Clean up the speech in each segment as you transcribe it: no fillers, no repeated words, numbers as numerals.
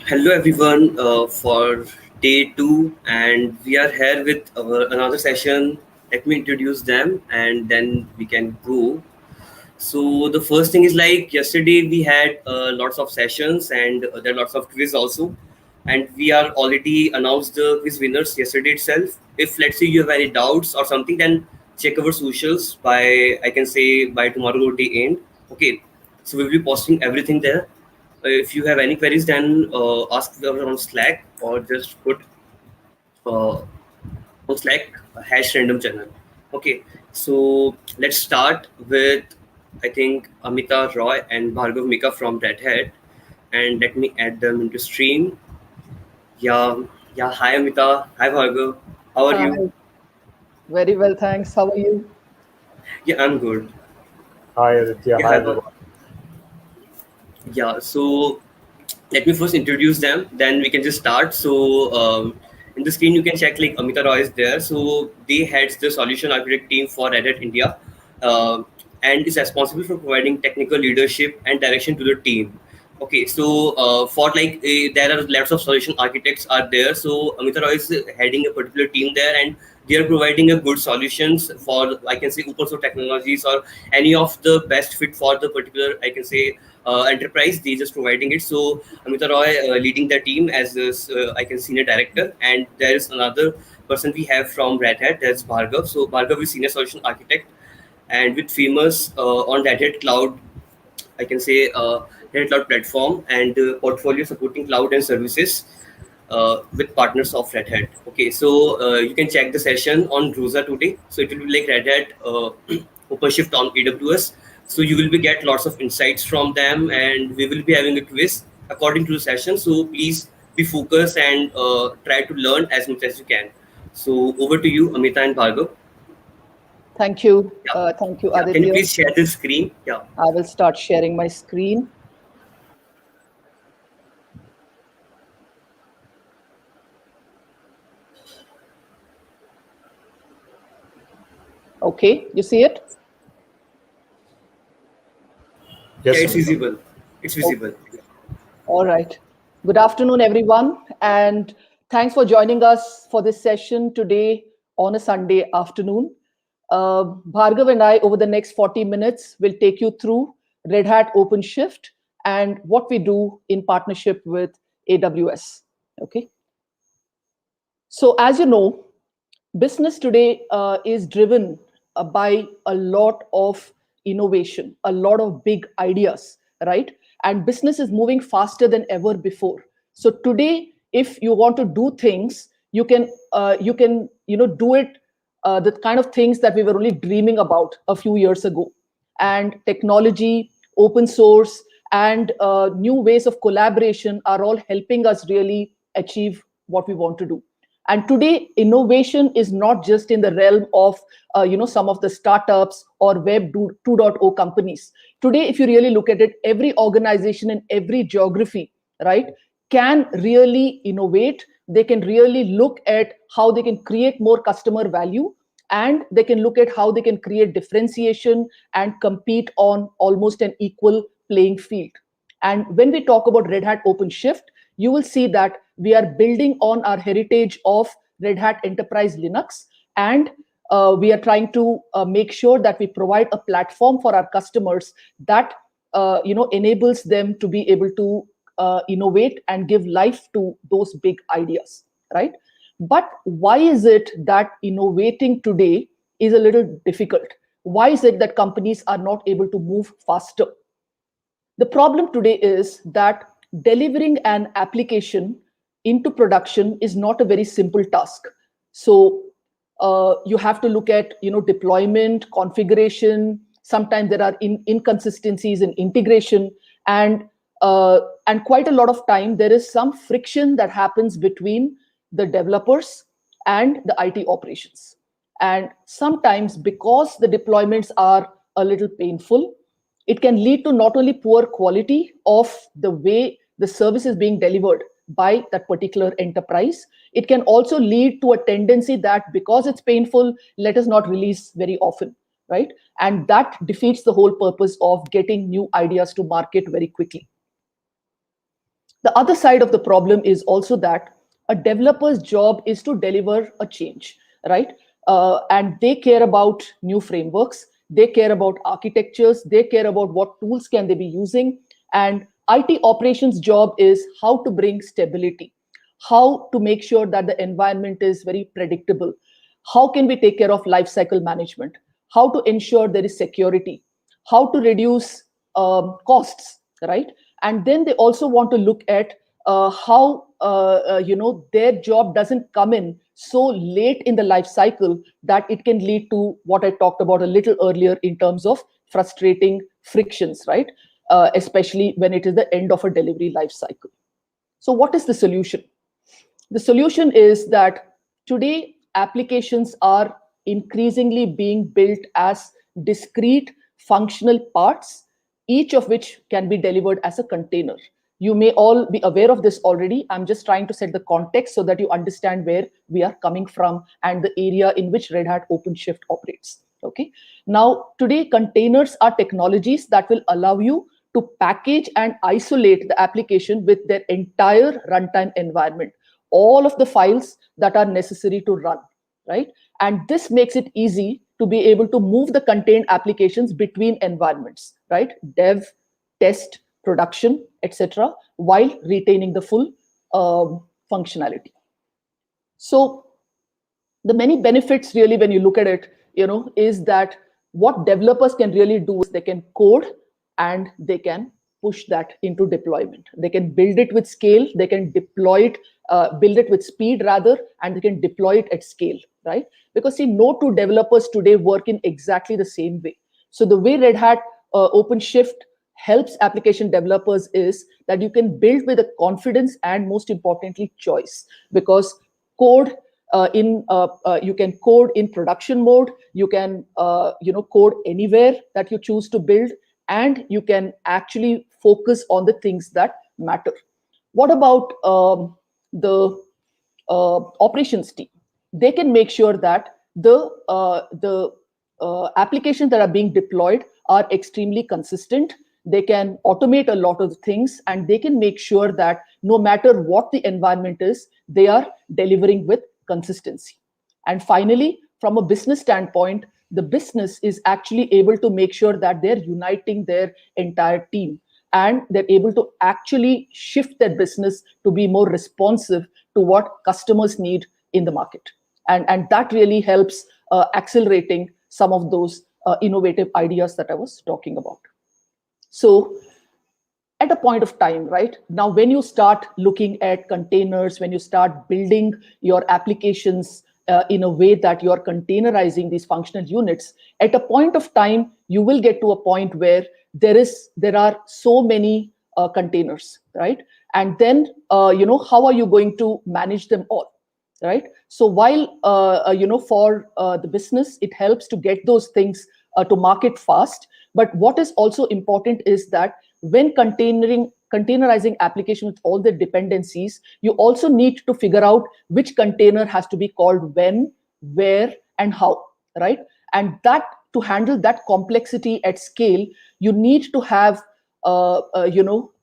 Hello everyone for day two, and we are here with another session. Let me introduce them, and then we can go. So the first thing is like yesterday we had lots of sessions, and there are lots of quiz also, and we are already announced the quiz winners yesterday itself. If let's say you have any doubts or something, then check our socials by I can say by tomorrow day end. Okay, so we will be posting everything there. If you have any queries, then ask them on Slack or just put uh, on Slack hash random channel. Okay, so let's start with I think Amita Roy and Bhargav Mika from Red Hat, and let me add them into stream. Yeah, yeah. Hi Amita. Hi Bhargav. How are you? Hi, very well, thanks. How are you? Yeah, I'm good. Hi Aditya, Yeah, hi have a, everyone. yeah. So let me first introduce them, then we can just start. So in the screen you can check like Amita Roy is there. So they heads the solution architect team for Red Hat India, uh, and is responsible for providing technical leadership and direction to the team. Okay, so for like there are lots of solution architects are there. So Amita Roy is heading a particular team there, and they are providing a good solutions for I can say open source technologies or any of the best fit for the particular I can say enterprise. They just providing it. So Amita Roy leading the team as this I can senior director, and there is another person we have from Red Hat. That's Bhargav. So Bhargav is senior solution architect, and with famous on Red Hat Cloud I can say Red Hat Cloud platform and portfolio supporting cloud and services with partners of Red Hat. Okay, so you can check the session on Rosa today. So it will be like Red Hat OpenShift on AWS. So you will be get lots of insights from them, and we will be having a quiz according to the session. So please be focused and try to learn as much as you can. So over to you, Amita and Bhargav. Thank you. Yeah. Thank you, Yeah. Can you Aditya. please share the screen? Yeah. I will start sharing my screen. Okay, you see it? Yes, Yeah, it's Amita. visible. It's visible. All right. Good afternoon, everyone. And Thanks for joining us for this session today on a Sunday afternoon. Bhargav and I, over the next 40 minutes, will take you through Red Hat OpenShift and what we do in partnership with AWS. Okay. So as you know, business today is driven by a lot of innovation, a lot of big ideas, right? And business is moving faster than ever before. So today, if you want to do things, you can do it the kind of things that we were only dreaming about a few years ago. And technology, open source, and new ways of collaboration are all helping us really achieve what we want to do. And today, innovation is not just in the realm of some of the startups or Web 2.0 companies. Today, if you really look at it, every organization in every geography, right, can really innovate. They can really look at how they can create more customer value, and they can look at how they can create differentiation and compete on almost an equal playing field. And when we talk about Red Hat OpenShift, you will see that we are building on our heritage of Red Hat Enterprise Linux, and we are trying to make sure that we provide a platform for our customers that enables them to be able to innovate and give life to those big ideas, right? But why is it that innovating today is a little difficult? Why is it that companies are not able to move faster? The problem today is that delivering an application into production is not a very simple task. So you have to look at deployment, configuration. Sometimes there are inconsistencies in integration, and quite a lot of time there is some friction that happens between the developers and the IT operations. And sometimes, because the deployments are a little painful, it can lead to not only poor quality of the way the service is being delivered by that particular enterprise, it can also lead to a tendency that because it's painful, let us not release very often, right? And that defeats the whole purpose of getting new ideas to market very quickly. The other side of the problem is also that a developer's job is to deliver a change, right? And they care about new frameworks, they care about architectures, they care about what tools can they be using. And IT operations job is how to bring stability, how to make sure that the environment is very predictable, how can we take care of lifecycle management, how to ensure there is security, how to reduce costs, right? And then they also want to look at how their job doesn't come in so late in the life cycle that it can lead to what I talked about a little earlier in terms of frustrating frictions, right? Especially when it is the end of a delivery life cycle. So what is the solution? The solution is that today applications are increasingly being built as discrete functional parts, each of which can be delivered as a container. You may all be aware of this already. I'm just trying to set the context so that you understand where we are coming from and the area in which Red Hat OpenShift operates. Okay. Now, today, containers are technologies that will allow you to package and isolate the application with their entire runtime environment, all of the files that are necessary to run, right? And this makes it easy to be able to move the contained applications between environments, right? Dev, test, production, etc., while retaining the full functionality. So the many benefits really, when you look at it, is that what developers can really do is they can code and they can push that into deployment. They can build it with scale, they can deploy it, build it with speed rather, and they can deploy it at scale, right? Because see, no two developers today work in exactly the same way. So the way Red Hat OpenShift helps application developers is that you can build with a confidence and most importantly choice, because code you can code in production mode, you can code anywhere that you choose to build, and you can actually focus on the things that matter. What about the operations team? They can make sure that the applications that are being deployed are extremely consistent. they can automate a lot of things, and they can make sure that no matter what the environment is, they are delivering with consistency. And finally, from a business standpoint, the business is actually able to make sure that they're uniting their entire team, and they're able to actually shift their business to be more responsive to what customers need in the market. And that really helps accelerating some of those innovative ideas that I was talking about. So at a point of time, right now, when you start looking at containers, when you start building your applications in a way that you're containerizing these functional units, at a point of time, you will get to a point where there are so many containers, right? And then, how are you going to manage them all, right? So while, for the business, it helps to get those things to market fast. But what is also important is that when containerizing application with all the dependencies, you also need to figure out which container has to be called when, where, and how, right? And that, to handle that complexity at scale, you need to have a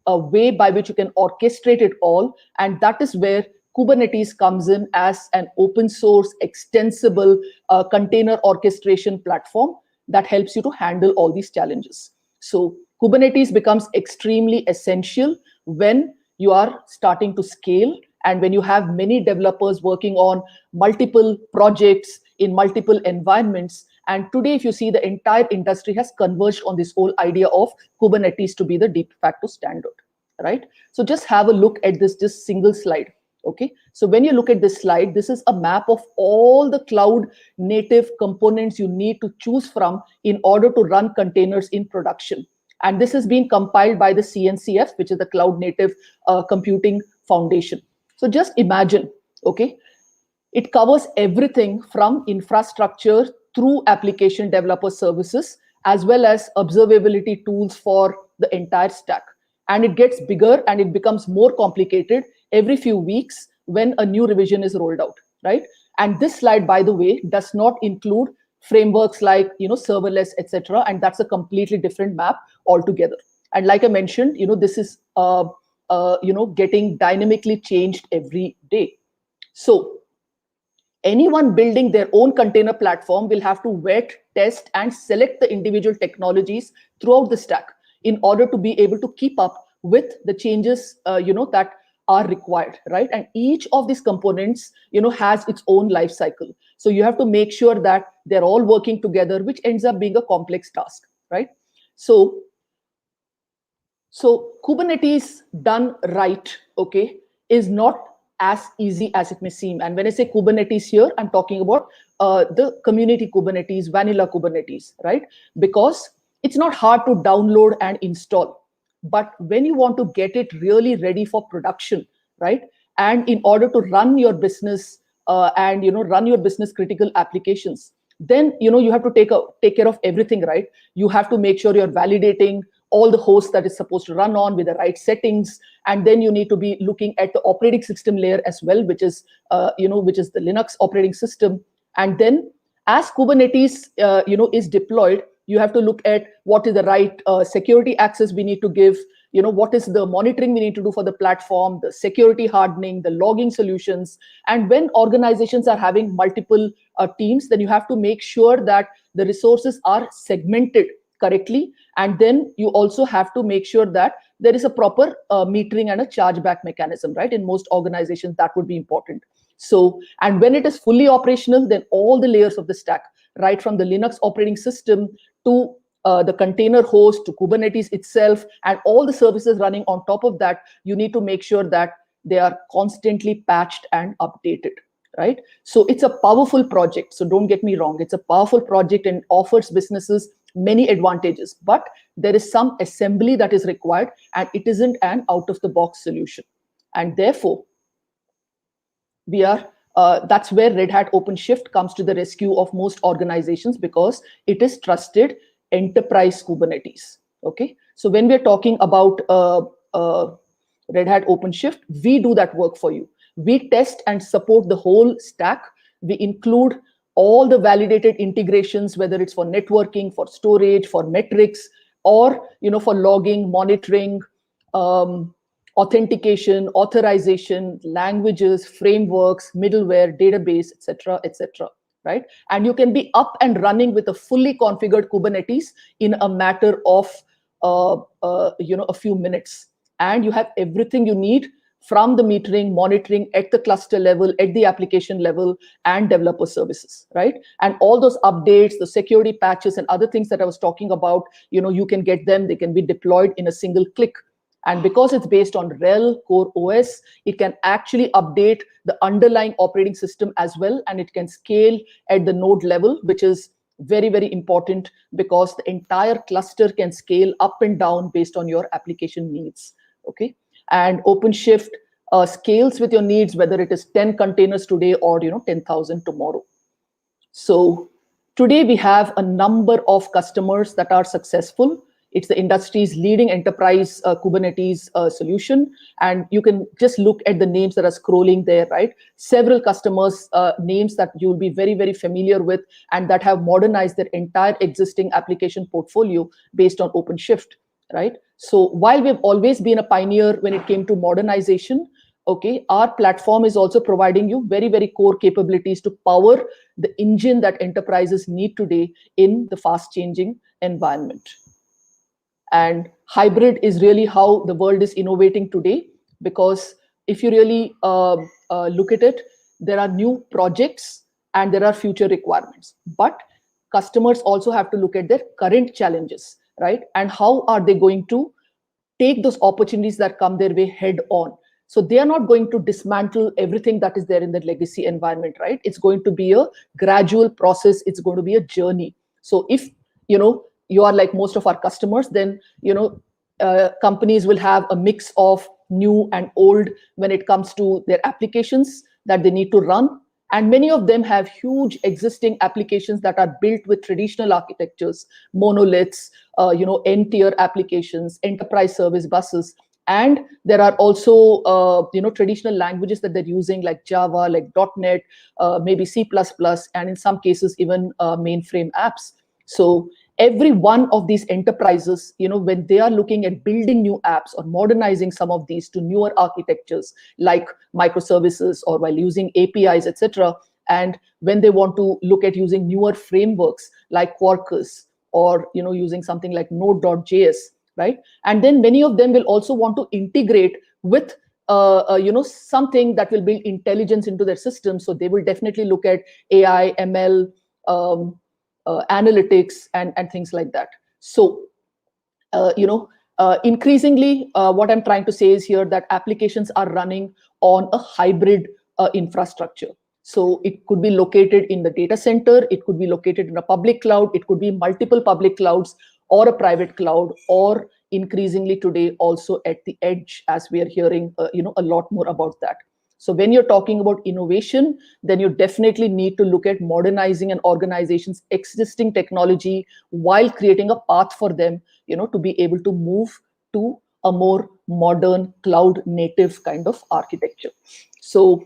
way by which you can orchestrate it all. And that is where Kubernetes comes in as an open source, extensible container orchestration platform that helps you to handle all these challenges. So Kubernetes becomes extremely essential when you are starting to scale and when you have many developers working on multiple projects in multiple environments. And today, if you see, the entire industry has converged on this whole idea of Kubernetes to be the de facto standard, right? So just have a look at this just single slide. Okay, so when you look at this slide, this is a map of all the cloud native components you need to choose from in order to run containers in production. And this has been compiled by the CNCF, which is the Cloud Native Computing Foundation. So just imagine, okay, it covers everything from infrastructure through application developer services, as well as observability tools for the entire stack. And it gets bigger and it becomes more complicated every few weeks when a new revision is rolled out, right? And this slide, by the way, does not include frameworks like serverless, etc. And that's a completely different map altogether. And like I mentioned, this is getting dynamically changed every day. So anyone building their own container platform will have to vet, test, and select the individual technologies throughout the stack in order to be able to keep up with the changes that are required, right? And each of these components has its own life cycle. So you have to make sure that they're all working together, which ends up being a complex task, right? So Kubernetes done right, okay, is not as easy as it may seem. And when I say Kubernetes here, I'm talking about the community Kubernetes, vanilla Kubernetes, right? Because it's not hard to download and install. But when you want to get it really ready for production, right? And in order to run your business and run your business critical applications, then you have to take care of everything, right? You have to make sure you're validating all the hosts that is supposed to run on with the right settings, and then you need to be looking at the operating system layer as well, which is the Linux operating system. And then as Kubernetes is deployed, you have to look at what is the right security access we need to give, what is the monitoring we need to do for the platform, the security hardening, the logging solutions. And when organizations are having multiple teams, then you have to make sure that the resources are segmented correctly. And then you also have to make sure that there is a proper metering and a chargeback mechanism, right? In most organizations, that would be important. So, and when it is fully operational, then all the layers of the stack, right from the Linux operating system to the container host to Kubernetes itself and all the services running on top of that, you need to make sure that they are constantly patched and updated, right? So it's a powerful project. So don't get me wrong. It's a powerful project and offers businesses many advantages, but there is some assembly that is required and it isn't an out-of-the-box solution. And therefore, we are that's where Red Hat OpenShift comes to the rescue of most organizations, because it is trusted enterprise Kubernetes. Okay, so when we're talking about Red Hat OpenShift, we do that work for you. We test and support the whole stack. We include all the validated integrations, whether it's for networking, for storage, for metrics, or for logging, monitoring, authentication, authorization, languages, frameworks, middleware, database, etc., right? And you can be up and running with a fully configured Kubernetes in a matter of a few minutes, and you have everything you need from the metering, monitoring at the cluster level, at the application level, and developer services, right? And all those updates, the security patches, and other things that I was talking about, you can get them. They can be deployed in a single click. And because it's based on RHEL Core OS, it can actually update the underlying operating system as well, and it can scale at the node level, which is very, very important because the entire cluster can scale up and down based on your application needs. Okay, and OpenShift scales with your needs, whether it is 10 containers today or 10,000 tomorrow. So today we have a number of customers that are successful. It's the industry's leading enterprise Kubernetes solution. And you can just look at the names that are scrolling there, right? Several customers' names that you'll be very, very familiar with and that have modernized their entire existing application portfolio based on OpenShift, right? So while we've always been a pioneer when it came to modernization, okay, our platform is also providing you very, very core capabilities to power the engine that enterprises need today in the fast-changing environment. And hybrid is really how the world is innovating today, because if you really look at it, there are new projects and there are future requirements. But customers also have to look at their current challenges, right? And how are they going to take those opportunities that come their way head on? So they are not going to dismantle everything that is there in the legacy environment, right? It's going to be a gradual process. It's going to be a journey. So if, you are like most of our customers, then, companies will have a mix of new and old when it comes to their applications that they need to run. And many of them have huge existing applications that are built with traditional architectures, monoliths, N-tier applications, enterprise service buses. And there are also, traditional languages that they're using like Java, like .NET, maybe C++, and in some cases, even mainframe apps. So every one of these enterprises, when they are looking at building new apps or modernizing some of these to newer architectures like microservices or while using APIs, etc., and when they want to look at using newer frameworks like Quarkus or using something like Node.js, right? And then many of them will also want to integrate with something that will build intelligence into their system. So they will definitely look at AI, ML, analytics and things like that. So increasingly what I'm trying to say is here that applications are running on a hybrid infrastructure. So it could be located in the data center, it could be located in a public cloud, it could be multiple public clouds or a private cloud, or increasingly today also at the edge, as we are hearing a lot more about that. So when you're talking about innovation, then you definitely need to look at modernizing an organization's existing technology while creating a path for them, to be able to move to a more modern cloud native kind of architecture. So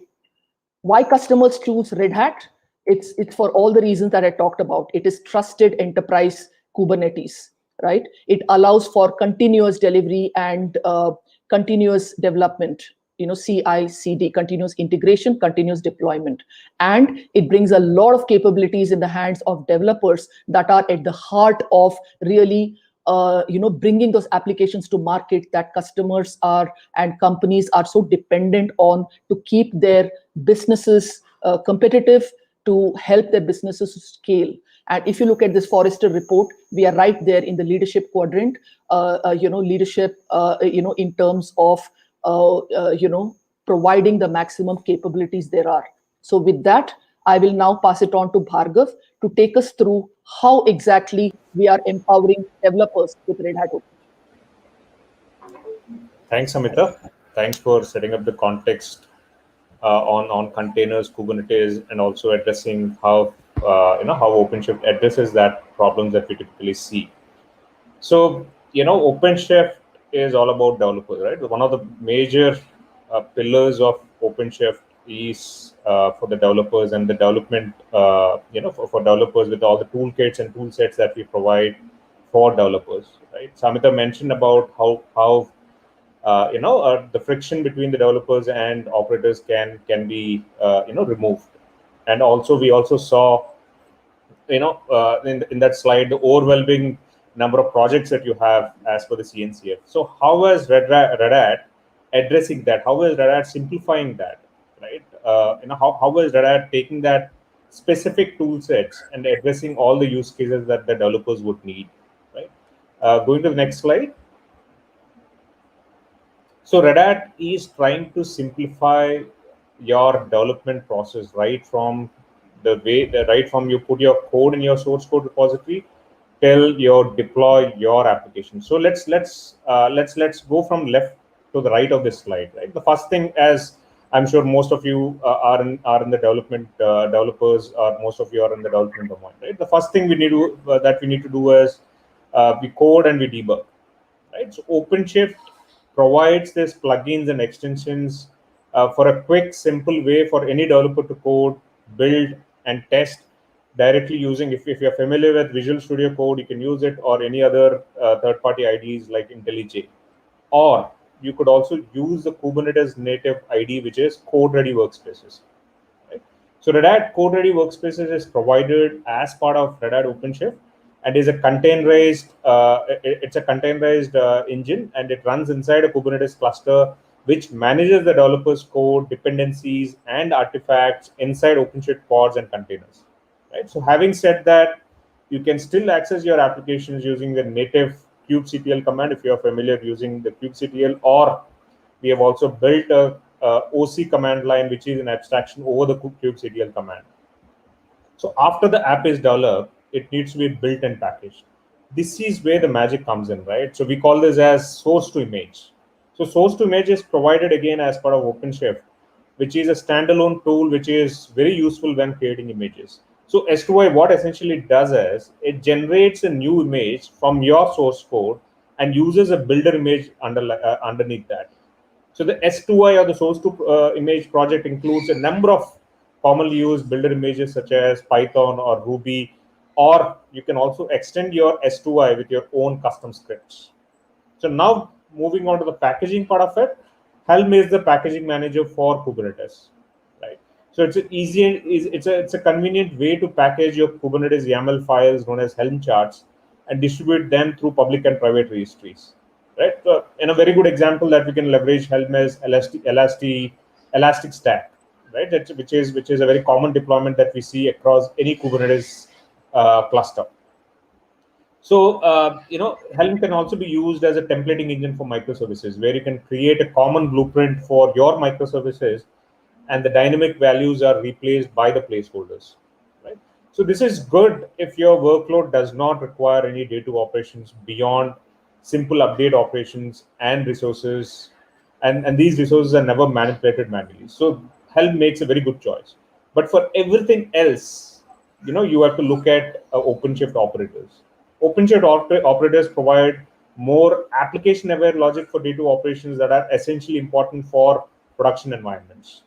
why customers choose Red Hat? It's for all the reasons that I talked about. It is trusted enterprise Kubernetes, right? It allows for continuous delivery and continuous development, CI/CD, continuous integration, continuous deployment. And it brings a lot of capabilities in the hands of developers that are at the heart of really bringing those applications to market that customers are and companies are so dependent on to keep their businesses competitive, to help their businesses scale. And if you look at this Forrester report, we are right there in the leadership quadrant, leadership, in terms of, providing the maximum capabilities there are. So with that, I will now pass it on to Bhargav to take us through how exactly we are empowering developers with Red Hat OpenShift. Thanks, Amita. Thanks for setting up the context on containers, Kubernetes, and also addressing how how OpenShift addresses that problems that we typically see. So OpenShift is all about developers, right? One of the major pillars of OpenShift is for the developers and the development, for developers with all the toolkits and tool sets that we provide for developers, right? Samita mentioned about how the friction between the developers and operators can be removed. And also we also saw in that slide the overwhelming number of projects that you have as per the CNCF. So how is Red Hat addressing that? How is Red Hat simplifying that, right? How is Red Hat taking that specific tool sets and addressing all the use cases that the developers would need, right? Going to the next slide. So Red Hat is trying to simplify your development process right from you put your code in your source code repository till you deploy your application. So let's go from left to the right of this slide. Right, the first thing, as I'm sure most of you are in the development developers, or most of you are in the development domain. Right, the first thing we need to do is we code and we debug. Right, so OpenShift provides this plugins and extensions for a quick, simple way for any developer to code, build, and test directly using. If you're familiar with Visual Studio Code, you can use it, or any other third-party IDEs like IntelliJ. Or you could also use the Kubernetes native IDE, which is Code Ready Workspaces. Right? So Red Hat Code Ready Workspaces is provided as part of Red Hat OpenShift, and is a containerized. It's a containerized engine, and it runs inside a Kubernetes cluster, which manages the developer's code, dependencies, and artifacts inside OpenShift pods and containers. Right. So, having said that, you can still access your applications using the native kubectl command if you are familiar using the kubectl, or we have also built a OC command line, which is an abstraction over the kubectl command. So after the app is developed, it needs to be built and packaged. This is where the magic comes in, right? So we call this as source to image. So source to image is provided again as part of OpenShift, which is a standalone tool which is very useful when creating images. So S2I, what essentially does is it generates a new image from your source code and uses a builder image underneath that. So the S2I, or the source to image project, includes a number of commonly used builder images such as Python or Ruby, or you can also extend your S2I with your own custom scripts. So now moving on to the packaging part of it, Helm is the packaging manager for Kubernetes, right? So it's it's a convenient way to package your Kubernetes YAML files known as Helm charts and distribute them through public and private registries. Right, in a very good example that we can leverage Helm is Elastic Stack, right? Which is a very common deployment that we see across any Kubernetes cluster. So Helm can also be used as a templating engine for microservices, where you can create a common blueprint for your microservices, and the dynamic values are replaced by the placeholders. Right. So this is good if your workload does not require any day-to operations beyond simple update operations and resources, and these resources are never manipulated manually. So Helm makes a very good choice. But for everything else, you have to look at OpenShift operators. OpenShift operators provide more application-aware logic for day-to operations that are essentially important for production environments.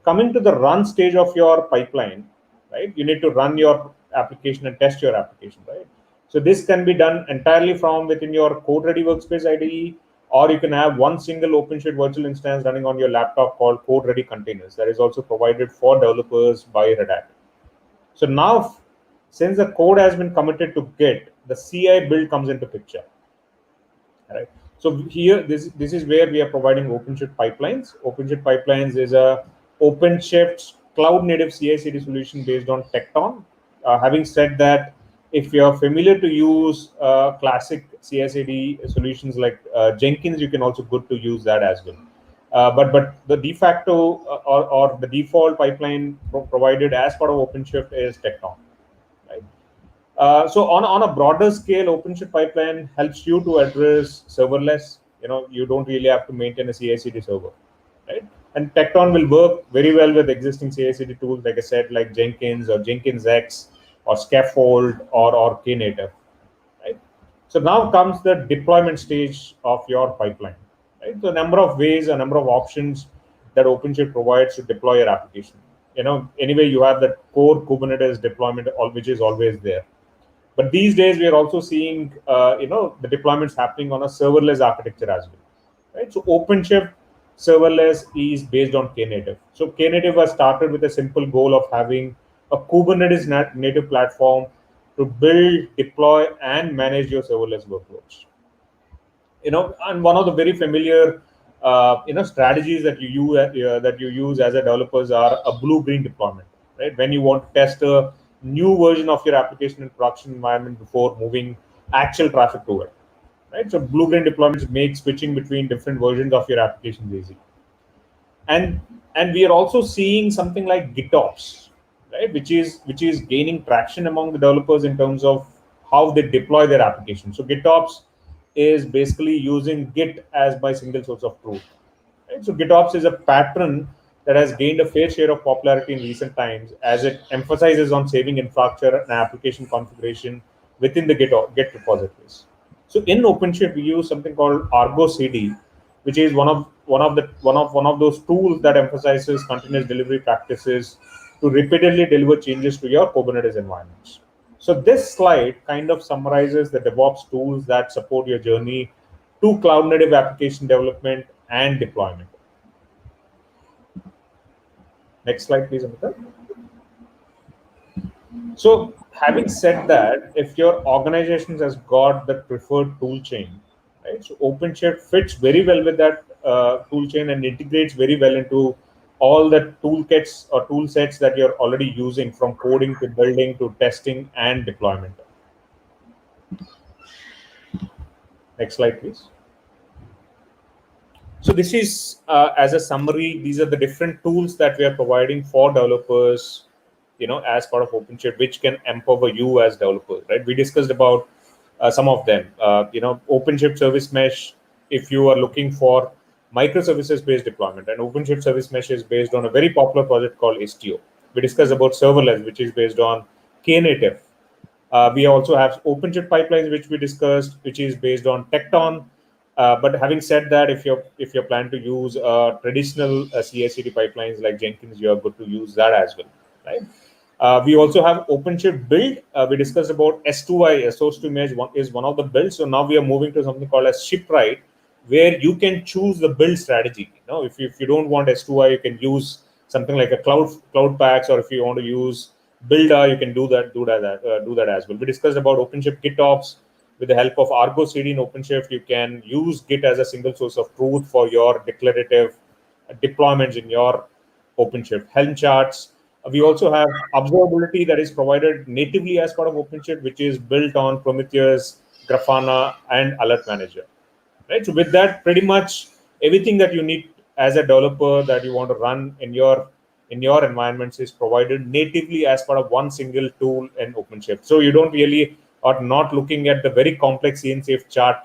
Coming to the run stage of your pipeline, right? You need to run your application and test your application, right? So this can be done entirely from within your Code Ready Workspace IDE, or you can have one single OpenShift virtual instance running on your laptop called Code Ready Containers. That is also provided for developers by Red Hat. So now, since the code has been committed to Git, the CI build comes into picture. Right. So here, this is where we are providing OpenShift pipelines. OpenShift pipelines is a OpenShift cloud native CI/CD solution based on Tecton. Having said that, if you are familiar to use classic CI/CD solutions like Jenkins, you can also good to use that as well. But the de facto or the default pipeline provided as part of OpenShift is Tecton. Right. So on a broader scale, OpenShift pipeline helps you to address serverless. You don't really have to maintain a CI/CD server, right? And Tecton will work very well with existing CI/CD tools, like I said, like Jenkins or Jenkins or Scaffold or Knative, right? So now comes the deployment stage of your pipeline, right? So a number of ways, a number of options that OpenShift provides to deploy your application. Anyway, you have that core Kubernetes deployment, which is always there. But these days, we are also seeing, the deployments happening on a serverless architecture as well, right? So OpenShift serverless is based on Knative. So Knative was started with a simple goal of having a Kubernetes native platform to build, deploy, and manage your serverless workloads. And one of the very familiar strategies that you use as a developers are a blue-green deployment, right? When you want to test a new version of your application in production environment before moving actual traffic to it, right? So blue-green deployments make switching between different versions of your applications easy. And we are also seeing something like GitOps, right, which is gaining traction among the developers in terms of how they deploy their application. So GitOps is basically using Git as my single source of truth, right? So GitOps is a pattern that has gained a fair share of popularity in recent times as it emphasizes on saving infrastructure and application configuration within the Git repositories. So in OpenShift, we use something called Argo CD, which is one of those tools that emphasizes continuous delivery practices to repeatedly deliver changes to your Kubernetes environments. So this slide kind of summarizes the DevOps tools that support your journey to cloud native application development and deployment. Next slide, please, Amita. So having said that, if your organization has got the preferred tool chain, right? So OpenShift fits very well with that tool chain and integrates very well into all the toolkits or tool sets that you're already using, from coding to building to testing and deployment. Next slide, please. So this is, as a summary, these are the different tools that we are providing for developers, as part of OpenShift, which can empower you as developers, right? We discussed about some of them. OpenShift Service Mesh, if you are looking for microservices-based deployment, and OpenShift Service Mesh is based on a very popular project called Istio. We discussed about serverless, which is based on Knative. We also have OpenShift pipelines, which we discussed, which is based on Tecton. But having said that, if you're planning to use traditional CI/CD pipelines like Jenkins, you are good to use that as well, right? We also have OpenShift build. We discussed about S2I, source to image is one of the builds. So now we are moving to something called as shipwright, where you can choose the build strategy. If you don't want S2I, you can use something like a cloud packs, or if you want to use builder, you can do that as well. We discussed about OpenShift GitOps. With the help of Argo CD in OpenShift, you can use Git as a single source of truth for your declarative deployments in your OpenShift Helm charts. We also have observability that is provided natively as part of OpenShift, which is built on Prometheus, Grafana, and Alert Manager. Right. So with that, pretty much everything that you need as a developer that you want to run in your environments is provided natively as part of one single tool in OpenShift. So you don't really are not looking at the very complex CNCF chart.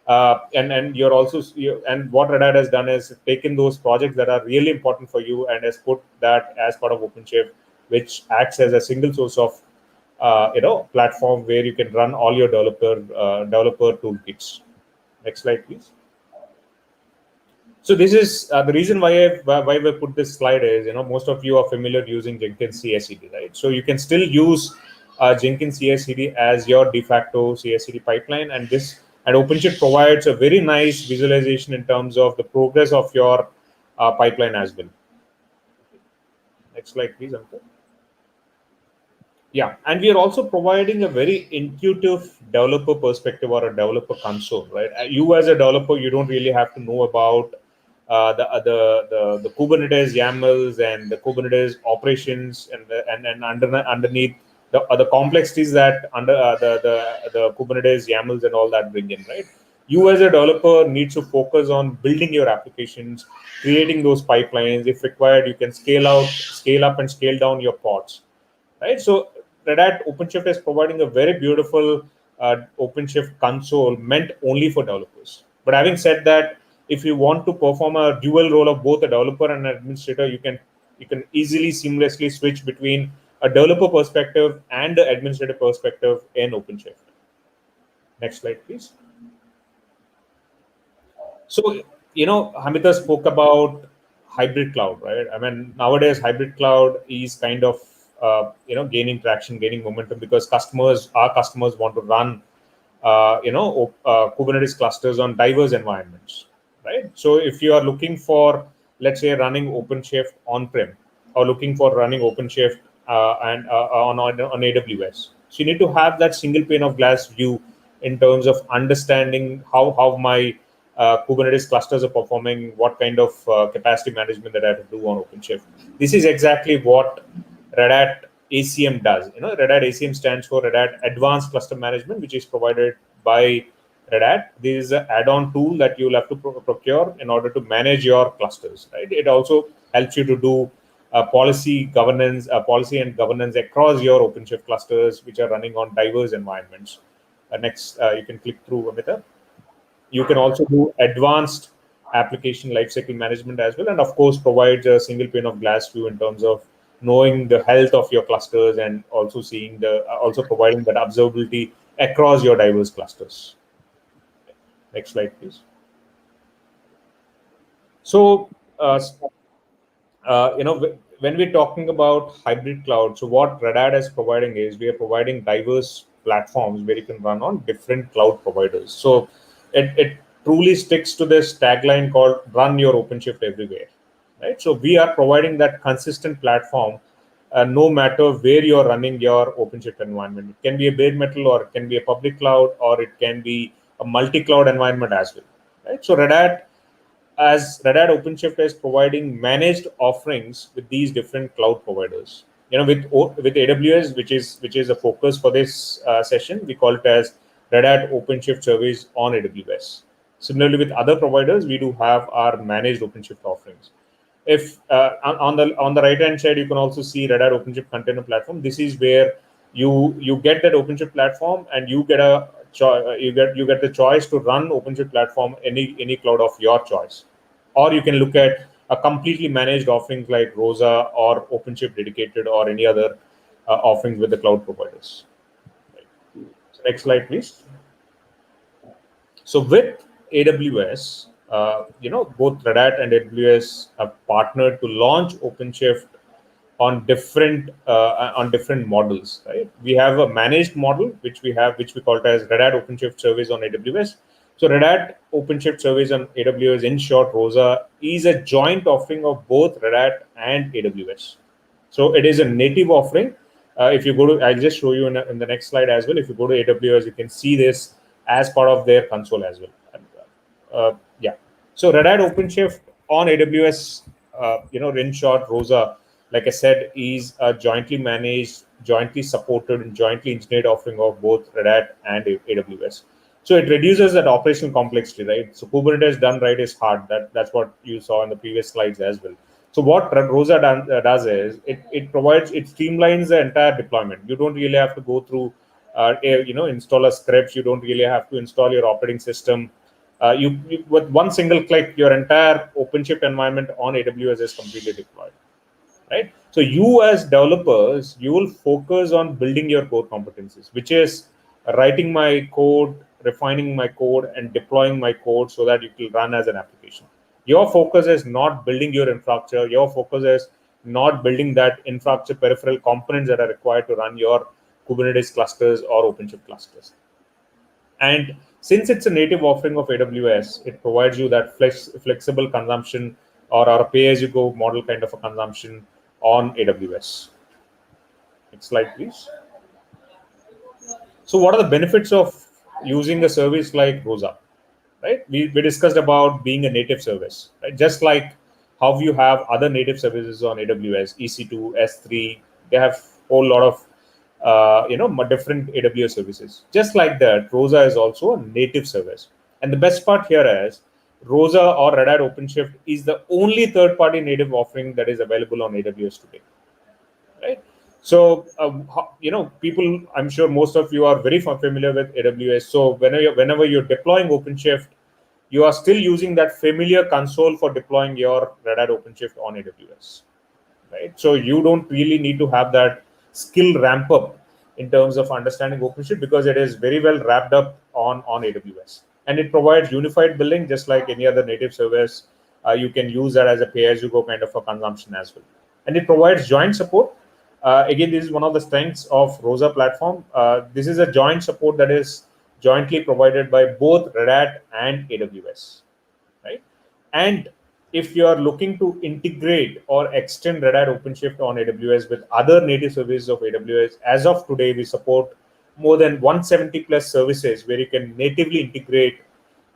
And you're also, and what Red Hat has done is taken those projects that are really important for you and has put that as part of OpenShift, which acts as a single source of platform where you can run all your developer toolkits. Next slide, please. So this is the reason why we put this slide is, most of you are familiar using Jenkins CI/CD, right? So you can still use Jenkins CI/CD as your de facto CI/CD pipeline, and OpenShift provides a very nice visualization in terms of the progress of your pipeline as well. Next slide, please, Ankur. Yeah, and we are also providing a very intuitive developer perspective or a developer console, right? You as a developer, you don't really have to know about the Kubernetes YAMLs and the Kubernetes operations and underneath the complexities that under the Kubernetes YAMLs and all that bring in, right? You as a developer needs to focus on building your applications, creating those pipelines. If required, you can scale up and scale down your pods, right? So Red Hat OpenShift is providing a very beautiful OpenShift console meant only for developers. But having said that, if you want to perform a dual role of both a developer and an administrator, you can easily seamlessly switch between a developer perspective and the administrative perspective in OpenShift. Next slide, please. So, Hamita spoke about hybrid cloud, right? I mean, nowadays hybrid cloud is kind of gaining traction, gaining momentum, because our customers want to run Kubernetes clusters on diverse environments, right? So if you are looking for, let's say, running OpenShift on-prem, or looking for running OpenShift on AWS, so you need to have that single pane of glass view in terms of understanding how my Kubernetes clusters are performing, what kind of capacity management that I have to do on OpenShift. This is exactly what Red Hat ACM does. Red Hat ACM stands for Red Hat Advanced Cluster Management, which is provided by Red Hat. This is an add-on tool that you'll have to procure in order to manage your clusters, right? It also helps you to do policy and governance across your OpenShift clusters, which are running on diverse environments. Next, you can click through, Amita. You can also do advanced application lifecycle management as well, and of course provides a single pane of glass view in terms of knowing the health of your clusters, and also also providing that observability across your diverse clusters. Next slide, please. So, when we're talking about hybrid cloud, so what Red Hat is providing is, we are providing diverse platforms where you can run on different cloud providers. So it truly sticks to this tagline called "Run your OpenShift everywhere," right? So we are providing that consistent platform, no matter where you're running your OpenShift environment. It can be a bare metal, or it can be a public cloud, or it can be a multi-cloud environment as well, right? So Red Hat OpenShift is providing managed offerings with these different cloud providers. With AWS, which is a focus for this session, we call it as Red Hat OpenShift Service on AWS. Similarly, with other providers, we do have our managed OpenShift offerings. If on the right hand side, you can also see Red Hat OpenShift Container Platform. This is where you get that OpenShift platform, and you get the choice to run OpenShift platform any cloud of your choice. Or you can look at a completely managed offerings like ROSA or OpenShift Dedicated, or any other offerings with the cloud providers. Right. So next slide, please. So with AWS, both Red Hat and AWS have partnered to launch OpenShift on different models, right? We have a managed model, which we call it as Red Hat OpenShift Service on AWS. So Red Hat OpenShift Service on AWS, in short, ROSA, is a joint offering of both Red Hat and AWS. So it is a native offering. If you go to, I'll just show you in the next slide as well. If you go to AWS, you can see this as part of their console as well. Yeah. So Red Hat OpenShift on AWS, in short, ROSA, like I said, is a jointly managed, jointly supported, and jointly engineered offering of both Red Hat and AWS. So it reduces that operational complexity, right? So Kubernetes done right is hard. That's what you saw in the previous slides as well. So what ROSA does is it streamlines the entire deployment. You don't really have to go through, install a script. You don't really have to install your operating system. You with one single click, your entire OpenShift environment on AWS is completely deployed. Right. So you as developers, you will focus on building your core competencies, which is writing my code, refining my code, and deploying my code so that it will run as an application. Your focus is not building your infrastructure. Your focus is not building that infrastructure peripheral components that are required to run your Kubernetes clusters or OpenShift clusters. And since it's a native offering of AWS, it provides you that flexible consumption, or a pay-as-you-go model kind of a consumption on AWS. Next slide, please. So what are the benefits of using a service like ROSA? Right? We discussed about being a native service, right? Just like how you have other native services on AWS, EC2, S3, they have a whole lot of different AWS services. Just like that, ROSA is also a native service. And the best part here is ROSA or Red Hat OpenShift is the only third-party native offering that is available on AWS today, right? So, people, I'm sure most of you are very familiar with AWS. So whenever you're deploying OpenShift, you are still using that familiar console for deploying your Red Hat OpenShift on AWS, right? So you don't really need to have that skill ramp up in terms of understanding OpenShift, because it is very well wrapped up on AWS. And it provides unified billing, just like any other native service. You can use that as a pay-as-you-go kind of a consumption as well. And it provides joint support. Again, this is one of the strengths of ROSA platform. This is a joint support that is jointly provided by both Red Hat and AWS, right? And if you are looking to integrate or extend Red Hat OpenShift on AWS with other native services of AWS, as of today, we support more than 170 plus services where you can natively integrate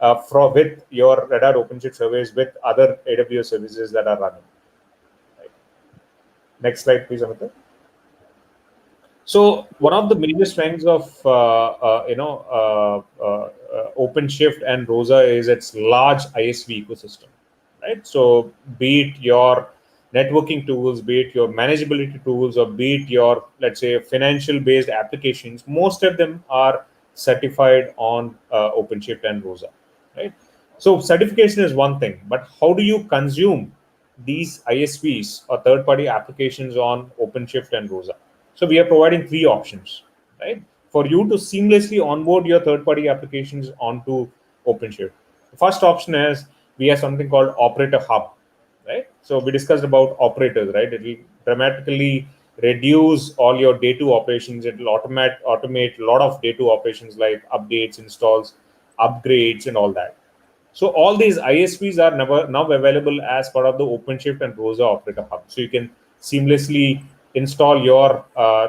with your Red Hat OpenShift service with other AWS services that are running. Right. Next slide, please, Amita. So one of the major strengths of OpenShift and ROSA is its large ISV ecosystem, right? So be it your networking tools, be it your manageability tools, or be it your, let's say, financial-based applications, most of them are certified on OpenShift and ROSA, right? So certification is one thing, but how do you consume these ISVs or third-party applications on OpenShift and ROSA? So we are providing three options, right, for you to seamlessly onboard your third-party applications onto OpenShift. The first option is we have something called Operator Hub, right? So we discussed about operators, right? It will dramatically reduce all your day two operations. It will automate a lot of day two operations like updates, installs, upgrades, and all that. So all these ISVs are now available as part of the OpenShift and ROSA Operator Hub. So you can seamlessly install your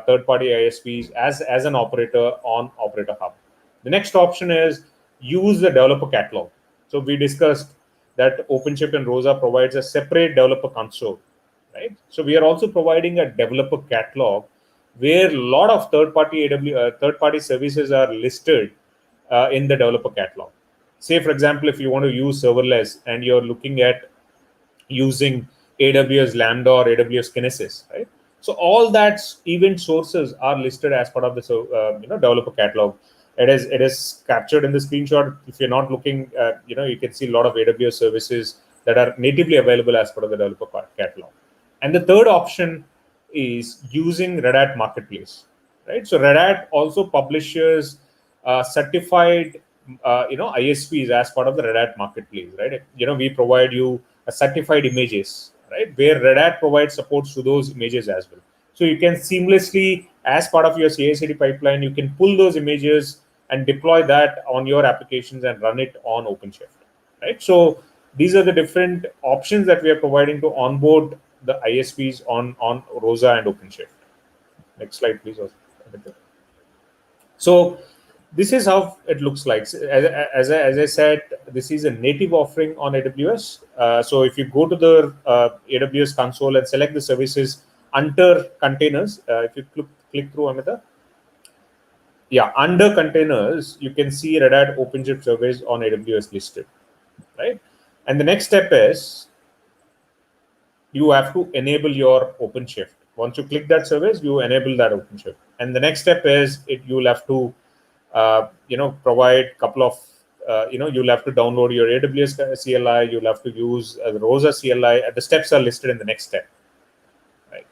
third-party ISVs as an operator on Operator Hub. The next option is use the developer catalog. So we discussed that OpenShift and ROSA provides a separate developer console, right? So we are also providing a developer catalog where a lot of third-party services are listed in the developer catalog. Say, for example, if you want to use serverless and you're looking at using AWS Lambda or AWS Kinesis, right? So all that event sources are listed as part of the developer catalog. It is captured in the screenshot. If you're not looking, you can see a lot of AWS services that are natively available as part of the developer catalog. And the third option is using Red Hat Marketplace, right? So Red Hat also publishes certified ISVs as part of the Red Hat Marketplace, right? We provide you a certified images, right, where Red Hat provides supports to those images as well. So you can seamlessly, as part of your CI/CD pipeline, you can pull those images and deploy that on your applications and run it on OpenShift, right? So these are the different options that we are providing to onboard the ISVs on ROSA and OpenShift. Next slide, please. So this is how it looks like. As I said, this is a native offering on AWS. So if you go to the AWS console and select the services under containers, if you click through, Amita, yeah, under containers, you can see Red Hat OpenShift service on AWS listed, right? And the next step is you have to enable your OpenShift. Once you click that service, you enable that OpenShift. And the next step is you'll have to provide a couple of, you'll have to download your AWS CLI, you'll have to use the ROSA CLI. The steps are listed in the next step, right?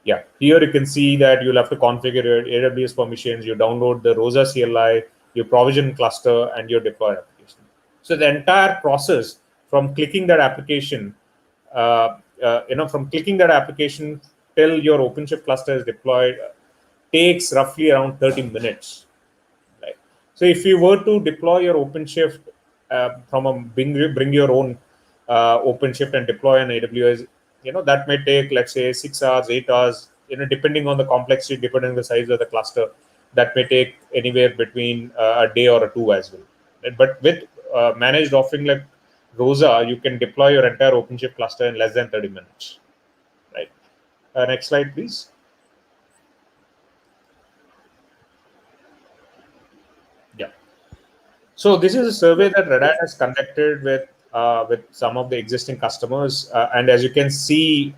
Yeah, here you can see that you'll have to configure your AWS permissions, you download the ROSA CLI, you provision cluster, and you deploy application. So the entire process from clicking that application, till your OpenShift cluster is deployed takes roughly around 30 minutes. So if you were to deploy your OpenShift from a bring your own OpenShift and deploy on AWS, that may take, let's say, 6 hours, 8 hours, depending on the complexity, depending on the size of the cluster, that may take anywhere between a day or two as well. But with managed offering like ROSA, you can deploy your entire OpenShift cluster in less than 30 minutes, right? Next slide, please. So this is a survey that Red Hat has conducted with some of the existing customers, and as you can see,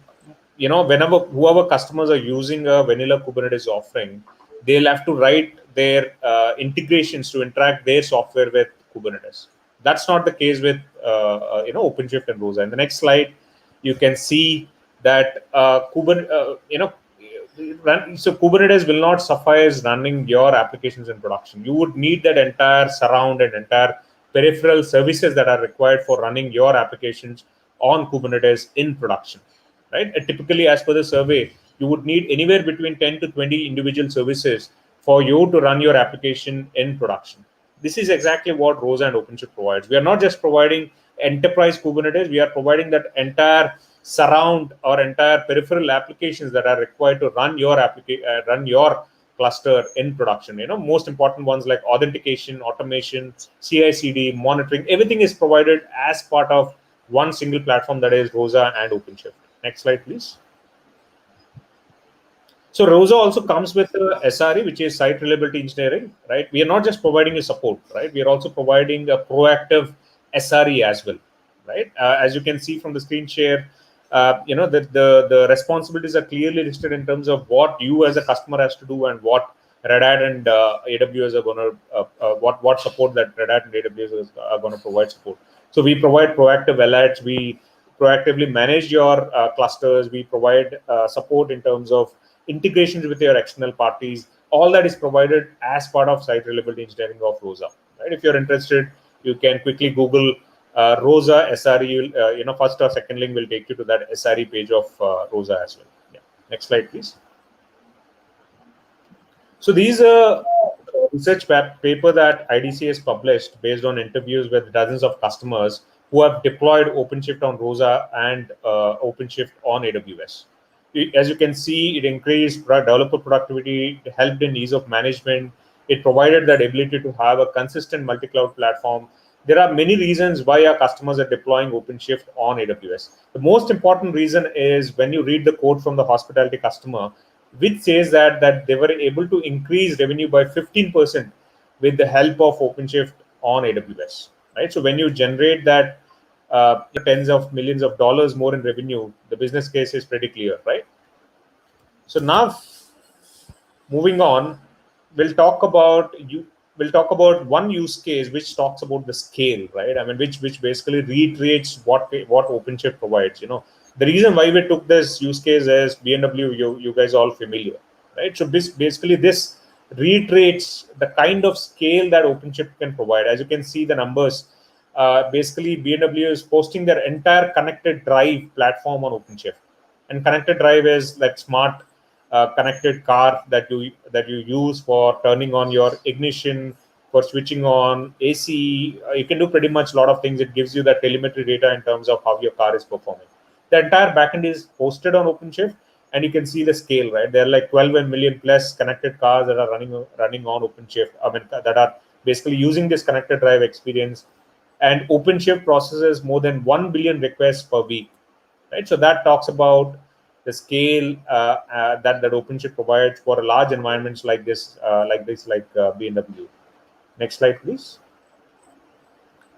whoever customers are using a vanilla Kubernetes offering, they'll have to write their integrations to interact their software with Kubernetes. That's not the case with OpenShift and ROSA. In the next slide, you can see that so Kubernetes will not suffice running your applications in production. You would need that entire surround and entire peripheral services that are required for running your applications on Kubernetes in production, right? And typically, as per the survey, you would need anywhere between 10 to 20 individual services for you to run your application in production. This is exactly what ROSA and OpenShift provides. We are not just providing enterprise Kubernetes, we are providing that entire surround or entire peripheral applications that are required to run your run your cluster in production. Most important ones like authentication, automation, CI/CD, monitoring, everything is provided as part of one single platform, that is ROSA and OpenShift. Next slide, please. So ROSA also comes with SRE, which is site reliability engineering, right? We are not just providing a support, right? We are also providing a proactive SRE as well, right? As you can see from the screen share, the responsibilities are clearly listed in terms of what you as a customer has to do and what Red Hat and AWS are going to, what support that Red Hat and AWS are going to provide support. So we provide proactive alerts, we proactively manage your clusters, we provide support in terms of integrations with your external parties. All that is provided as part of site reliability engineering of ROSA. Right? If you're interested, you can quickly Google ROSA SRE. First or second link will take you to that SRE page of ROSA as well. Yeah. Next slide, please. So these are research paper that IDC has published based on interviews with dozens of customers who have deployed OpenShift on ROSA and OpenShift on AWS. As you can see, it increased developer productivity, it helped in ease of management, it provided that ability to have a consistent multi-cloud platform. There are many reasons why our customers are deploying OpenShift on AWS. The most important reason is when you read the quote from the hospitality customer, which says that they were able to increase revenue by 15% with the help of OpenShift on AWS. Right? So when you generate that tens of millions of dollars more in revenue, the business case is pretty clear, right? So now, moving on, we'll talk about one use case which talks about the scale, right? I mean, which basically reiterates what OpenShift provides. The reason why we took this use case is BMW. You guys are all familiar, right? So basically this reiterates the kind of scale that OpenShift can provide. As you can see the numbers. Basically, BMW is posting their entire connected drive platform on OpenShift, and connected drive is like smart connected car that you use for turning on your ignition, for switching on AC. You can do pretty much a lot of things. It gives you that telemetry data in terms of how your car is performing. The entire backend is hosted on OpenShift, and you can see the scale, right? There are like 12 million plus connected cars that are running on OpenShift. I mean, that are basically using this connected drive experience. And OpenShift processes more than 1 billion requests per week, right? So that talks about the scale that OpenShift provides for large environments like BMW. Next slide, please.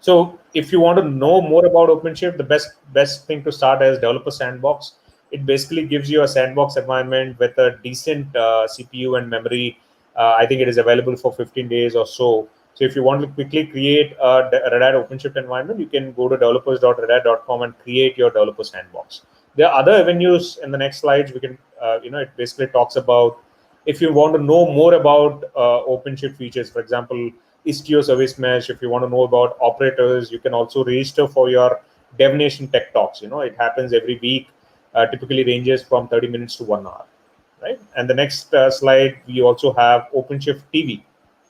So if you want to know more about OpenShift, the best thing to start is Developer Sandbox. It basically gives you a sandbox environment with a decent CPU and memory. I think it is available for 15 days or so. So if you want to quickly create a Red Hat OpenShift environment, you can go to developers.redhat.com and create your developer sandbox. There are other avenues in the next slides. We can, it basically talks about if you want to know more about OpenShift features, for example, Istio service mesh. If you want to know about operators, you can also register for your DevNation Tech Talks. It happens every week, typically ranges from 30 minutes to 1 hour, right? And the next slide, we also have OpenShift TV,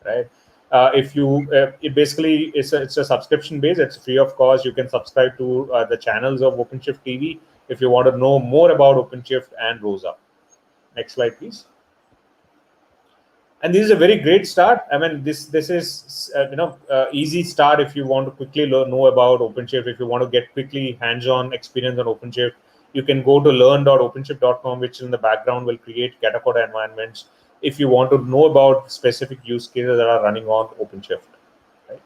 right? It basically it's a subscription base. It's free of cost. You can subscribe to the channels of OpenShift TV if you want to know more about OpenShift and ROSA. Next slide, please. And this is a very great start. I mean, this is easy start if you want to quickly know about OpenShift. If you want to get quickly hands-on experience on OpenShift, you can go to learn.openshift.com, which in the background will create Katacoda environments if you want to know about specific use cases that are running on OpenShift. Right?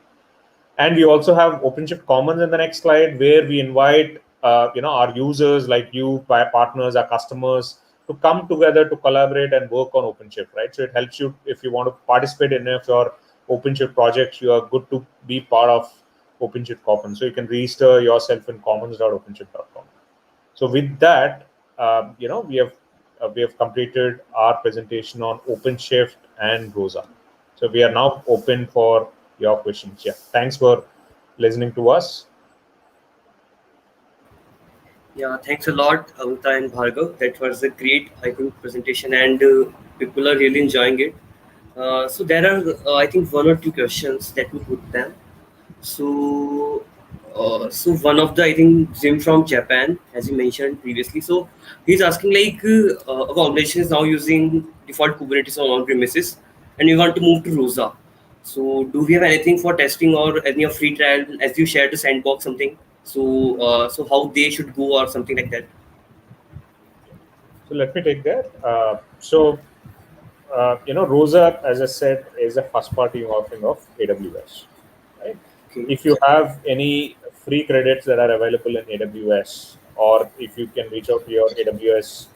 And we also have OpenShift Commons in the next slide, where we invite our users like you, partners, our customers, to come together to collaborate and work on OpenShift, right? So it helps you if you want to participate in any of your OpenShift projects. You are good to be part of OpenShift Commons. So you can register yourself in commons.openshift.com. So with that, we have completed our presentation on OpenShift and ROSA. So we are now open for your questions. Yeah, thanks for listening to us. Yeah, thanks a lot, Amita and Bhargav. That was a great, I think, presentation, and people are really enjoying it. So there are, I think, one or two questions. Let me put them. So, so one of the, I think, Jim from Japan, as you mentioned previously. So he's asking like, our organization is now using default Kubernetes on premises, and we want to move to Rosa. So do we have anything for testing or any of free trial? As you shared the sandbox something. So, so how they should go or something like that. So let me take that. Rosa, as I said, is a first-party offering of AWS. Right? Okay. If you have any free credits that are available in AWS, or if you can reach out to your AWS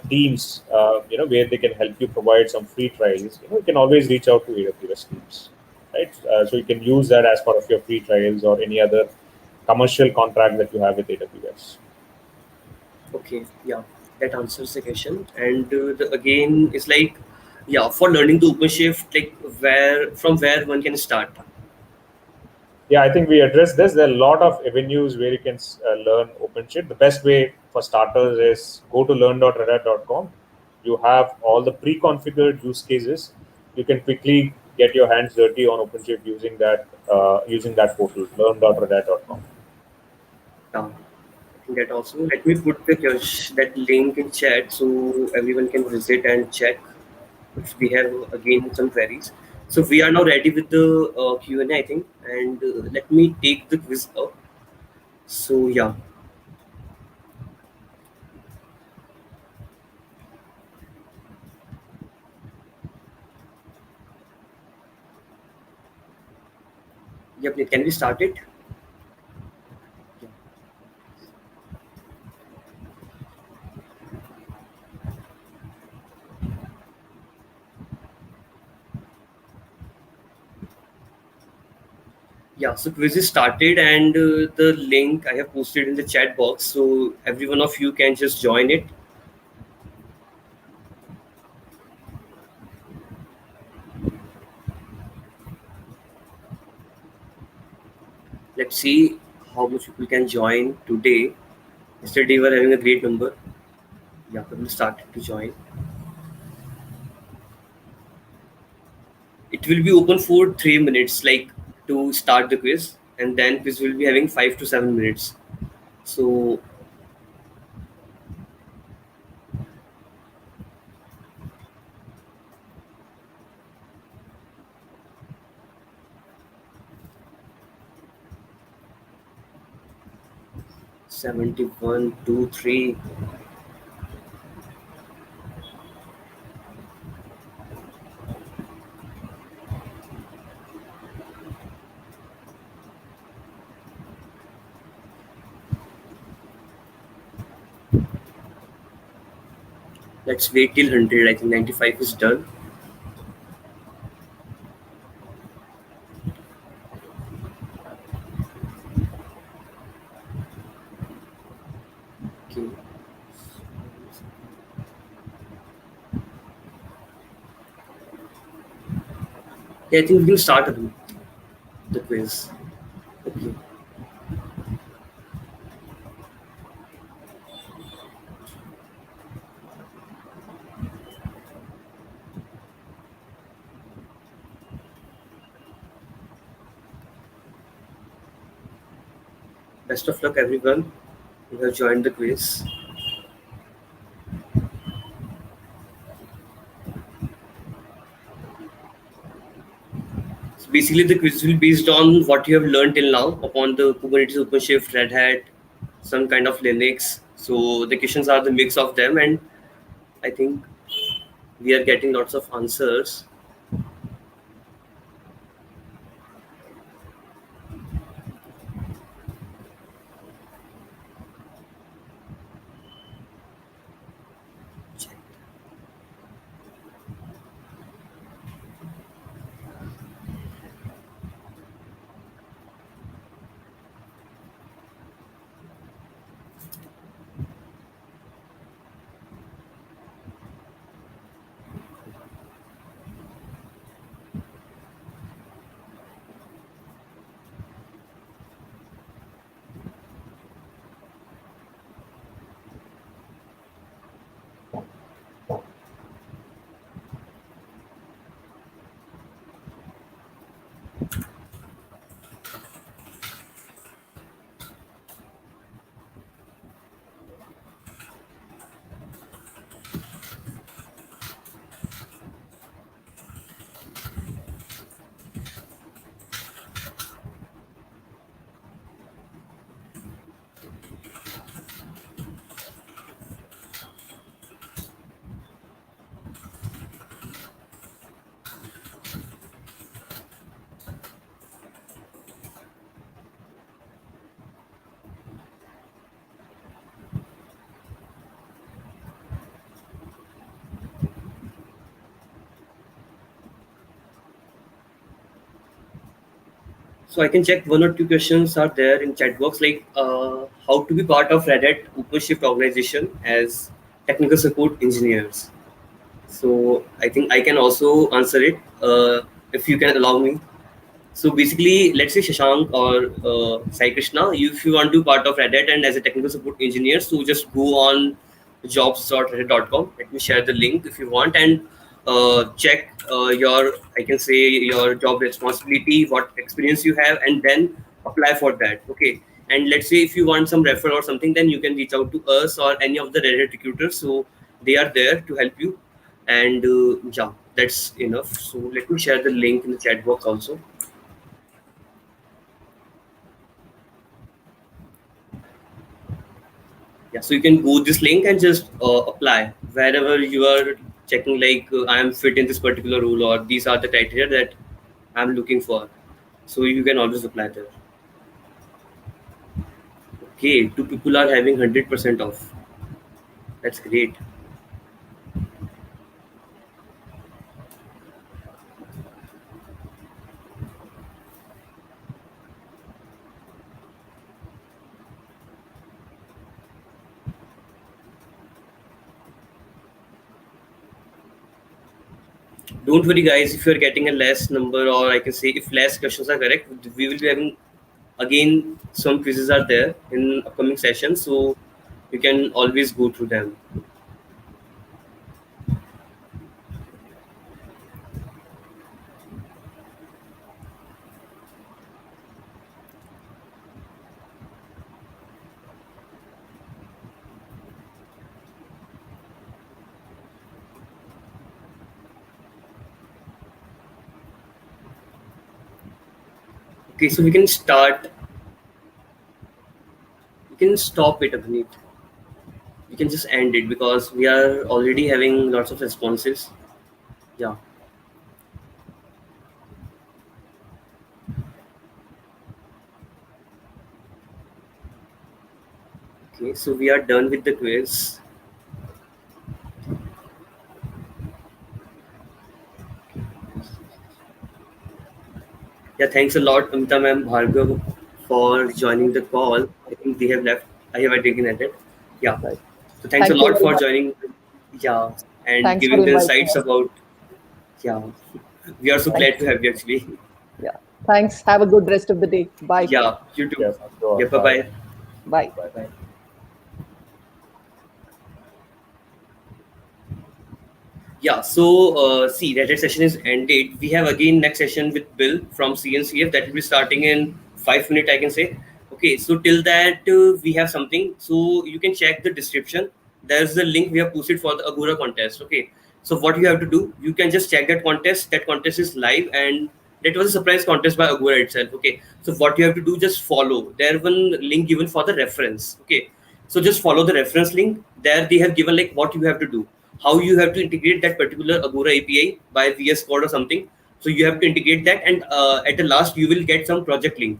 teams, where they can help you provide some free trials, you can always reach out to AWS teams, right? So you can use that as part of your free trials or any other commercial contract that you have with AWS. Okay, yeah, that answers the question. And again, it's like, yeah, for learning the OpenShift, like where one can start. Yeah, I think we addressed this. There are a lot of avenues where you can learn OpenShift. The best way for starters is go to learn.redhat.com. You have all the pre-configured use cases. You can quickly get your hands dirty on OpenShift using that portal, learn.redhat.com. Yeah, I think that also. Let me put that link in chat so everyone can visit and check if we have again some queries. So we are now ready with the Q&A, I think, and let me take the quiz up. So yeah, yep, can we start it? Yeah. Yeah, so quiz is started and the link I have posted in the chat box, so every one of you can just join it. Let's see how much people can join today. Yesterday we were having a great number. Yeah, people started to join. It will be open for 3 minutes, like to start the quiz, and then quiz will be having 5 to 7 minutes. So 71, 2, 3. Let's wait till 100. I think 95 is done. Okay. Yeah, I think we will start the quiz. Okay. Best of luck, everyone who have joined the quiz. So basically, the quiz will be based on what you have learned till now upon the Kubernetes, OpenShift, Red Hat, some kind of Linux. So the questions are the mix of them, and I think we are getting lots of answers. So I can check one or two questions are there in chat box, like how to be part of Red Hat OpenShift organization as technical support engineers. So I think I can also answer it if you can allow me. So basically, let's say Shashank or 𝐦𝐞𝐦𝐻, if you want to be part of Red Hat and as a technical support engineer, so just go on jobs.redhat.com. Let me share the link if you want, and check your, I can say, your job responsibility, what experience you have, and then apply for that. Okay. And let's say if you want some referral or something, then you can reach out to us or any of the Red Hat recruiters. So they are there to help you. And yeah, that's enough. So let me share the link in the chat box also. Yeah, so you can go this link and just apply wherever you are checking, like I am fit in this particular role or these are the criteria that I'm looking for. So you can always apply there. Okay, two people are having 100% off. That's great. Don't worry, guys, if you're getting a less number, or I can say if less questions are correct, we will be having again some quizzes are there in upcoming sessions. So you can always go through them. Okay, so we can start. You can stop it, Abhineet. You can just end it because we are already having lots of responses. Yeah. Okay, so we are done with the quiz. Yeah, thanks a lot, Amita ma'am, Bhargav, for joining the call. I think they have left. I have taken it. Yeah. Right. So thanks a Thank you lot very for much. joining. Yeah, and Thanks for giving the inviting insights us. about. Yeah, we are so Thank glad to you. have you actually. Yeah. Thanks. Have a good rest of the day. Bye. Yeah, you too. Yes, sure. Yeah, bye Bye. bye. Bye. Bye. Thank you. Yeah, so see, that session is ended. We have again next session with Bill from CNCF that will be starting in 5 minutes, I can say. Okay, so till that we have something. So you can check the description. There's the link we have posted for the Agora contest. Okay, so what you have to do, you can just check that contest. That contest is live and that was a surprise contest by Agora itself. Okay, so what you have to do, just follow. There one link given for the reference. Okay, so just follow the reference link. There they have given like what you have to do, how you have to integrate that particular Agora API by VS Code or something. So you have to integrate that, and at the last you will get some project link.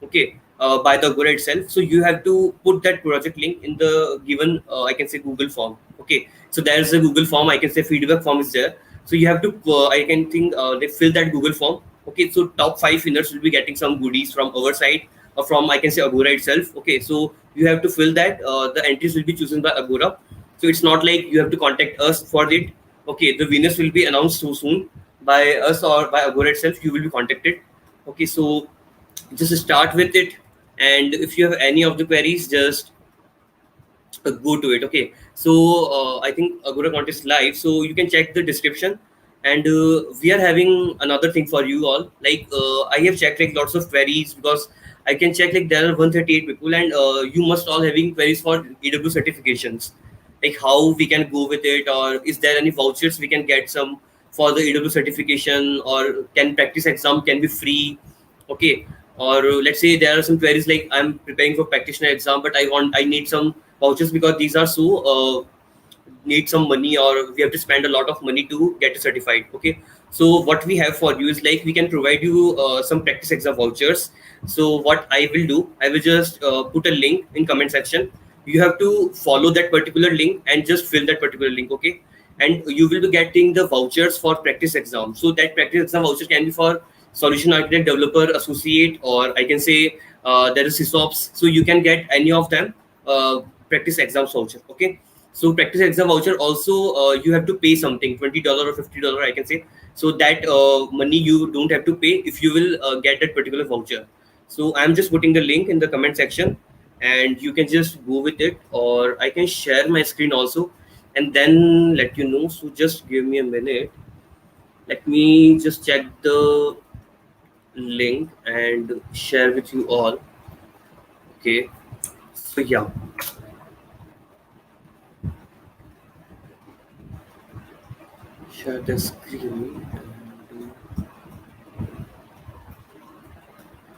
Okay, by the Agora itself. So you have to put that project link in the given, I can say Google form. Okay, so there's a Google form. I can say feedback form is there. So you have to, I can think they fill that Google form. Okay, so top 5 winners will be getting some goodies from our side or from, I can say, Agora itself. Okay, so you have to fill that. The entries will be chosen by Agora. So it's not like you have to contact us for it. Okay, the winners will be announced so soon by us or by Agora itself. You will be contacted. Okay, so just start with it, and if you have any of the queries, just go to it. Okay, so I think Agora contest live, so you can check the description. And we are having another thing for you all, like I have checked like lots of queries, because I can check like there are 138 people, and you must all having queries for AWS certifications, like how we can go with it, or is there any vouchers we can get some for the AWS certification, or can practice exam can be free. Okay, or let's say there are some queries like I'm preparing for practitioner exam, but I need some vouchers because these are so need some money, or we have to spend a lot of money to get certified. Okay, so what we have for you is like we can provide you some practice exam vouchers. So what I will do, I will just put a link in comment section. You have to follow that particular link and just fill that particular link. Okay, and you will be getting the vouchers for practice exam. So that practice exam voucher can be for solution architect, developer, associate, or I can say there is SysOps. So you can get any of them practice exam voucher. Okay. So practice exam voucher also you have to pay something, $20 or $50 I can say. So that money you don't have to pay if you will get that particular voucher. So I'm just putting the link in the comment section, and you can just go with it, or I can share my screen also and then let you know. So just give me a minute. Let me just check the link and share with you all. Okay. So yeah. Share the screen.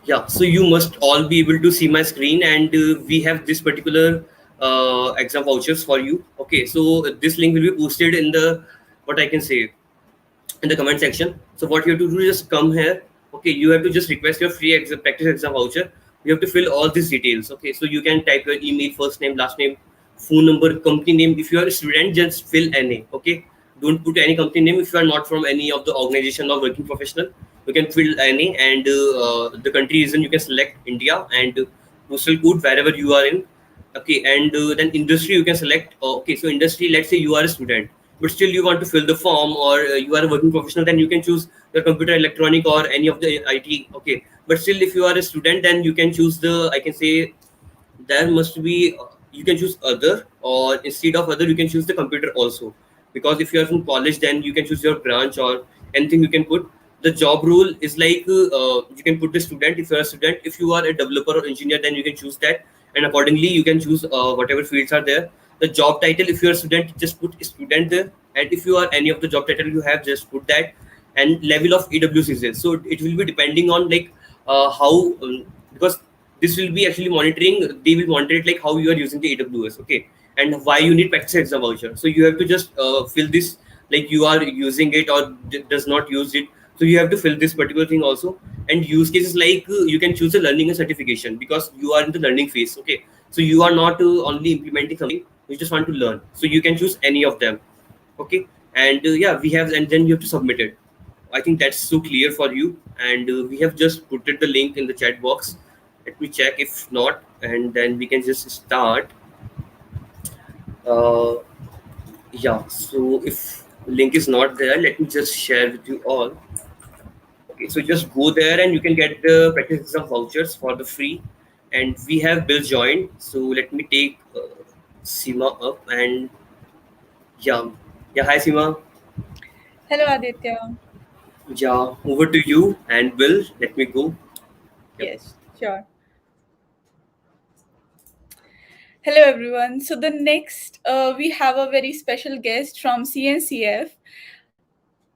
Yeah, so you must all be able to see my screen, and we have this particular exam vouchers for you. Okay, so this link will be posted in the, what I can say, in the comment section. So what you have to do is just come here. Okay, you have to just request your free practice exam voucher. You have to fill all these details. Okay, so you can type your email, first name, last name, phone number, company name. If you are a student, just fill NA. Okay, don't put any company name. If you are not from any of the organization or working professional, you can fill NA, and the country region you can select India, and postal code wherever you are in. Okay, and then industry you can select. Okay, so industry, let's say you are a student but still you want to fill the form, or you are a working professional, then you can choose the computer electronic or any of the IT. Okay, but still if you are a student, then you can choose the, I can say, there must be, you can choose other, or instead of other you can choose the computer also, because if you are from college then you can choose your branch or anything you can put. The job role is like you can put the student if you are a student. If you are a developer or engineer, then you can choose that, and accordingly you can choose whatever fields are there. The job title, if you are a student, just put student there, and if you are any of the job title you have, just put that. And level of AWS usage, so it will be depending on like how because this will be actually monitoring, they will monitor it like how you are using the AWS. Okay, and why you need practice exam voucher, so you have to just fill this, like you are using it or does not use it, so you have to fill this particular thing also. And use cases like you can choose a learning and certification, because you are in the learning phase. Okay, so you are not only implementing something, you just want to learn, so you can choose any of them. Okay, and yeah, we have, and then you have to submit it. I think that's so clear for you, and we have just put it the link in the chat box. Let me check if not, and then we can just start. uh, yeah, so if link is not there, let me just share with you all. Okay, so just go there and you can get the practice exam vouchers for the free. And we have Bill joined, so let me take Seema up. And yeah, hi Seema. Hello, Aditya. Yeah, over to you. And Bill, let me go. Yep. Yes, sure. Hello, everyone. So the next, we have a very special guest from CNCF.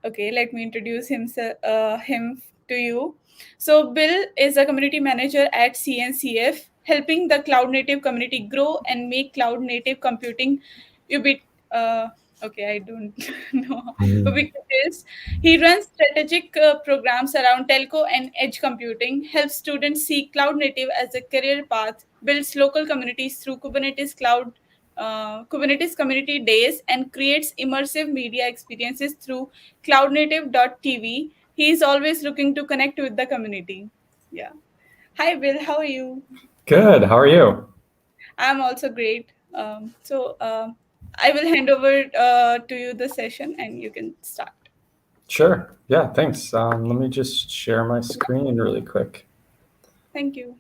Okay, let me introduce him to you. So Bill is a community manager at CNCF, helping the cloud native community grow and make cloud native computing okay, I don't know ubiquitous. He runs strategic programs around telco and edge computing, helps students see cloud native as a career path, builds local communities through Kubernetes community days, and creates immersive media experiences through cloudnative.tv. He is always looking to connect with the community. Yeah. Hi, Bill. How are you? Good. How are you? I'm also great. I will hand over to you the session and you can start. Sure. Yeah, thanks. Let me just share my screen really quick. Thank you.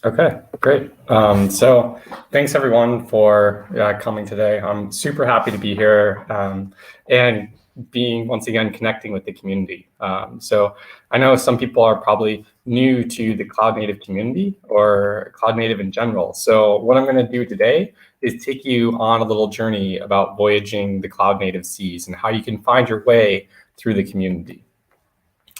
Okay, great. So thanks everyone for coming today. I'm super happy to be here and being, once again, connecting with the community. So I know some people are probably new to the cloud native community or cloud native in general. So what I'm going to do today is take you on a little journey about voyaging the cloud native seas and how you can find your way through the community.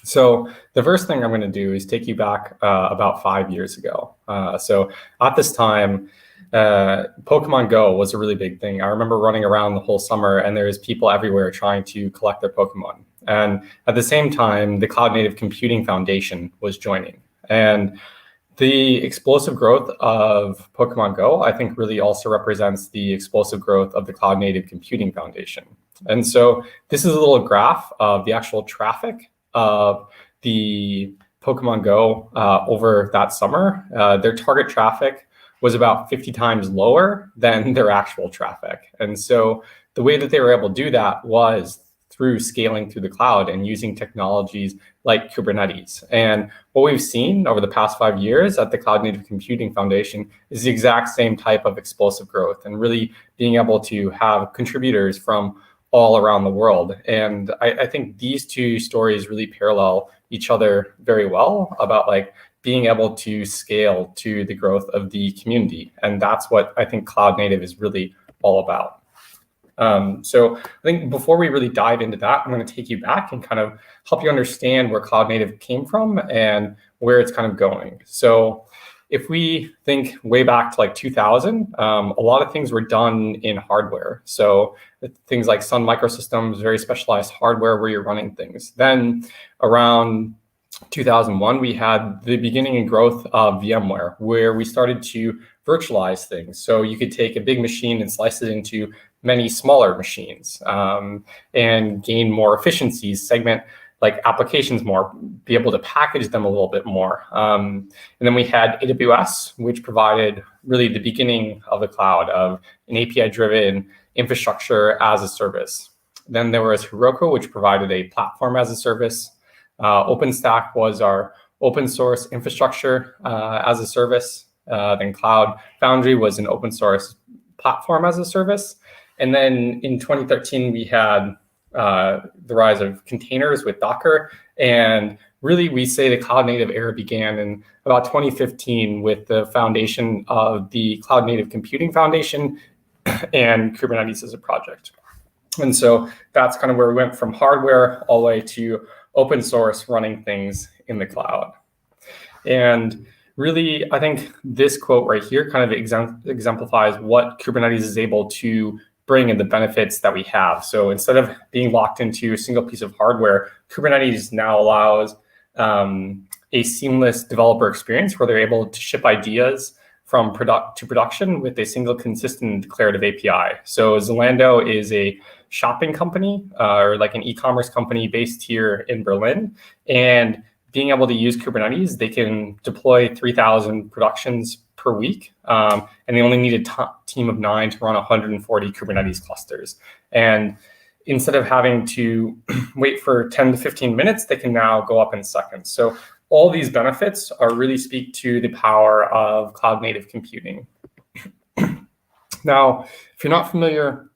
So the first thing I'm going to do is take you back about 5 years ago. So at this time, Pokemon Go was a really big thing. I remember running around the whole summer and there's people everywhere trying to collect their Pokemon. And at the same time, the Cloud Native Computing Foundation was joining. And the explosive growth of Pokemon Go, I think, really also represents the explosive growth of the Cloud Native Computing Foundation. And so this is a little graph of the actual traffic of the Pokemon Go over that summer. Their target traffic was about 50 times lower than their actual traffic. And so the way that they were able to do that was through scaling through the cloud and using technologies like Kubernetes. And what we've seen over the past 5 years at the Cloud Native Computing Foundation is the exact same type of explosive growth, and really being able to have contributors from all around the world. And I think these two stories really parallel each other very well about like being able to scale to the growth of the community. And that's what I think Cloud Native is really all about. So I think before we really dive into that, I'm going to take you back and kind of help you understand where Cloud Native came from and where it's kind of going. So if we think way back to like 2000, a lot of things were done in hardware. So things like Sun Microsystems, very specialized hardware where you're running things. Then around 2001, we had the beginning and growth of VMware, where we started to virtualize things. So you could take a big machine and slice it into many smaller machines and gain more efficiencies, segment like applications more, be able to package them a little bit more. And then we had AWS, which provided really the beginning of the cloud of an API-driven infrastructure as a service. Then there was Heroku, which provided a platform as a service. OpenStack was our open source infrastructure as a service. Then Cloud Foundry was an open source platform as a service. And then in 2013, we had the rise of containers with Docker. And really, we say the Cloud Native era began in about 2015 with the foundation of the Cloud Native Computing Foundation and Kubernetes as a project. And so that's kind of where we went from hardware all the way to open source running things in the cloud. And really, I think this quote right here kind of exemplifies what Kubernetes is able to bring and the benefits that we have. So instead of being locked into a single piece of hardware, Kubernetes now allows a seamless developer experience where they're able to ship ideas from product to production with a single consistent declarative API. So Zalando is a shopping company or like an e-commerce company based here in Berlin. And being able to use Kubernetes, they can deploy 3,000 productions per week. And they only need a team of 9 to run 140 Kubernetes clusters. And instead of having to wait for 10 to 15 minutes, they can now go up in seconds. So all these benefits are really speak to the power of cloud native computing. Now, if you're not familiar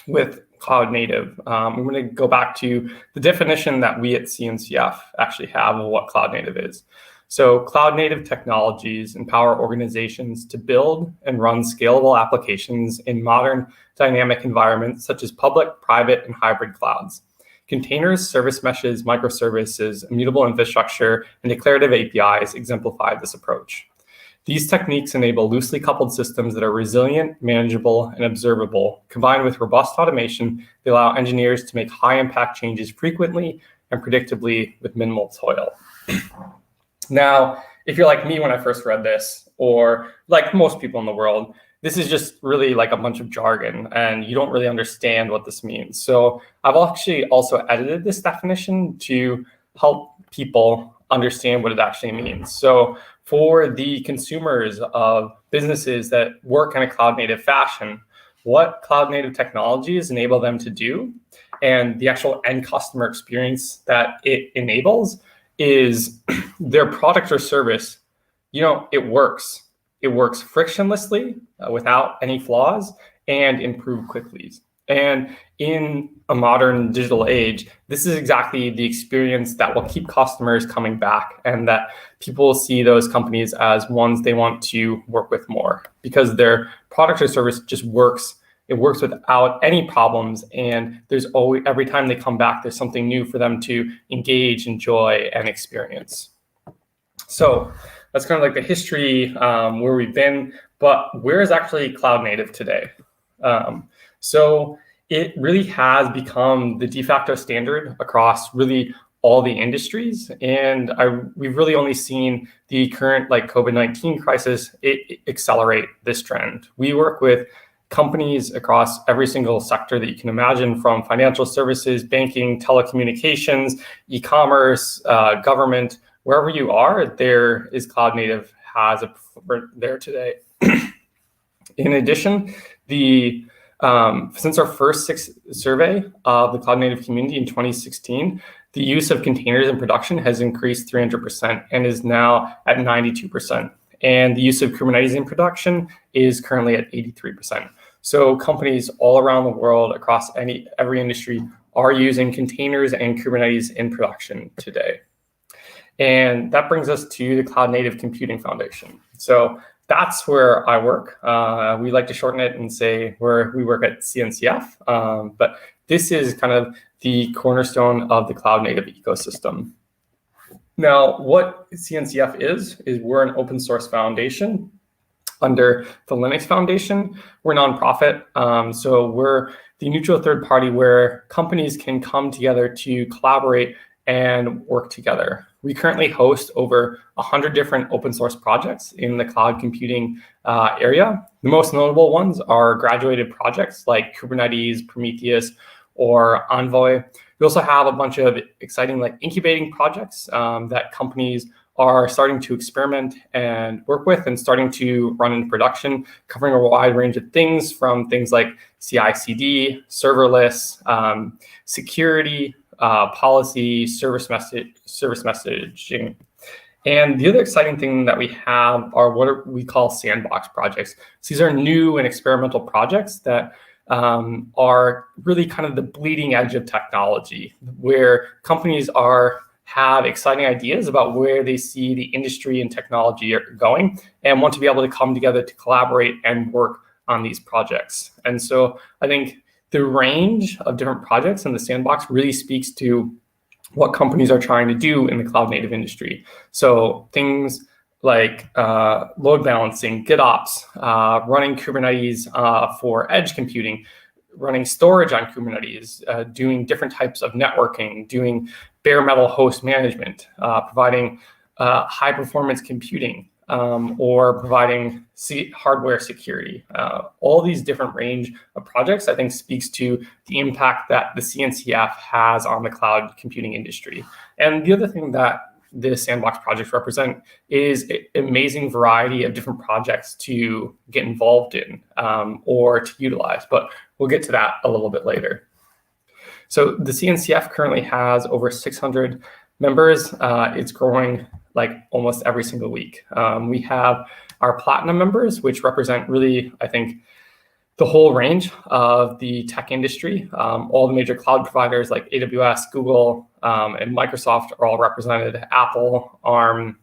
with cloud native, I'm going to go back to the definition that we at CNCF actually have of what cloud native is. So cloud native technologies empower organizations to build and run scalable applications in modern dynamic environments such as public, private, and hybrid clouds. Containers, service meshes, microservices, immutable infrastructure, and declarative APIs exemplify this approach. These techniques enable loosely coupled systems that are resilient, manageable, and observable. Combined with robust automation, they allow engineers to make high-impact changes frequently and predictably with minimal toil. Now, if you're like me when I first read this, or like most people in the world, this is just really like a bunch of jargon and you don't really understand what this means. So I've actually also edited this definition to help people understand what it actually means. So for the consumers of businesses that work in a cloud native fashion, what cloud native technologies enable them to do and the actual end customer experience that it enables is their product or service, it works. It works frictionlessly without any flaws and improved quickly. And in a modern digital age, this is exactly the experience that will keep customers coming back and that people see those companies as ones they want to work with more because their product or service just works. It works without any problems. And there's always, every time they come back, there's something new for them to engage, enjoy, and experience. So that's kind of like the history where we've been, but where is actually cloud native today? So it really has become the de facto standard across really all the industries. And we've really only seen the current COVID-19 crisis accelerate this trend. We work with companies across every single sector that you can imagine, from financial services, banking, telecommunications, e-commerce, government. Wherever you are, there is Cloud Native has a footprint there today. In addition, since our first survey of the Cloud Native community in 2016, the use of containers in production has increased 300% and is now at 92%. And the use of Kubernetes in production is currently at 83%. So companies all around the world across every industry are using containers and Kubernetes in production today. And that brings us to the Cloud Native Computing Foundation. So that's where I work. We like to shorten it and say we work at CNCF, but this is kind of the cornerstone of the Cloud Native ecosystem. Now, what CNCF is we're an open source foundation under the Linux Foundation. We're a nonprofit, so we're the neutral third party where companies can come together to collaborate and work together. We currently host over 100 different open source projects in the cloud computing area. The most notable ones are graduated projects like Kubernetes, Prometheus, or Envoy. We also have a bunch of exciting incubating projects that companies are starting to experiment and work with and starting to run in production, covering a wide range of things, from things like CI/CD, serverless, security, policy, service messaging. And the other exciting thing that we have are what we call sandbox projects. So these are new and experimental projects that are really kind of the bleeding edge of technology, where companies have exciting ideas about where they see the industry and technology are going and want to be able to come together to collaborate and work on these projects. And so I think the range of different projects in the sandbox really speaks to what companies are trying to do in the cloud native industry. So things like load balancing, GitOps, running Kubernetes for edge computing, running storage on Kubernetes, doing different types of networking, doing bare metal host management, providing high performance computing, or providing hardware security. All these different range of projects, I think, speaks to the impact that the CNCF has on the cloud computing industry. And the other thing that the sandbox projects represent is an amazing variety of different projects to get involved in or to utilize, but we'll get to that a little bit later. So the CNCF currently has over 600 members. It's growing almost every single week. We have our platinum members, which represent really, I think, the whole range of the tech industry. All the major cloud providers like AWS, Google, and Microsoft are all represented. Apple, ARM,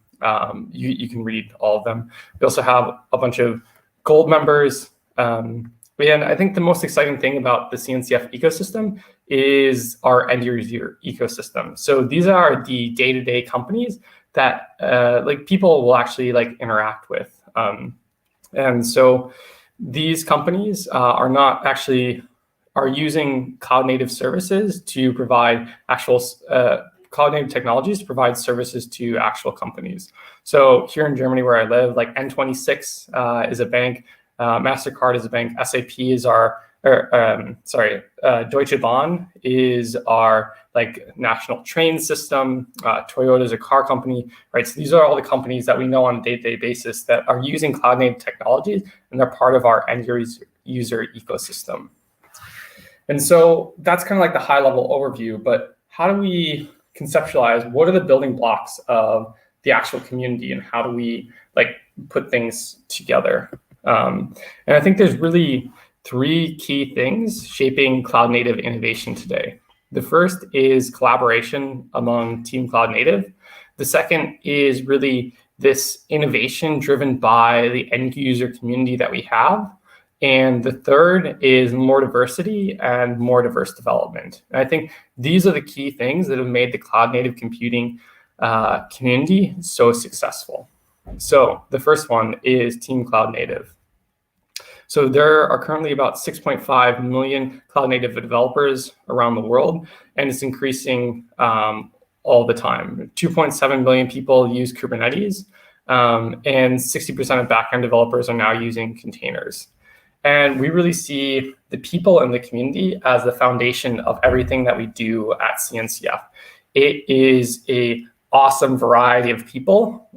you can read all of them. We also have a bunch of gold members. And I think the most exciting thing about the CNCF ecosystem is our end user ecosystem. So these are the day-to-day companies that people will actually interact with. And so these companies are using cloud native services to provide actual cloud native technologies to provide services to actual companies. So here in Germany, where I live, N26 is a bank, MasterCard is a bank, SAP is Deutsche Bahn is our national train system, Toyota is a car company, right? So these are all the companies that we know on a day-to-day basis that are using cloud native technologies, and they're part of our end user ecosystem. And so that's kind of the high level overview, but how do we conceptualize what are the building blocks of the actual community and how do we put things together? And I think there's really three key things shaping cloud native innovation today. The first is collaboration among Team Cloud Native. The second is really this innovation driven by the end user community that we have. And the third is more diversity and more diverse development. And I think these are the key things that have made the cloud native computing community so successful. So the first one is Team Cloud Native. So there are currently about 6.5 million cloud native developers around the world, and it's increasing all the time. 2.7 million people use Kubernetes, and 60% of backend developers are now using containers. And we really see the people in the community as the foundation of everything that we do at CNCF. It is a awesome variety of people.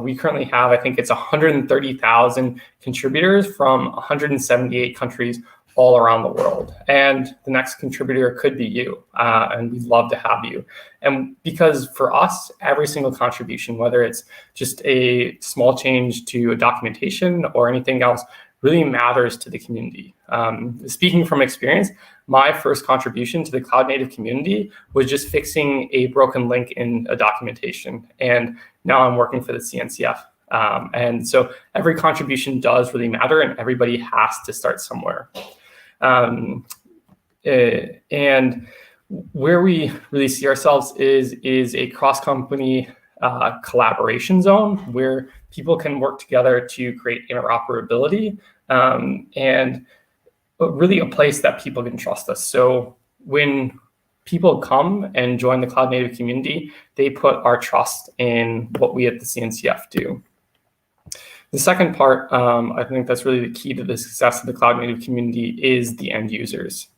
We currently have, I think it's 130,000 contributors from 178 countries all around the world. And the next contributor could be you, and we'd love to have you. And because for us, every single contribution, whether it's just a small change to a documentation or anything else, really matters to the community. Speaking from experience, my first contribution to the cloud native community was just fixing a broken link in a documentation. And now I'm working for the CNCF. And so every contribution does really matter, and everybody has to start somewhere. And where we really see ourselves is a cross-company collaboration zone where people can work together to create interoperability, and really a place that people can trust us. So when people come and join the cloud native community, they put our trust in what we at the CNCF do. The second part, I think that's really the key to the success of the cloud native community, is the end users.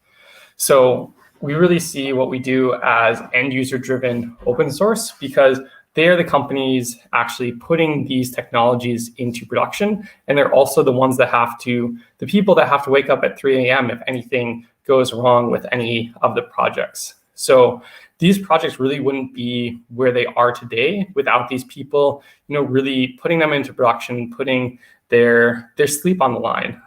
So we really see what we do as end user driven open source, because they are the companies actually putting these technologies into production. And they're also the ones that the people that have to wake up at 3 a.m. if anything goes wrong with any of the projects. So these projects really wouldn't be where they are today without these people, really putting them into production, putting their sleep on the line.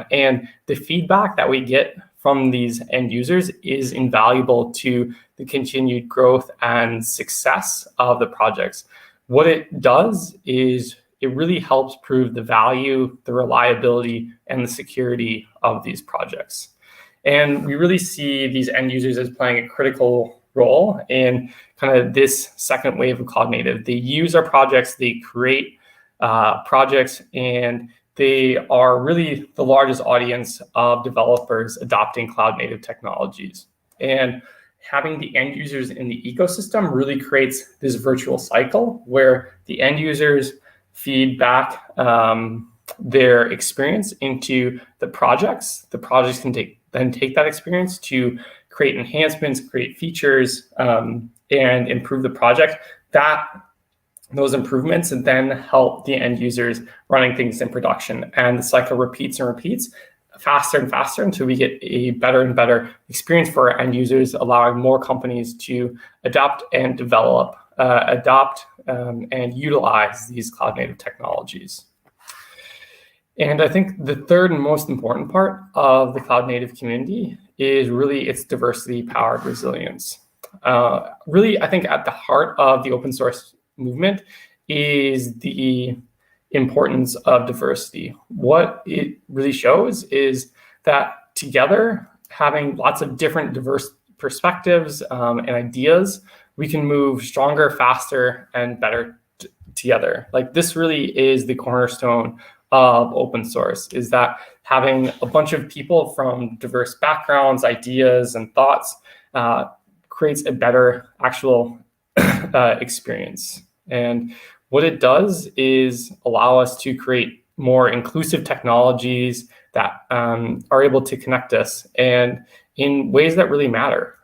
And the feedback that we get from these end users is invaluable to the continued growth and success of the projects. What it does is it really helps prove the value, the reliability, and the security of these projects. And we really see these end users as playing a critical role in kind of this second wave of cloud native. They use our projects, they create projects, and they are really the largest audience of developers adopting cloud native technologies. And having the end users in the ecosystem really creates this virtual cycle where the end users feed back their experience into the projects. The projects can then take that experience to create enhancements, create features, and improve the project. Those improvements and then help the end users running things in production. And the cycle repeats and repeats faster and faster until we get a better and better experience for our end users, allowing more companies to adapt and develop, and utilize these cloud native technologies. And I think the third and most important part of the cloud native community is really its diversity powered resilience. Really, I think at the heart of the open source movement is the importance of diversity. What it really shows is that together, having lots of different diverse perspectives and ideas, we can move stronger, faster, and better together. Like, this really is the cornerstone of open source, is that having a bunch of people from diverse backgrounds, ideas, and thoughts creates a better actual experience. And what it does is allow us to create more inclusive technologies that are able to connect us and in ways that really matter.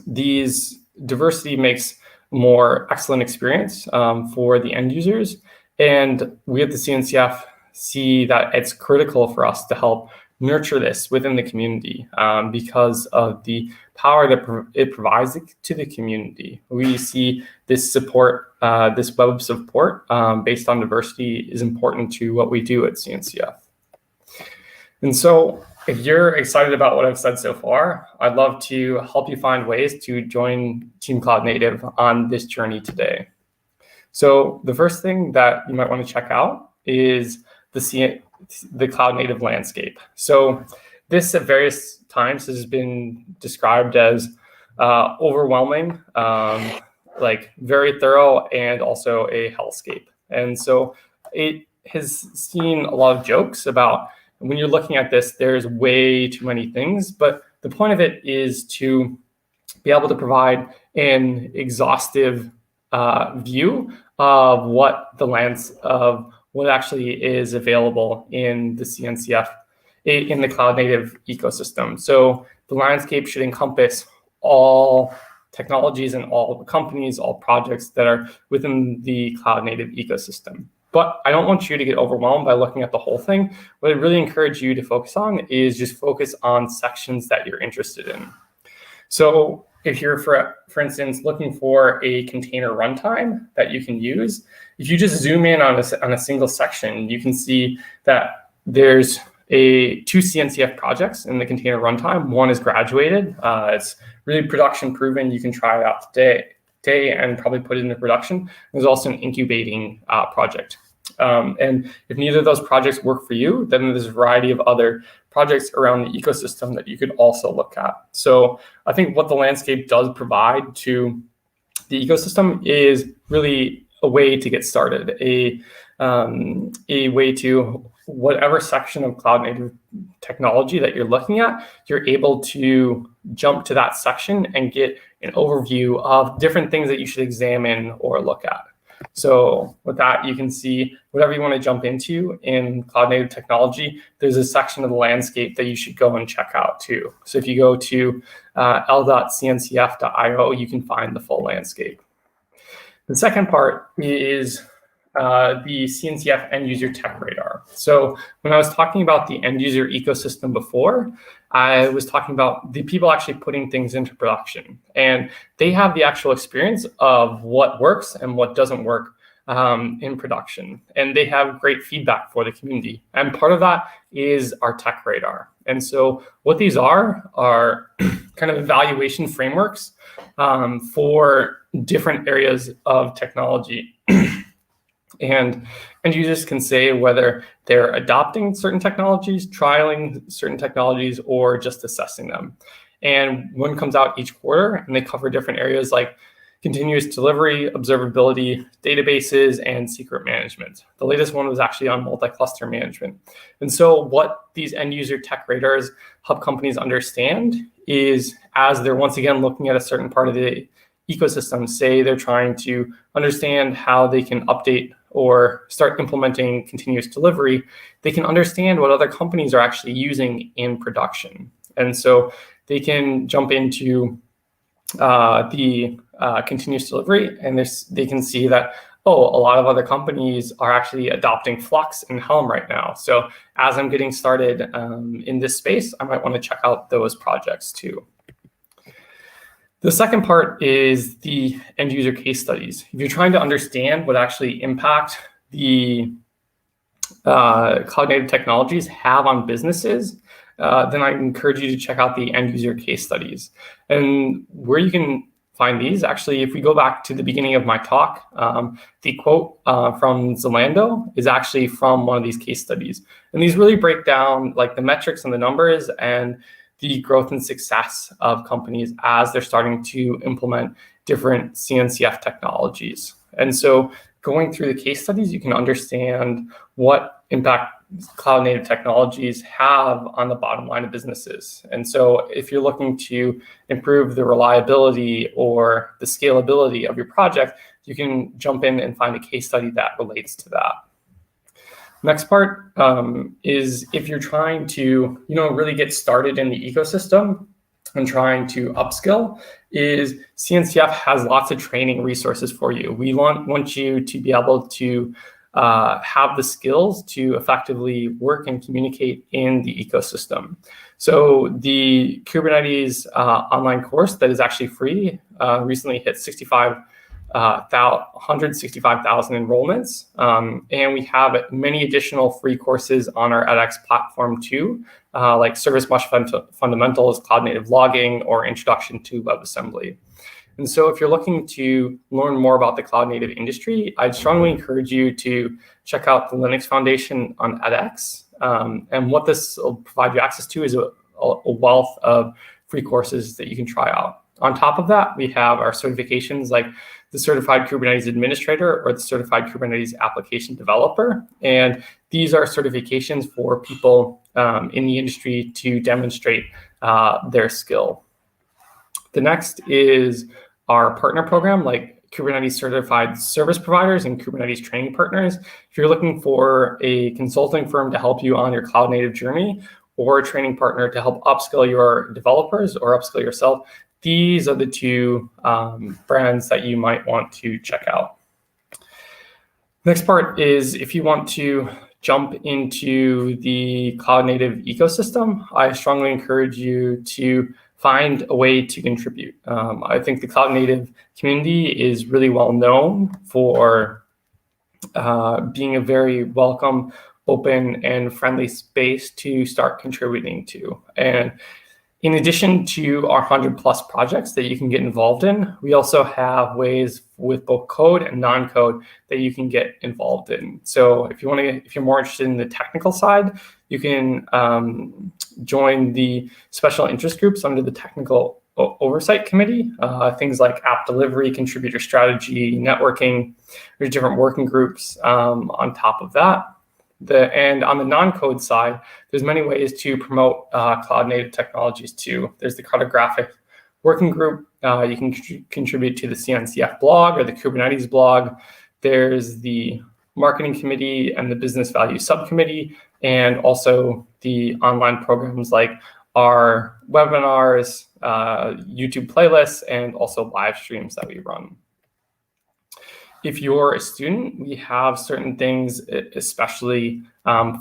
These diversity makes more excellent experience for the end users. And we at the CNCF see that it's critical for us to help nurture this within the community because of the power that it provides to the community. We see this support, this web of support based on diversity is important to what we do at CNCF. And so if you're excited about what I've said so far, I'd love to help you find ways to join Team Cloud Native on this journey today. So the first thing that you might want to check out is the cloud native landscape. So this at various times has been described as overwhelming, like very thorough, and also a hellscape. And so it has seen a lot of jokes about when you're looking at this, there's way too many things, but the point of it is to be able to provide an exhaustive view of what actually is available in the CNCF, in the cloud native ecosystem. So the landscape should encompass all technologies and all companies, all projects that are within the cloud native ecosystem. But I don't want you to get overwhelmed by looking at the whole thing. What I really encourage you to focus on is just focus on sections that you're interested in. So if you're, for instance, looking for a container runtime that you can use, if you just zoom in on a single section, you can see that there's two CNCF projects in the container runtime. One is graduated. It's really production proven. You can try it out today and probably put it into production. There's also an incubating project. And if neither of those projects work for you, then there's a variety of other projects around the ecosystem that you could also look at. So I think what the landscape does provide to the ecosystem is really a way to get started, a way to whatever section of cloud native technology that you're looking at, you're able to jump to that section and get an overview of different things that you should examine or look at. So with that, you can see whatever you want to jump into in cloud native technology, there's a section of the landscape that you should go and check out too. So if you go to l.cncf.io, you can find the full landscape. The second part is the CNCF end user tech radar. So when I was talking about the end user ecosystem before, I was talking about the people actually putting things into production, and they have the actual experience of what works and what doesn't work in production, and they have great feedback for the community. And part of that is our tech radar. And so what these are kind of evaluation frameworks for different areas of technology. And users can say whether they're adopting certain technologies, trialing certain technologies, or just assessing them. And one comes out each quarter, and they cover different areas like continuous delivery, observability, databases, and secret management. The latest one was actually on multi-cluster management. And so what these end user tech radars help companies understand is, as they're once again looking at a certain part of the ecosystem, say they're trying to understand how they can update or start implementing continuous delivery, they can understand what other companies are actually using in production. And so they can jump into the continuous delivery, and they can see that, oh, a lot of other companies are actually adopting Flux and Helm right now. So as I'm getting started in this space, I might want to check out those projects too. The second part is the end user case studies. If you're trying to understand what actually impact the cloud native technologies have on businesses, then I encourage you to check out the end user case studies. And where you can find these, actually, if we go back to the beginning of my talk, the quote from Zalando is actually from one of these case studies. And these really break down like the metrics and the numbers and the growth and success of companies as they're starting to implement different CNCF technologies. And so going through the case studies, you can understand what impact cloud native technologies have on the bottom line of businesses. And so if you're looking to improve the reliability or the scalability of your project, you can jump in and find a case study that relates to that. Next part is if you're trying to, really get started in the ecosystem and trying to upskill, is CNCF has lots of training resources for you. We want you to be able to have the skills to effectively work and communicate in the ecosystem. So the Kubernetes online course that is actually free recently hit 165,000 enrollments. And we have many additional free courses on our edX platform too, like Service Mesh Fundamentals, Cloud Native Logging, or Introduction to WebAssembly. And so if you're looking to learn more about the cloud native industry, I'd strongly encourage you to check out the Linux Foundation on edX. And what this will provide you access to is a wealth of free courses that you can try out. On top of that, we have our certifications like the Certified Kubernetes Administrator or the Certified Kubernetes Application Developer. And these are certifications for people in the industry to demonstrate their skill. The next is our partner program, like Kubernetes certified service providers and Kubernetes training partners. If you're looking for a consulting firm to help you on your cloud native journey, or a training partner to help upskill your developers or upskill yourself, these are the two brands that you might want to check out. Next part is if you want to jump into the cloud native ecosystem, I strongly encourage you to find a way to contribute. I think the cloud native community is really well known for being a very welcome, open, and friendly space to start contributing to. And in addition to our 100+ projects that you can get involved in, we also have ways with both code and non-code that you can get involved in. So if you're more interested in the technical side, you can join the special interest groups under the technical oversight committee. Things like app delivery, contributor strategy, networking. There's different working groups on top of that. And on the non-code side, there's many ways to promote cloud native technologies too. There's the cartographic working group. You can contribute to the CNCF blog or the Kubernetes blog. There's the marketing committee and the business value subcommittee, and also the online programs like our webinars, YouTube playlists, and also live streams that we run. If you're a student, we have certain things especially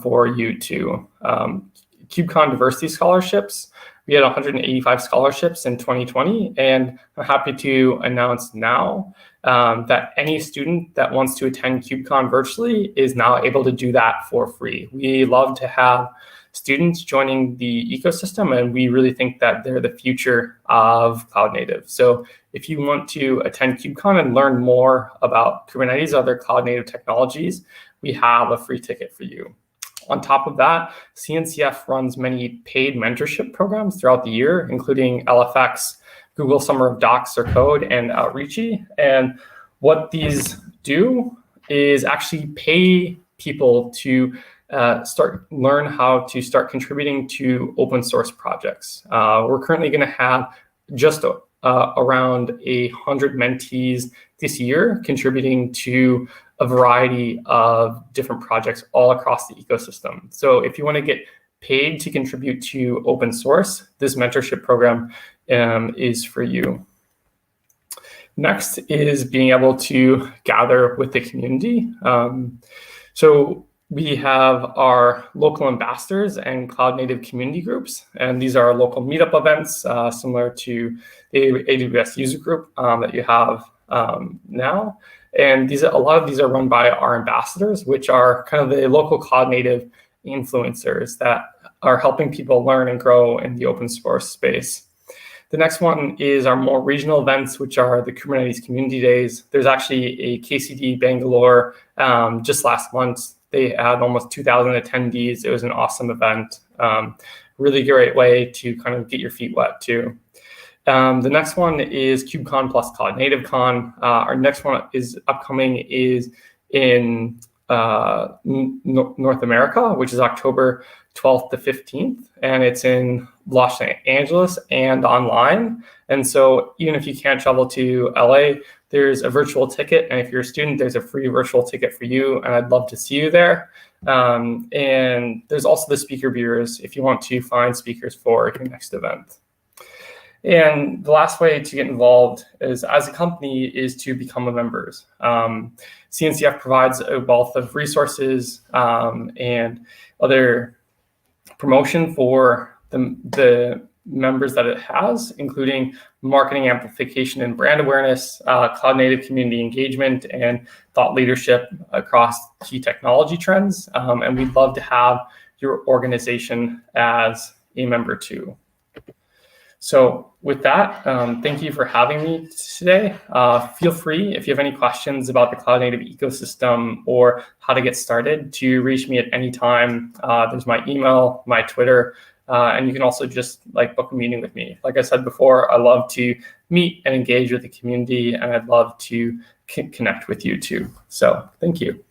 for you too. KubeCon diversity scholarships. We had 185 scholarships in 2020, and I'm happy to announce now that any student that wants to attend KubeCon virtually is now able to do that for free. We love to have students joining the ecosystem, and we really think that they're the future of cloud native. So if you want to attend KubeCon and learn more about Kubernetes, other cloud native technologies, we have a free ticket for you. On top of that, CNCF runs many paid mentorship programs throughout the year, including LFX, Google Summer of Docs or Code, and Outreachy. And what these do is actually pay people to learn how to start contributing to open source projects. We're currently going to have just around 100 mentees this year contributing to a variety of different projects all across the ecosystem. So if you want to get paid to contribute to open source, this mentorship program is for you. Next is being able to gather with the community. So we have our local ambassadors and cloud native community groups, and these are local meetup events similar to the AWS user group that you have now. And a lot of these are run by our ambassadors, which are kind of the local cloud native influencers that are helping people learn and grow in the open source space. The next one is our more regional events, which are the Kubernetes Community Days. There's actually a KCD Bangalore just last month. They had almost 2,000 attendees. It was an awesome event. Really great way to kind of get your feet wet too. The next one is KubeCon plus Cloud Native Con. Our next one is upcoming is in North America, which is October 12th to 15th, and it's in Los Angeles and online. And so even if you can't travel to LA, there's a virtual ticket, and if you're a student, there's a free virtual ticket for you, and I'd love to see you there. And there's also the speaker bureaus if you want to find speakers for your next event. And the last way to get involved is, as a company, is to become a members. CNCF provides a wealth of resources and other promotion for the members that it has, including marketing amplification and brand awareness, cloud native community engagement, and thought leadership across key technology trends. And we'd love to have your organization as a member too. So with that, thank you for having me today. Feel free, if you have any questions about the cloud native ecosystem or how to get started, to reach me at any time. There's my email, my Twitter, and you can also just book a meeting with me. Like I said before, I love to meet and engage with the community, and I'd love to connect with you too. So thank you.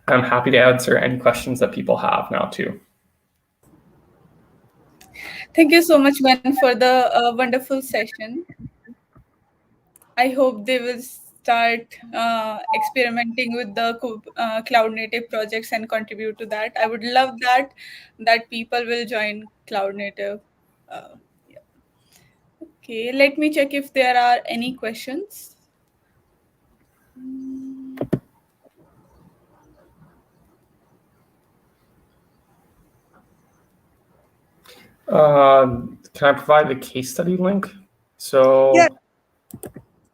I'm happy to answer any questions that people have now too. Thank you so much, Gwen, for the wonderful session. I hope they will start experimenting with the cloud native projects and contribute to that. I would love that people will join cloud native. Yeah. Okay, let me check if there are any questions. Can I provide the case study link? So,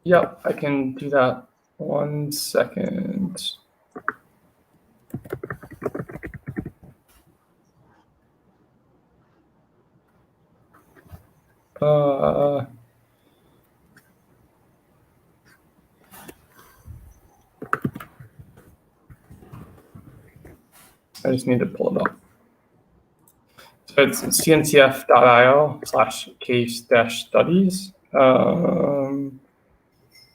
yeah, I can do that. 1 second. I just need to pull it up. So it's cncf.io/case-studies. I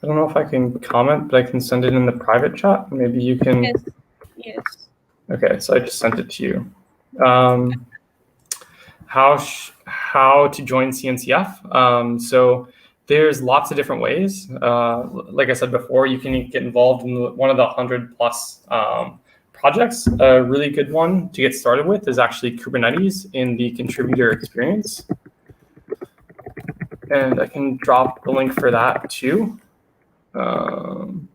don't know if I can comment, but I can send it in the private chat. Maybe you can. Yes. Okay, so I just sent it to you. How to join CNCF? So there's lots of different ways. Like I said before, you can get involved in one of the 100+ projects. A really good one to get started with is actually Kubernetes in the contributor experience. And I can drop the link for that too. 1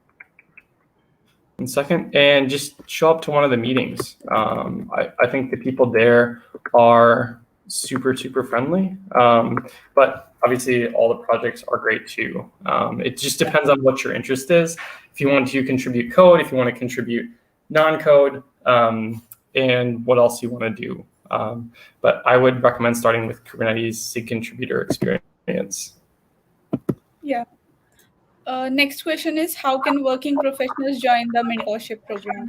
second, and just show up to one of the meetings. I think the people there are super friendly, but obviously all the projects are great too. It just depends on what your interest is. If you want to contribute code, if you want to contribute non-code, and what else you want to do. But I would recommend starting with Kubernetes SIG contributor experience. Yeah. Next question is, how can working professionals join the mentorship program?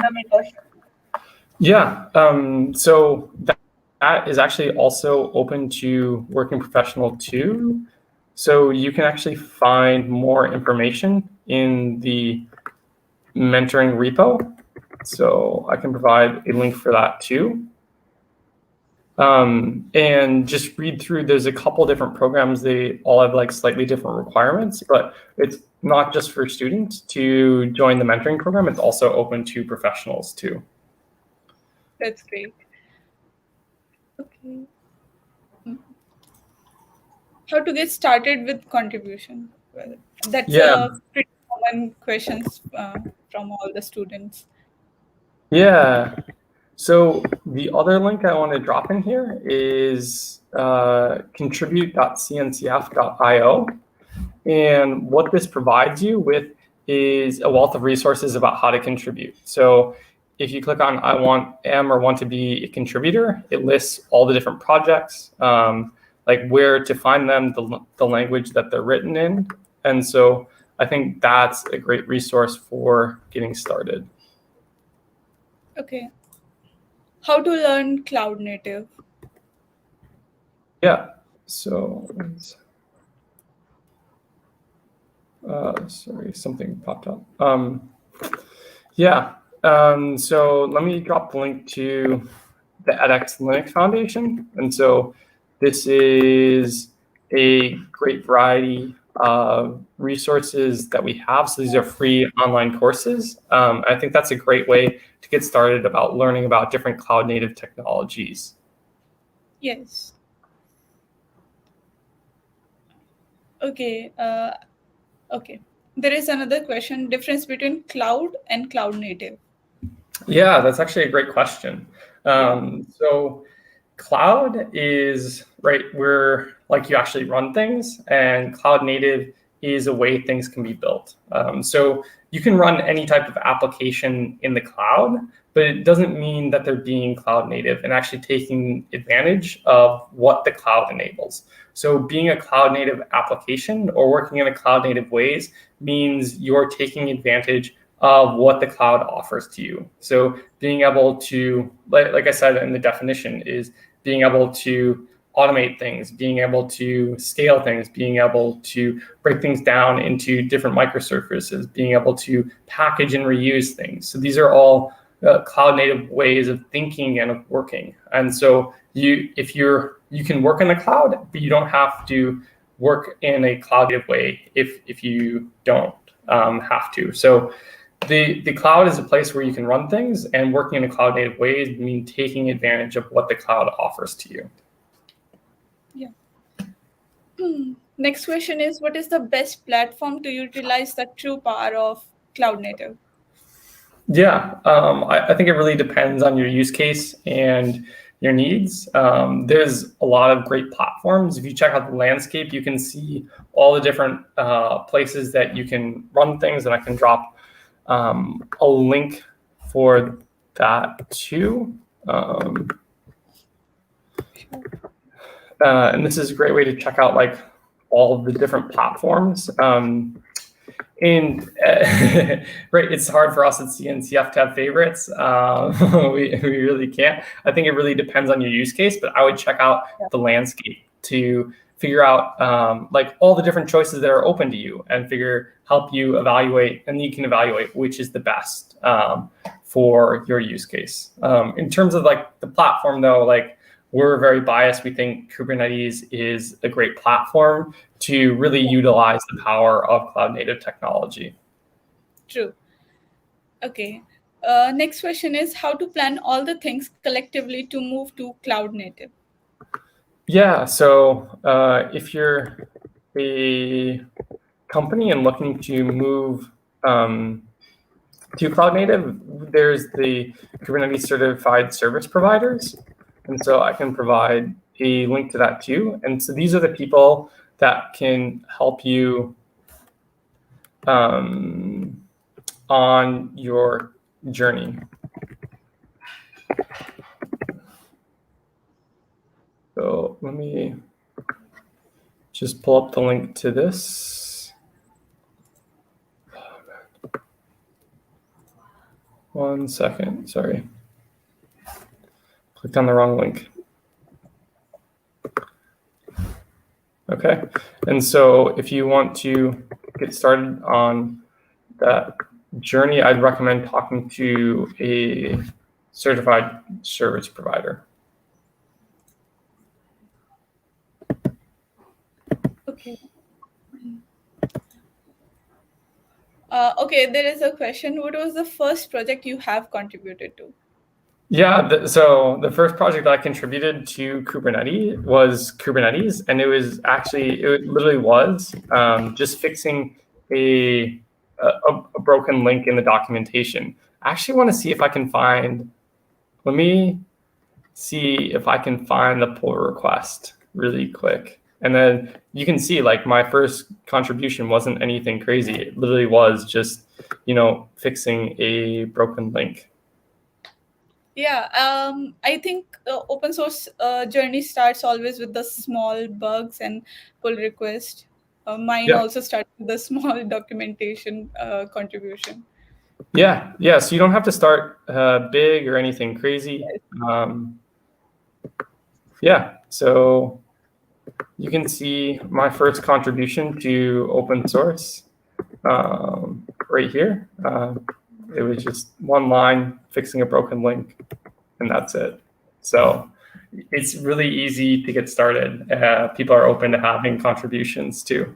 Yeah, so that is actually also open to working professional too. So you can actually find more information in the mentoring repo. So I can provide a link for that too. And just read through, there's a couple different programs. They all have like slightly different requirements, but it's not just for students to join the mentoring program. It's also open to professionals too. That's great. Okay. How to get started with contribution? Well, that's a pretty common questions from all the students. Yeah. So the other link I want to drop in here is contribute.cncf.io. And what this provides you with is a wealth of resources about how to contribute. So if you click on I am or want to be a contributor, it lists all the different projects, like where to find them, the language that they're written in. And so I think that's a great resource for getting started. Okay. How to learn cloud native? Yeah. So sorry, something popped up. So let me drop the link to the edX Linux Foundation. And so this is a great variety of resources that we have. So these are free online courses. I think that's a great way to get started about learning about different cloud native technologies. Yes. Okay. Okay. There is another question, difference between cloud and cloud native. Yeah, that's actually a great question. So cloud is where like you actually run things, and cloud native is a way things can be built. So you can run any type of application in the cloud, but it doesn't mean that they're being cloud native and actually taking advantage of what the cloud enables. So being a cloud native application or working in a cloud native ways means you're taking advantage of what the cloud offers to you. So being able to, like I said in the definition, is being able to automate things, being able to scale things, being able to break things down into different microservices, being able to package and reuse things. So these are all cloud native ways of thinking and of working. And so if you're you can work in the cloud, but you don't have to work in a cloud-native way if you don't have to. So the cloud is a place where you can run things, and working in a cloud-native way means taking advantage of what the cloud offers to you. Yeah. Next question is, what is the best platform to utilize the true power of cloud native? Yeah, I think it really depends on your use case and your needs. There's a lot of great platforms. If you check out the landscape, you can see all the different places that you can run things, and I can drop a link for that too. And this is a great way to check out like all of the different platforms. And right, it's hard for us at CNCF to have favorites. We really can't. I think it really depends on your use case, but I would check out the landscape to figure out like all the different choices that are open to you, and help you evaluate, and you can evaluate which is the best for your use case. In terms of like the platform though, like we're very biased. We think Kubernetes is a great platform to really utilize the power of cloud native technology. True. Okay. Next question is how to plan all the things collectively to move to cloud native. Yeah, so if you're a company and looking to move to cloud native, there's the Kubernetes certified service providers. And so I can provide a link to that too. And so these are the people that can help you on your journey. So let me just pull up the link to this. One second, sorry. Clicked on the wrong link. Okay, and so if you want to get started on that journey, I'd recommend talking to a certified service provider. Okay. Okay, there is a question. What was the first project you have contributed to? Yeah, so the first project I contributed to Kubernetes was Kubernetes, and it literally was just fixing a broken link in the documentation. I actually want to see if I can find, let me see if I can find the pull request really quick. And then you can see like my first contribution wasn't anything crazy. It literally was just, fixing a broken link. Yeah, I think the open source journey starts always with the small bugs and pull request. Mine also started with the small documentation contribution. Yeah. So you don't have to start big or anything crazy. So you can see my first contribution to open source right here. It was just one line fixing a broken link, and that's it. So it's really easy to get started. People are open to having contributions too.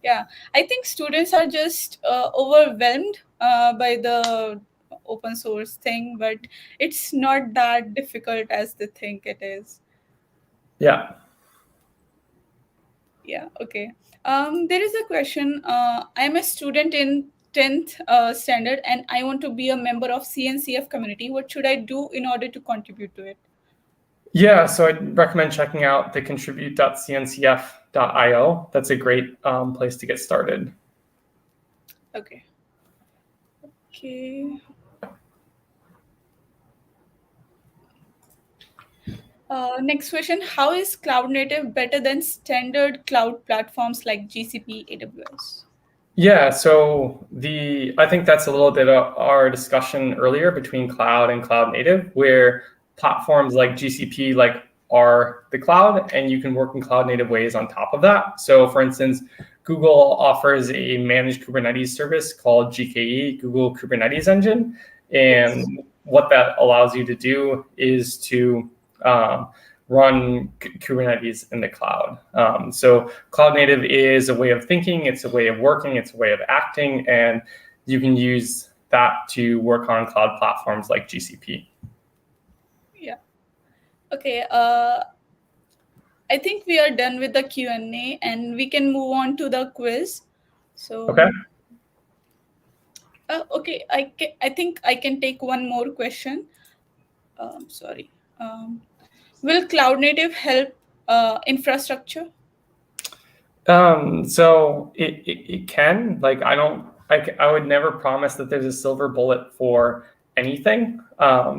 Yeah, I think students are just overwhelmed by the open source thing, but it's not that difficult as they think it is. Yeah. Yeah, okay. There is a question. I'm a student in 10th standard and I want to be a member of CNCF community. What should I do in order to contribute to it? Yeah, so I'd recommend checking out the contribute.cncf.io. That's a great place to get started. Okay. Next question, how is cloud native better than standard cloud platforms like GCP, AWS? Yeah, so I think that's a little bit of our discussion earlier between cloud and cloud native, where platforms like GCP are the cloud, and you can work in cloud native ways on top of that. So for instance, Google offers a managed Kubernetes service called 𝐦𝐞𝐫, Google Kubernetes Engine. And what that allows you to do is to run Kubernetes in the cloud. So cloud native is a way of thinking, it's a way of working, it's a way of acting, and you can use that to work on cloud platforms like GCP. Yeah. Okay. I think we are done with the Q&A and we can move on to the quiz. So okay. Okay, I think I can take one more question. Sorry. Will cloud native help infrastructure? So it can, like, I would never promise that there's a silver bullet for anything.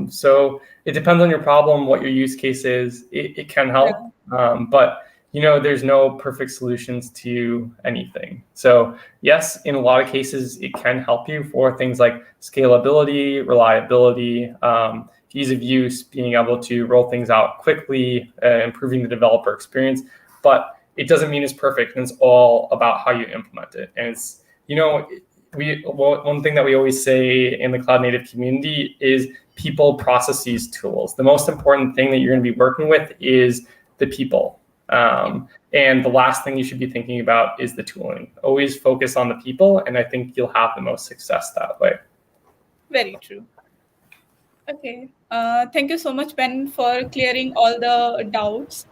So it depends on your problem, what your use case is. It can help, but there's no perfect solutions to anything. So yes, in a lot of cases, it can help you for things like scalability, reliability, ease of use, being able to roll things out quickly, improving the developer experience. But it doesn't mean it's perfect, and it's all about how you implement it. And it's, one thing that we always say in the cloud native community is people, processes, tools. The most important thing that you're going to be working with is the people. And the last thing you should be thinking about is the tooling. Always focus on the people, and I think you'll have the most success that way. Very true. Okay. Thank you so much, Ben, for clearing all the doubts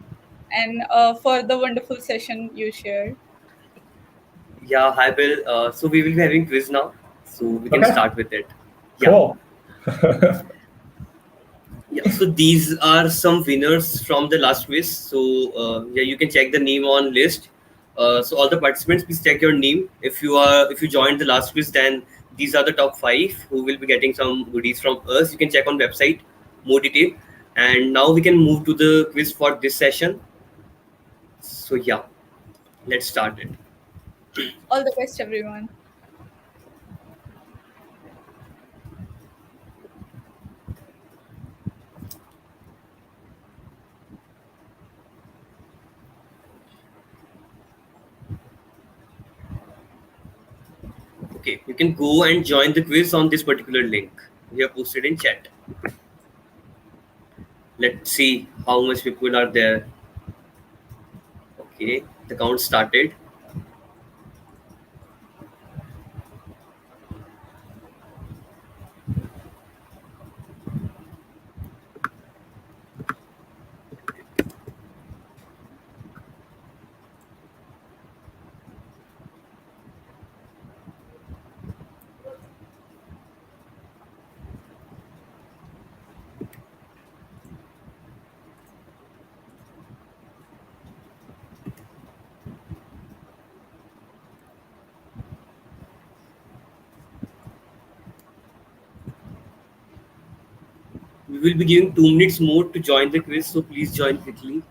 and for the wonderful session you shared. Yeah, hi Bill. So we will be having quiz now, so we can start with it. Cool. Yeah, so these are some winners from the last quiz. So yeah, you can check the name on list. So all the participants, please check your name. If you joined the last quiz, then these are the top 5 who will be getting some goodies from us. You can check on website more detail. And now we can move to the quiz for this session. So yeah, let's start it. All the best, everyone. Okay, you can go and join the quiz on this particular link. We have posted in chat. Let's see how much people are there. Okay, the count started. We will be giving 2 minutes more to join the quiz, so please join quickly.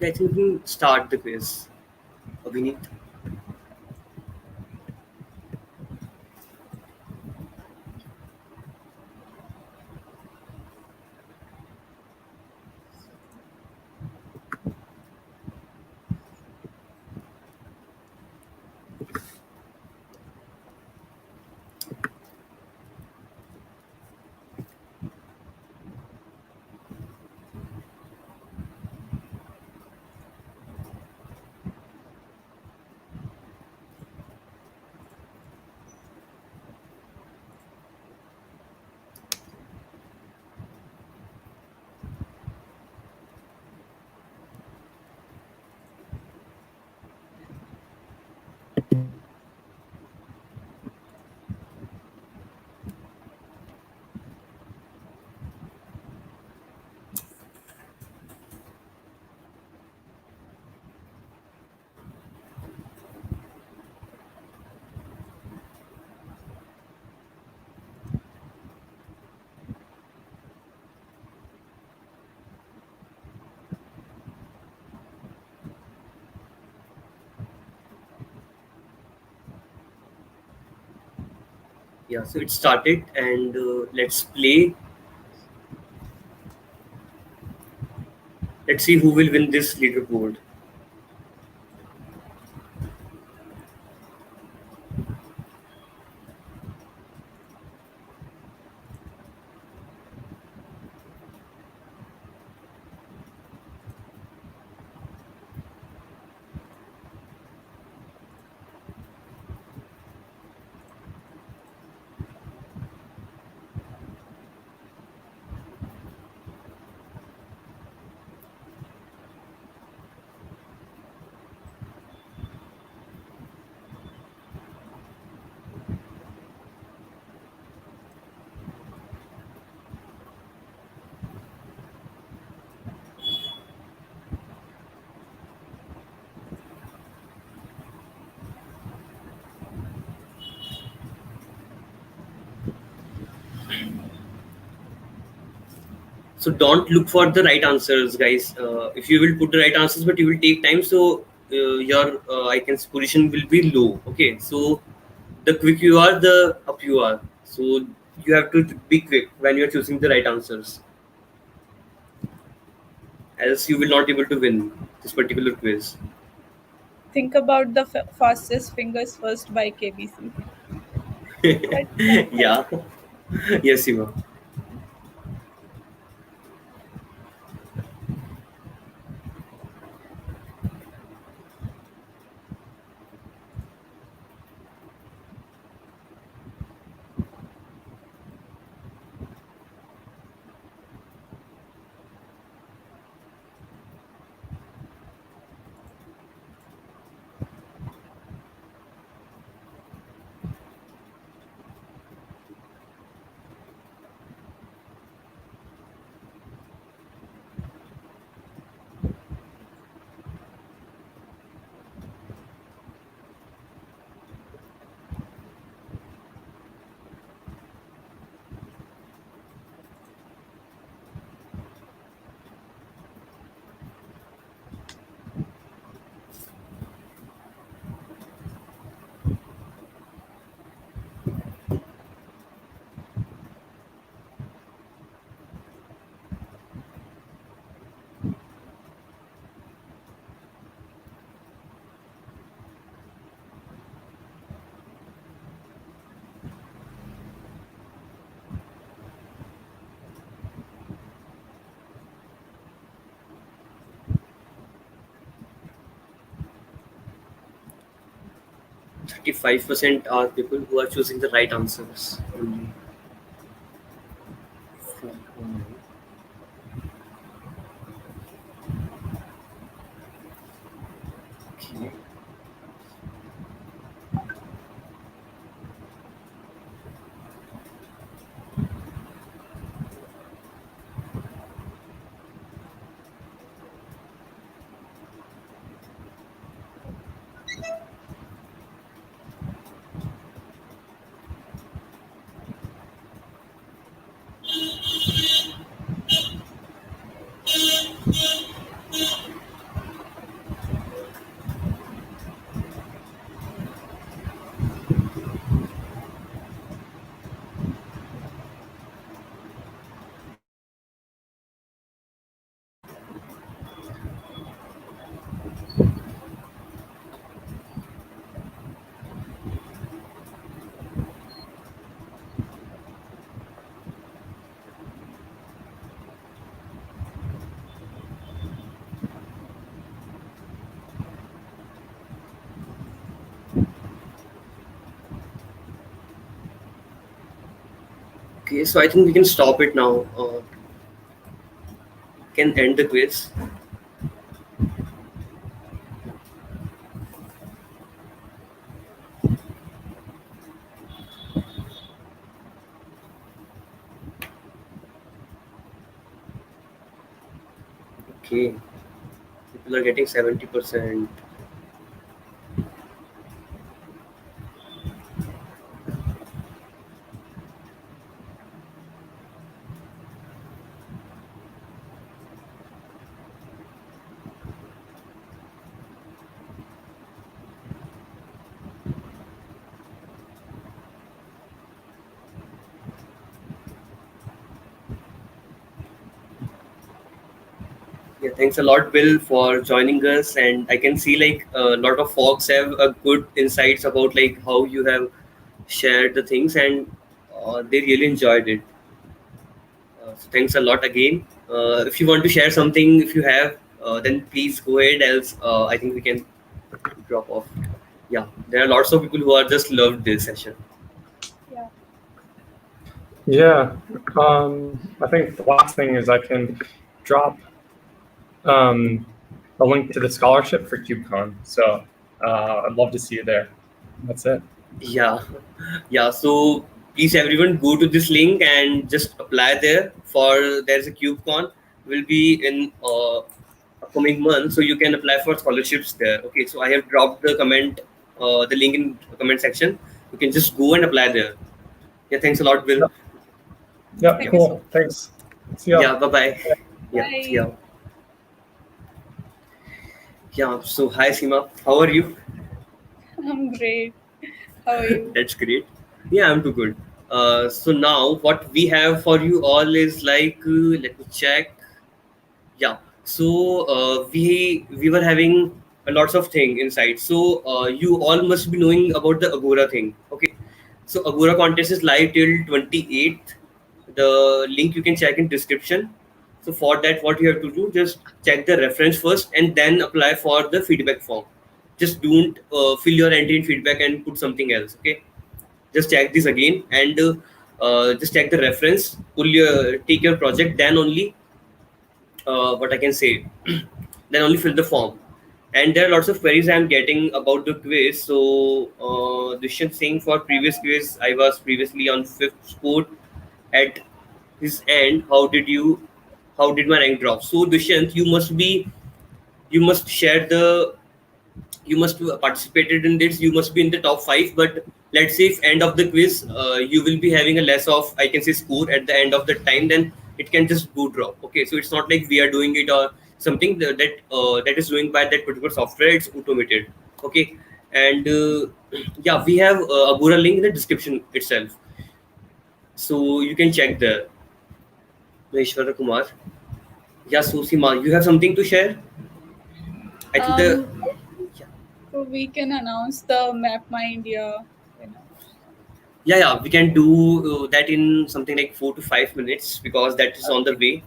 I think we can start the quiz. Abhinit. Yeah, so it started, and let's play. Let's see who will win this leaderboard. So don't look for the right answers, guys. If you will put the right answers, but you will take time, so your I can say position will be low. Okay, so the quick you are, the up you are. So you have to be quick when you are choosing the right answers, else you will not able to win this particular quiz. Think about the fastest fingers first by KBC. Yeah. Yes, Siva. 35% are people who are choosing the right answers. Only. Okay. Okay, so I think we can stop it now. Can end the quiz. Okay, people are getting 70%. Yeah, thanks a lot, Bill, for joining us. And I can see like a lot of folks have a good insights about like how you have shared the things, and they really enjoyed it. So thanks a lot again. If you want to share something, if you have, then please go ahead. Else, I think we can drop off. Yeah, there are lots of people who are just loved this session. Yeah. Yeah, I think the last thing is I can drop a link to the scholarship for KubeCon. So I'd love to see you there. That's it. Yeah, yeah. So please, everyone, go to this link and just apply there. For there's a KubeCon will be in upcoming month, so you can apply for scholarships there. Okay, so I have dropped the link in the comment section. You can just go and apply there. Yeah, thanks a lot, Will. Yeah, Thank you cool. so much. Thanks. See ya. Yeah, bye bye. Yeah, Bye. see ya. Yeah. So hi, Seema. How are you? I'm great. How are you? That's great. Yeah, I'm too good. So now what we have for you all is like, let me check. Yeah. So we were having lots of thing inside. So you all must be knowing about the Agora thing. Okay. So Agora contest is live till 28th. The link you can check in description. So for that, what you have to do, just check the reference first and then apply for the feedback form. Just don't fill your entry in feedback and put something else. Okay. Just check this again and just check the reference. Take your project. Then only what I can say. Then only fill the form. And there are lots of queries I'm getting about the quiz. So Dushyant saying for previous quiz, I was previously on 5th spot at his end. How did my rank drop? So Dushyant, you must share the, you must have participated in this. You must be in the top 5. But let's say if end of the quiz, you will be having a less of, I can say, score at the end of the time, then it can just go drop. Okay, so it's not like we are doing it or something that is doing by that particular software. It's automated. Okay, and yeah, we have Agora link in the description itself, so you can check there. Maheshwara Kumar. Yeah, Susima, you have something to share? I think the So we can announce the Map My India winner. yeah, we can do that in something like 4 to 5 minutes because that is on the way.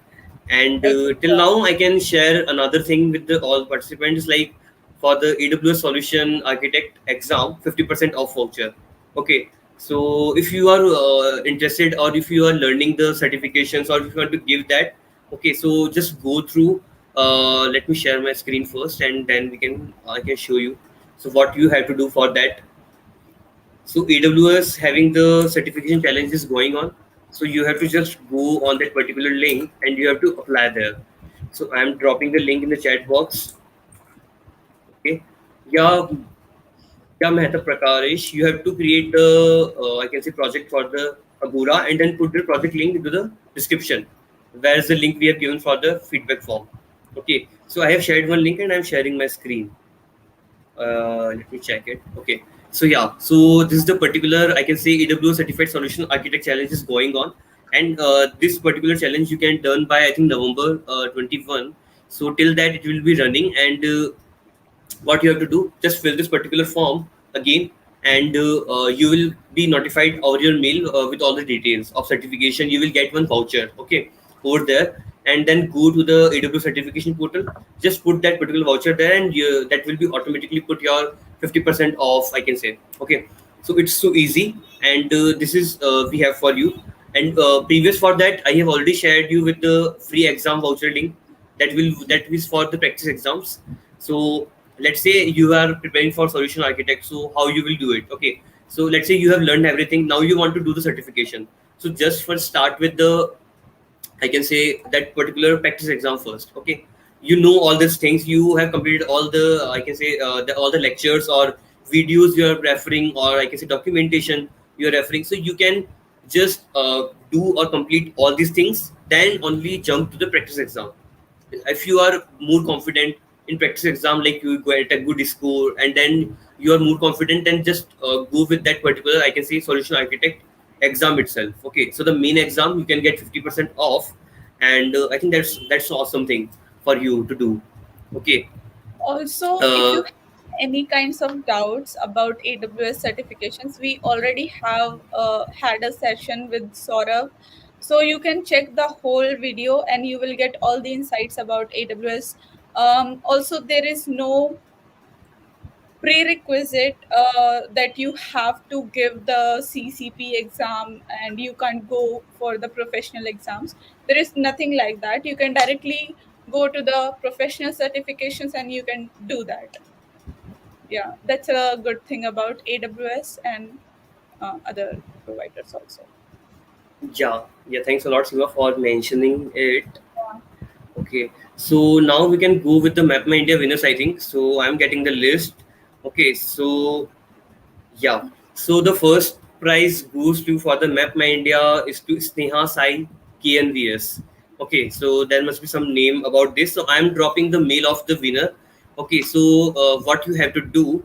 And till now, I can share another thing with the all participants, like for the AWS Solution Architect exam, 50% off voucher. Okay, so if you are interested or if you are learning the certifications or if you want to give that, okay, so just go through. Let me share my screen first, and then I can show you. So what you have to do for that. So AWS having the certification challenges going on. So you have to just go on that particular link and you have to apply there. So I'm dropping the link in the chat box. Okay. Yeah, yeah, Mehta Prakash, you have to create the I can say project for the Agora and then put the project link into the description. Where is the link we have given for the feedback form? Okay. So I have shared one link and I'm sharing my screen. Let me check it. Okay, so yeah, so this is the particular, I can say, AWS certified solution architect challenge is going on, and this particular challenge you can done by I think November 21. So till that it will be running, and what you have to do, just fill this particular form again, and you will be notified over your mail with all the details of certification. You will get one voucher, okay, over there, and then go to the AWS certification portal. Just put that particular voucher there, and that will be automatically put your 50% off, I can say. Okay, so it's so easy, and this is we have for you. And previous for that, I have already shared you with the free exam voucher link. That is for the practice exams. So let's say you are preparing for solution architect, so how you will do it? Okay, so let's say you have learned everything, now you want to do the certification. So just first start with the, I can say, that particular practice exam first. Okay, you know all these things, you have completed all the, I can say, all the lectures or videos you are referring, or I can say documentation you are referring. So you can just do or complete all these things, then only jump to the practice exam. If you are more confident in practice exam, like you get a good score and then you are more confident, and just go with that particular, I can say, solution architect exam itself. Okay, so the main exam you can get 50% off, and I think that's awesome thing for you to do. Okay. Also, if you have any kinds of doubts about AWS certifications, we already have had a session with Saurabh. So you can check the whole video and you will get all the insights about AWS. Also, there is no prerequisite that you have to give the CCP exam and you can't go for the professional exams. There is nothing like that. You can directly go to the professional certifications and you can do that. Yeah, that's a good thing about AWS and other providers also. Yeah, thanks a lot, Siva, for mentioning it. Okay, so now we can go with the MapMyIndia winners, I think. So I'm getting the list. Okay, so yeah, so the first prize goes to for the MapMyIndia is to Sneha Sai KNVS. Okay, so there must be some name about this. So I'm dropping the mail of the winner. Okay, so what you have to do,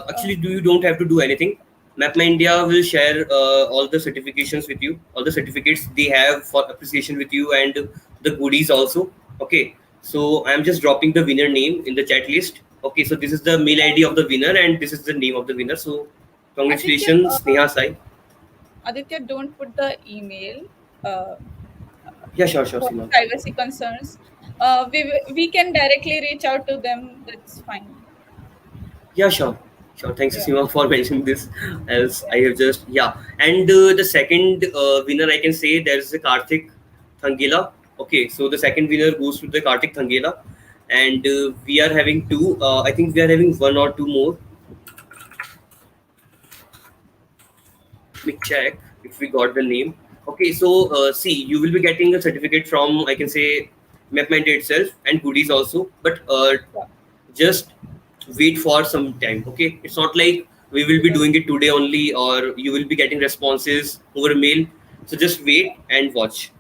actually, you don't have to do anything. MapMyIndia will share all the certifications with you, all the certificates they have for appreciation with you, and the goodies also. Okay, so I'm just dropping the winner name in the chat list. Okay, so this is the mail ID of the winner and this is the name of the winner. So Aditya, congratulations, Sneha Sai. Aditya, don't put the email uh, Yeah, sure, for Seema. privacy concerns. We can directly reach out to them. That's fine. Yeah, sure. Thanks, Yeah. Seema, for mentioning this. As I have just and the second winner I can say there's the Karthik Thangela. Okay, so the second winner goes to the Karthik Thangela, and we are having two. I think we are having one or two more. Let me check if we got the name. Okay, so see, you will be getting a certificate from I can say MapMyIndia itself and goodies also, but just wait for some time. Okay, it's not like we will be doing it today only, or you will be getting responses over mail. So just wait and watch.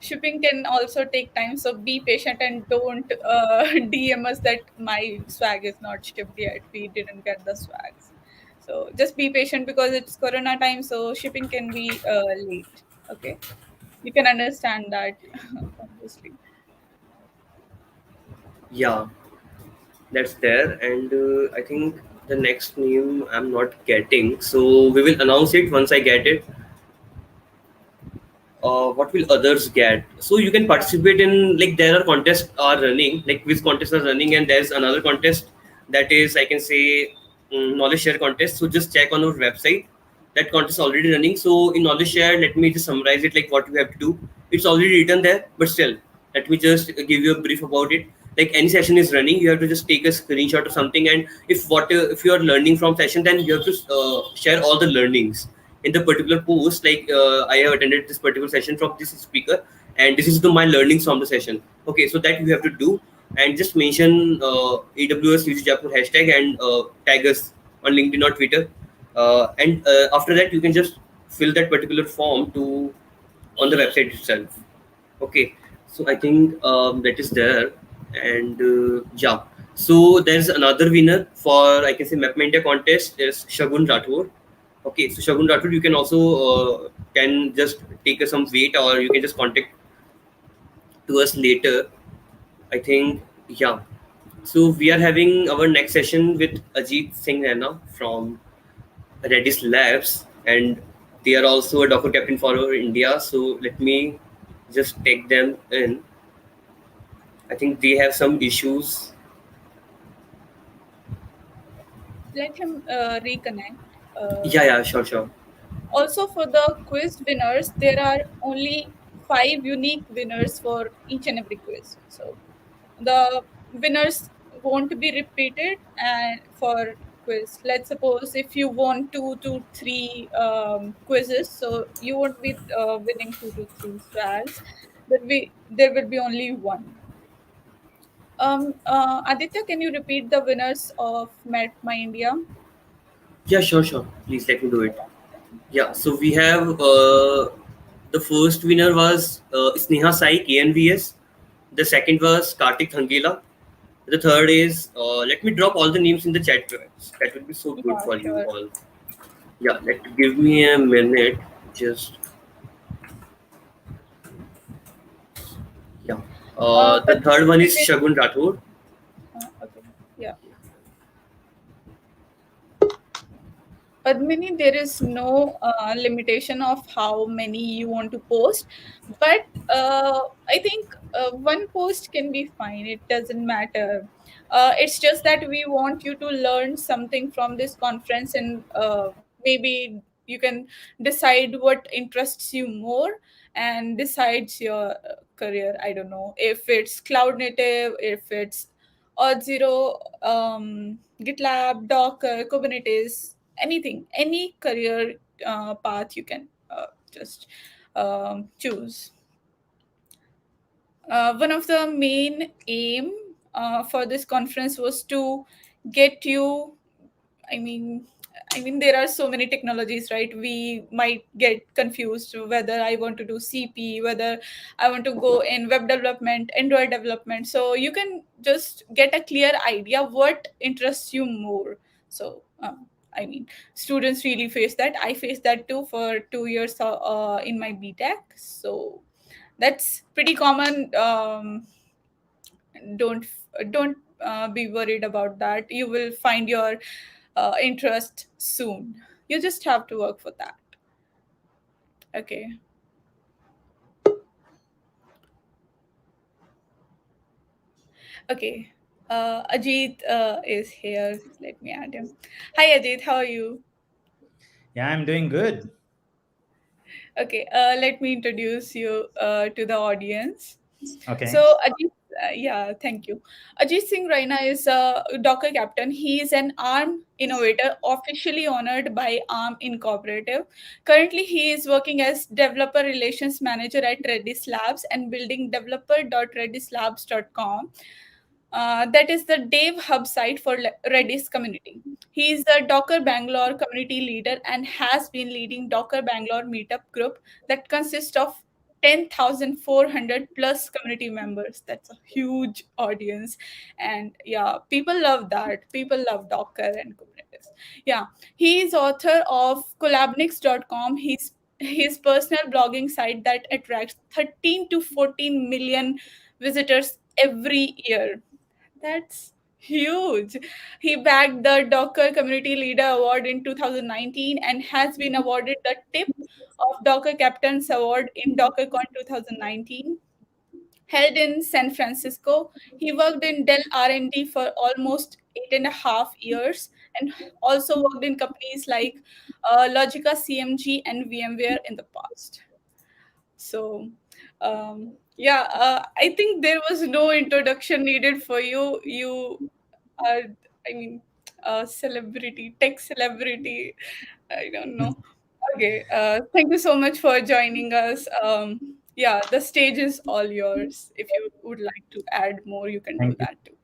Shipping can also take time, so be patient and don't DM us that my swag is not shipped yet. We didn't get the swags. So just be patient because it's Corona time, so shipping can be late. Okay, you can understand that, obviously. Yeah, that's there, and I think the next name I'm not getting, so we will announce it once I get it. What will others get? So you can participate in, like, there are contests are running, like quiz contests are running, and there's another contest that is I can say knowledge share contest. So just check on our website. That contest is already running. So in knowledge share, let me just summarize it like what you have to do. It's already written there, but still, let me just give you a brief about it. Like any session is running, you have to just take a screenshot or something, and if you are learning from session, then you have to share all the learnings in the particular post. Like I have attended this particular session from this speaker, and this is my learnings from the session. Okay, so that you have to do, and just mention AWS UG Jaipur hashtag and tag us on LinkedIn or Twitter, and after that you can just fill that particular form to on the website itself. Okay, so I think that is there, and yeah. So there's another winner for I can say MapMyIndia contest is Shagun Rathore. Okay, so Shagun Rathod, you can also can just take some wait, or you can just contact to us later. I think yeah. So we are having our next session with 𝐦𝐞𝐦𝐻𝐭 from Redis Labs, and they are also a Docker captain for our India. So let me just take them in. I think they have some issues. Let him reconnect. Yeah, sure. Also, for the quiz winners, there are only 5 unique winners for each and every quiz. So the winners won't be repeated. And for quiz, let's suppose if you won 2 to 3 quizzes, so you won't be winning 2 to 3 swags. There will be only one. Aditya, can you repeat the winners of My India? Yeah, sure. Please let me do it. Yeah, so we have the first winner was Sneha Sai KNVS. The second was Kartik Thangela. The third is let me drop all the names in the chat box. That will be so good Yeah, for you sure. all. Yeah, give me a minute. Just yeah. The third one is Shagun Rathod. Okay, yeah. Padmini, there is no limitation of how many you want to post, but I think one post can be fine. It doesn't matter. It's just that we want you to learn something from this conference, and maybe you can decide what interests you more and decides your career. I don't know if it's cloud native, if it's Auth0, GitLab, Docker, Kubernetes, anything, any career path you can just choose. One of the main aim for this conference was to get you, I mean, there are so many technologies, right? We might get confused whether I want to do CP, whether I want to go in web development, Android development. So you can just get a clear idea what interests you more. So, students really face that. I faced that too for 2 years in my BTech. So that's pretty common. Don't be worried about that. You will find your interest soon. You just have to work for that. Okay. Okay. Ajit is here. Let me add him. Hi, Ajit. How are you? Yeah, I'm doing good. Okay. Let me introduce you to the audience. Okay. So, Ajit, yeah, thank you. Ajit Singh Raina is a Docker captain. He is an ARM innovator, officially honored by ARM Incorporated. Currently, he is working as developer relations manager at Redis Labs and building developer.redislabs.com. That is the dev hub site for Redis community. He is the Docker Bangalore community leader and has been leading Docker Bangalore meetup group that consists of 10,400 plus community members. That's a huge audience. And yeah, people love that. People love Docker and Kubernetes. Yeah, he is author of collabnix.com. His personal blogging site that attracts 13 to 14 million visitors every year. That's huge. He bagged the Docker Community Leader Award in 2019 and has been awarded the Tip of Docker Captains Award in DockerCon 2019, held in San Francisco. He worked in Dell R&D for almost 8.5 years and also worked in companies like Logica, CMG, and VMware in the past. So, I think there was no introduction needed for you. You are, a celebrity, tech celebrity. I don't know. Okay. Thank you so much for joining us. The stage is all yours. If you would like to add more, you can do that too.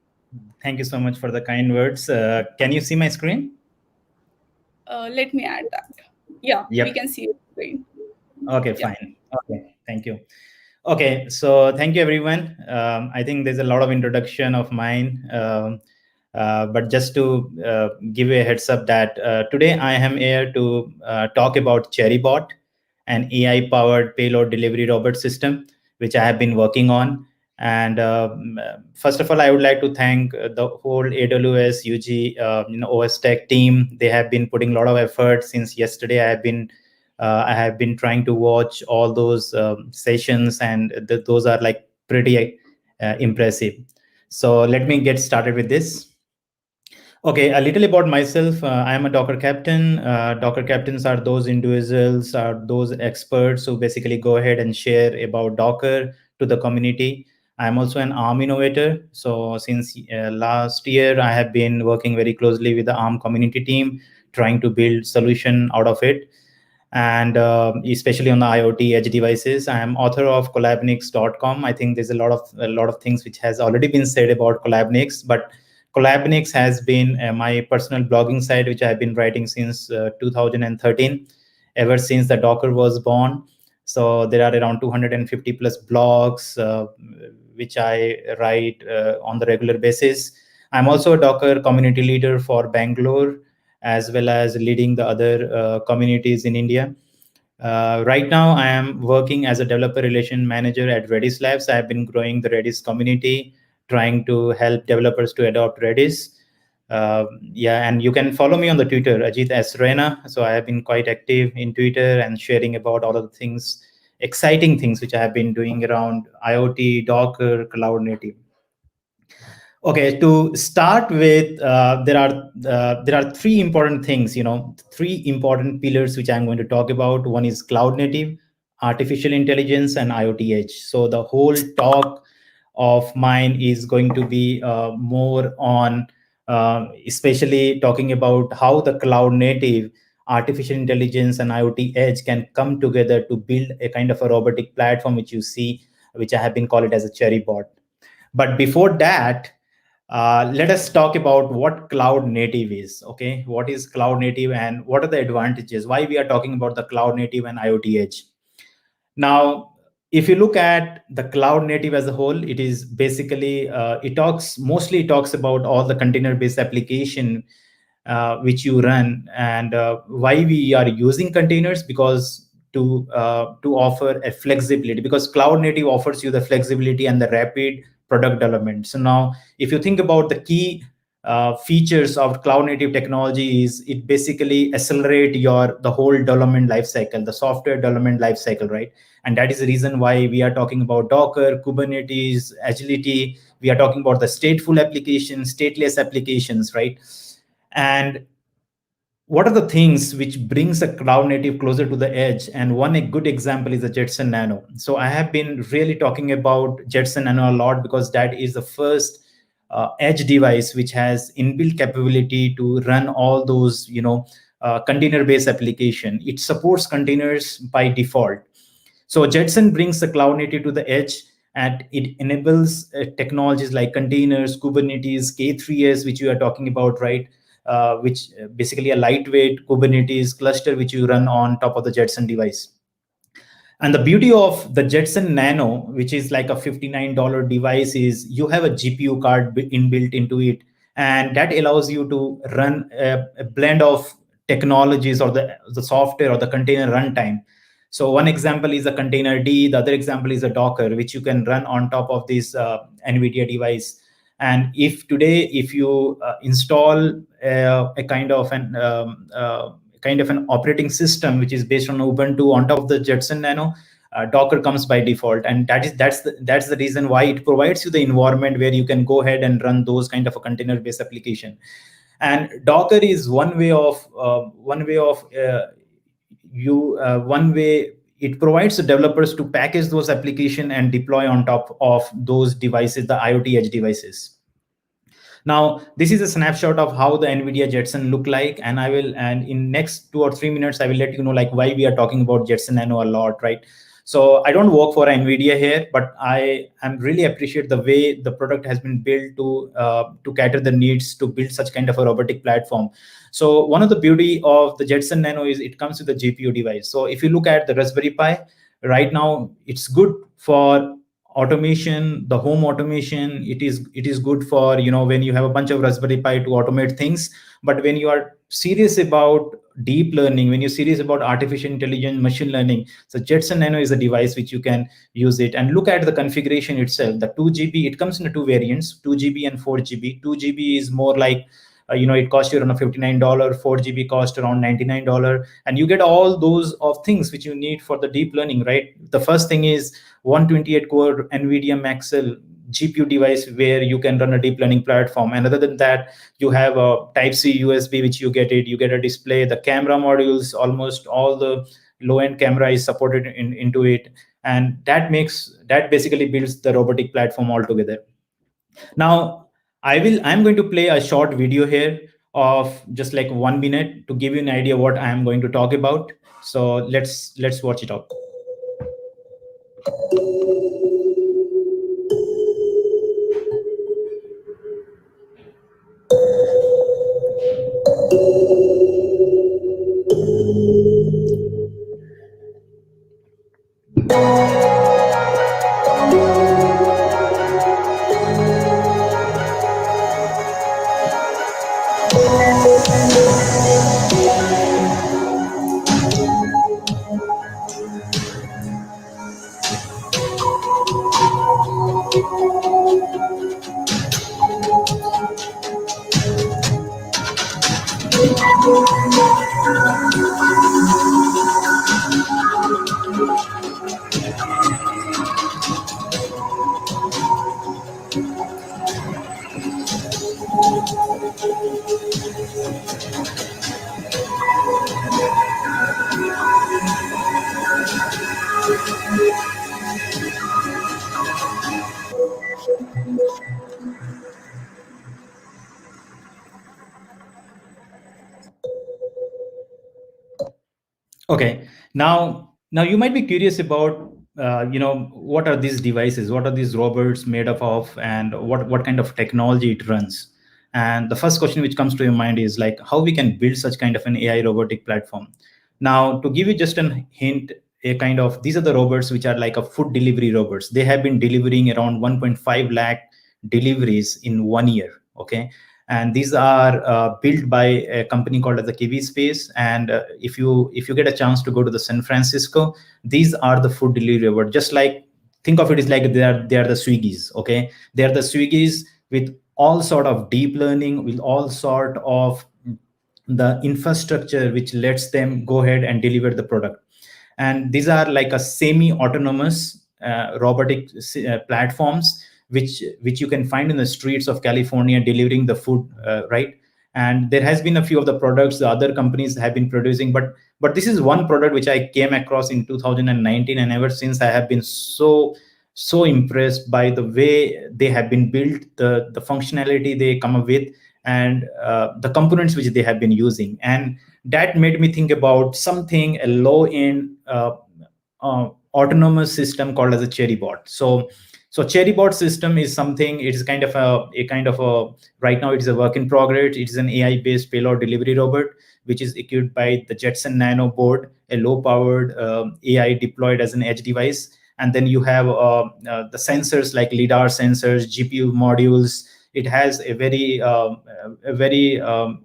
Thank you so much for the kind words. Can you see my screen? Let me add that. Yeah, Yep. we can see your screen. Okay, fine. Okay, thank you. Okay, so thank you, everyone. I think there's a lot of introduction of mine, but just to give you a heads up that today I am here to talk about CherryBot, an AI-powered payload delivery robot system, which I have been working on. And first of all, I would like to thank the whole AWS UG OSTech team. They have been putting a lot of effort since yesterday. I have been trying to watch all those sessions, and those are like pretty impressive. So let me get started with this. Okay, a little about myself. I am a Docker captain. Docker captains are those individuals, are those experts who basically go ahead and share about Docker to the community. I'm also an ARM innovator. So since last year, I have been working very closely with the ARM community team, trying to build solution out of it. And especially on the IoT edge devices. I am author of collabnix.com. I think there's a lot of things which has already been said about Collabnix, but Collabnix has been my personal blogging site, which I've been writing since 2013, ever since the Docker was born. So there are around 250 plus blogs, which I write on the regular basis. I'm also a Docker community leader for Bangalore, as well as leading the other communities in India. Right now, I am working as a developer relation manager at Redis Labs. I have been growing the Redis community, trying to help developers to adopt Redis. Yeah, and you can follow me on the Twitter, Ajit S. Rena. So I have been quite active in Twitter and sharing about all of the things, exciting things which I have been doing around IoT, Docker, cloud native. Okay, to start with, there are three important things, three important pillars which I'm going to talk about. One is cloud native, artificial intelligence, and IoT edge. So the whole talk of mine is going to be more on, especially talking about how the cloud native, artificial intelligence, and IoT edge can come together to build a kind of a robotic platform, which you see, which I have been called it as a cherry bot. But before that, let us talk about what cloud native is. Okay, what is cloud native and what are the advantages? Why we are talking about the cloud native and IoT edge? Now, if you look at the cloud native as a whole, it is basically it talks about all the container-based application which you run, and why we are using containers, because to offer a flexibility, because cloud native offers you the flexibility and the rapid product development. So now, if you think about the key features of cloud native technology, is it basically accelerate the whole development lifecycle, the software development lifecycle, right? And that is the reason why we are talking about Docker, Kubernetes, agility. We are talking about the stateful applications, stateless applications, right? And what are the things which brings a cloud native closer to the edge? And one a good example is the Jetson Nano. So I have been really talking about Jetson Nano a lot, because that is the first edge device which has inbuilt capability to run all those container-based application. It supports containers by default. So Jetson brings the cloud native to the edge, and it enables technologies like containers, Kubernetes, K3s, which you are talking about, right? Which basically a lightweight Kubernetes cluster which you run on top of the Jetson device. And the beauty of the Jetson Nano, which is like a $59 device, is you have a GPU card inbuilt into it, and that allows you to run a blend of technologies, or the software or the container runtime. So one example is a container D, the other example is a Docker, which you can run on top of this NVIDIA device. And if you install a kind of an operating system which is based on Ubuntu on top of the Jetson Nano, Docker comes by default, and that's the reason why it provides you the environment where you can go ahead and run those kind of a container-based application. And Docker is one way it provides the developers to package those applications and deploy on top of those devices, the IoT edge devices. Now, this is a snapshot of how the NVIDIA Jetson look like, and in next 2 or 3 minutes, I will let you know like why we are talking about Jetson Nano a lot, right? So I don't work for NVIDIA here, but I am really appreciate the way the product has been built to cater the needs to build such kind of a robotic platform. So one of the beauty of the Jetson Nano is it comes with a GPU device. So if you look at the Raspberry Pi, right now it's good for automation, the home automation. It is good for when you have a bunch of Raspberry Pi to automate things. But when you are serious about deep learning, when you're serious about artificial intelligence, machine learning, so Jetson Nano is a device which you can use it. And look at the configuration itself. The 2 GB, it comes in two variants, 2 GB and 4 GB. 2 GB is more like it costs you around $59. 4 GB cost around $99, and you get all those of things which you need for the deep learning, right? The first thing is 128 core NVIDIA Maxwell GPU device where you can run a deep learning platform. And other than that, you have a Type-C USB, which you get a display, the camera modules, almost all the low-end camera is supported into it. And that basically builds the robotic platform altogether. Now, I'm going to play a short video here of just like 1 minute to give you an idea what I am going to talk about. So let's watch it out. Okay, now you might be curious about what are these devices, what are these robots made up of, and what kind of technology it runs. And the first question which comes to your mind is like how we can build such kind of an AI robotic platform. Now, to give you just a hint, these are the robots which are like a food delivery robots. They have been delivering around 1.5 lakh deliveries in 1 year. Okay, and these are built by a company called as the 𝐦𝐞𝐽. And if you get a chance to go to the San Francisco, these are the food delivery robots. Just like, think of it as like they are the Swiggies. Okay, they are the Swiggies with all sort of deep learning, with all sort of the infrastructure which lets them go ahead and deliver the product. And these are like a semi-autonomous robotic platforms which you can find in the streets of California delivering the food, right? And there has been a few of the products the other companies have been producing, but this is one product which I came across in 2019, and ever since I have been so impressed by the way they have been built, the functionality they come up with, and the components which they have been using. And that made me think about something, a low-end autonomous system called as a CherryBot. So CherryBot system is something, it is kind of a right now it is a work in progress. It is an AI-based payload delivery robot which is equipped by the Jetson Nano board, a low-powered AI deployed as an edge device. And then you have the sensors like LiDAR sensors, GPU modules. It has a very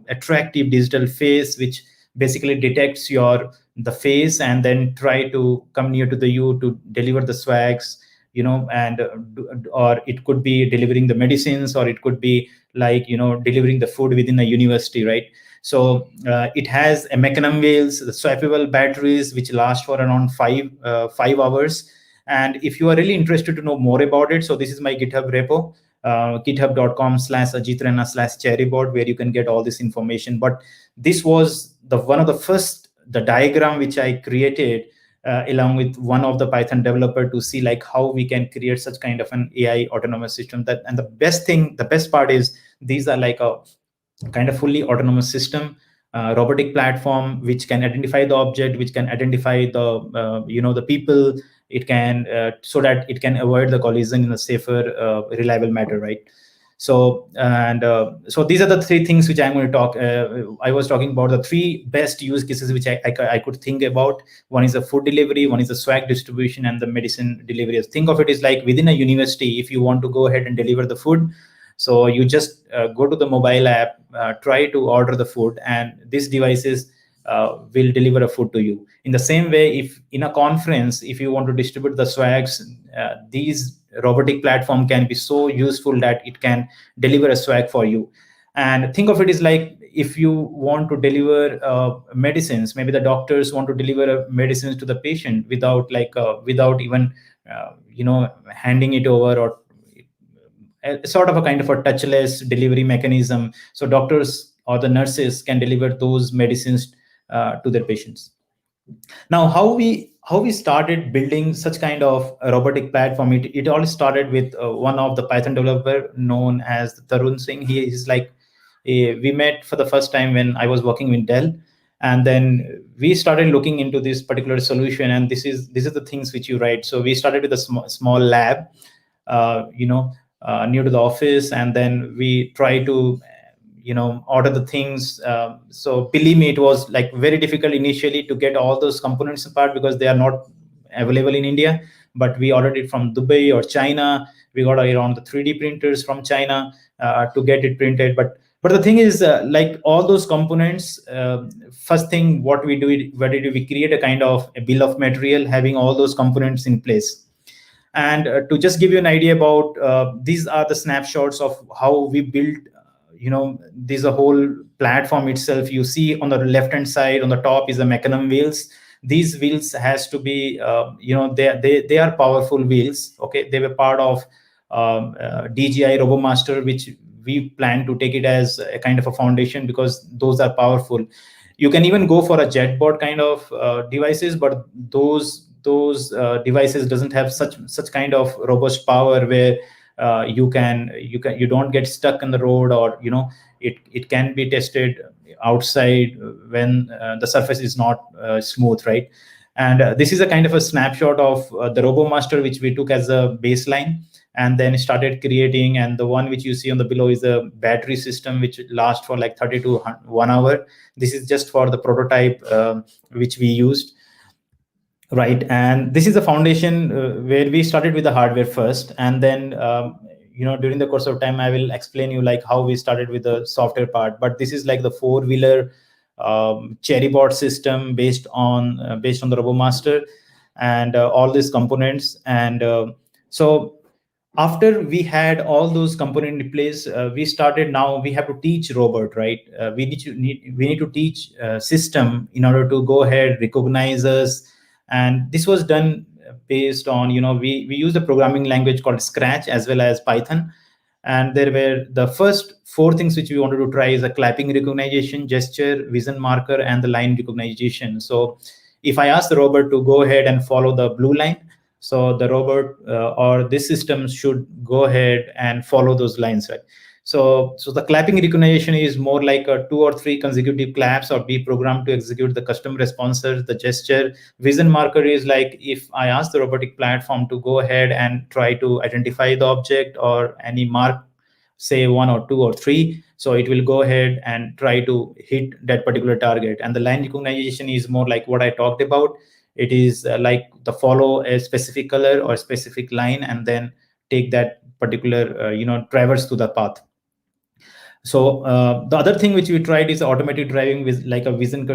attractive digital face which basically detects the face and then try to come near to you to deliver the swags, and or it could be delivering the medicines, or it could be like delivering the food within a university, right? So it has a mechanism wheels, the swappable batteries which last for around 5 hours. And if you are really interested to know more about it, so this is my GitHub repo, github.com/ajitranna/cherrybot, where you can get all this information. But this was one of the first diagram which I created along with one of the Python developer to see like how we can create such kind of an AI autonomous system. And the best part is these are like a kind of fully autonomous system, robotic platform which can identify the object, which can identify the people. It can so that it can avoid the collision in a safer, reliable manner, right? So so these are the three things which I'm going to talk. I was talking about the three best use cases which I could think about. One is the food delivery, one is the swag distribution, and the medicine delivery. Think of it as like within a university, if you want to go ahead and deliver the food, so you just go to the mobile app, try to order the food, and these devices will deliver a food to you. In the same way, if in a conference, if you want to distribute the swags, these robotic platform can be so useful that it can deliver a swag for you. And think of it as like if you want to deliver medicines, maybe the doctors want to deliver medicines to the patient without even handing it over, or sort of a kind of a touchless delivery mechanism. So doctors or the nurses can deliver those medicines to their patients. Now, how we started building such kind of a robotic platform, it all started with one of the Python developer known as Tarun Singh. He is like, we met for the first time when I was working with Dell, and then we started looking into this particular solution. And this is the things which you write. So we started with a small lab, near to the office, and then we try to order the things. So believe me, it was like very difficult initially to get all those components apart because they are not available in India. But we ordered it from Dubai or China. We got around the 3D printers from China to get it printed. But the thing is, like all those components, first thing what we do, we create a kind of a bill of material having all those components in place. And to just give you an idea about these are the snapshots of how we built. This is a whole platform itself. You see on the left hand side on the top is the mechanism wheels. These wheels has to be they are powerful wheels. Okay, they were part of DJI RoboMaster, which we plan to take it as a kind of a foundation, because those are powerful. You can even go for a jetbot kind of devices, but those devices doesn't have such kind of robust power where you don't get stuck on the road, or it can be tested outside when the surface is not smooth, right? And this is a kind of a snapshot of the RoboMaster, which we took as a baseline and then started creating. And the one which you see on the below is a battery system which lasts for like 30 to 1 hour. This is just for the prototype which we used, right? And this is the foundation where we started with the hardware first, and then during the course of time I will explain you like how we started with the software part. But this is like the 4-wheeler cherry board system based on the RoboMaster and all these components. And so after we had all those components in place, we started. Now we have to teach robot, right? We need to teach system in order to go ahead, recognize us. And this was done based on, we use a programming language called Scratch as well as Python. And there were the first 4 things which we wanted to try is a clapping recognition, gesture, vision marker, and the line recognition. So if I ask the robot to go ahead and follow the blue line, so the robot or this system should go ahead and follow those lines, right? So the clapping recognition is more like a 2 or 3 consecutive claps or be programmed to execute the custom responses. The gesture vision marker is like if I ask the robotic platform to go ahead and try to identify the object or any mark, say 1 or 2 or 3, so it will go ahead and try to hit that particular target. And the line recognition is more like what I talked about. It is like the follow a specific color or specific line and then take that particular traverse to the path. So the other thing which we tried is automated driving with like a vision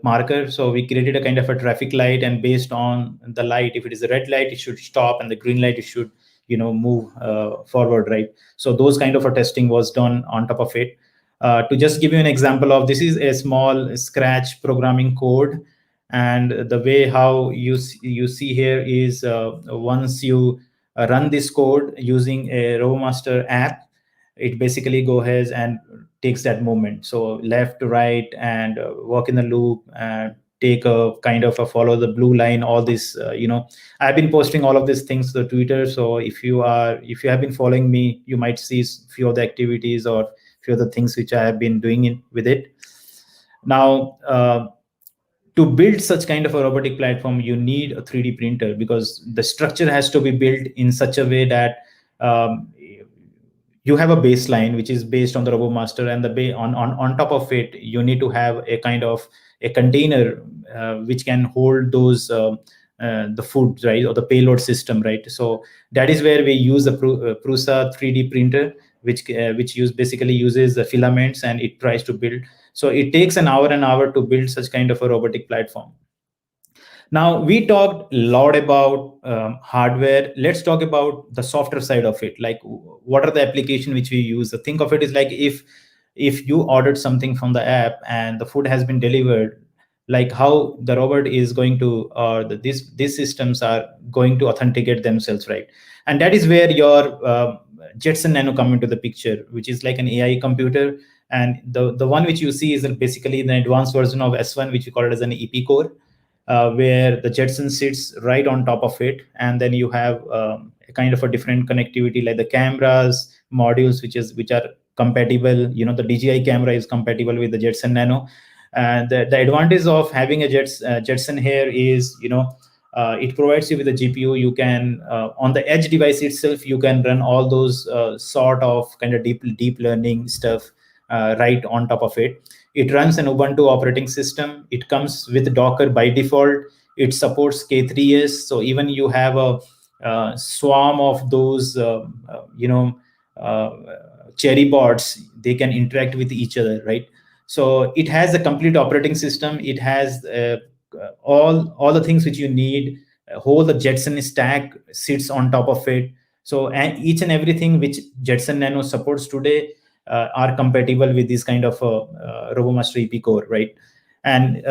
marker. So we created a kind of a traffic light, and based on the light, if it is a red light, it should stop, and the green light, it should move forward, right? So those kind of a testing was done on top of it. To just give you an example of this is a small Scratch programming code, and the way how you see here is once you run this code using a RoboMaster app, it basically goes ahead and takes that movement. So left to right and walk in the loop and take a kind of a follow the blue line, all this, I've been posting all of these things to Twitter. So if you have been following me, you might see a few of the activities or a few of the things which I have been doing with it. Now, to build such kind of a robotic platform, you need a 3D printer, because the structure has to be built in such a way that you have a baseline which is based on the RoboMaster, and on top of it, you need to have a kind of a container which can hold those the food, right, or the payload system, right? So that is where we use the Prusa 3D printer, which basically uses the filaments, and it tries to build. So it takes an hour to build such kind of a robotic platform. Now, we talked a lot about hardware. Let's talk about the software side of it. Like, what are the applications which we use? So think of it as like if you ordered something from the app and the food has been delivered, like how the robot is going to, or these systems are going to authenticate themselves, right? And that is where your Jetson Nano come into the picture, which is like an AI computer. And the one which you see is basically the advanced version of S1, which we call it as an EP core. Where the Jetson sits right on top of it, and then you have a kind of a different connectivity, like the cameras modules, which are compatible. The DJI camera is compatible with the Jetson Nano, and the advantage of having a Jetson here is it provides you with a GPU. You can on the edge device itself, you can run all those sort of kind of deep learning stuff right on top of it. It runs an Ubuntu operating system. It comes with Docker by default. It supports K3s. So even you have a swarm of those, cherry bots, they can interact with each other, right? So it has a complete operating system. It has all the things which you need whole the Jetson stack sits on top of it. So each and everything which Jetson Nano supports today are compatible with this kind of RoboMaster EP core, right? And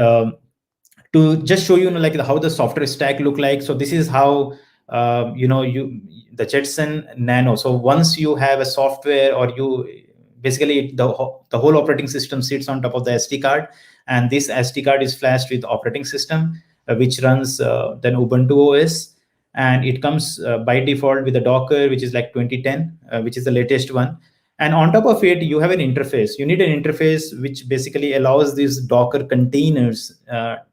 to just show you, like how the software stack look like. So this is how the Jetson Nano. So once you have a software, or you basically the whole operating system sits on top of the SD card, and this SD card is flashed with operating system, which runs then Ubuntu OS, and it comes by default with a Docker, which is like 2010, which is the latest one. And on top of it, you have an interface. You need an interface which basically allows these Docker containers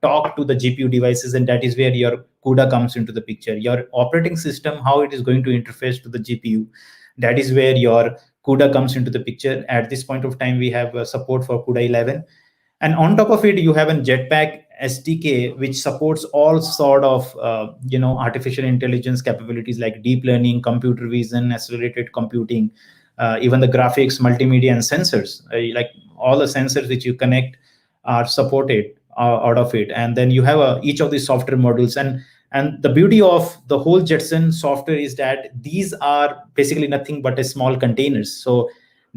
talk to the GPU devices, and that is where your CUDA comes into the picture. Your operating system, how it is going to interface to the GPU, that is where your CUDA comes into the picture. At this point of time, we have support for CUDA 11. And on top of it, you have a Jetpack SDK, which supports all sort of artificial intelligence capabilities like deep learning, computer vision, accelerated computing, even the graphics, multimedia, and sensors. Like all the sensors which you connect are supported out of it. And then you have each of these software modules. And the beauty of the whole Jetson software is that these are basically nothing but a small containers. So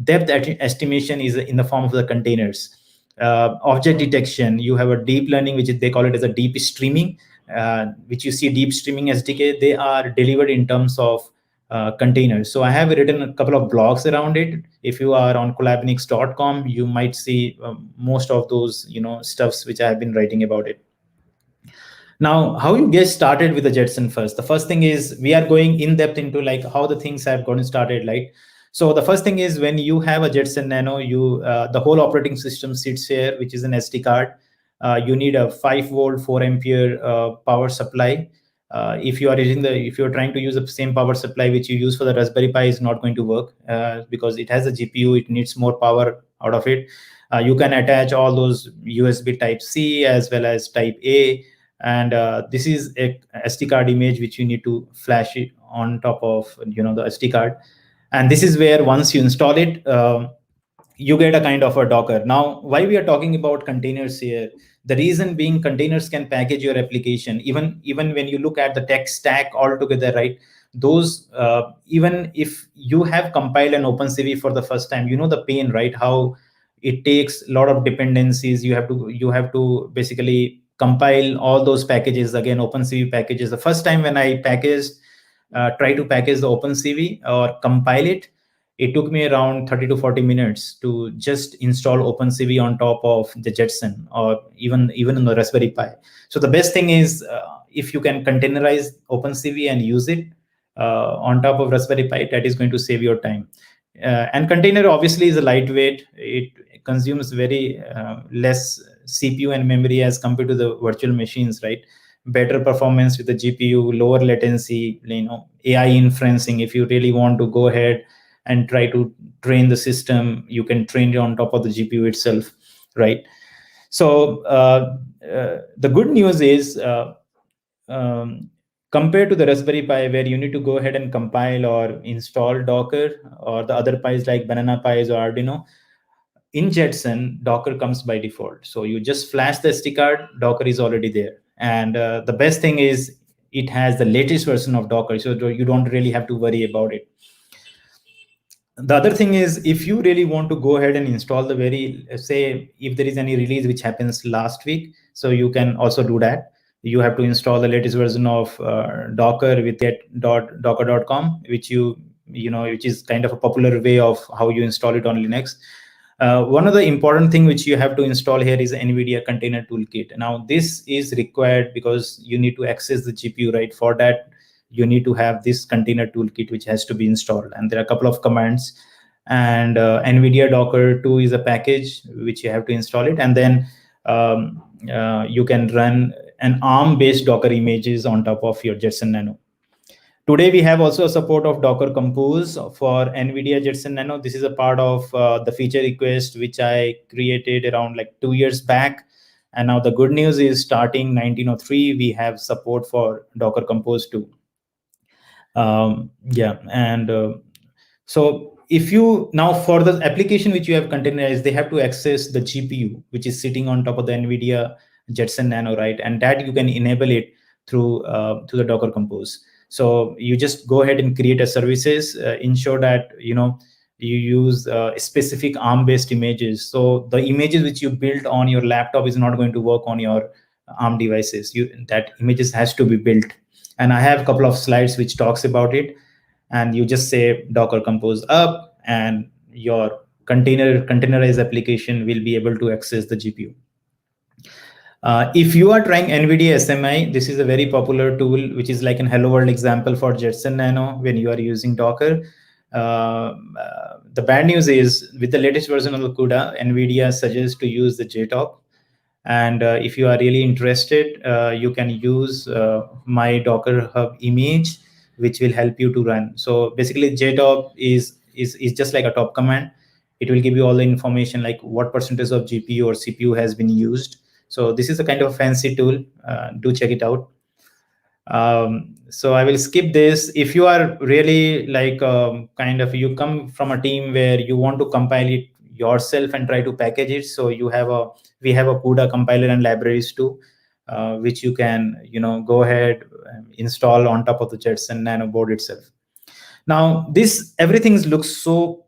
depth estimation is in the form of the containers. Object detection, you have a deep learning, which they call it as a deep streaming, which you see deep streaming SDK. They are delivered in terms of containers. So I have written a couple of blogs around it. If you are on collabnix.com, you might see most of those stuffs which I have been writing about it. Now, how you get started with the Jetson first? The first thing is we are going in depth into like how the things have gotten started. Like, so the first thing is when you have a Jetson Nano, the whole operating system sits here, which is an SD card. You need a 5-volt, 4-ampere power supply. If you are trying to use the same power supply which you use for the Raspberry Pi, is not going to work because it has a GPU. It needs more power out of it. You can attach all those USB Type C as well as Type A. And this is a SD card image which you need to flash it on top of the SD card. And this is where once you install it, you get a kind of a Docker. Now, why we are talking about containers here? The reason being, containers can package your application. Even when you look at the tech stack altogether, right? Those even if you have compiled an OpenCV for the first time, the pain, right? How it takes a lot of dependencies. You have to basically compile all those packages again, OpenCV packages. The first time when I try to package the OpenCV or compile it, it took me around 30 to 40 minutes to just install OpenCV on top of the Jetson or even in the Raspberry Pi. So the best thing is if you can containerize OpenCV and use it on top of Raspberry Pi, that is going to save your time. And container obviously is a lightweight. It consumes very less CPU and memory as compared to the virtual machines, right? Better performance with the GPU, lower latency, AI inferencing. If you really want to go ahead and try to train the system, you can train it on top of the GPU itself, right? So the good news is compared to the Raspberry Pi, where you need to go ahead and compile or install Docker, or the other Pis like Banana Pis or Arduino, in Jetson, Docker comes by default. So you just flash the SD card, Docker is already there. And the best thing is it has the latest version of Docker, so you don't really have to worry about it. The other thing is, if you really want to go ahead and install say if there is any release which happens last week, so you can also do that. You have to install the latest version of Docker with get.docker.com, which which is kind of a popular way of how you install it on Linux. One of the important thing which you have to install here is NVIDIA Container Toolkit. Now, this is required because you need to access the GPU, right? For that, you need to have this Container Toolkit, which has to be installed. And there are a couple of commands. And NVIDIA Docker 2 is a package which you have to install it. And then you can run an ARM-based Docker images on top of your Jetson Nano. Today, we have also a support of Docker Compose for NVIDIA Jetson Nano. This is a part of the feature request, which I created around like 2 years back. And now the good news is starting 1903, we have support for Docker Compose too. So if you now for the application which you have containerized, they have to access the GPU, which is sitting on top of the NVIDIA Jetson Nano, right? And that you can enable it through the Docker Compose. So you just go ahead and create a services, ensure that you use specific ARM-based images. So the images which you built on your laptop is not going to work on your ARM devices. That images has to be built. And I have a couple of slides which talks about it. And you just say Docker Compose up, and your containerized application will be able to access the GPU. If you are trying NVIDIA SMI, this is a very popular tool, which is like an hello world example for Jetson Nano when you are using Docker. The bad news is, with the latest version of the CUDA, NVIDIA suggests to use the JTOP. And if you are really interested, you can use my Docker Hub image, which will help you to run. So basically, JTOP is just like a top command. It will give you all the information, like what percentage of GPU or CPU has been used. So this is a kind of fancy tool. Do check it out. So I will skip this. If you are really like you come from a team where you want to compile it yourself and try to package it, so we have a CUDA compiler and libraries too, which you can go ahead and install on top of the Jetson Nano board itself. Now everything looks so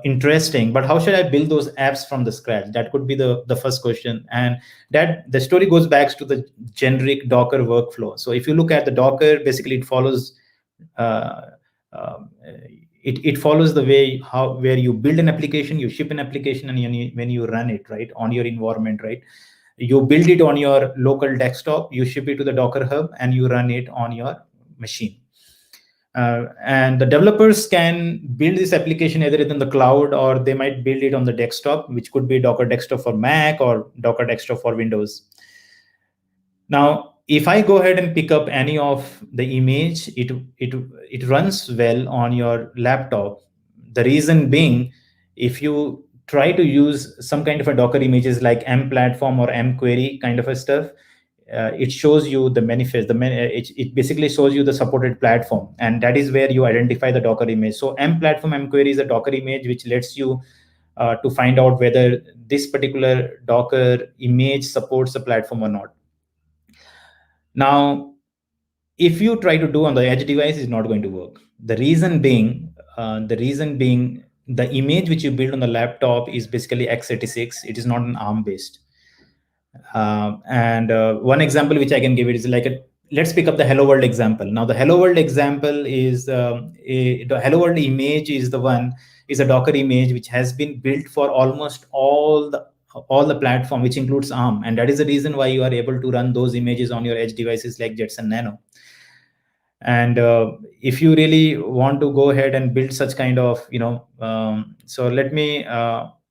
interesting, but how should I build those apps from the scratch? That could be the first question. And that the story goes back to the generic Docker workflow. So if you look at the Docker, basically it follows it follows the way where you build an application, you ship an application, and when you run it right on your environment, right, you build it on your local desktop, you ship it to the Docker Hub, and you run it on your machine. And the developers can build this application either in the cloud, or they might build it on the desktop, which could be Docker Desktop for Mac or Docker Desktop for Windows. Now, if I go ahead and pick up any of the image, it runs well on your laptop. The reason being, if you try to use some kind of a Docker images like M platform or M query kind of a stuff, it shows you the manifest. It basically shows you the supported platform, and that is where you identify the Docker image. So M platform, M query is a Docker image which lets you to find out whether this particular Docker image supports the platform or not. Now, if you try to do on the edge device, it's not going to work. The reason being, the image which you build on the laptop is basically x86. It is not an ARM based. One example which I can give it is like let's pick up the Hello World example. Now the Hello World example is the Hello World image is a Docker image which has been built for almost all the platform, which includes ARM, and that is the reason why you are able to run those images on your edge devices like Jetson Nano. And if you really want to go ahead and build such kind of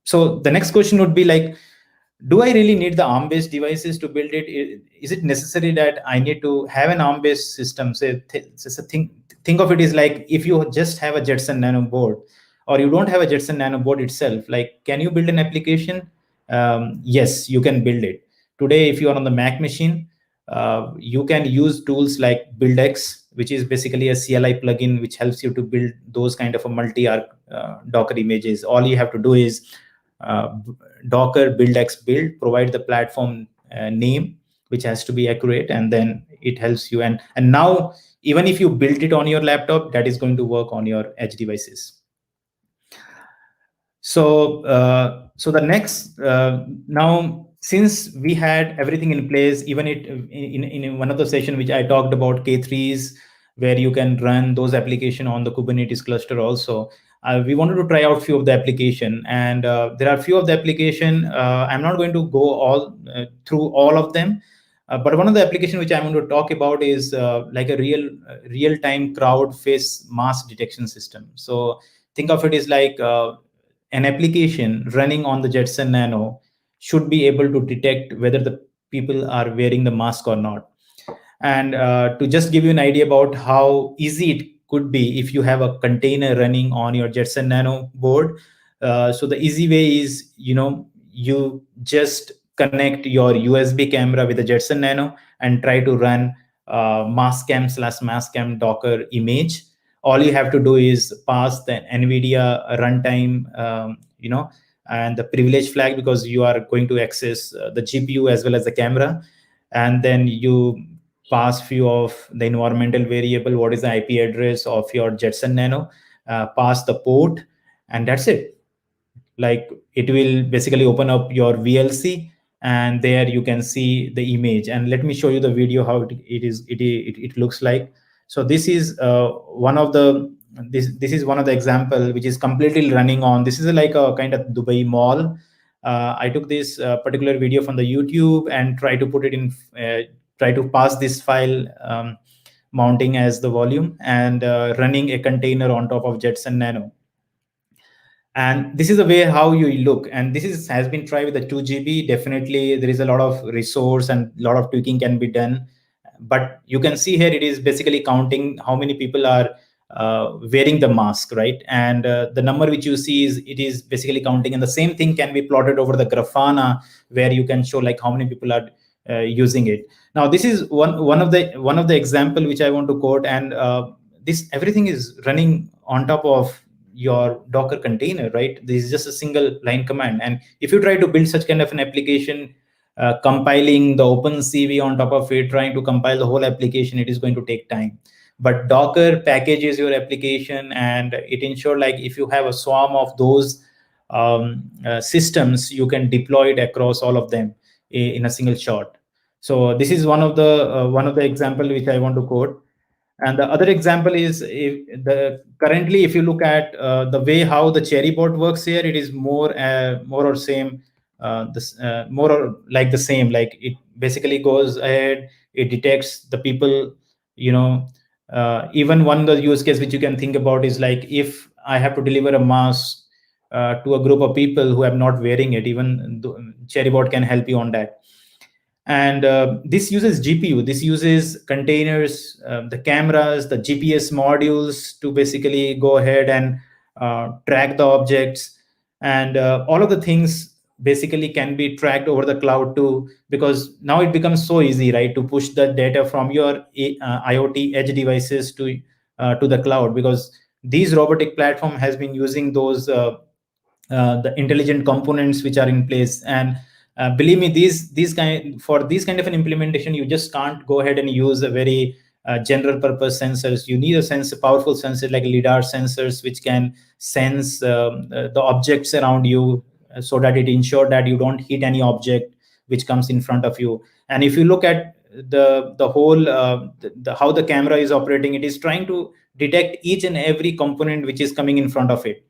so the next question would be like, do I really need the ARM-based devices to build it? Is it necessary that I need to have an ARM-based system? So think of it as like, if you just have a Jetson Nano board, or you don't have a Jetson Nano board itself, like, can you build an application? Yes, you can build it. Today, if you are on the Mac machine, you can use tools like BuildX, which is basically a CLI plugin, which helps you to build those kind of a multi-arc Docker images. All you have to do is Docker BuildX build, provide the platform name, which has to be accurate, and then it helps you. And now, even if you build it on your laptop, that is going to work on your edge devices. So the next now, since we had everything in place, even in one of the sessions which I talked about K3s, where you can run those applications on the Kubernetes cluster also. We wanted to try out few of the application, and there are few of the application. I'm not going to go through all of them, but one of the application which I'm going to talk about is like a real-time crowd face mask detection system. So think of it as like an application running on the Jetson Nano should be able to detect whether the people are wearing the mask or not. And to just give you an idea about how easy it could be if you have a container running on your Jetson Nano board. So the easy way is, you just connect your USB camera with the Jetson Nano and try to run maskcam/maskcam Docker image. All you have to do is pass the NVIDIA runtime, and the privilege flag, because you are going to access the GPU as well as the camera. And then you pass few of the environmental variable, what is the IP address of your Jetson Nano, pass the port, and that's it. Like it will basically open up your VLC, and there you can see the image. And let me show you the video how it looks like. So this is one of the this is one of the example which is completely running on. This is like a kind of Dubai mall. I took this particular video from the YouTube and try to put it in, try to pass this file, mounting as the volume, and running a container on top of Jetson Nano. And this is the way how you look. And this is has been tried with the 2 GB. Definitely there is a lot of resource and a lot of tweaking can be done. But you can see here it is basically counting how many people are wearing the mask, right? And the number which you see is it is basically counting. And the same thing can be plotted over the Grafana, where you can show like how many people are using it. Now this is one of the example which I want to quote. And this everything is running on top of your Docker container, right? This is just a single line command. And if you try to build such kind of an application, compiling the OpenCV on top of it, trying to compile the whole application, it is going to take time. But Docker packages your application, and it ensures like if you have a swarm of those systems, you can deploy it across all of them in a single shot. So this is one of the example which I want to quote. And the other example is currently, if you look at the way how the Cherrybot works here, it is more or same, more or like the same. Like it basically goes ahead, it detects the people. Even one of the use case which you can think about is like if I have to deliver a mask to a group of people who are not wearing it, even Cherrybot can help you on that. And this uses GPU, this uses containers, the cameras, the GPS modules to basically go ahead and track the objects. And all of the things basically can be tracked over the cloud too, because now it becomes so easy, right, to push the data from your IoT edge devices to the cloud, because these robotic platform has been using those the intelligent components which are in place. And believe me, these kind of an implementation, you just can't go ahead and use a very general purpose sensors. You need a powerful sensor like LiDAR sensors, which can sense the objects around you, so that it ensures that you don't hit any object which comes in front of you. And if you look at the whole how the camera is operating, it is trying to detect each and every component which is coming in front of it.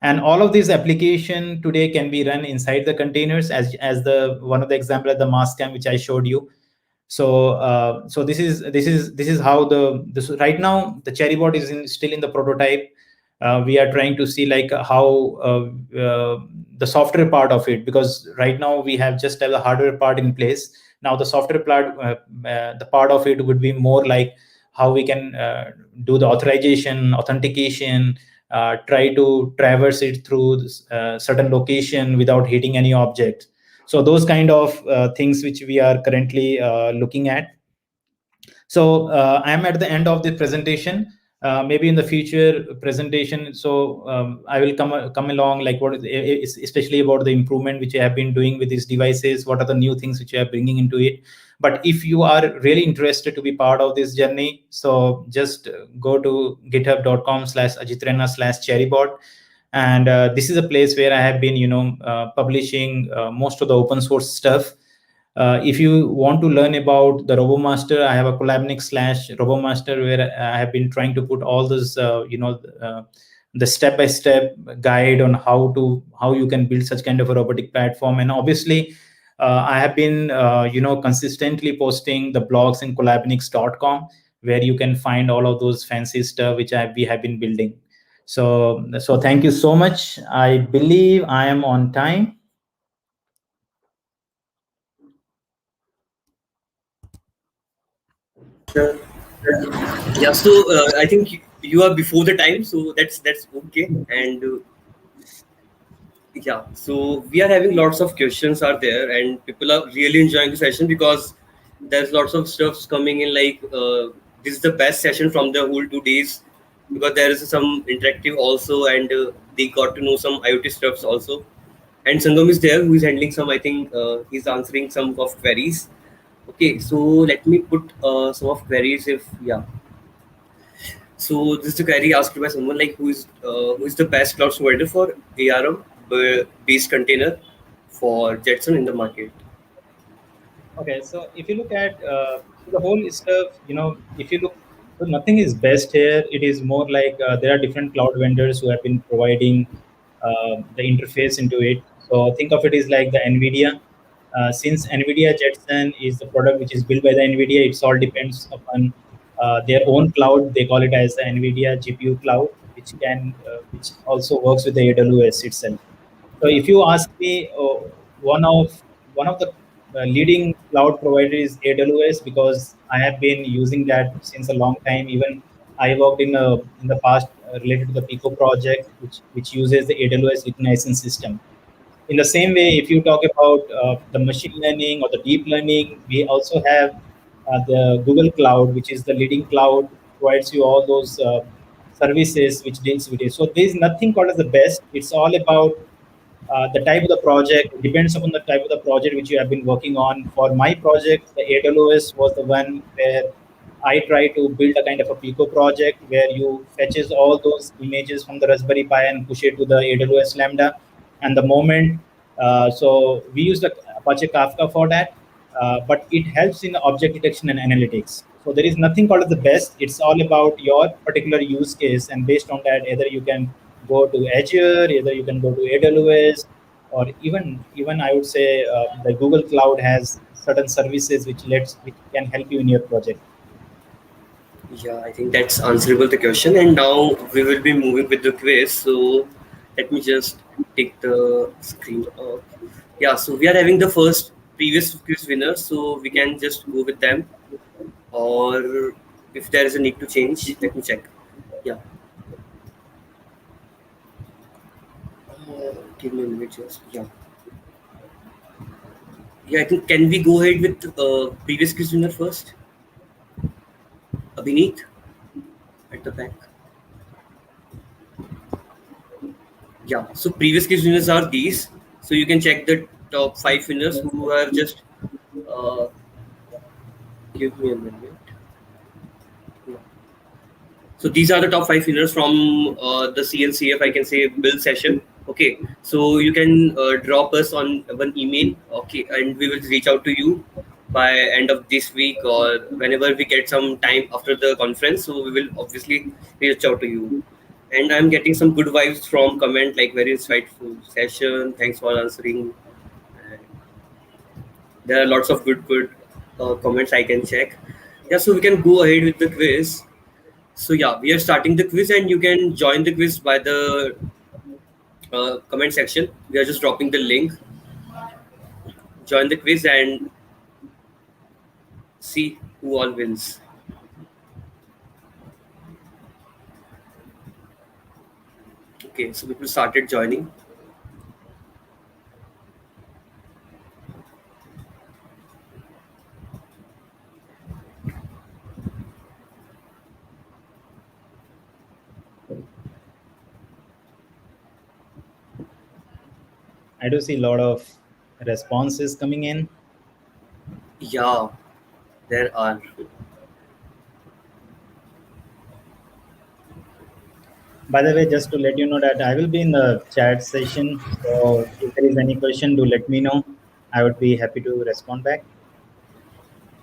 And all of these application today can be run inside the containers, as the one of the example of the mask cam which I showed you. So so this is how this right now the Cherrybot is still in the prototype. We are trying to see like how the software part of it, because right now we have just have the hardware part in place. Now the software part, the part of it would be more like how we can do the authorization, authentication, try to traverse it through certain location without hitting any object. So those kind of things which we are currently looking at. So I'm at the end of the presentation. Maybe in the future presentation, so I will come along like what is especially about the improvement which I have been doing with these devices, what are the new things which I are bringing into it. But if you are really interested to be part of this journey, so just go to github.com/ajitrenna/cherrybot. And this is a place where I have been, publishing most of the open source stuff. If you want to learn about the RoboMaster, I have a collabnix/RoboMaster where I have been trying to put all this, the step-by-step guide on how you can build such kind of a robotic platform. And obviously, I have been, consistently posting the blogs in collabnix.com, where you can find all of those fancy stuff which we have been building. So thank you so much. I believe I am on time. Yeah, so I think you are before the time, so that's okay. And yeah, so we are having lots of questions are there, and people are really enjoying the session because there's lots of stuff coming in. Like this is the best session from the whole 2 days, because there is some interactive also, and they got to know some IoT stuffs also. And Sangam is there, who is handling some. I think he's answering some of queries. Okay, so let me put some of queries if yeah. So this is the query asked by someone like who is the best cloud provider for ARM based container for Jetson in the market. Okay, so if you look at the whole stuff, if you look, so nothing is best here. It is more like there are different cloud vendors who have been providing the interface into it. So think of it as like the NVIDIA. Since NVIDIA Jetson is the product which is built by the NVIDIA, it's all depends upon their own cloud. They call it as the NVIDIA GPU cloud, which also works with the AWS itself. So if you ask me, one of the leading cloud providers is AWS because I have been using that since a long time. Even I worked in the past related to the Pico project, which uses the AWS recognition system. In the same way, if you talk about the machine learning or the deep learning, we also have the Google Cloud, which is the leading cloud, provides you all those services which deals with it. So there is nothing called as the best. It's all about the type of the project. It depends upon the type of the project which you have been working on. For my project, the AWS was the one where I try to build a kind of a Pico project where you fetches all those images from the Raspberry Pi and push it to the AWS Lambda. And the moment, so we use the Apache Kafka for that, but it helps in object detection and analytics. So there is nothing called as the best. It's all about your particular use case, and based on that, either you can go to Azure, either you can go to AWS, or even I would say the Google Cloud has certain services which can help you in your project. Yeah, I think that's answerable the question. And now we will be moving with the quiz. So let me just take the screen off. Yeah, so we are having the first previous quiz winner, so we can just go with them. Or if there is a need to change, let me check. Yeah. Give me a minute just. Yeah. Yeah, I think can we go ahead with previous quiz winner first? Abhineet at the back. Yeah, so previous quiz winners are these. So you can check the top 5 winners who are just uh, give me a minute. Yeah. So these are the top 5 winners from the CNCF, I can say, build session. Okay, so you can drop us on one email. Okay, and we will reach out to you by end of this week or whenever we get some time after the conference. So we will obviously reach out to you. And I'm getting some good vibes from comment like very insightful session. Thanks for answering. And there are lots of good comments I can check. Yeah, so we can go ahead with the quiz. So yeah, we are starting the quiz, and you can join the quiz by the comment section. We are just dropping the link. Join the quiz and see who all wins. Okay, so people started joining. I do see a lot of responses coming in. Yeah, there are. By the way, just to let you know that I will be in the chat session. So if there is any question, do let me know. I would be happy to respond back.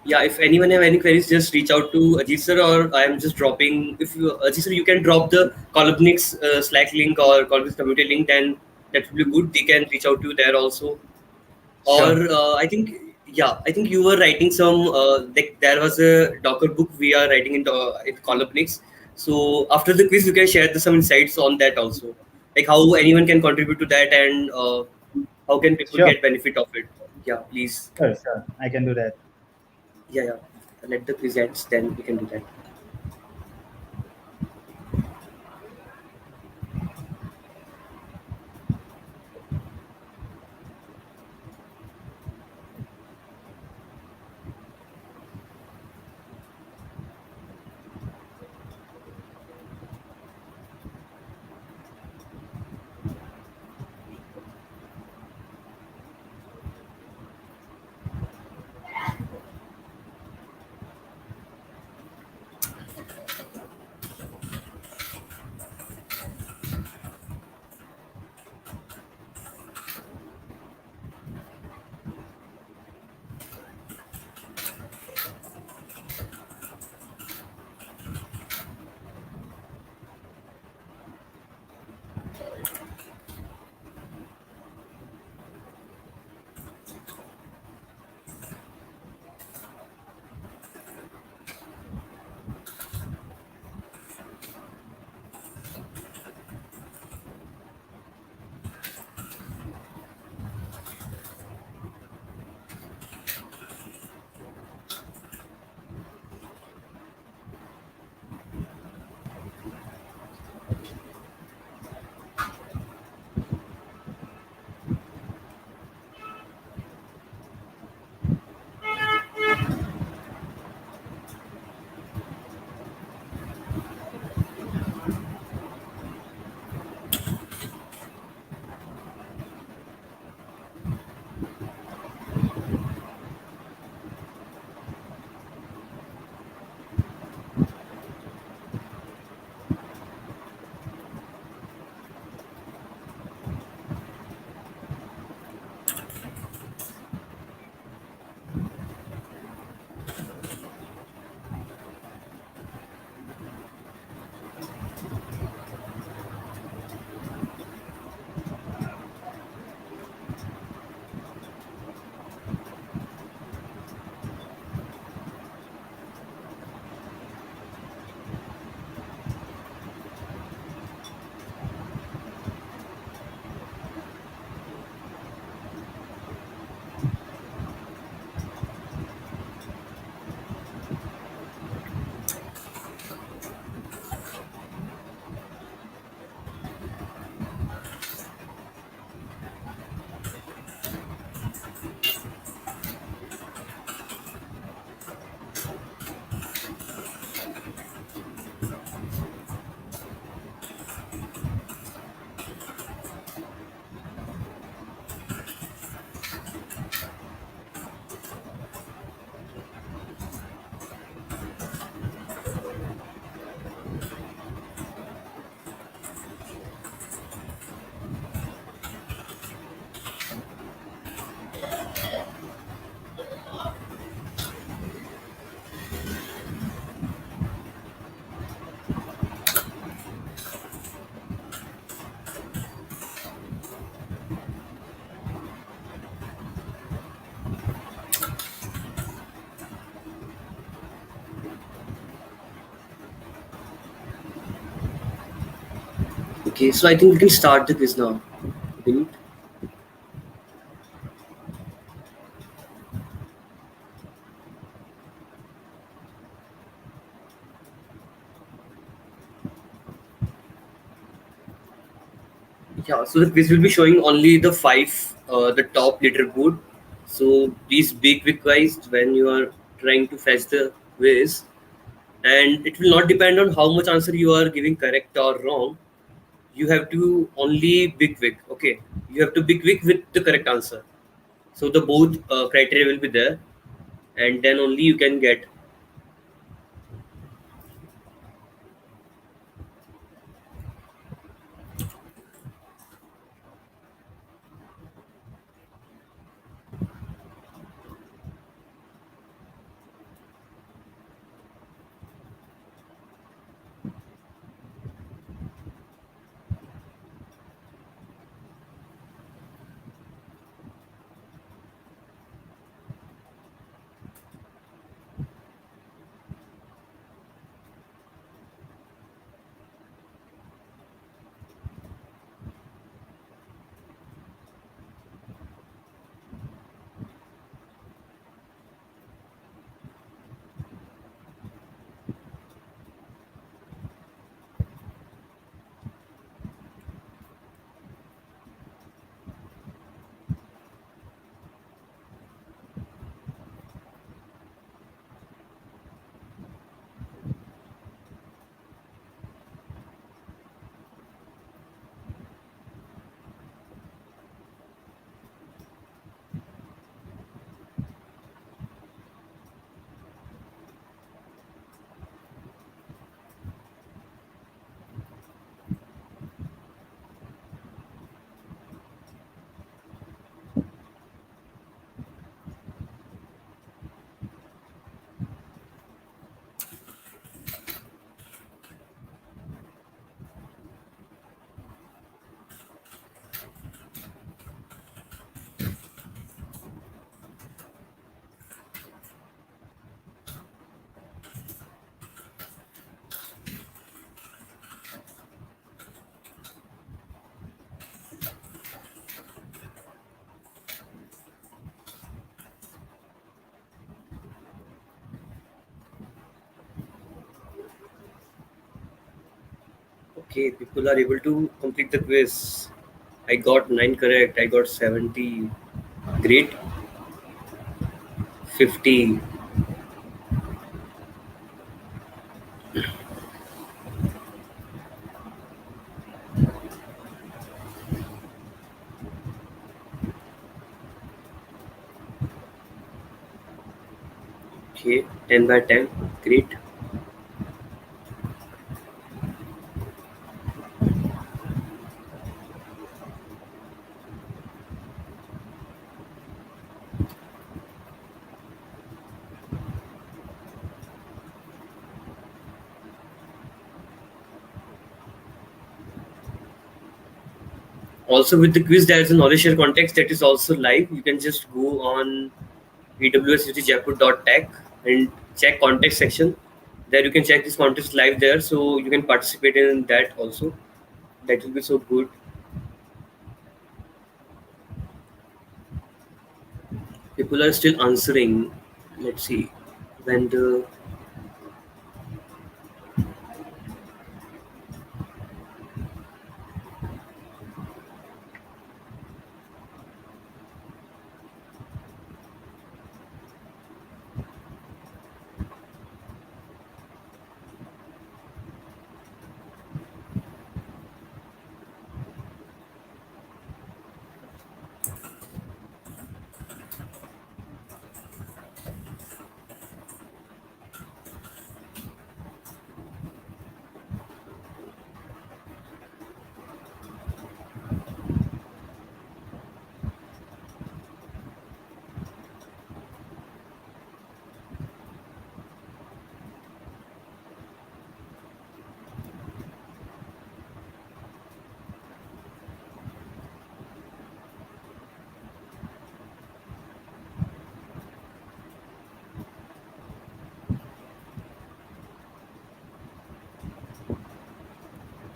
Yeah, if anyone have any queries, just reach out to Ajit sir, or I am just dropping. If you, Ajit sir, you can drop the Columnix Slack link or Columnix community link, then that would be good. They can reach out to you there also. Or Sure. I think, yeah, I think you were writing some. Like there was a Docker book we are writing in Columnix. So after the quiz, you can share some insights on that also, like how anyone can contribute to that and how can people Sure. get benefit of it. Yeah, please. Sure. I can do that. Yeah. Let the quiz ends, then we can do that. Okay, so I think we can start the quiz now. Vineet? Yeah, so the quiz will be showing only the the top leaderboard. So please be quick, guys, when you are trying to fetch the quiz. And it will not depend on how much answer you are giving correct or wrong. You have to only be quick. Okay, you have to be quick with the correct answer. So the both criteria will be there, and then only you can get. Okay, people are able to complete the quiz. I got 9 correct. I got 70. Great. 50. Okay, 10 by 10. Great. Also, with the quiz, there is a knowledge share context that is also live. You can just go on AWS UG Jaipur.tech and check context section. There you can check this context live there, so you can participate in that also. That will be so good. People are still answering. Let's see when the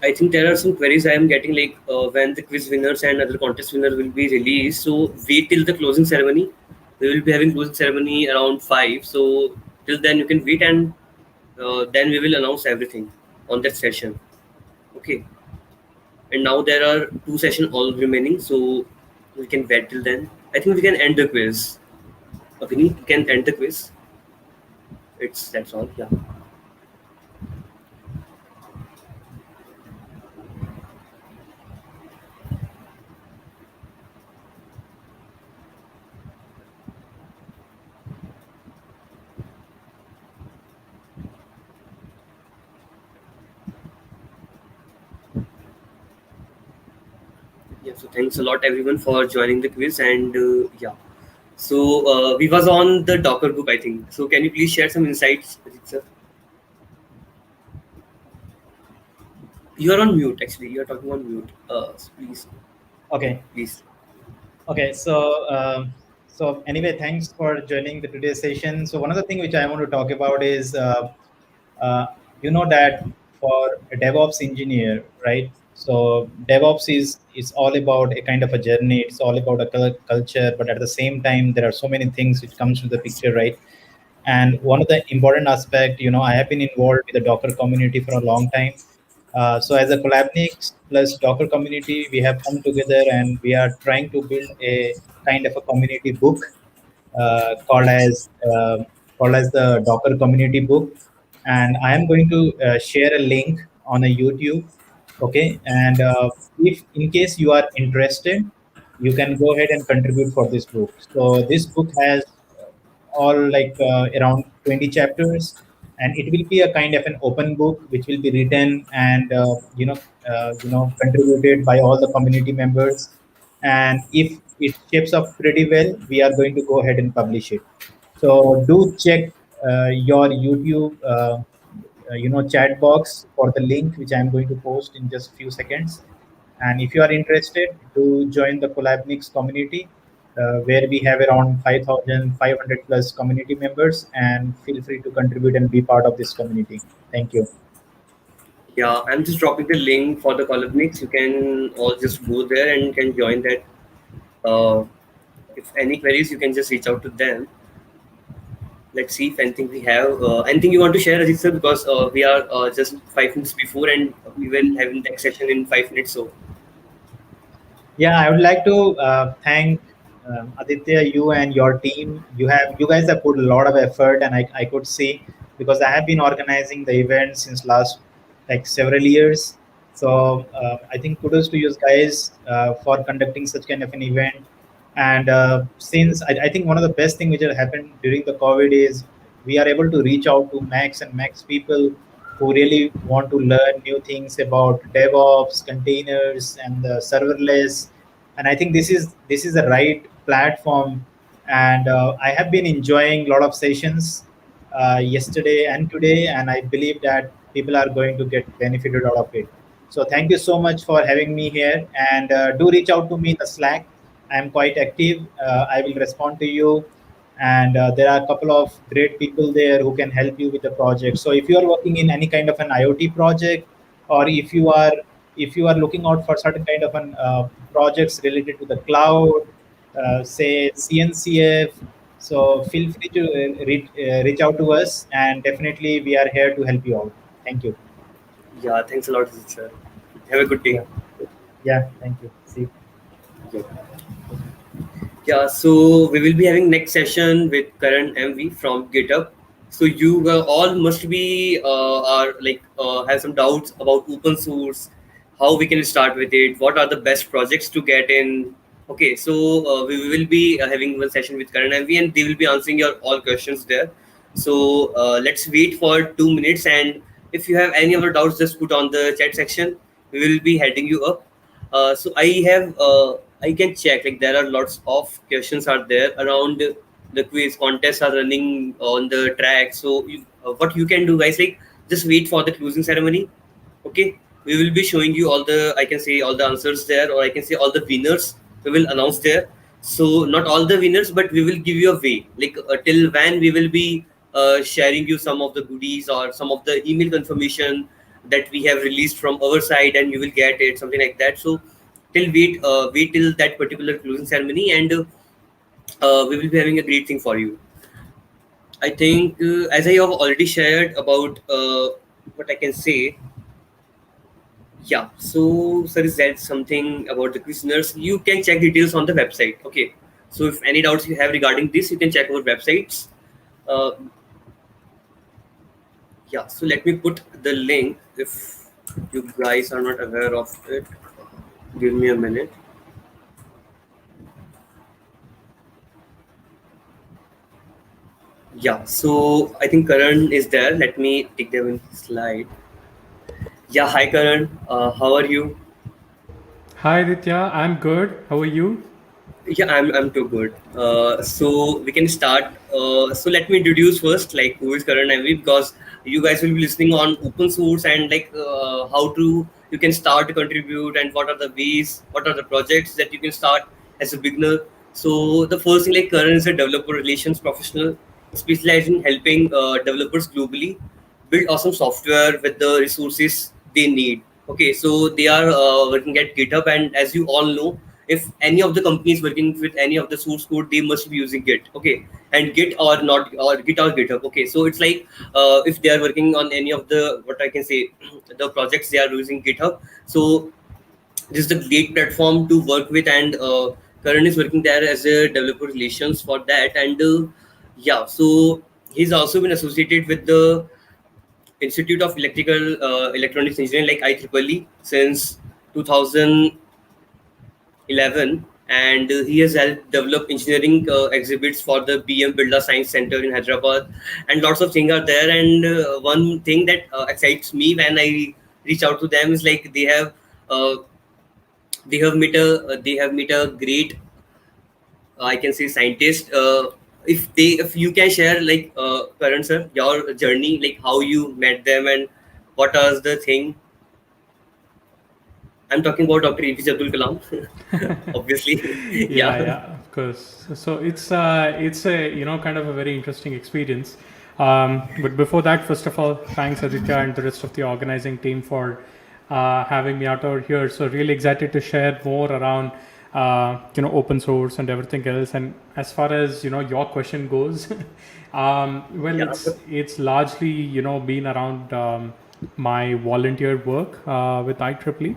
I think there are some queries I am getting, like when the quiz winners and other contest winner will be released. So wait till the closing ceremony. We will be having closing ceremony around 5. So till then you can wait, and then we will announce everything on that session. Okay. And now there are 2 sessions all remaining, so we can wait till then. I think we can end the quiz. Vinny, you can end the quiz. That's all. Yeah. Yeah, so thanks a lot everyone for joining the quiz, and yeah. So we was on the Docker group, I think. So can you please share some insights, Ajit sir? You are on mute actually. You are talking on mute. Please. Okay. Please. Okay. So anyway, thanks for joining the today's session. So one of the things which I want to talk about is, you know, that for a DevOps engineer, right? So DevOps is all about a kind of a journey. It's all about a culture, but at the same time, there are so many things which comes to the picture, right? And one of the important aspect, you know, I have been involved with the Docker community for a long time. So as a Collabnix plus Docker community, we have come together and we are trying to build a kind of a community book uh, called as uh, called as the Docker community book. And I am going to share a link on a YouTube. Okay, and if in case you are interested, you can go ahead and contribute for this book. So this book has all like around 20 chapters, and it will be a kind of an open book which will be written and contributed by all the community members. And if it shapes up pretty well, we are going to go ahead and publish it. So do check your YouTube chat box for the link which I'm going to post in just few seconds. And if you are interested, to join the Collabnix community, where we have around 5,500 plus community members, and feel free to contribute and be part of this community. Thank you. Yeah, I'm just dropping the link for the Collabnix. You can all just go there and can join that. If any queries, you can just reach out to them. Let's see if anything we have. Anything you want to share, Ajit sir? Because we are just 5 minutes before, and we will have the next session in 5 minutes. So Yeah, I would like to thank Aditya, you and your team. You guys have put a lot of effort, and I could see, because I have been organizing the event since last like several years. So I think kudos to you guys for conducting such kind of an event. And since I think one of the best things which have happened during the COVID is we are able to reach out to max and max people who really want to learn new things about DevOps, containers, and the serverless. And I think this is the right platform. And I have been enjoying a lot of sessions yesterday and today, and I believe that people are going to get benefited out of it. So thank you so much for having me here, and do reach out to me in the Slack. I'm quite active. I will respond to you, and there are a couple of great people there who can help you with the project. So if you are working in any kind of an IoT project, or if you are looking out for certain kind of an projects related to the cloud, say CNCF, so feel free to reach out to us, and definitely we are here to help you out. Thank you. yeah, thanks a lot, Ajit sir. Have a good day. Yeah, thank you. See you. Okay. Yeah, so we will be having next session with Karan MV from GitHub. So you all must be are like have some doubts about open source, how we can start with it, what are the best projects to get in. Okay, so we will be having one session with Karan MV, and they will be answering your all questions there. So let's wait for 2 minutes, and if you have any other doubts, just put on the chat section. We will be heading you up. So I can check, like there are lots of questions are there around the quiz contests are running on the track. So what you can do, guys, like just wait for the closing ceremony. Okay, we will be showing you all the, I can say all the answers there, or I can say all the winners we will announce there. So not all the winners, but we will give you a way, like till when we will be sharing you some of the goodies or some of the email confirmation that we have released from our side and you will get it, something like that. So wait till that particular closing ceremony, and we will be having a great thing for you. I think as I have already shared about what I can say. Yeah, so sir, is that something about the listeners? You can check details on the website. Okay, so if any doubts you have regarding this, you can check our websites. Uh, yeah, so let me put the link if you guys are not aware of it. Give me a minute. Yeah, so I think Karan is there. Let me take them in slide. Yeah, hi Karan. How are you? Hi Ditya, I'm good. How are you? Yeah, I'm too good. So we can start. So let me introduce first, like who is Karan Naivi, because you guys will be listening on open source and like how to you can start to contribute and what are the ways, what are the projects that you can start as a beginner. So the first thing, like Karan is a developer relations professional specialized in helping developers globally build awesome software with the resources they need. Okay, so they are working at GitHub, and as you all know, if any of the companies working with any of the source code, they must be using Git. Okay, and Git or not, or Git or GitHub. Okay, so it's like if they are working on any of the what I can say the projects, they are using GitHub. So this is the great platform to work with, and Karan is working there as a developer relations for that. And yeah, so he's also been associated with the Institute of Electronics Engineering, like IEEE, since 2011, and he has helped develop engineering exhibits for the BM Birla Science Center in Hyderabad, and lots of things are there. And one thing that excites me when I reach out to them is like uh, they have met a great I can say scientist. If you can share like Karan sir, your journey, like how you met them and what was the thing. I'm talking about Dr. APJ Abdul Kalam, obviously. Yeah, Yeah. yeah, of course. So it's a kind of a very interesting experience. But before that, first of all, thanks Aditya and the rest of the organizing team for having me out over here. So really excited to share more around open source and everything else. And as far as your question goes, well, Yeah. it's largely been around my volunteer work with IEEE,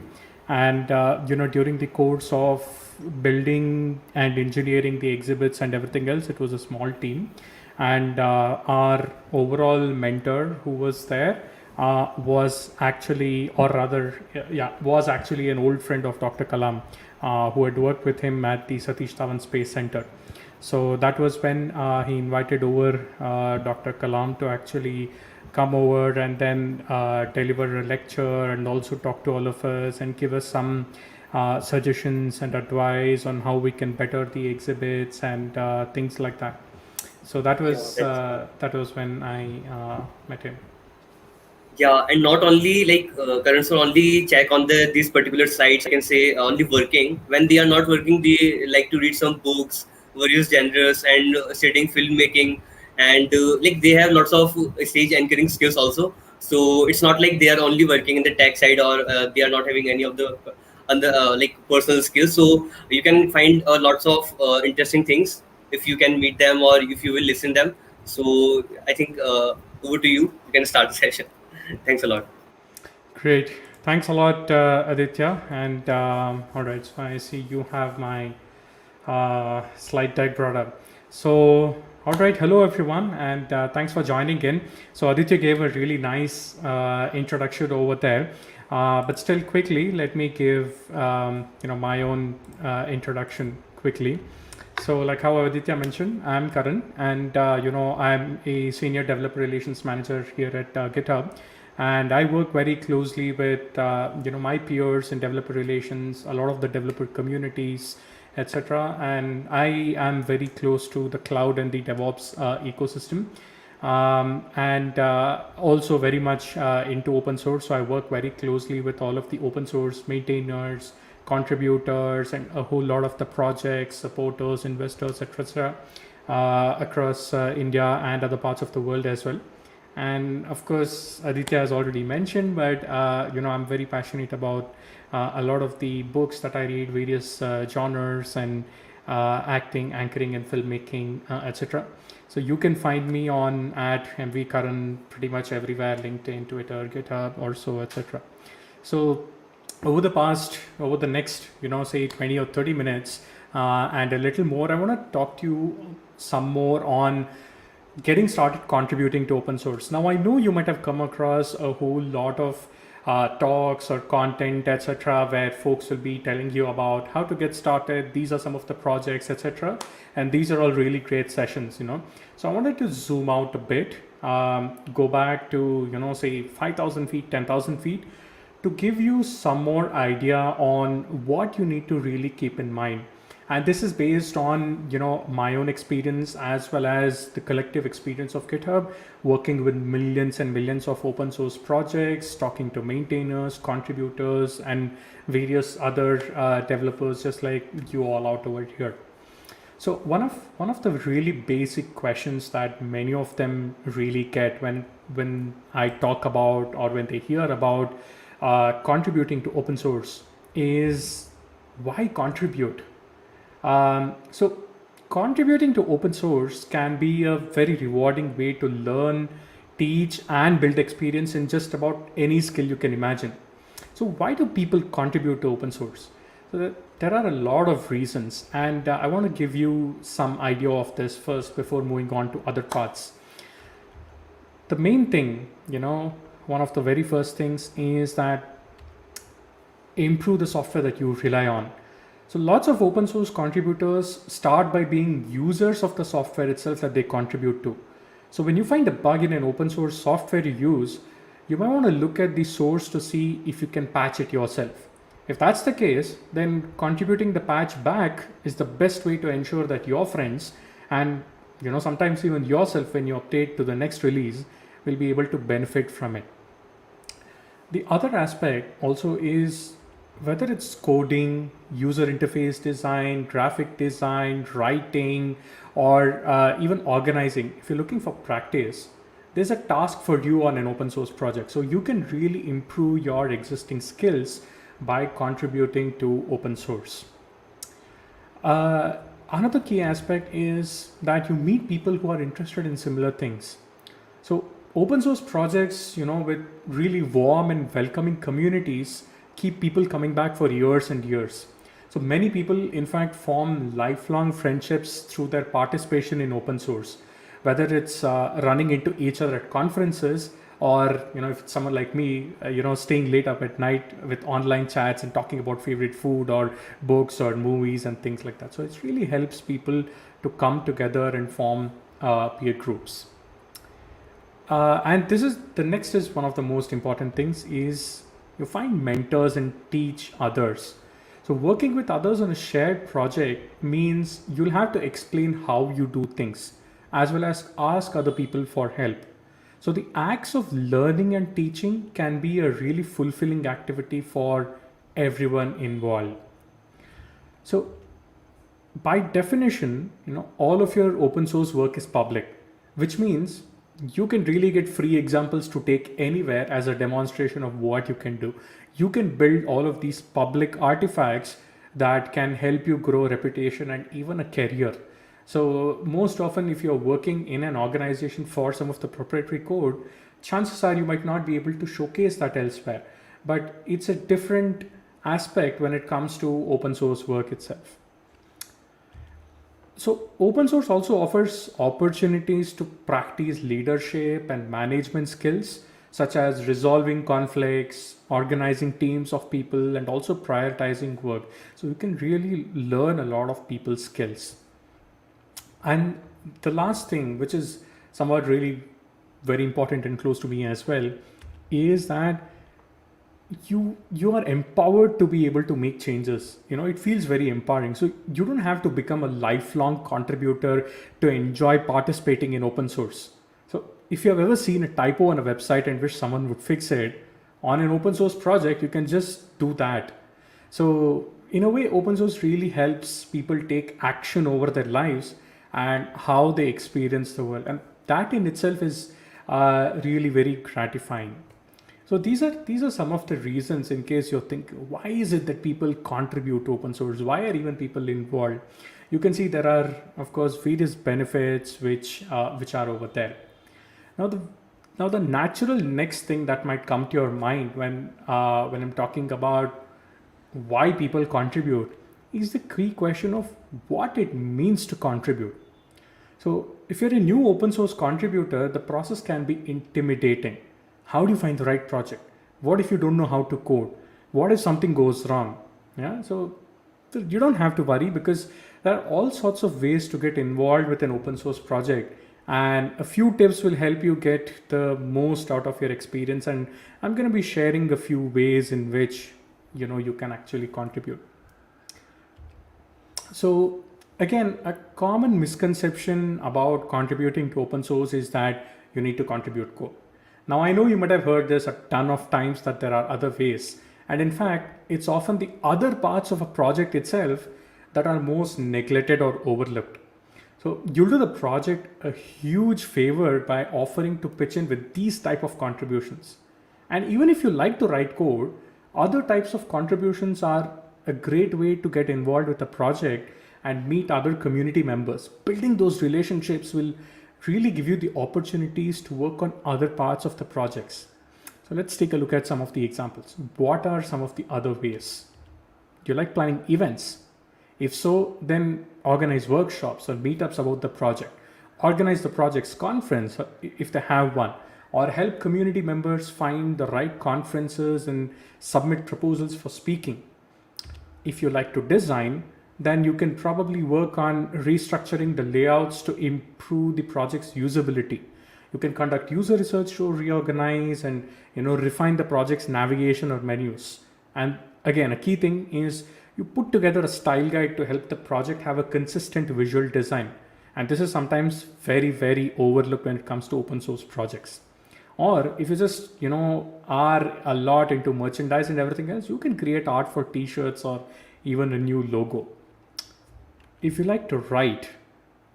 and during the course of building and engineering the exhibits and everything else, it was a small team, and our overall mentor who was there was actually, or rather, yeah, was actually an old friend of Dr. Kalam, who had worked with him at the Satish Dhawan Space Center. So that was when he invited over Dr. Kalam to actually come over and then deliver a lecture and also talk to all of us and give us some suggestions and advice on how we can better the exhibits and things like that. So that was when I met him. Yeah, and not only like currents will only check on these particular sites. I can say only working. When they are not working, they like to read some books, various genres, and studying filmmaking. And like they have lots of stage anchoring skills also. So it's not like they are only working in the tech side, or they are not having any of the like personal skills. So you can find lots of interesting things if you can meet them or if you will listen them. So I think over to you. You can start the session. Thanks a lot. Great. Thanks a lot, Aditya. And all right, so I see you have my slide deck brought up. So, all right, hello everyone, and thanks for joining in. So Aditya gave a really nice introduction over there, but still quickly, let me give my own introduction quickly. So like how Aditya mentioned, I'm Karan, and I'm a senior developer relations manager here at GitHub, and I work very closely with my peers in developer relations, a lot of the developer communities, etc. And I am very close to the cloud and the DevOps ecosystem, and also very much into open source. So I work very closely with all of the open source maintainers, contributors, and a whole lot of the projects, supporters, investors, etc. Across India and other parts of the world as well. And of course, Aditya has already mentioned, but I'm very passionate about a lot of the books that I read, various genres and acting, anchoring, and filmmaking, etc. So you can find me on at MV Karan pretty much everywhere: LinkedIn, Twitter, GitHub, also, etc. So over the next, say 20 or 30 minutes and a little more, I want to talk to you some more on getting started contributing to open source. Now, I know you might have come across a whole lot of talks or content, etc., where folks will be telling you about how to get started. These are some of the projects, etc., and these are all really great sessions. So I wanted to zoom out a bit, go back to say 5,000 feet, 10,000 feet, to give you some more idea on what you need to really keep in mind. And this is based on my own experience as well as the collective experience of GitHub, working with millions and millions of open source projects, talking to maintainers, contributors, and various other developers just like you all out over here. So one of the really basic questions that many of them really get when I talk about or when they hear about contributing to open source is, why contribute? So contributing to open source can be a very rewarding way to learn, teach, and build experience in just about any skill you can imagine. So why do people contribute to open source? So there are a lot of reasons, and I want to give you some idea of this first before moving on to other parts. The main thing, one of the very first things is that improve the software that you rely on. So lots of open source contributors start by being users of the software itself that they contribute to. So when you find a bug in an open source software you use, you might want to look at the source to see if you can patch it yourself. If that's the case, then contributing the patch back is the best way to ensure that your friends and sometimes even yourself, when you update to the next release, will be able to benefit from it. The other aspect also is whether it's coding, user interface design, graphic design, writing, or even organizing. If you're looking for practice, there's a task for you on an open source project. So you can really improve your existing skills by contributing to open source. Another key aspect is that you meet people who are interested in similar things. So open source projects, with really warm and welcoming communities, keep people coming back for years and years. So many people, in fact, form lifelong friendships through their participation in open source, whether it's running into each other at conferences, or if it's someone like me, staying late up at night with online chats and talking about favorite food or books or movies and things like that. So it really helps people to come together and form peer groups. And the next is one of the most important things is you find mentors and teach others. So working with others on a shared project means you'll have to explain how you do things as well as ask other people for help. So the acts of learning and teaching can be a really fulfilling activity for everyone involved. So by definition, all of your open source work is public, which means you can really get free examples to take anywhere as a demonstration of what you can do. You can build all of these public artifacts that can help you grow reputation and even a career. So most often, if you're working in an organization for some of the proprietary code, chances are you might not be able to showcase that elsewhere. But it's a different aspect when it comes to open source work itself. So open source also offers opportunities to practice leadership and management skills, such as resolving conflicts, organizing teams of people, and also prioritizing work. So you can really learn a lot of people's skills. And the last thing, which is somewhat really very important and close to me as well, is that you are empowered to be able to make changes. It feels very empowering. So you don't have to become a lifelong contributor to enjoy participating in open source. So if you have ever seen a typo on a website and wish someone would fix it, on an open source project, you can just do that. So in a way, open source really helps people take action over their lives and how they experience the world. And that in itself is really very gratifying. So these are some of the reasons, in case you're thinking, why is it that people contribute to open source? Why are even people involved? You can see there are, of course, various benefits which are over there. Now the natural next thing that might come to your mind when I'm talking about why people contribute is the key question of what it means to contribute. So if you're a new open source contributor, the process can be intimidating. How do you find the right project? What if you don't know how to code? What if something goes wrong? Yeah, so you don't have to worry, because there are all sorts of ways to get involved with an open source project, and a few tips will help you get the most out of your experience. And I'm going to be sharing a few ways in which you can actually contribute. So again, a common misconception about contributing to open source is that you need to contribute code. Now, I know you might have heard this a ton of times, that there are other ways. And in fact, it's often the other parts of a project itself that are most neglected or overlooked. So you'll do the project a huge favor by offering to pitch in with these type of contributions. And even if you like to write code, other types of contributions are a great way to get involved with a project and meet other community members. Building those relationships will really give you the opportunities to work on other parts of the projects. So let's take a look at some of the examples. What are some of the other ways? Do you like planning events? If so, then organize workshops or meetups about the project. Organize the project's conference if they have one, or help community members find the right conferences and submit proposals for speaking. If you like to design, then you can probably work on restructuring the layouts to improve the project's usability. You can conduct user research to reorganize and refine the project's navigation or menus. And again, a key thing is you put together a style guide to help the project have a consistent visual design. And this is sometimes very, very overlooked when it comes to open source projects. Or if you just are a lot into merchandise and everything else, you can create art for t-shirts or even a new logo. If you like to write,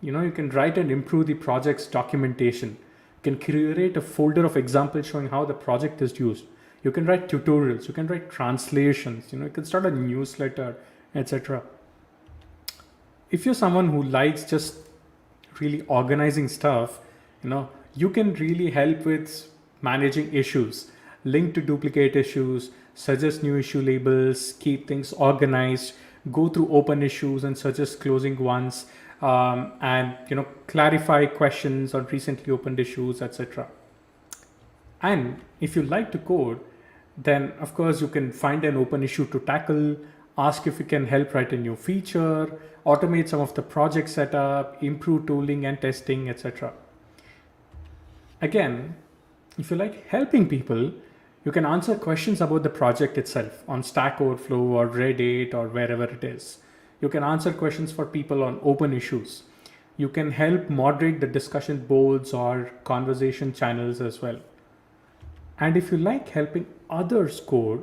you can write and improve the project's documentation. You can create a folder of examples showing how the project is used. You can write tutorials, you can write translations, you can start a newsletter, etc. If you're someone who likes just really organizing stuff, you can really help with managing issues, link to duplicate issues, suggest new issue labels, keep things organized, go through open issues and suggest closing ones, and clarify questions on recently opened issues, etc. And if you like to code, then of course you can find an open issue to tackle, ask if you can help write a new feature, automate some of the project setup, improve tooling and testing, etc. Again, if you like helping people, you can answer questions about the project itself on Stack Overflow or Reddit or wherever it is. You can answer questions for people on open issues. You can help moderate the discussion boards or conversation channels as well. And if you like helping others code,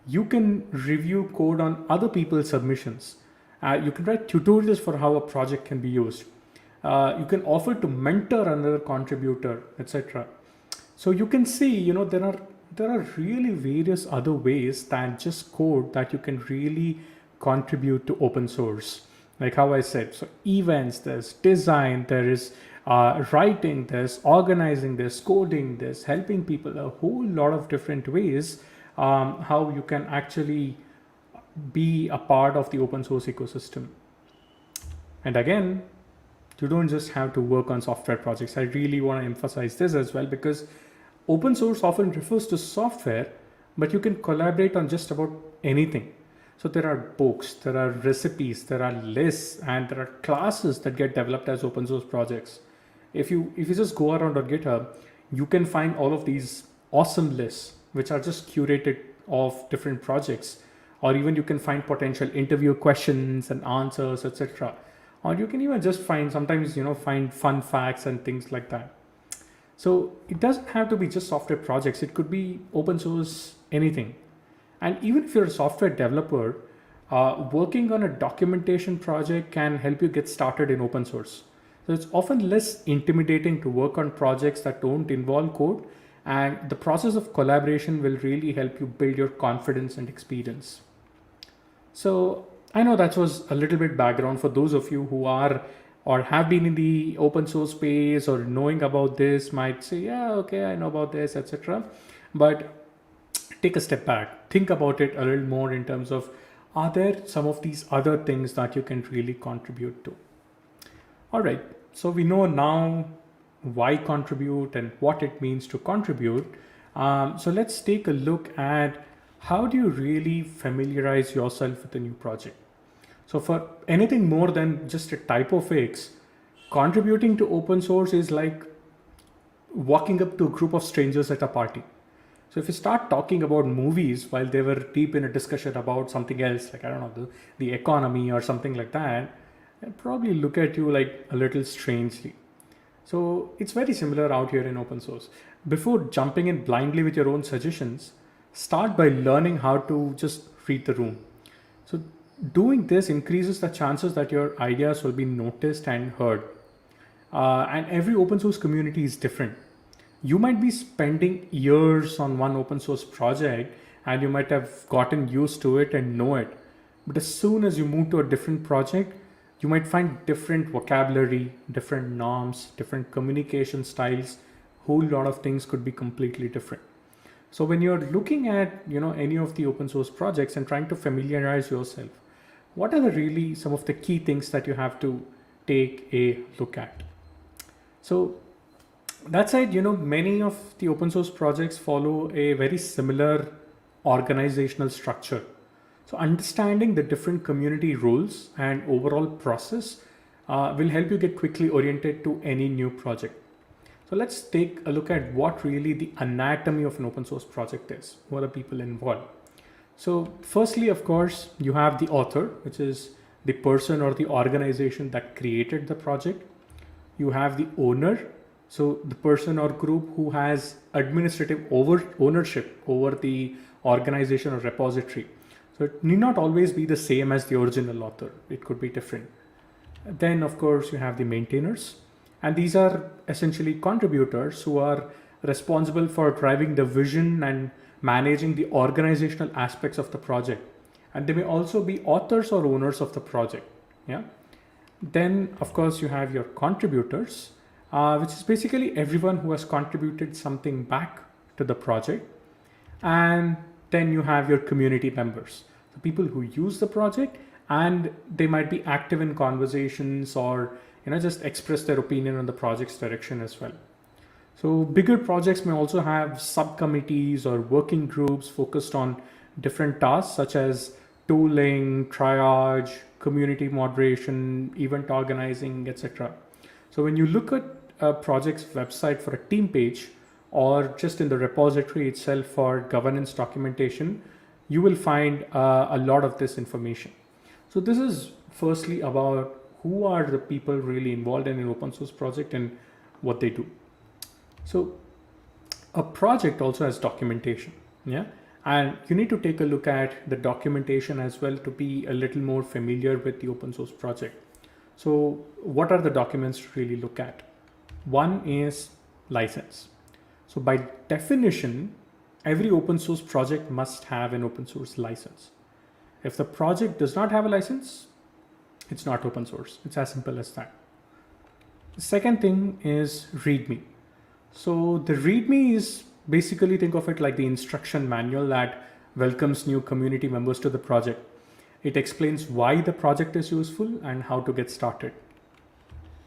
you can review code on other people's submissions. You can write tutorials for how a project can be used. You can offer to mentor another contributor, etc. So you can see, there are really various other ways than just code that you can really contribute to open source. Like how I said, so events, there's design, there is writing, there's organizing, there's coding, there's helping people, a whole lot of different ways how you can actually be a part of the open source ecosystem. And again, you don't just have to work on software projects. I really want to emphasize this as well, because open source often refers to software, but you can collaborate on just about anything. So there are books, there are recipes, there are lists, and there are classes that get developed as open source projects. If you just go around on GitHub, you can find all of these awesome lists, which are just curated of different projects. Or even you can find potential interview questions and answers, etc. Or you can even just find fun facts and things like that. So it doesn't have to be just software projects. It could be open source, anything. And even if you're a software developer, working on a documentation project can help you get started in open source. So it's often less intimidating to work on projects that don't involve code, and the process of collaboration will really help you build your confidence and experience. So I know that was a little bit background for those of you who are or have been in the open source space or knowing about this might say, yeah, okay, I know about this, etc. But take a step back, think about it a little more in terms of, are there some of these other things that you can really contribute to? All right, so we know now why contribute and what it means to contribute. So let's take a look at how do you really familiarize yourself with a new project. So for anything more than just a typo fix, contributing to open source is like walking up to a group of strangers at a party. So if you start talking about movies while they were deep in a discussion about something else, like, I don't know, the economy or something like that, they'll probably look at you like a little strangely. So it's very similar out here in open source. Before jumping in blindly with your own suggestions, start by learning how to just read the room. So doing this increases the chances that your ideas will be noticed and heard. And every open source community is different. You might be spending years on one open source project and you might have gotten used to it and know it. But as soon as you move to a different project, you might find different vocabulary, different norms, different communication styles. Whole lot of things could be completely different. So when you're looking at any of the open source projects and trying to familiarize yourself, what are really some of the key things that you have to take a look at? So that said, many of the open source projects follow a very similar organizational structure. So understanding the different community roles and overall process will help you get quickly oriented to any new project. So let's take a look at what really the anatomy of an open source project is. What are people involved? So firstly, of course, you have the author, which is the person or the organization that created the project. You have the owner, so the person or group who has administrative ownership over the organization or repository. So it need not always be the same as the original author. It could be different. Then, of course, you have the maintainers. And these are essentially contributors who are responsible for driving the vision and managing the organizational aspects of the project. And they may also be authors or owners of the project. Yeah. Then, of course, you have your contributors, which is basically everyone who has contributed something back to the project. And then you have your community members, the people who use the project, and they might be active in conversations or just express their opinion on the project's direction as well. So bigger projects may also have subcommittees or working groups focused on different tasks such as tooling, triage, community moderation, event organizing, etc. So when you look at a project's website for a team page or just in the repository itself for governance documentation, you will find a lot of this information. So this is firstly about who are the people really involved in an open source project and what they do. So a project also has documentation, yeah? And you need to take a look at the documentation as well to be a little more familiar with the open source project. So what are the documents to really look at? One is license. So by definition, every open source project must have an open source license. If the project does not have a license, it's not open source. It's as simple as that. The second thing is README. So the README is basically, think of it like the instruction manual that welcomes new community members to the project. It explains why the project is useful and how to get started.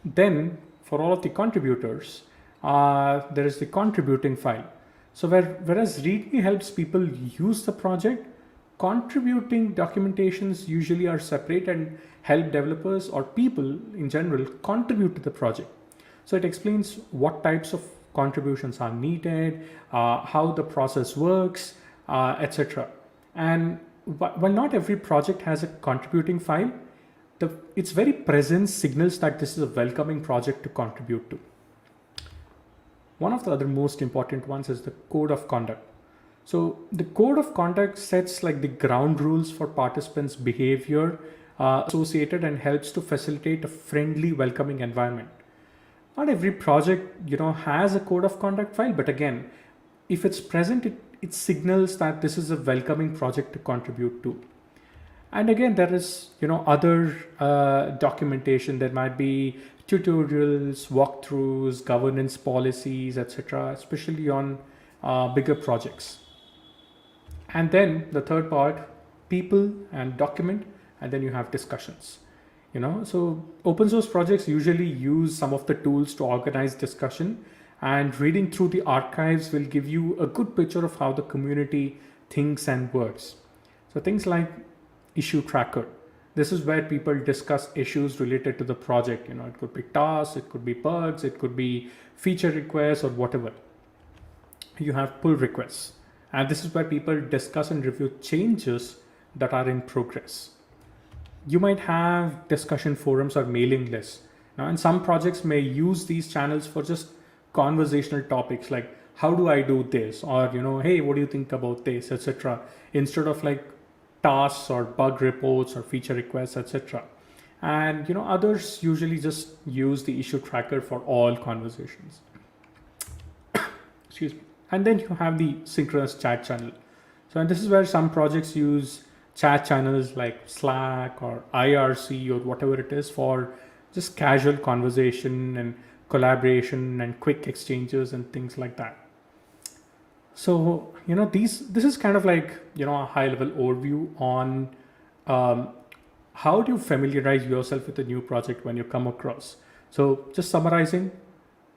Then for all of the contributors, there is the contributing file. So whereas README helps people use the project, contributing documentations usually are separate and help developers or people in general contribute to the project. So it explains what types of contributions are needed, how the process works, etc. And while not every project has a contributing file, its very presence signals that this is a welcoming project to contribute to. One of the other most important ones is the code of conduct. So the code of conduct sets like the ground rules for participants' behavior associated and helps to facilitate a friendly, welcoming environment. not every project, has a code of conduct file, but again, if it's present, it signals that this is a welcoming project to contribute to. And again, there is, other documentation. There might be tutorials, walkthroughs, governance policies, etc., especially on bigger projects. And then the third part, people and document, and then you have discussions. So open source projects usually use some of the tools to organize discussion, and reading through the archives will give you a good picture of how the community thinks and works. So things like issue tracker. This is where people discuss issues related to the project. It could be tasks, it could be bugs, it could be feature requests or whatever. You have pull requests. And this is where people discuss and review changes that are in progress. You might have discussion forums or mailing lists. Now, and some projects may use these channels for just conversational topics like, how do I do this? Or, hey, what do you think about this, etc. Instead of like tasks or bug reports or feature requests, etc. And, others usually just use the issue tracker for all conversations. Excuse me. And then you have the synchronous chat channel. So, and this is where some projects use chat channels like Slack or IRC or whatever it is for just casual conversation and collaboration and quick exchanges and things like that. So, this is kind of like, a high level overview on how do you familiarize yourself with a new project when you come across. So just summarizing,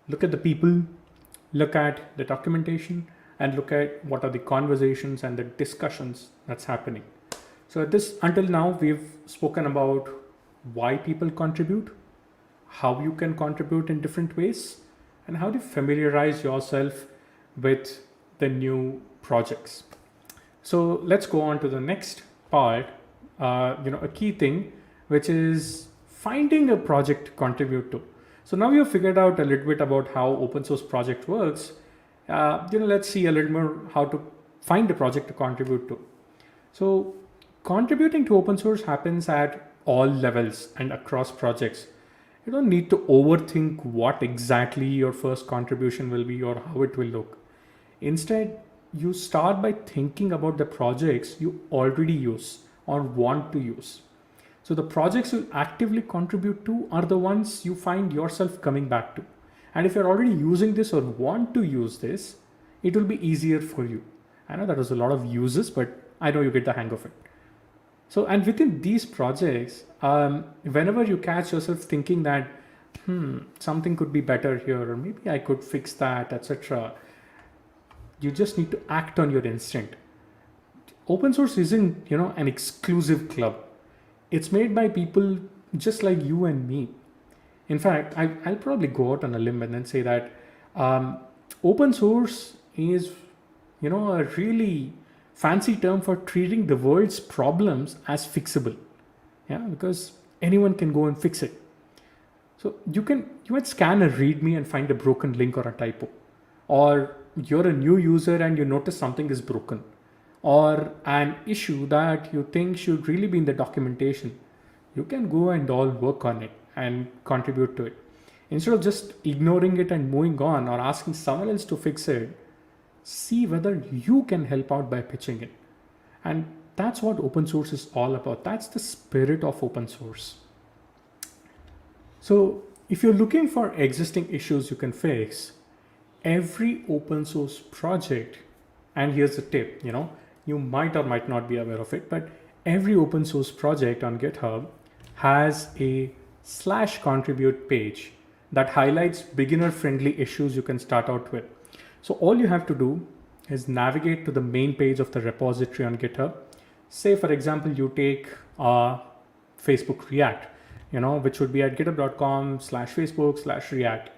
look at the people, look at the documentation, and look at what are the conversations and the discussions that's happening. So until now, we've spoken about why people contribute, how you can contribute in different ways, and how to familiarize yourself with the new projects. So let's go on to the next part, a key thing, which is finding a project to contribute to. So now you've figured out a little bit about how open source project works. Let's see a little more how to find a project to contribute to. So contributing to open source happens at all levels and across projects. You don't need to overthink what exactly your first contribution will be or how it will look. Instead, you start by thinking about the projects you already use or want to use. So the projects you actively contribute to are the ones you find yourself coming back to. And if you're already using this or want to use this, it will be easier for you. I know that was a lot of uses, but I know you get the hang of it. So, and within these projects, whenever you catch yourself thinking that, something could be better here, or maybe I could fix that, etc., you just need to act on your instinct. Open source isn't, an exclusive club. It's made by people just like you and me. In fact, I'll probably go out on a limb and then say that open source is, a really fancy term for treating the world's problems as fixable. Yeah, because anyone can go and fix it. So you might scan a README and find a broken link or a typo, or you're a new user and you notice something is broken, or an issue that you think should really be in the documentation. You can go and all work on it and contribute to it. Instead of just ignoring it and moving on or asking someone else to fix it, see whether you can help out by pitching it. And that's what open source is all about. That's the spirit of open source. So if you're looking for existing issues you can fix, every open source project, and here's the tip, you might or might not be aware of it, but every open source project on GitHub has a /contribute page that highlights beginner friendly issues you can start out with. So all you have to do is navigate to the main page of the repository on GitHub. Say, for example, you take Facebook React, which would be at github.com/Facebook/React.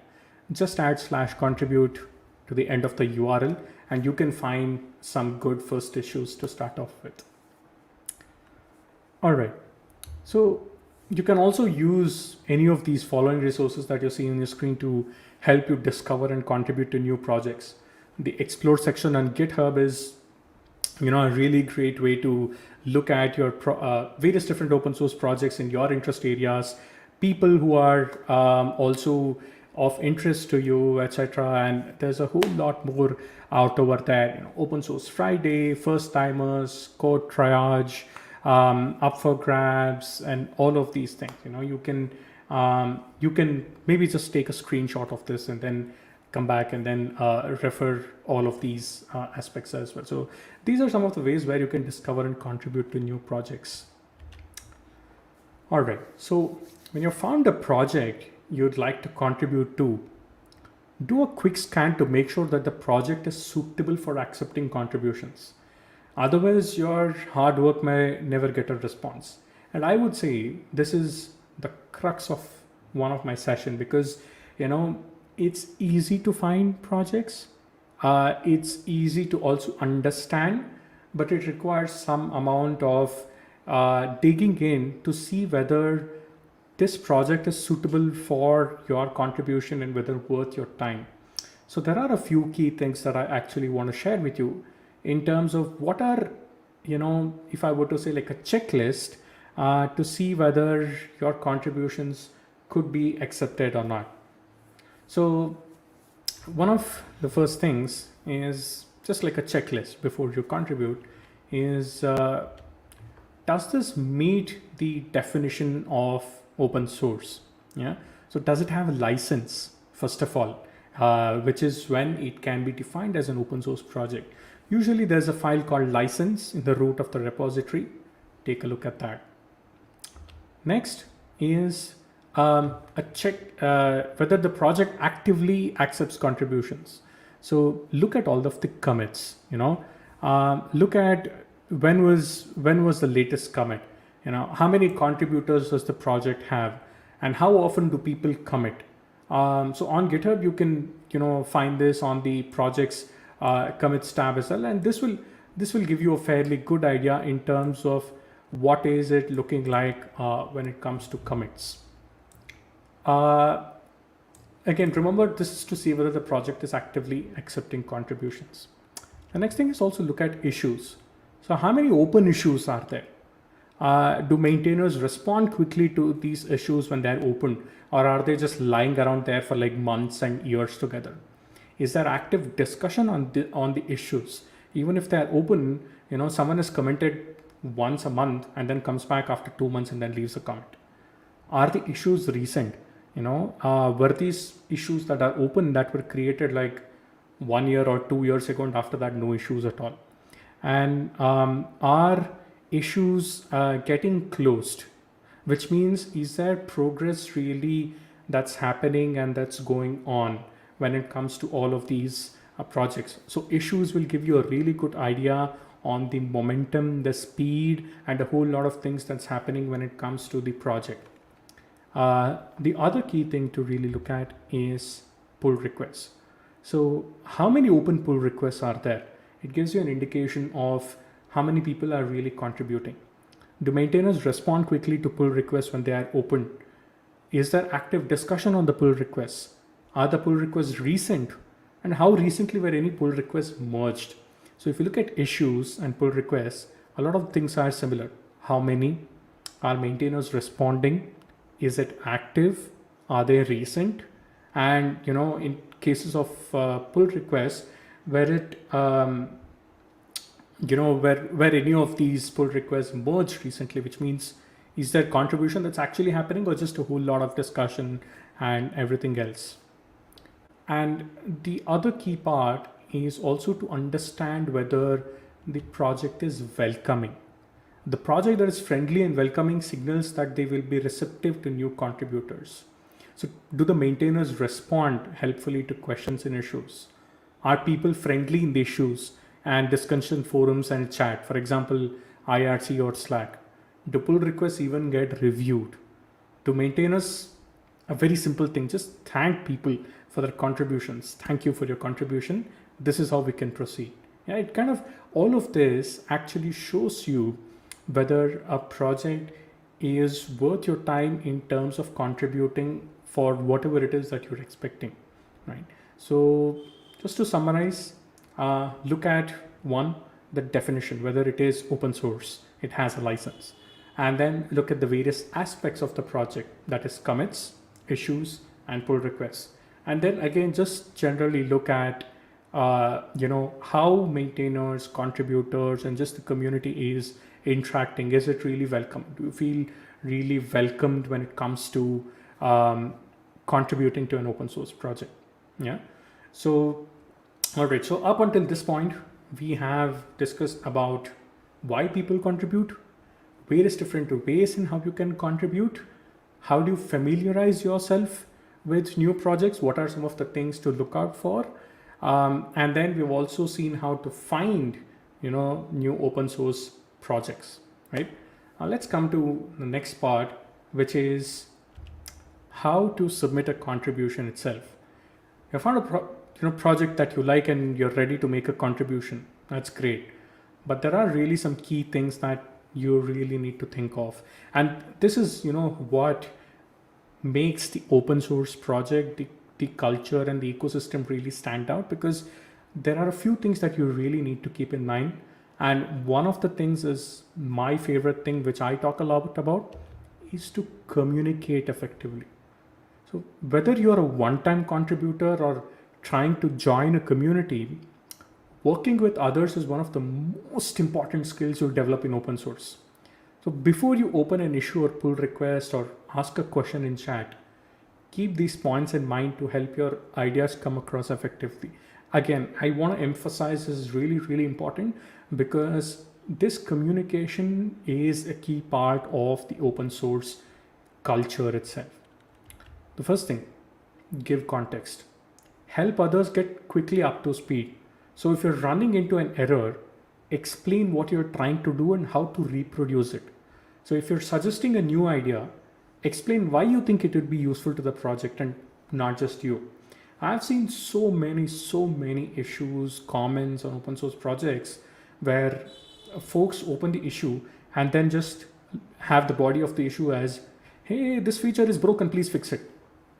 Just add /contribute to the end of the URL, and you can find some good first issues to start off with. All right. So you can also use any of these following resources that you see on your screen to help you discover and contribute to new projects. The explore section on GitHub is, a really great way to look at your various different open source projects in your interest areas, people who are also of interest to you, etc. And there's a whole lot more out over there. Open Source Friday, first timers, code triage, up for grabs, and all of these things. You can maybe just take a screenshot of this and then come back and then refer all of these aspects as well. So these are some of the ways where you can discover and contribute to new projects. All right, so when you found a project you'd like to contribute to, do a quick scan to make sure that the project is suitable for accepting contributions. Otherwise, your hard work may never get a response. And I would say this is the crux of one of my sessions, because it's easy to find projects. It's easy to also understand, but it requires some amount of digging in to see whether this project is suitable for your contribution and whether worth your time. So there are a few key things that I actually want to share with you in terms of what are, if I were to say like a checklist to see whether your contributions could be accepted or not. So one of the first things is just like a checklist before you contribute is, does this meet the definition of open source? Yeah. So does it have a license, first of all, which is when it can be defined as an open source project. Usually there's a file called license in the root of the repository. Take a look at that. Next is a check whether the project actively accepts contributions. So look at all of the commits, look at when was the latest commit, how many contributors does the project have, and how often do people commit. So on GitHub you can find this on the project's commits tab as well, and this will give you a fairly good idea in terms of what is it looking like when it comes to commits. Again, remember, this is to see whether the project is actively accepting contributions. The next thing is also look at issues. So how many open issues are there? Do maintainers respond quickly to these issues when they're open, or are they just lying around there for like months and years together? Is there active discussion on the issues? Even if they're open, someone has commented once a month and then comes back after 2 months and then leaves a comment. Are the issues recent? Were these issues that are open that were created like 1 year or 2 years ago, and after that no issues at all? And are issues getting closed, which means is there progress really that's happening and that's going on when it comes to all of these projects? So issues will give you a really good idea on the momentum, the speed, and a whole lot of things that's happening when it comes to the project. The other key thing to really look at is pull requests. So how many open pull requests are there? It gives you an indication of how many people are really contributing. Do maintainers respond quickly to pull requests when they are open? Is there active discussion on the pull requests? Are the pull requests recent? And how recently were any pull requests merged? So if you look at issues and pull requests, a lot of things are similar. How many? Are maintainers responding? Is it active? Are they recent? And in cases of pull requests, where it where any of these pull requests merged recently, which means is there contribution that's actually happening, or just a whole lot of discussion and everything else? And the other key part is also to understand whether the project is welcoming. The project that is friendly and welcoming signals that they will be receptive to new contributors. So do the maintainers respond helpfully to questions and issues? Are people friendly in the issues and discussion forums and chat, for example, IRC or Slack? Do pull requests even get reviewed? Do maintainers, a very simple thing, just thank people for their contributions. Thank you for your contribution. This is how we can proceed. Yeah, it kind of, all of this actually shows you whether a project is worth your time in terms of contributing for whatever it is that you're expecting, right? So just to summarize, look at one, the definition, whether it is open source, it has a license, and then look at the various aspects of the project, that is commits, issues, and pull requests. And then again, just generally look at how maintainers, contributors, and just the community is interacting. Is it really welcome? Do you feel really welcomed when it comes to contributing to an open source project? Yeah. So, all right. So up until this point, we have discussed about why people contribute, various different ways in how you can contribute, how do you familiarize yourself with new projects, what are some of the things to look out for, and then we've also seen how to find new open source projects, right? Let's come to the next part, which is how to submit a contribution itself. You found a project that you like and you're ready to make a contribution. That's great, but there are really some key things that you really need to think of, and this is what makes the open source project, the culture and the ecosystem really stand out, because there are a few things that you really need to keep in mind. And one of the things is my favorite thing, which I talk a lot about, is to communicate effectively. So whether you're a one-time contributor or trying to join a community, working with others is one of the most important skills you'll develop in open source. So before you open an issue or pull request or ask a question in chat, keep these points in mind to help your ideas come across effectively. Again, I want to emphasize this is really, really important, because this communication is a key part of the open source culture itself. The first thing, give context. Help others get quickly up to speed. So if you're running into an error, explain what you're trying to do and how to reproduce it. So if you're suggesting a new idea, explain why you think it would be useful to the project and not just you. I've seen so many issues, comments on open source projects where folks open the issue and then just have the body of the issue as, hey, this feature is broken, please fix it.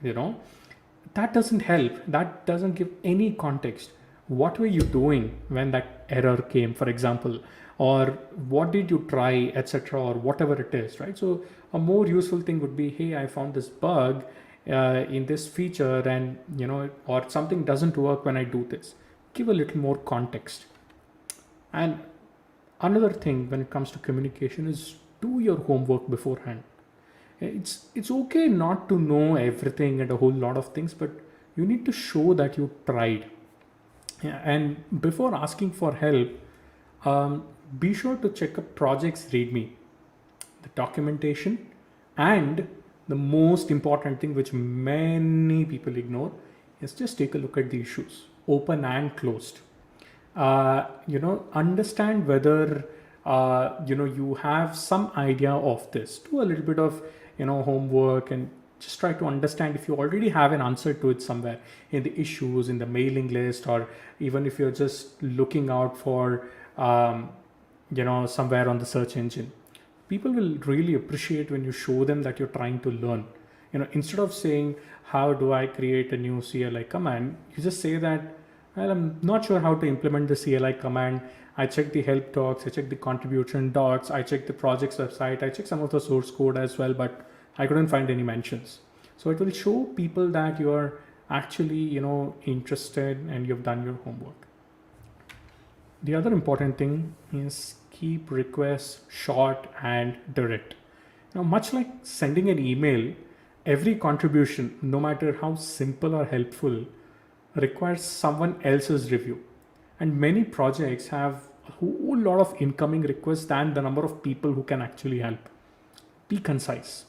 That doesn't help. That doesn't give any context. What were you doing when that error came, for example, or what did you try, etc., or whatever it is, right? So a more useful thing would be, hey, I found this bug in this feature, and or something doesn't work when I do this. Give a little more context. And another thing when it comes to communication is do your homework beforehand. It's okay not to know everything and a whole lot of things, but you need to show that you tried. And before asking for help, be sure to check a project's README, the documentation, and the most important thing, which many people ignore, is just take a look at the issues, open and closed. Understand whether you have some idea of this. Do a little bit of homework and just try to understand if you already have an answer to it somewhere in the issues, in the mailing list, or even if you're just looking out for somewhere on the search engine. People will really appreciate when you show them that you're trying to learn. Instead of saying, how do I create a new CLI command, you just say that, well, I'm not sure how to implement the CLI command. I checked the help docs, I checked the contribution docs, I checked the project's website, I checked some of the source code as well, but I couldn't find any mentions. So it will show people that you're actually, interested and you've done your homework. The other important thing is keep requests short and direct. Much like sending an email, every contribution, no matter how simple or helpful, requires someone else's review. And many projects have a whole lot of incoming requests than the number of people who can actually help. Be concise.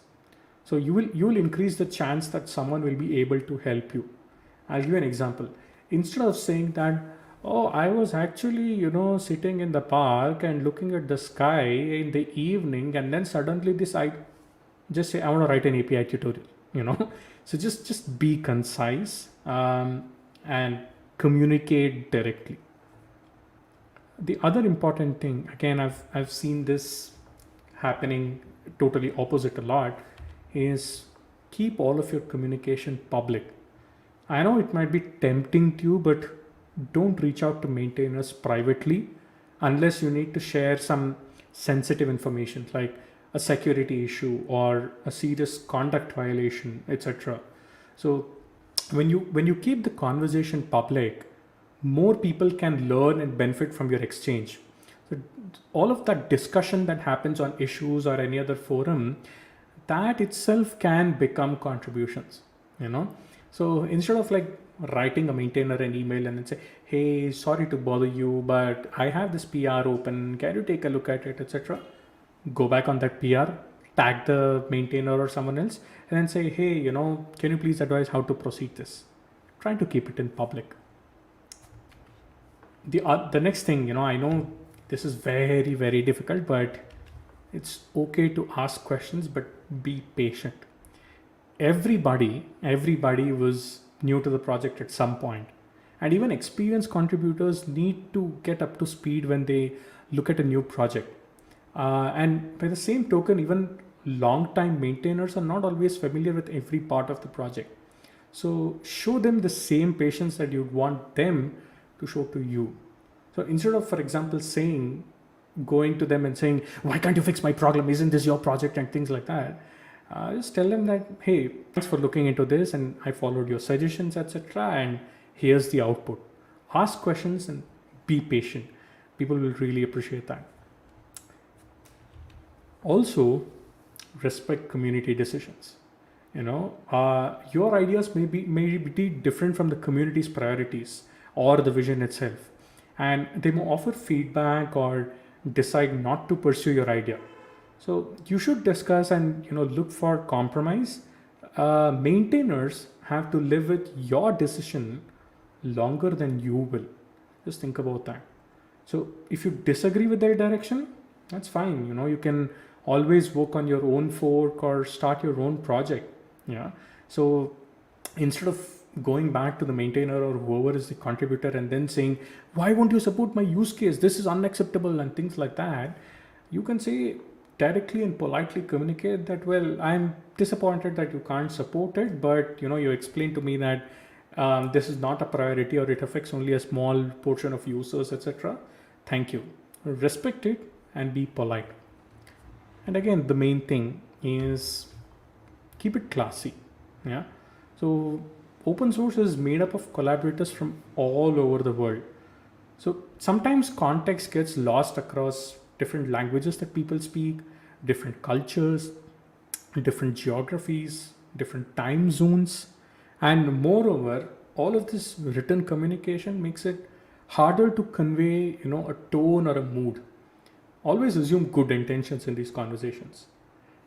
So you will increase the chance that someone will be able to help you. I'll give you an example. Instead of saying that, oh, I was actually, sitting in the park and looking at the sky in the evening, and then suddenly I just say, I want to write an API tutorial, So just be concise and communicate directly. The other important thing, again, I've seen this happening totally opposite a lot, is keep all of your communication public. I know it might be tempting to you, but don't reach out to maintainers privately unless you need to share some sensitive information like a security issue or a serious conduct violation, etc. So when you keep the conversation public, more people can learn and benefit from your exchange. So all of that discussion that happens on issues or any other forum, that itself can become contributions, you know. So instead of like writing a maintainer an email and then say, hey, sorry to bother you, but I have this PR open, can you take a look at it, etc. Go back on that PR, tag the maintainer or someone else, and then say, hey, you know, can you please advise how to proceed this? Trying to keep it in public. The next thing, you know, I know this is very, very difficult, but it's okay to ask questions, but be patient. Everybody was new to the project at some point, and even experienced contributors need to get up to speed when they look at a new project. And by the same token, even long-time maintainers are not always familiar with every part of the project. So show them the same patience that you'd want them to show to you. So instead of, for example, going to them and saying, why can't you fix my problem? Isn't this your project? And things like that. Just tell them that, hey, thanks for looking into this and I followed your suggestions, etc. And here's the output. Ask questions and be patient. People will really appreciate that. Also, respect community decisions. You know, your ideas may be different from the community's priorities or the vision itself. And they may offer feedback or decide not to pursue your idea. So you should discuss and, you know, look for compromise. Maintainers have to live with your decision longer than you will. Just think about that. So if you disagree with their direction, that's fine. You know, you can always work on your own fork or start your own project. Yeah. So instead of going back to the maintainer or whoever is the contributor and then saying, why won't you support my use case? This is unacceptable and things like that. You can say directly and politely communicate that, well, I'm disappointed that you can't support it, but you know, you explained to me that this is not a priority or it affects only a small portion of users, etc. Thank you. Respect it and be polite. And again, the main thing is keep it classy. Yeah. So open source is made up of collaborators from all over the world. So sometimes context gets lost across different languages that people speak, different cultures, different geographies, different time zones. And moreover, all of this written communication makes it harder to convey, you know, a tone or a mood. Always assume good intentions in these conversations.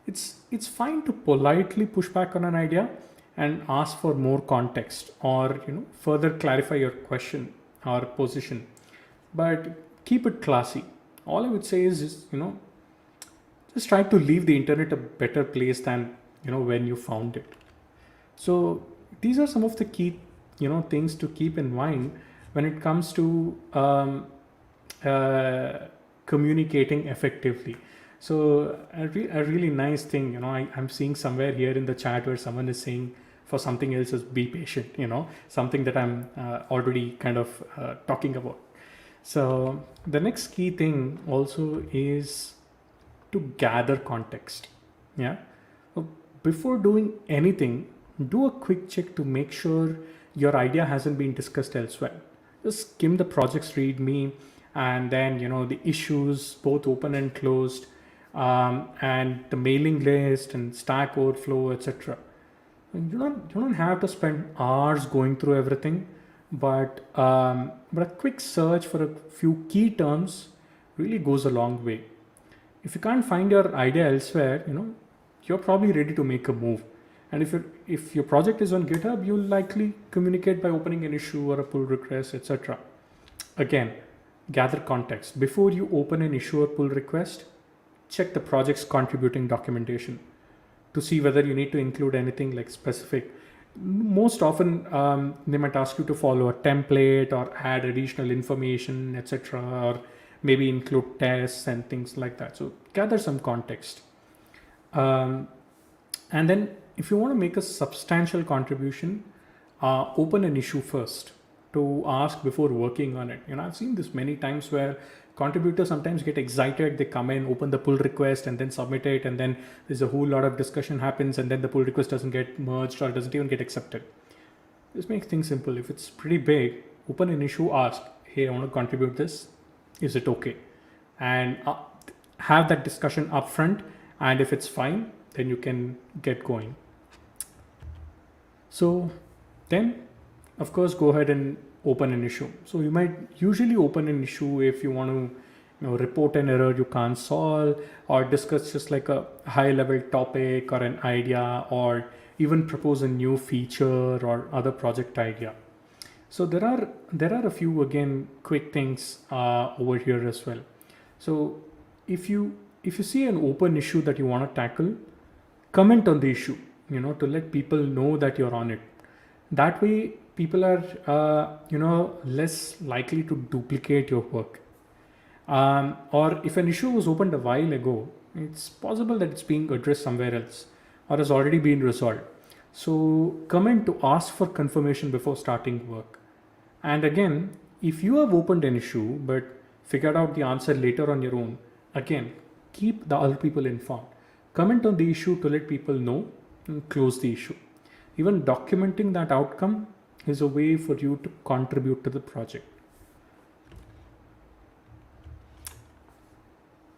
It's fine to politely push back on an idea and ask for more context or, you know, further clarify your question or position, but keep it classy. All I would say is, you know, just try to leave the internet a better place than, you know, when you found it. So these are some of the key, you know, things to keep in mind when it comes to communicating effectively. So a really nice thing, you know, I'm seeing somewhere here in the chat where someone is saying for something else is be patient, you know, something that I'm already kind of talking about. So the next key thing also is to gather context. Yeah. So before doing anything, do a quick check to make sure your idea hasn't been discussed elsewhere. Just skim the project's README and then, you know, the issues, both open and closed, and the mailing list and Stack Overflow, etc. You don't have to spend hours going through everything, but a quick search for a few key terms really goes a long way. If you can't find your idea elsewhere, you know, you're probably ready to make a move. And if your project is on GitHub, you'll likely communicate by opening an issue or a pull request, etc. Again, gather context. Before you open an issue or pull request, check the project's contributing documentation to see whether you need to include anything like specific. Most often, they might ask you to follow a template or add additional information, etc., or maybe include tests and things like that. So gather some context. And then if you want to make a substantial contribution, open an issue first to ask before working on it. You know, I've seen this many times where contributors sometimes get excited, they come in, open the pull request and then submit it, and then there's a whole lot of discussion happens and then the pull request doesn't get merged or doesn't even get accepted. Just make things simple. If it's pretty big, open an issue, ask, hey, I want to contribute this. Is it okay? And have that discussion upfront. And if it's fine, then you can get going. So then, of course, go ahead and open an issue. So you might usually open an issue if you want to report an error you can't solve, or discuss just like a high level topic or an idea, or even propose a new feature or other project idea. So there are a few, again, quick things over here as well. So if you see an open issue that you want to tackle, comment on the issue, to let people know that you're on it. That way people are less likely to duplicate your work. Or if an issue was opened a while ago, it's possible that it's being addressed somewhere else or has already been resolved. So comment to ask for confirmation before starting work. And again, if you have opened an issue but figured out the answer later on your own, again, keep the other people informed. Comment on the issue to let people know and close the issue. Even documenting that outcome is a way for you to contribute to the project.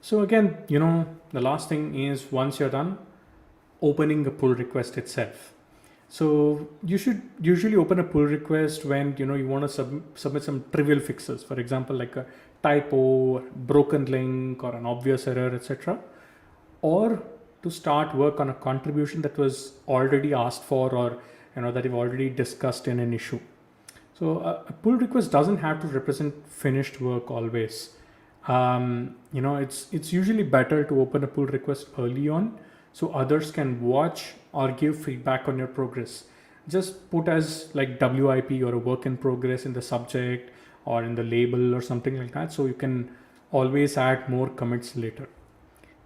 So again, the last thing is, once you're done, opening a pull request itself. So you should usually open a pull request when you want to submit some trivial fixes, for example, like a typo, broken link, or an obvious error, etc. Or to start work on a contribution that was already asked for, or that you've already discussed in an issue. So a pull request doesn't have to represent finished work always. It's usually better to open a pull request early on, so others can watch or give feedback on your progress. Just put as like WIP or a work in progress in the subject or in the label or something like that, so you can always add more commits later.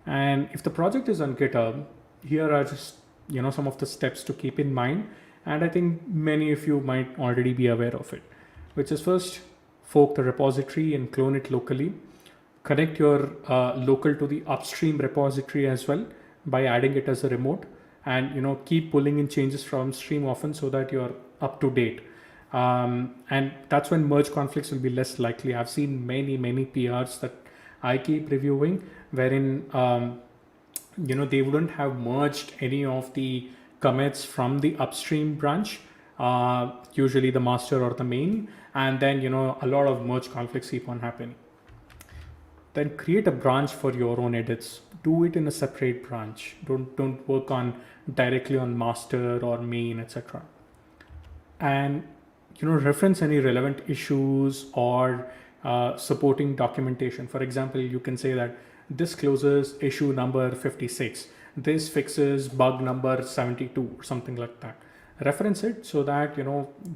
And if the project is on GitHub, here are just some of the steps to keep in mind, and I think many of you might already be aware of it, which is, first, fork the repository and clone it locally. Connect your local to the upstream repository as well by adding it as a remote, and keep pulling in changes from stream often so that you're up to date. And that's when merge conflicts will be less likely. I've seen many PRs that I keep reviewing wherein they wouldn't have merged any of the commits from the upstream branch, usually the master or the main, and then a lot of merge conflicts keep on happening. Then create a branch for your own edits. Do it in a separate branch. Don't work directly on master or main, etc. And reference any relevant issues or supporting documentation. For example, you can say that this closes issue number 56. This fixes bug number 72 or something like that. Reference it so that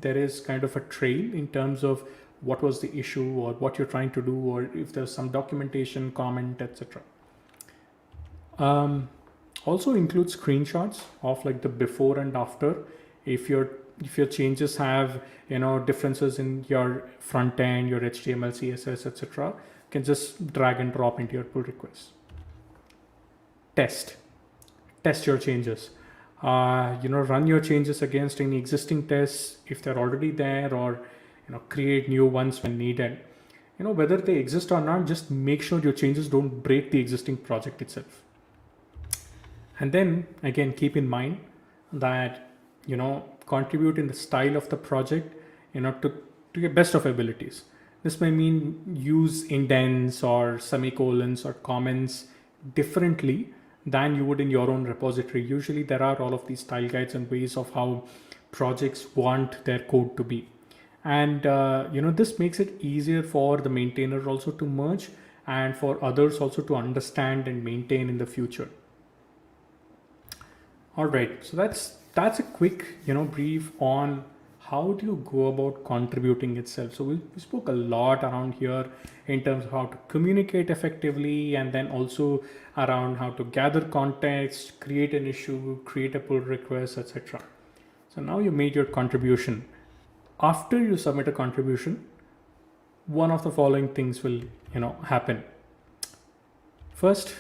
there is kind of a trail in terms of what was the issue or what you're trying to do, or if there's some documentation, comment, etc. Also include screenshots of like the before and after. If your changes have differences in your front end, your HTML, CSS, etc., you can just drag and drop into your pull request. Test your changes. Run your changes against any existing tests if they're already there, or create new ones when needed. Whether they exist or not, just make sure your changes don't break the existing project itself. And then again, keep in mind that contribute in the style of the project to your best of abilities. This may mean use indents or semicolons or comments differently than you would in your own repository. Usually there are all of these style guides and ways of how projects want their code to be. And this makes it easier for the maintainer also to merge, and for others also to understand and maintain in the future. All right, so that's a quick brief on how do you go about contributing itself. So we spoke a lot around here in terms of how to communicate effectively, and then also around how to gather context, create an issue, create a pull request, etc. So now you made your contribution. After you submit a contribution, one of the following things will happen. First,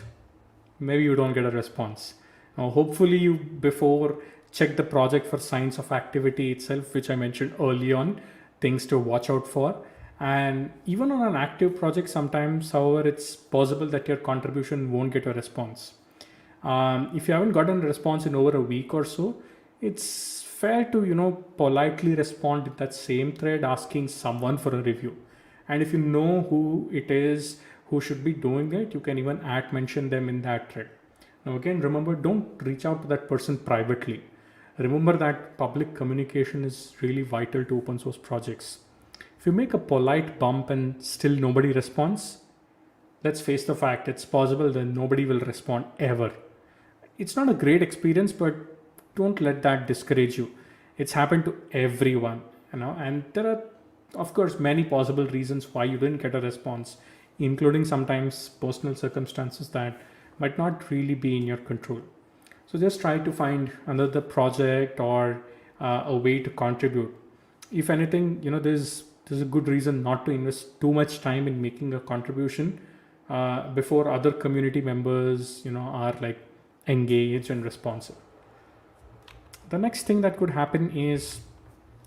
maybe you don't get a response. Now, hopefully you, before check the project for signs of activity itself, which I mentioned early on, things to watch out for. And even on an active project, sometimes, however, it's possible that your contribution won't get a response. If you haven't gotten a response in over a week or so, it's fair to politely respond in that same thread, asking someone for a review. And if you know who it is who should be doing it, you can even mention them in that thread. Now again, remember, don't reach out to that person privately. Remember that public communication is really vital to open source projects. If you make a polite bump and still nobody responds, let's face the fact, it's possible that nobody will respond ever. It's not a great experience, but don't let that discourage you. It's happened to everyone, and there are, of course, many possible reasons why you didn't get a response, including sometimes personal circumstances that might not really be in your control. So just try to find another project or a way to contribute. If anything, there's a good reason not to invest too much time in making a contribution before other community members, are like engaged and responsive. The next thing that could happen is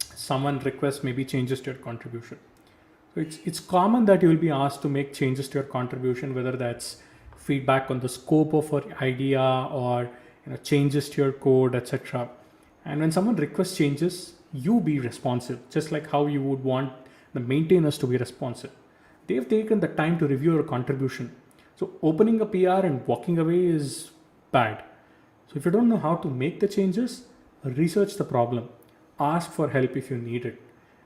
someone requests maybe changes to your contribution. So it's common that you will be asked to make changes to your contribution, whether that's feedback on the scope of your idea or changes to your code, etc. And when someone requests changes, you be responsive, just like how you would want the maintainers to be responsive. They've taken the time to review your contribution. So opening a PR and walking away is bad. So if you don't know how to make the changes, research the problem, ask for help if you need it.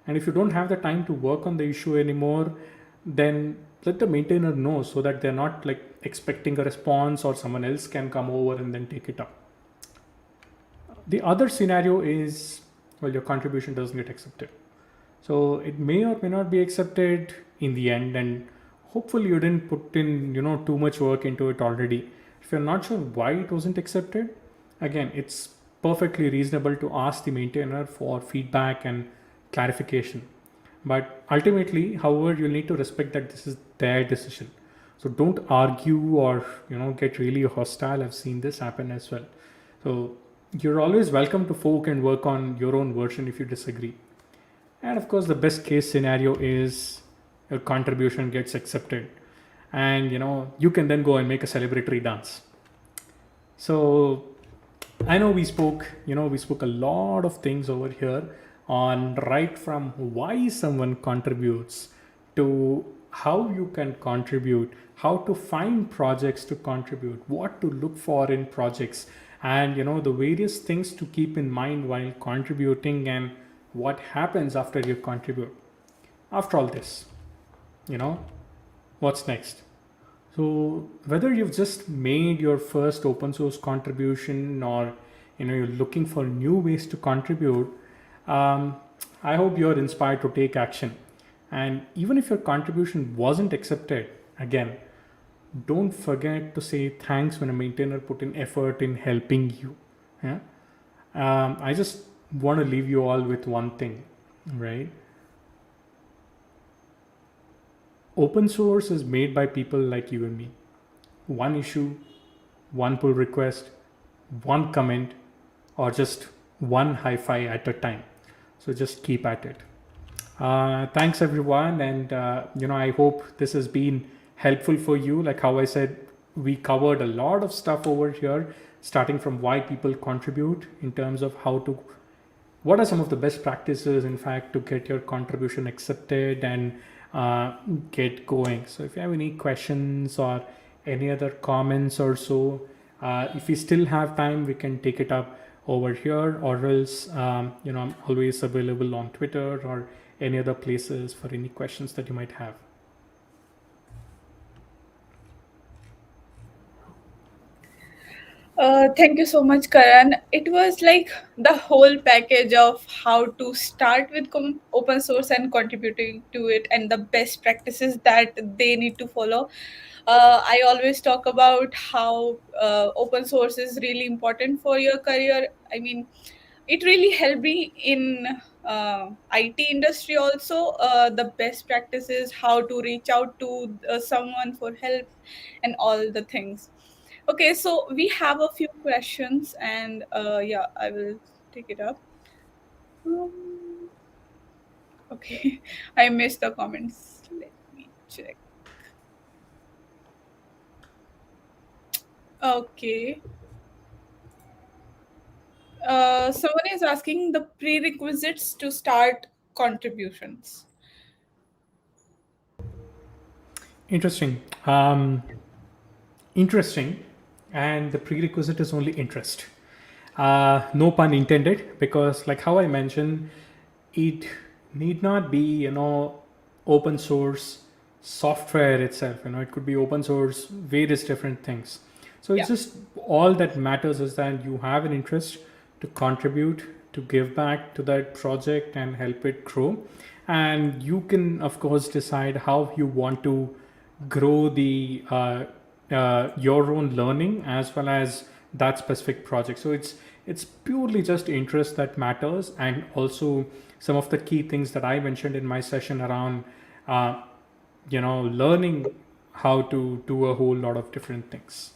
And if you don't have the time to work on the issue anymore, then let the maintainer know so that they're not like expecting a response or someone else can come over and then take it up. The other scenario is, well, your contribution doesn't get accepted. So it may or may not be accepted in the end, and hopefully you didn't put in too much work into it already. If you're not sure why it wasn't accepted, again, it's perfectly reasonable to ask the maintainer for feedback and clarification. But ultimately, however, you'll need to respect that this is their decision. So don't argue or get really hostile. I've seen this happen as well. So you're always welcome to fork and work on your own version if you disagree. And of course, the best case scenario is your contribution gets accepted, and you can then go and make a celebratory dance. So I know we spoke a lot of things over here on right from why someone contributes to how you can contribute, how to find projects to contribute, what to look for in projects, and the various things to keep in mind while contributing, and what happens after you contribute. After all this, what's next? So whether you've just made your first open source contribution or you're looking for new ways to contribute, I hope you're inspired to take action. And even if your contribution wasn't accepted, again, don't forget to say thanks when a maintainer put in effort in helping you. Yeah? I just want to leave you all with one thing, right? Open source is made by people like you and me. One issue, one pull request, one comment, or just one hi-fi at a time. So just keep at it. Thanks everyone, and I hope this has been helpful for you. Like how I said, we covered a lot of stuff over here, starting from why people contribute in terms of what are some of the best practices, in fact, to get your contribution accepted and get going. So if you have any questions or any other comments or so, if we still have time, we can take it up over here, or else I'm always available on Twitter or any other places for any questions that you might have. Thank you so much, Karan. It was like the whole package of how to start with open source and contributing to it, and the best practices that they need to follow. I always talk about how open source is really important for your career. I mean, it really helped me in IT industry also. The best practices, how to reach out to someone for help, and all the things. Okay, so we have a few questions, and yeah, I will take it up. Okay, I missed the comments. Let me check. Okay. Someone is asking the prerequisites to start contributions. Interesting. Interesting. And the prerequisite is only interest. No pun intended, because like how I mentioned, it need not be, open source software itself. It could be open source, various different things. So it's Yeah. just all that matters is that you have an interest to contribute, to give back to that project and help it grow. And you can, of course, decide how you want to grow the your own learning as well as that specific project. So it's purely just interest that matters, and also some of the key things that I mentioned in my session around learning how to do a whole lot of different things.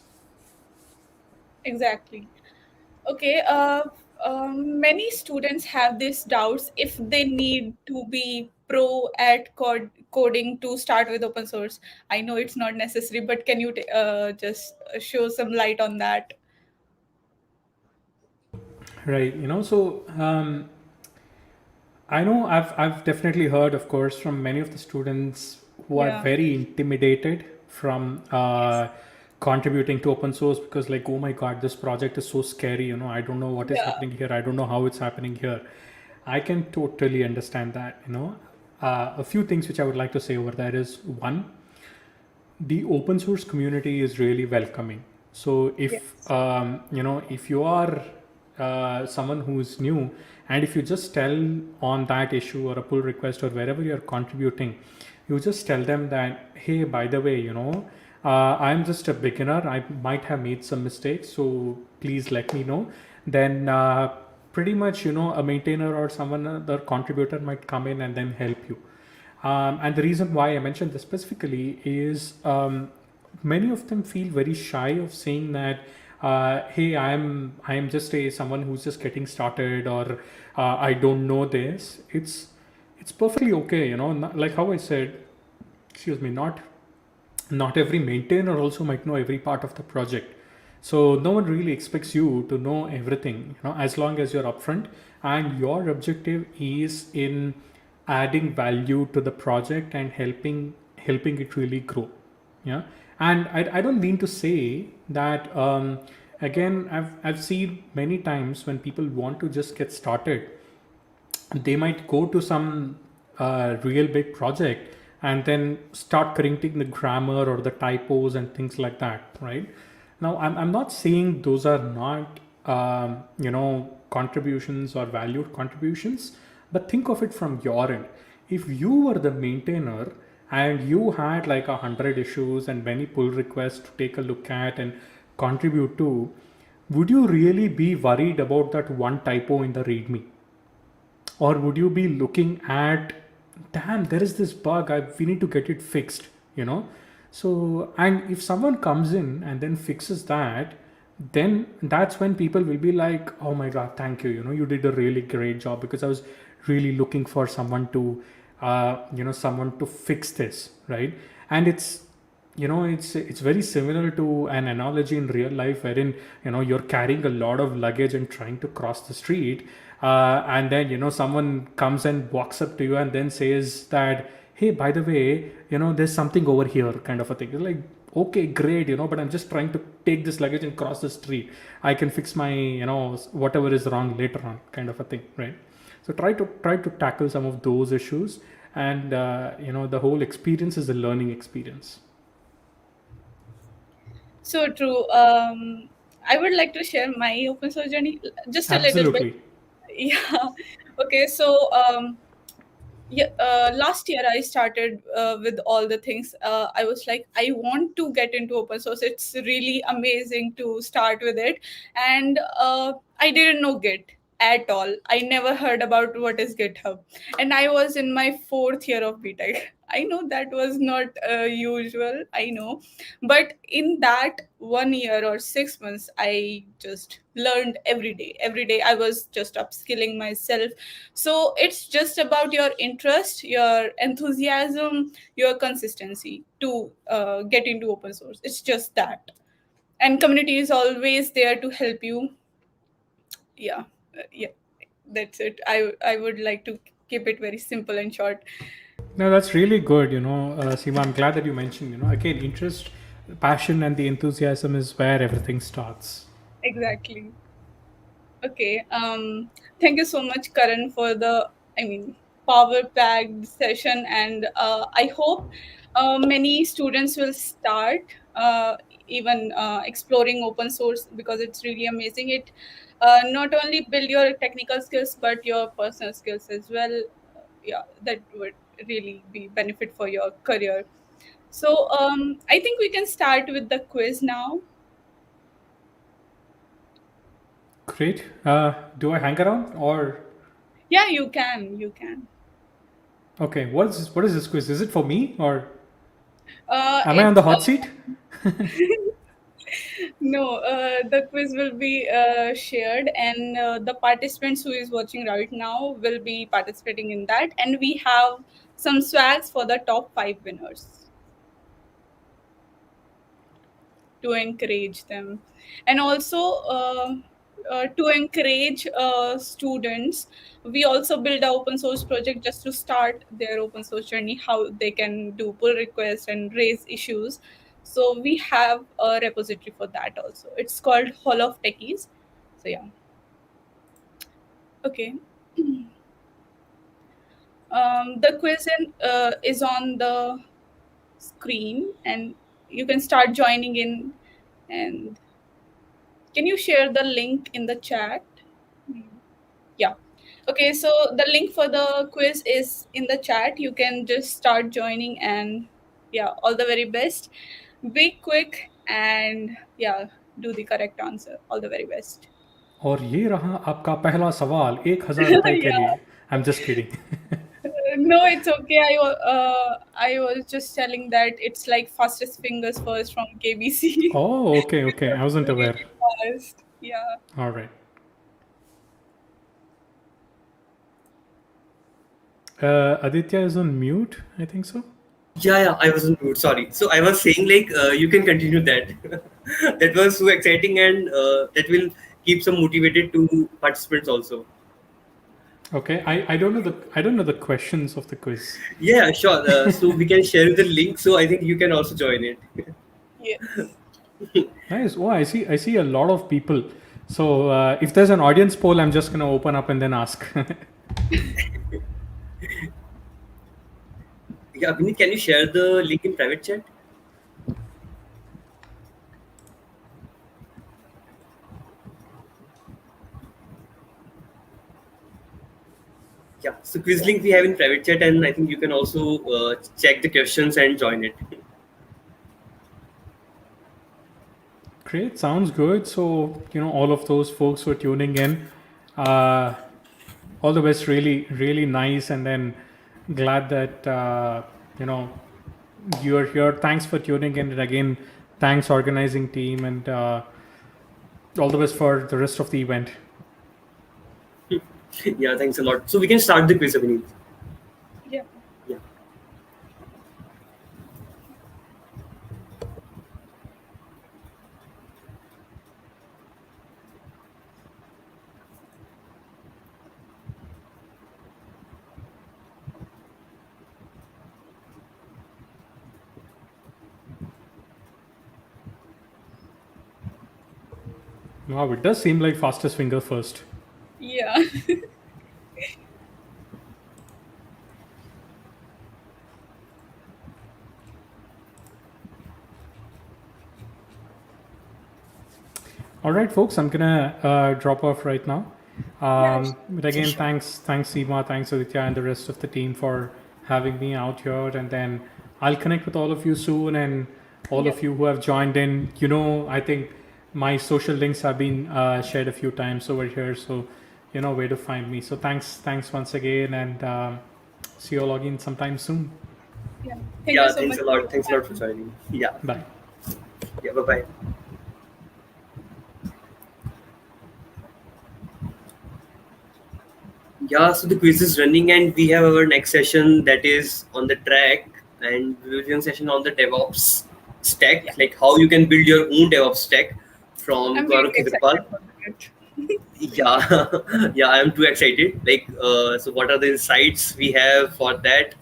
Exactly. Okay. Many students have these doubts if they need to be pro at coding to start with open source. I know it's not necessary, but can you just show some light on that? Right. So I know I've definitely heard, of course, from many of the students who are Yeah. very intimidated from contributing to open source, because like, oh my God, this project is so scary. I don't know what is Yeah. happening here. I don't know how it's happening here. I can totally understand that. A few things which I would like to say over there is, one, the open source community is really welcoming. So Yes. if you are someone who is new, and if you just tell on that issue or a pull request or wherever you're contributing, you just tell them that, hey, by the way, I'm just a beginner, I might have made some mistakes, so please let me know. Then pretty much, a maintainer or someone, other contributor might come in and then help you. And the reason why I mentioned this specifically is, many of them feel very shy of saying that, hey, I am just someone who's just getting started, or I don't know this. It's perfectly okay, like how I said, excuse me, not every maintainer also might know every part of the project. So no one really expects you to know everything, as long as you're upfront and your objective is in adding value to the project and helping it really grow. Yeah. And I don't mean to say that, again, I've seen many times when people want to just get started, they might go to some real big project and then start correcting the grammar or the typos and things like that, right? Now, I'm not saying those are not contributions or valued contributions, but think of it from your end. If you were the maintainer and you had like 100 issues and many pull requests to take a look at and contribute to, would you really be worried about that one typo in the readme? Or would you be looking at, damn, there is this bug, we need to get it fixed, so, and if someone comes in and then fixes that, then that's when people will be like, oh my God, thank you, you did a really great job, because I was really looking for someone to someone to fix this, right? And it's very similar to an analogy in real life, wherein you're carrying a lot of luggage and trying to cross the street, and then someone comes and walks up to you and then says that, hey, by the way, there's something over here, kind of a thing. You're like, okay, great, but I'm just trying to take this luggage and cross the street. I can fix my whatever is wrong later on, kind of a thing, right? So try to tackle some of those issues, and the whole experience is a learning experience. So true. I would like to share my open source journey just a little bit. Absolutely. Yeah. Okay. So yeah, last year I started with all the things. I was like, I want to get into open source. It's really amazing to start with it, and I didn't know Git at all. I never heard about what is GitHub, and I was in my fourth year of BTech. I know that was not usual, I know. But in that 1 year or 6 months, I just learned every day. Every day I was just upskilling myself. So it's just about your interest, your enthusiasm, your consistency to get into open source. It's just that. And community is always there to help you. Yeah. Yeah. That's it. I would like to keep it very simple and short. No, that's really good. Seema, I'm glad that you mentioned, again, interest, passion, and the enthusiasm is where everything starts. Exactly. Okay. Thank you so much, Karan, for the, power-packed session, and I hope many students will start even exploring open source, because it's really amazing. It not only build your technical skills but your personal skills as well. Yeah, that would really be benefit for your career. So I think we can start with the quiz now. Great. Do I hang around or? Yeah, you can. You can. Okay. What is this quiz? Is it for me or am I on It's the hot seat? no, the quiz will be shared, and the participants who is watching right now will be participating in that, and we have some swags for the top 5 winners to encourage them, and also to encourage students. We also build a open source project just to start their open source journey, how they can do pull requests and raise issues. So we have a repository for that also. It's called Hall of Techies. So yeah. Okay. The quiz is on the screen, and you can start joining in. And can you share the link in the chat? Yeah. Okay, so the link for the quiz is in the chat. You can just start joining, and yeah, all the very best. Be quick and yeah, do the correct answer. All the very best. और ये रहा आपका पहला सवाल 1,000 रुपए के लिए. Yeah. I'm just kidding. No, it's okay. I was just telling that it's like fastest fingers first from KBC. Oh, okay, okay. I wasn't aware. Really fast. Yeah. All right. Aditya is on mute, I think so. Yeah, I was on mute. Sorry. So I was saying like you can continue that. That was so exciting, and that will keep some motivated to participants also. Okay, I don't know the questions of the quiz. Yeah, sure. So we can share the link. So I think you can also join it. Yes. Nice. Oh, I see a lot of people. So if there's an audience poll, I'm just gonna open up and then ask. Yeah, Vineet, can you share the link in private chat? Yeah, so quiz link we have in private chat, and I think you can also check the questions and join it. Great, sounds good. So all of those folks who are tuning in, all the best. Really, really nice, and then glad that you're here. Thanks for tuning in, and again, thanks organizing team, and all the best for the rest of the event. Yeah, thanks a lot. So we can start the quiz, Vineet. Yeah. Yeah. Wow, it does seem like fastest finger first. Yeah. All right, folks, I'm gonna drop off right now. But again, Sure. thanks Seema, thanks Aditya, and the rest of the team for having me out here. And then I'll connect with all of you soon, and all of you who have joined in. I think my social links have been shared a few times over here, so you know where to find me. So thanks once again, and see you all again sometime soon. Yeah. Thank you so thanks much. a lot. Thanks a lot for joining. Yeah. Bye. Yeah, bye-bye. Yeah, so the quiz is running and we have our next session that is on the track, and we will be on session on the DevOps stack, Yeah. like how you can build your own DevOps stack from I'm really Gaurav excited Khetrapal. for that. Yeah, yeah, I'm too excited. Like, so what are the insights we have for that?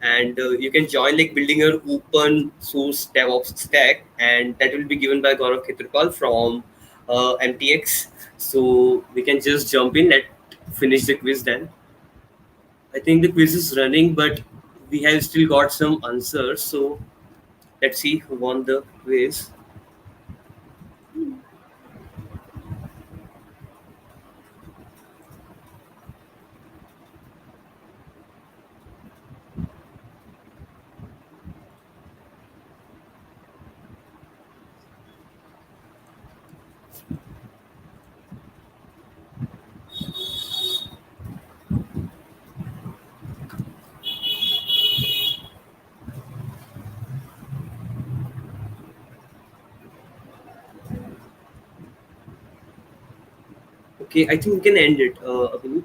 And you can join like building your open source DevOps stack, and that will be given by Gaurav Khetrapal from MTX. So we can just jump in. Let finish the quiz then. I think the quiz is running, but we have still got some answers. So let's see who won the quiz. Okay, I think we can end it, Abhinit,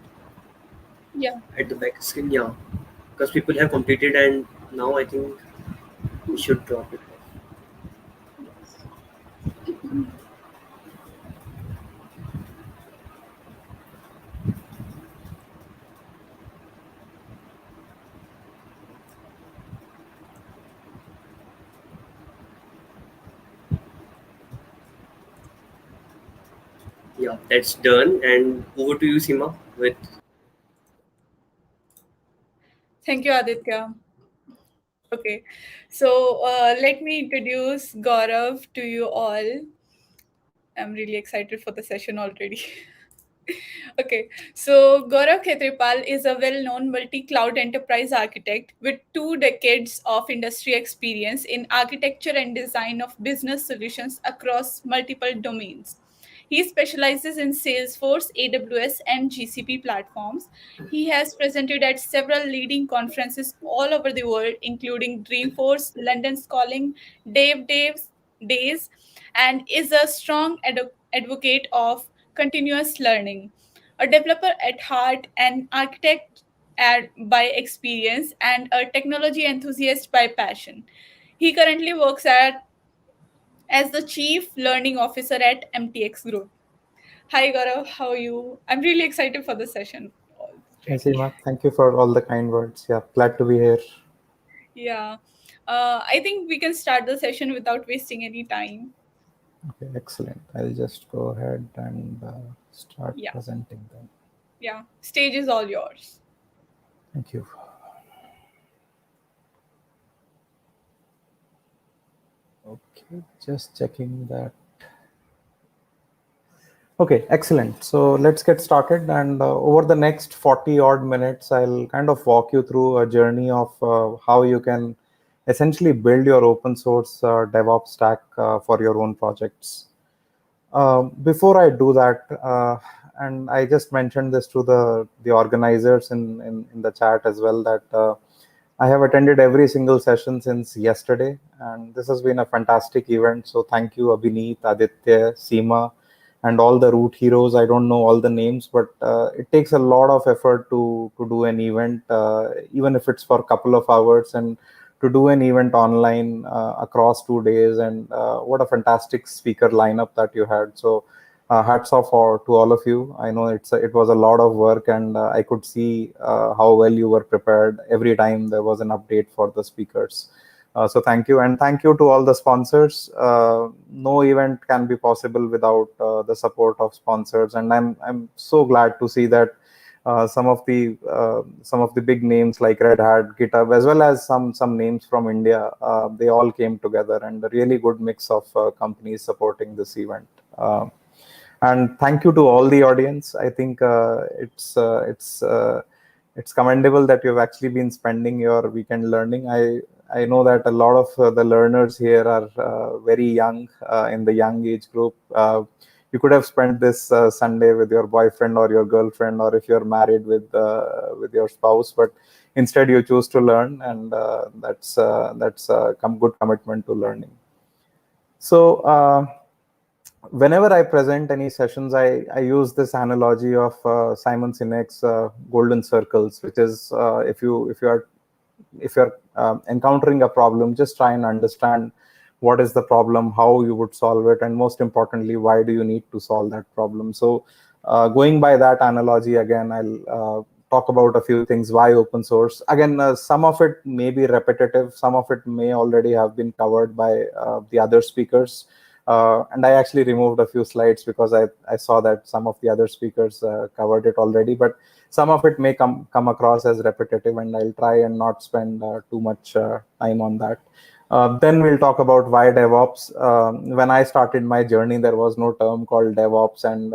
Yeah. at the back screen. Yeah, because people have completed, and now I think we should drop it. Yeah, that's done. And over to you, Seema, with Thank you, Aditya. Okay, so let me introduce Gaurav to you all. I'm really excited for the session already. Okay, so Gaurav Khetrapal is a well-known multi-cloud enterprise architect with 2 decades of industry experience in architecture and design of business solutions across multiple domains. He specializes in Salesforce, AWS, and GCP platforms. He has presented at several leading conferences all over the world, including Dreamforce, London's Calling, Days, and is a strong advocate of continuous learning. A developer at heart, an architect by experience, and a technology enthusiast by passion. He currently works as the Chief Learning Officer at MTX Group. Hi Gaurav, how are you? I'm really excited for the session Hi, already. Seema. Thank you for all the kind words. Yeah, glad to be here. Yeah. I think we can start the session without wasting any time. Okay, excellent. I'll just go ahead and start Yeah. presenting them. Yeah. Stage is all yours. Thank you. Okay, just checking that. Okay, excellent. So let's get started. And over the next 40 odd minutes, I'll kind of walk you through a journey of how you can essentially build your open source DevOps stack for your own projects. Before I do that, and I just mentioned this to the organizers in the chat as well, that I have attended every single session since yesterday, and this has been a fantastic event. So thank you, Abhineet, Aditya, Seema, and all the root heroes. I don't know all the names, but it takes a lot of effort to do an event, even if it's for a couple of hours, and to do an event online across 2 days. And what a fantastic speaker lineup that you had. So hats off to all of you. I know it was a lot of work, and I could see how well you were prepared every time there was an update for the speakers. So thank you, and thank you to all the sponsors. No event can be possible without the support of sponsors, and I'm so glad to see that some of the big names like Red Hat, GitHub, as well as some names from India, they all came together, and a really good mix of companies supporting this event. And thank you to all the audience. I think it's commendable that you've actually been spending your weekend learning. I know that a lot of the learners here are very young, in the young age group. You could have spent this Sunday with your boyfriend or your girlfriend, or if you're married with your spouse. But instead you choose to learn, and that's a good commitment to learning. So whenever I present any sessions, I use this analogy of 𝐬𝐚𝐴 golden circles, which is if you're encountering a problem, just try and understand what is the problem, how you would solve it, and most importantly, why do you need to solve that problem. So going by that analogy, again, I'll talk about a few things. Why open source? Again, some of it may be repetitive, some of it may already have been covered by the other speakers. And I actually removed a few slides because I saw that some of the other speakers covered it already, but some of it may come across as repetitive, and I'll try and not spend too much time on that. Then we'll talk about why DevOps. When I started my journey, there was no term called DevOps, and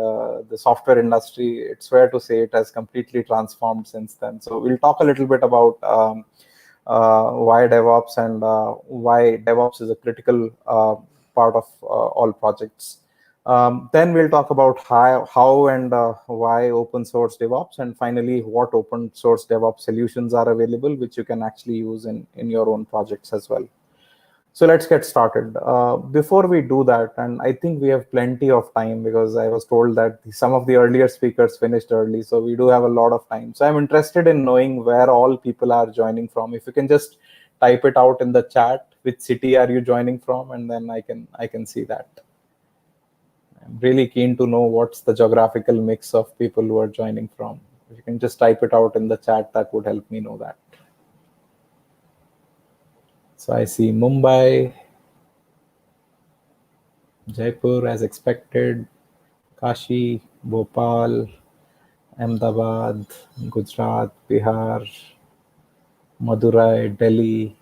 the software industry, it's fair to say, it has completely transformed since then. So we'll talk a little bit about why DevOps and why DevOps is a critical part of all projects. Then we'll talk about how and why open source DevOps, and finally what open source DevOps solutions are available, which you can actually use in your own projects as well. So let's get started. Before we do that, and I think we have plenty of time because I was told that some of the earlier speakers finished early, so we do have a lot of time. So I'm interested in knowing where all people are joining from. If you can just type it out in the chat, which city are you joining from, and then I can see that. I'm really keen to know what's the geographical mix of people who are joining from. If you can just type it out in the chat, that would help me know that. So I see Mumbai, Jaipur as expected, Kashi, Bhopal, Ahmedabad, Gujarat, Bihar, Madurai, Delhi,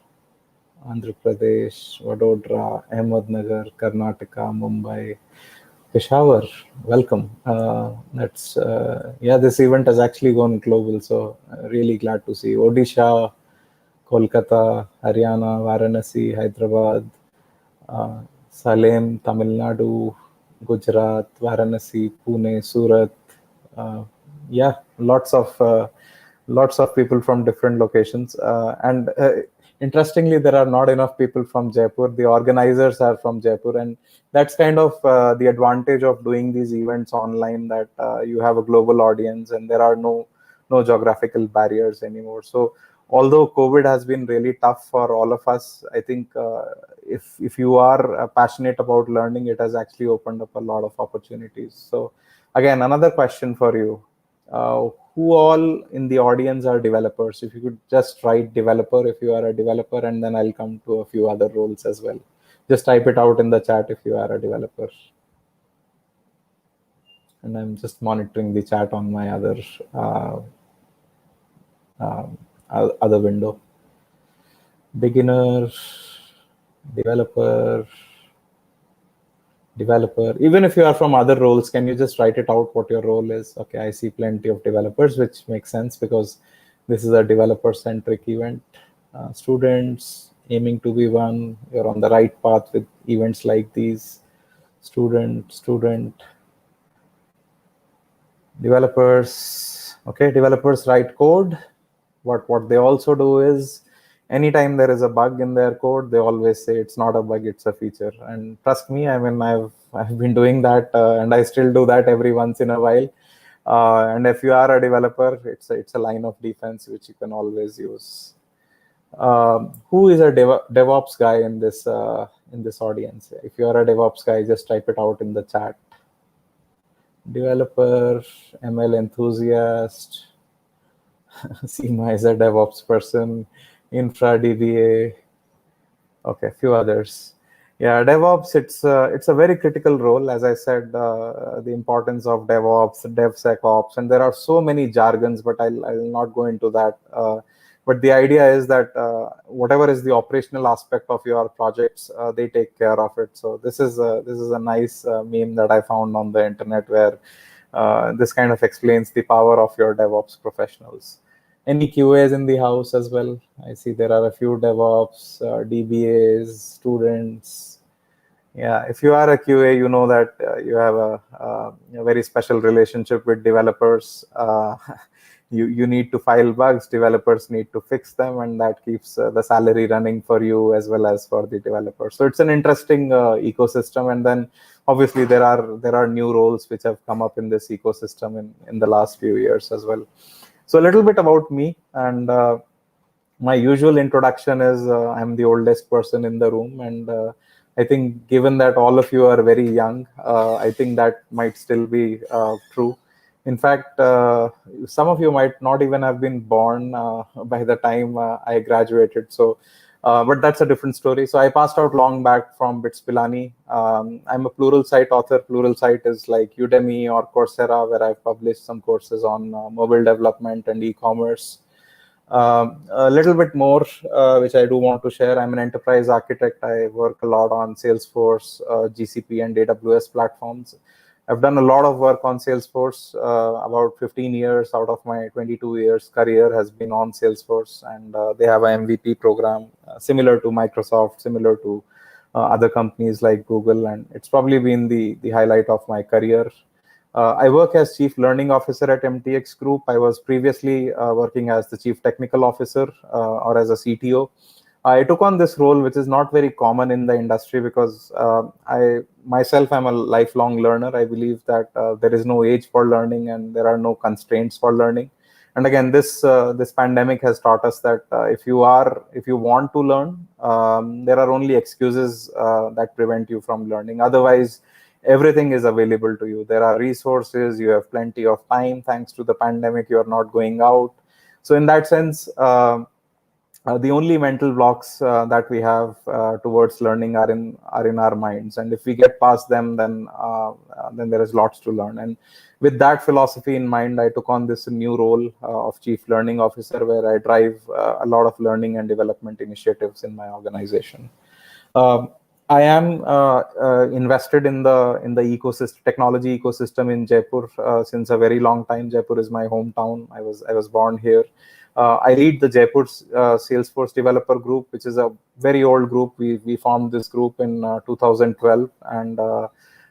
Andhra Pradesh, Vadodara, Ahmednagar, Karnataka, Mumbai, Peshawar. Welcome. This event has actually gone global, so really glad to see. Odisha, Kolkata, Haryana, Varanasi, Hyderabad, Salem, Tamil Nadu, Gujarat, Varanasi, Pune, Surat. Lots of people from different locations. And interestingly, there are not enough people from Jaipur. The organizers are from Jaipur, and that's kind of the advantage of doing these events online, that you have a global audience and there are no geographical barriers anymore. So although COVID has been really tough for all of us, I think if you are passionate about learning, it has actually opened up a lot of opportunities. So again, another question for you. Who all in the audience are developers? If you could just write developer if you are a developer, and then I'll come to a few other roles as well. Just type it out in the chat if you are a developer. And I'm just monitoring the chat on my other window. Beginner, developer. Even if you are from other roles, can you just write it out what your role is? Okay, I see plenty of developers, which makes sense because this is a developer-centric event. Students aiming to be one. You're on the right path with events like these. Student. Developers. Okay, developers write code. What they also do is, anytime there is a bug in their code, they always say it's not a bug, it's a feature. And trust me, I mean, I've been doing that, and I still do that every once in a while. And if you are a developer, it's a line of defense which you can always use. Who is a DevOps guy in this audience? If you are a DevOps guy, just type it out in the chat. Developer, ML enthusiast. 𝐬𝐚𝐴 is a DevOps person. Infra DBA. Okay, a few others. Yeah, DevOps, it's a very critical role. As I said, the importance of DevOps, DevSecOps, and there are so many jargons, but I'll not go into that. But the idea is that whatever is the operational aspect of your projects, they take care of it. So this is a nice meme that I found on the internet where this kind of explains the power of your DevOps professionals. Any QAs in the house as well? I see there are a few DevOps, DBAs, students. Yeah, if you are a QA, you know that you have a very special relationship with developers. you need to file bugs, developers need to fix them, and that keeps the salary running for you as well as for the developer. So it's an interesting ecosystem. And then obviously there are new roles which have come up in this ecosystem in the last few years as well. So a little bit about me, and my usual introduction is I'm the oldest person in the room, and I think given that all of you are very young, I think that might still be true. In fact, some of you might not even have been born by the time I graduated. So, but that's a different story. So I passed out long back from BITS Pilani. I'm a Pluralsight author. Pluralsight is like Udemy or Coursera, where I've published some courses on mobile development and e-commerce. A little bit more, which I do want to share. I'm an enterprise architect. I work a lot on Salesforce, GCP, and AWS platforms. I've done a lot of work on Salesforce. About 15 years out of my 22 years career has been on Salesforce, and they have an MVP program similar to Microsoft, similar to other companies like Google, and it's probably been the highlight of my career. I work as Chief Learning Officer at MTX Group. I was previously working as the Chief Technical Officer or as a CTO. I took on this role, which is not very common in the industry, because I myself am a lifelong learner. I believe that there is no age for learning and there are no constraints for learning. And again, this pandemic has taught us that if you want to learn, there are only excuses that prevent you from learning. Otherwise, everything is available to you. There are resources. You have plenty of time. Thanks to the pandemic, you are not going out. So in that sense, the only mental blocks that we have towards learning are in our minds, and if we get past them, then there is lots to learn. And with that philosophy in mind, I took on this new role of Chief Learning Officer, where I drive a lot of learning and development initiatives in my organization. I am invested in the technology ecosystem in Jaipur since a very long time. Jaipur is my hometown. I was born here. I lead the Jaipur Salesforce Developer Group, which is a very old group. We formed this group in 2012, and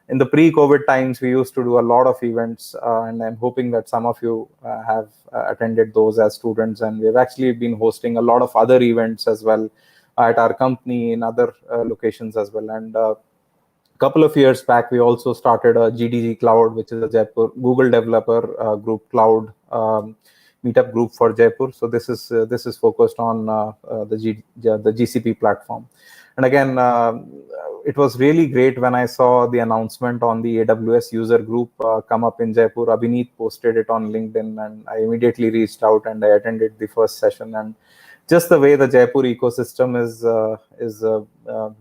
in the pre-COVID times, we used to do a lot of events, and I'm hoping that some of you have attended those as students. And we've actually been hosting a lot of other events as well at our company in other locations as well. And a couple of years back, we also started a GDG Cloud, which is a Jaipur Google Developer Group Cloud meetup group for Jaipur. So this is focused on the GCP platform. And again, it was really great when I saw the announcement on the AWS user group come up in Jaipur. Abhineet posted it on LinkedIn, and I immediately reached out and I attended the first session. And just the way the Jaipur ecosystem is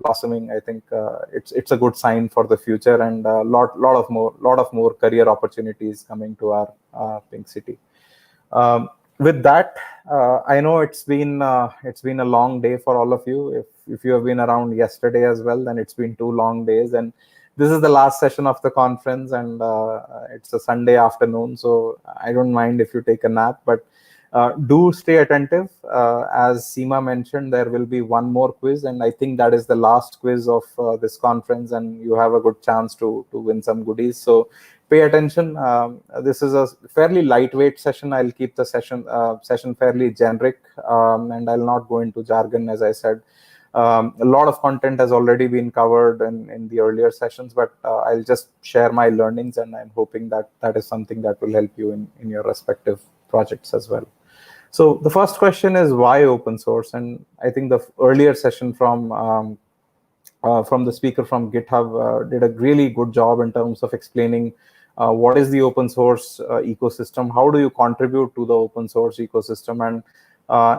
blossoming, I think it's a good sign for the future, and a lot of more career opportunities coming to our pink city. With that, I know it's been a long day for all of you. If you have been around yesterday as well, then it's been 2 long days. And this is the last session of the conference, and it's a Sunday afternoon, so I don't mind if you take a nap, but do stay attentive. As Seema mentioned, there will be one more quiz, and I think that is the last quiz of this conference, and you have a good chance to win some goodies. So pay attention. This is a fairly lightweight session. I'll keep the session fairly generic, and I'll not go into jargon, as I said. A lot of content has already been covered in the earlier sessions, but I'll just share my learnings, and I'm hoping that is something that will help you in your respective projects as well. So the first question is, why open source? And I think the earlier session from the speaker from GitHub did a really good job in terms of explaining what is the open source ecosystem, how do you contribute to the open source ecosystem, and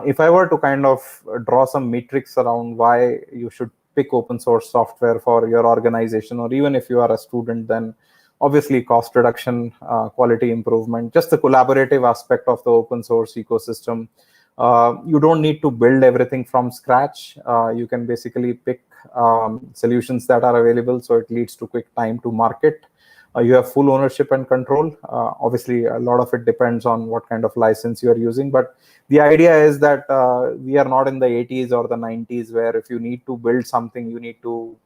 if I were to kind of draw some metrics around why you should pick open source software for your organization, or even if you are a student, then obviously cost reduction, quality improvement, just the collaborative aspect of the open source ecosystem. You don't need to build everything from scratch. You can basically pick solutions that are available, so it leads to quick time to market. You have full ownership and control. Obviously, a lot of it depends on what kind of license you are using, but the idea is that we are not in the 80s or the 90s where if you need to build something, you need to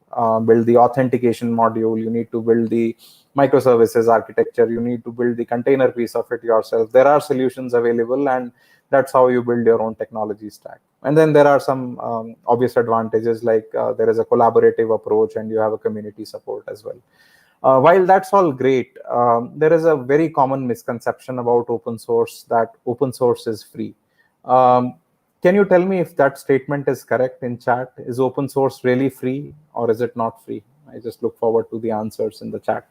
build the authentication module, you need to build the microservices architecture, you need to build the container piece of it yourself. There are solutions available, and that's how you build your own technology stack. And then there are some obvious advantages, like there is a collaborative approach and you have a community support as well. While that's all great, there is a very common misconception about open source, that open source is free. Can you tell me if that statement is correct in chat? Is open source really free, or is it not free? I just look forward to the answers in the chat.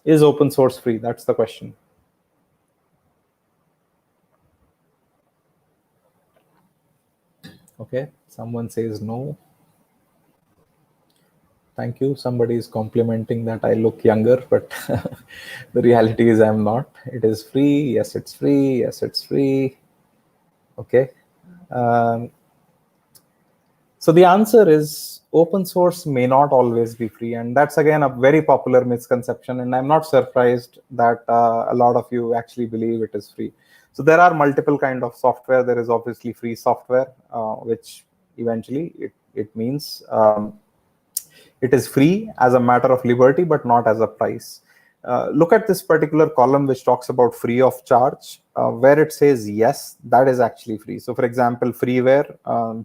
Is open source free? That's the question. Okay, someone says no. Thank you. Somebody is complimenting that I look younger, but the reality is I'm not. It is free. Yes, it's free. Yes, it's free. Okay. So the answer is open source may not always be free. And that's, again, a very popular misconception. And I'm not surprised that a lot of you actually believe it is free. So there are multiple kinds of software. There is obviously free software, which eventually it means it is free as a matter of liberty, but not as a price. Look at this particular column which talks about free of charge, where it says yes, that is actually free. So for example, freeware,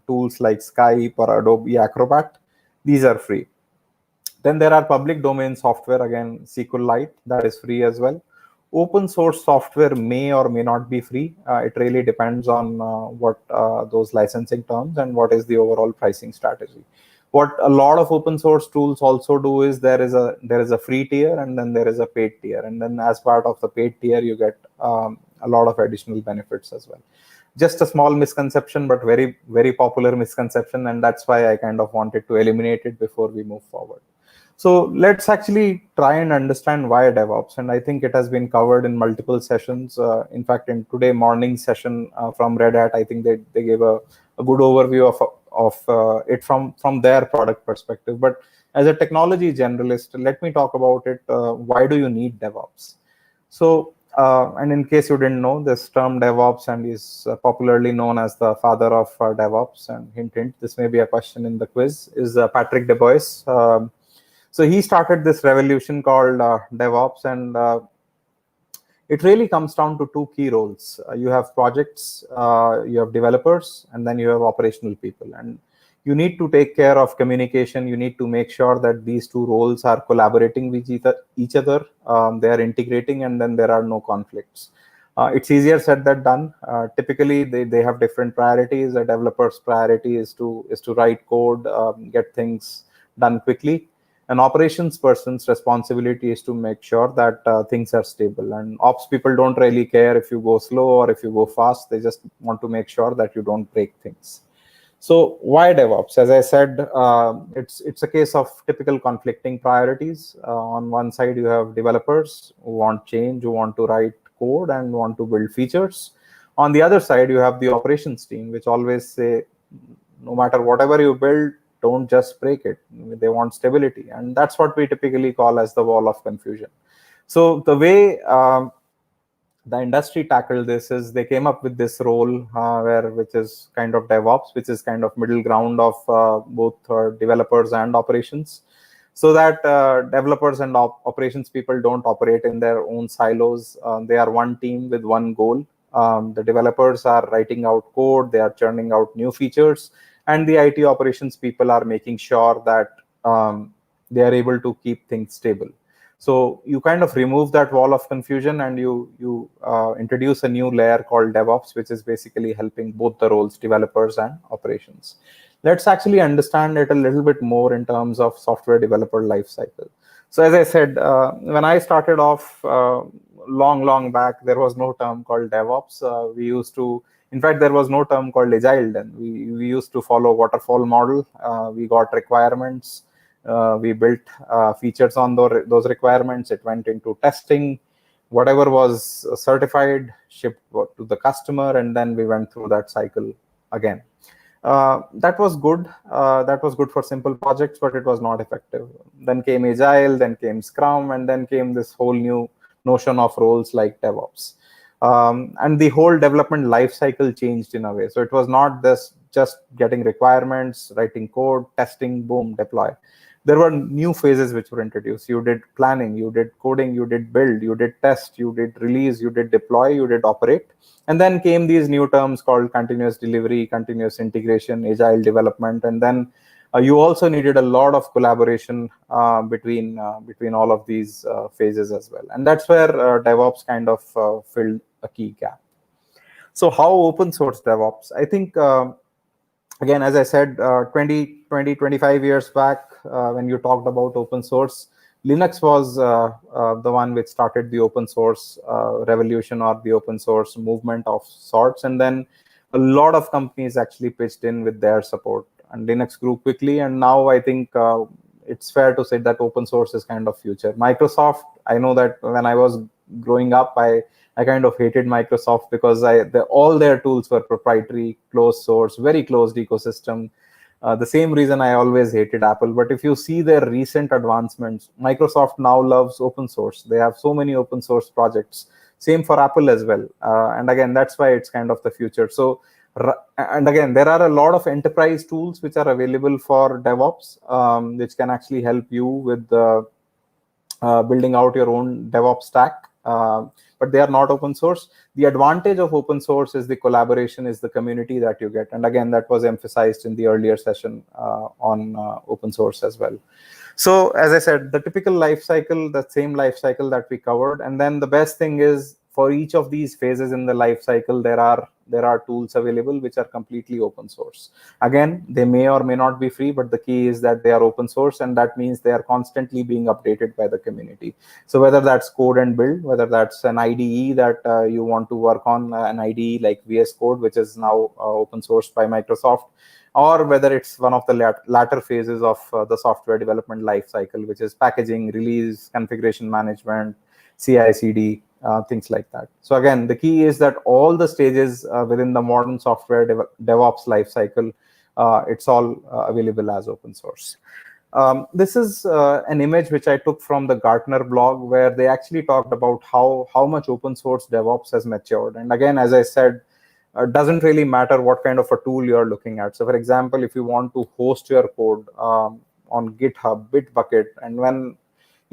tools like Skype or Adobe Acrobat, these are free. Then there are public domain software, again, SQLite, that is free as well. Open source software may or may not be free. It really depends on what those licensing terms and what is the overall pricing strategy. What a lot of open source tools also do is there is a free tier and then there is a paid tier, and then as part of the paid tier you get a lot of additional benefits as well. Just a small misconception, but very, very popular misconception, and that's why I kind of wanted to eliminate it before we move forward. So let's actually try and understand why DevOps, and I think it has been covered in multiple sessions. In fact, in today morning session from Red Hat, I think they gave a good overview of it from their product perspective. But as a technology generalist, let me talk about it. Why do you need DevOps? So, and in case you didn't know, this term DevOps and is popularly known as the father of DevOps, and hint, hint, this may be a question in the quiz, is Patrick DeBois. So he started this revolution called DevOps, and it really comes down to two key roles. You have projects, you have developers, and then you have operational people. And you need to take care of communication. You need to make sure that these two roles are collaborating with each other. They are integrating, and then there are no conflicts. It's easier said than done. Typically, they have different priorities. A developer's priority is to write code, get things done quickly. An operations person's responsibility is to make sure that things are stable. And ops people don't really care if you go slow or if you go fast. They just want to make sure that you don't break things. So why DevOps? As I said, it's a case of typical conflicting priorities. On one side, you have developers who want change, who want to write code and want to build features. On the other side, you have the operations team, which always say, no matter whatever you build, don't just break it. They want stability. And that's what we typically call as the wall of confusion. So the way the industry tackled this is they came up with this role which is kind of DevOps, which is kind of middle ground of both developers and operations, so that developers and operations people don't operate in their own silos. They are one team with one goal. The developers are writing out code, they are churning out new features, and the IT operations people are making sure that they are able to keep things stable. So you kind of remove that wall of confusion and you introduce a new layer called DevOps, which is basically helping both the roles, developers and operations. Let's actually understand it a little bit more in terms of software developer lifecycle. So as I said, when I started off long back, there was no term called DevOps. We used to, in fact, there was no term called Agile then. We used to follow waterfall model. We got requirements. We built features on those requirements. It went into testing. Whatever was certified, shipped to the customer, and then we went through that cycle again. That was good. That was good for simple projects, but it was not effective. Then came Agile, then came Scrum, and then came this whole new notion of roles like DevOps. And the whole development life cycle changed in a way. So it was not this just getting requirements, writing code, testing, boom, deploy. There were new phases which were introduced. You did planning, you did coding, you did build, you did test, you did release, you did deploy, you did operate. And then came these new terms called continuous delivery, continuous integration, agile development. And then you also needed a lot of collaboration between all of these phases as well. And that's where DevOps kind of filled a key gap. So how open source DevOps? I think, again, as I said, 25 years back, when you talked about open source, Linux was the one which started the open source revolution or the open source movement of sorts. And then a lot of companies actually pitched in with their support. And Linux grew quickly. And now I think it's fair to say that open source is kind of future. Microsoft, I know that when I was growing up, I kind of hated Microsoft because all their tools were proprietary, closed source, very closed ecosystem. The same reason I always hated Apple. But if you see their recent advancements, Microsoft now loves open source. They have so many open source projects. Same for Apple as well. And again, that's why it's kind of the future. So, and again, there are a lot of enterprise tools which are available for DevOps, which can actually help you with building out your own DevOps stack. But they are not open source. The advantage of open source is the collaboration, is the community that you get. And again, that was emphasized in the earlier session on open source as well. So as I said, the typical life cycle, the same life cycle that we covered. And then the best thing is, for each of these phases in the life cycle, there are tools available which are completely open source. Again, they may or may not be free, but the key is that they are open source, and that means they are constantly being updated by the community. So whether that's code and build, whether that's an IDE that you want to work on, an IDE like VS Code, which is now open sourced by Microsoft, or whether it's one of the latter phases of the software development life cycle, which is packaging, release, configuration management, CI/CD, things like that. So again, the key is that all the stages within the modern software DevOps lifecycle, it's all available as open source. This is an image which I took from the Gartner blog, where they actually talked about how much open source DevOps has matured. And again, as I said, it doesn't really matter what kind of a tool you're looking at. So for example, if you want to host your code on GitHub, Bitbucket, and when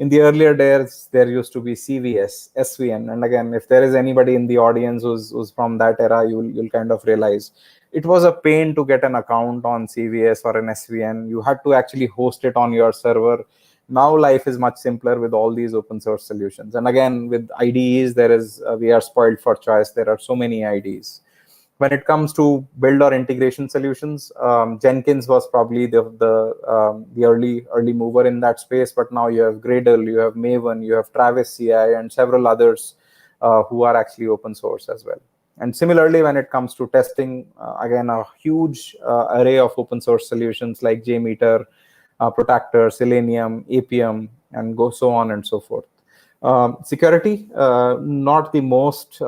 in the earlier days, there used to be CVS, SVN. And again, if there is anybody in the audience who's from that era, you'll kind of realize it was a pain to get an account on CVS or an SVN. You had to actually host it on your server. Now life is much simpler with all these open source solutions. And again, with IDEs, we are spoiled for choice. There are so many IDEs. When it comes to build or integration solutions, Jenkins was probably the early mover in that space. But now you have Gradle, you have Maven, you have Travis CI, and several others who are actually open source as well. And similarly, when it comes to testing, again, a huge array of open source solutions like JMeter, Protector, Selenium, Appium, and so on and so forth. Security, not the most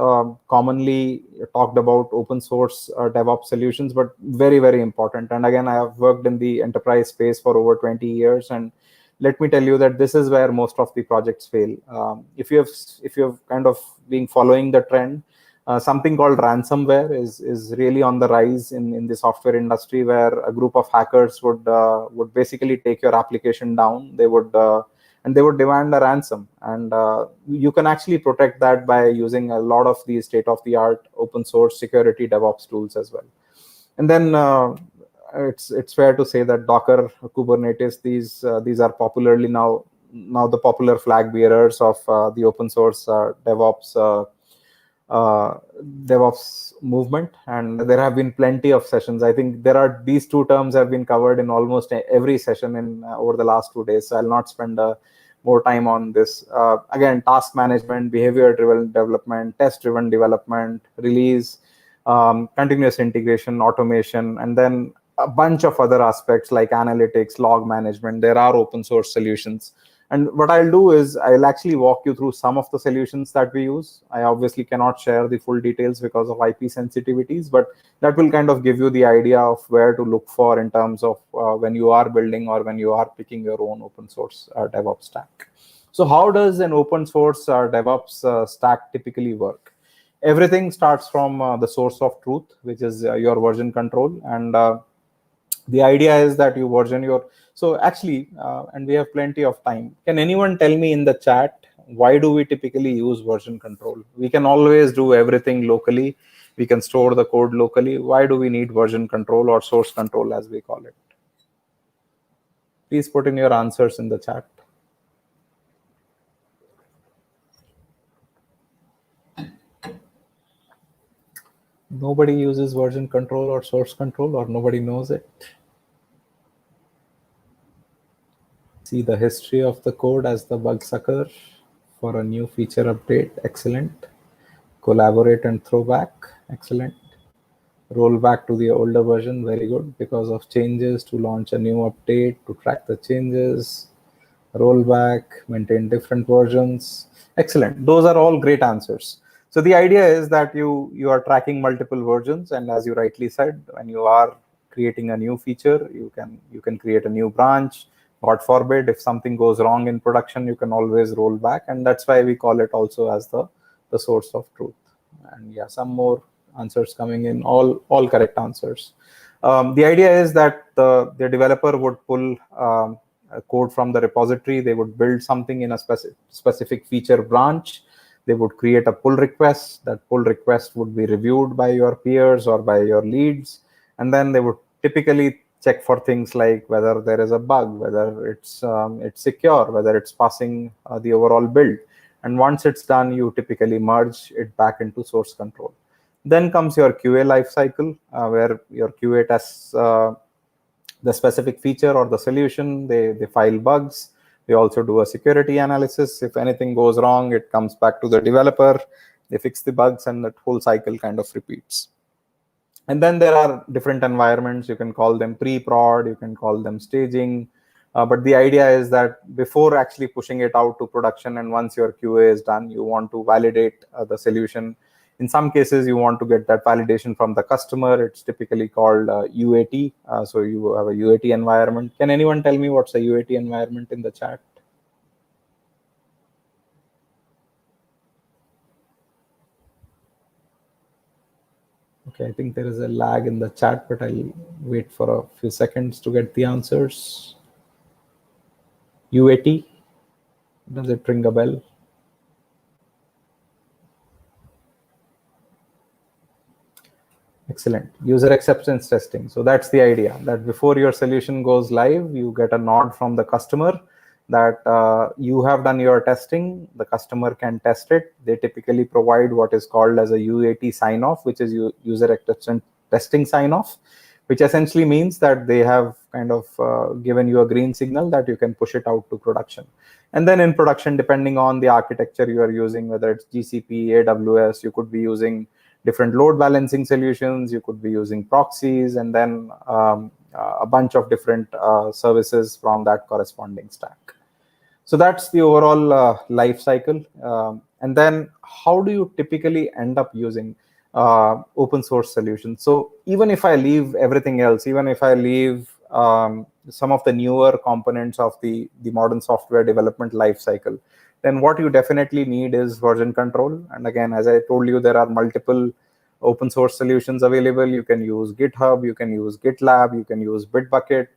commonly talked about open source DevOps solutions, but very, very important. And again, I have worked in the enterprise space for over 20 years. And let me tell you that this is where most of the projects fail. If you have kind of been following the trend, something called ransomware is really on the rise in the software industry, where a group of hackers would basically take your application down. They would demand a ransom, and you can actually protect that by using a lot of these state-of-the-art open source security DevOps tools as well. And then it's fair to say that Docker, Kubernetes, these are popularly now the popular flag bearers of the open source DevOps movement. And there have been plenty of sessions. I think these two terms have been covered in almost every session over the last 2 days. So I'll not spend more time on this. Again, task management, behavior-driven development, test-driven development, release, continuous integration, automation, and then a bunch of other aspects like analytics, log management. There are open source solutions And what I'll do is I'll actually walk you through some of the solutions that we use. I obviously cannot share the full details because of IP sensitivities, but that will kind of give you the idea of where to look for in terms of when you are building or when you are picking your own open source DevOps stack. So how does an open source DevOps stack typically work? Everything starts from the source of truth, which is your version control. And the idea is that you version your, so actually, and we have plenty of time. Can anyone tell me in the chat, why do we typically use version control? We can always do everything locally. We can store the code locally. Why do we need version control or source control, as we call it? Please put in your answers in the chat. Nobody uses version control or source control, or nobody knows it. See the history of the code as the bug sucker for a new feature update. Excellent. Collaborate and throw back. Excellent. Roll back to the older version. Very good. Because of changes, to launch a new update, to track the changes. Roll back, maintain different versions. Excellent. Those are all great answers. So the idea is that you are tracking multiple versions, and as you rightly said, when you are creating a new feature, you can create a new branch. God forbid, if something goes wrong in production, you can always roll back, and that's why we call it also as the source of truth. And yeah, some more answers coming in, all correct answers. The idea is that the developer would pull a code from the repository. They would build something in a specific feature branch. They would create a pull request. That pull request would be reviewed by your peers or by your leads, and then they would typically check for things like whether there is a bug, whether it's secure, whether it's passing the overall build. And once it's done, you typically merge it back into source control. Then comes your QA lifecycle, where your QA tests the specific feature or the solution. They file bugs. They also do a security analysis. If anything goes wrong, it comes back to the developer. They fix the bugs, and that whole cycle kind of repeats. And then there are different environments. You can call them pre-prod, you can call them staging. But the idea is that before actually pushing it out to production, and once your QA is done, you want to validate the solution. In some cases, you want to get that validation from the customer. It's typically called UAT. So you have a UAT environment. Can anyone tell me what's a UAT environment in the chat? Okay, I think there is a lag in the chat, but I'll wait for a few seconds to get the answers. UAT, does it ring a bell? Excellent. User acceptance testing. So that's the idea, that before your solution goes live, you get a nod from the customer that you have done your testing. The customer can test it. They typically provide what is called as a UAT sign-off, which is user acceptance testing sign-off, which essentially means that they have kind of given you a green signal that you can push it out to production. And then in production, depending on the architecture you are using, whether it's GCP, AWS, you could be using different load balancing solutions, you could be using proxies, and then a bunch of different services from that corresponding stack. So that's the overall life cycle. And then how do you typically end up using open source solutions? So even if I leave everything else, even if I leave some of the newer components of the modern software development life cycle, then what you definitely need is version control. And again, as I told you, there are multiple open source solutions available. You can use GitHub, you can use GitLab, you can use Bitbucket,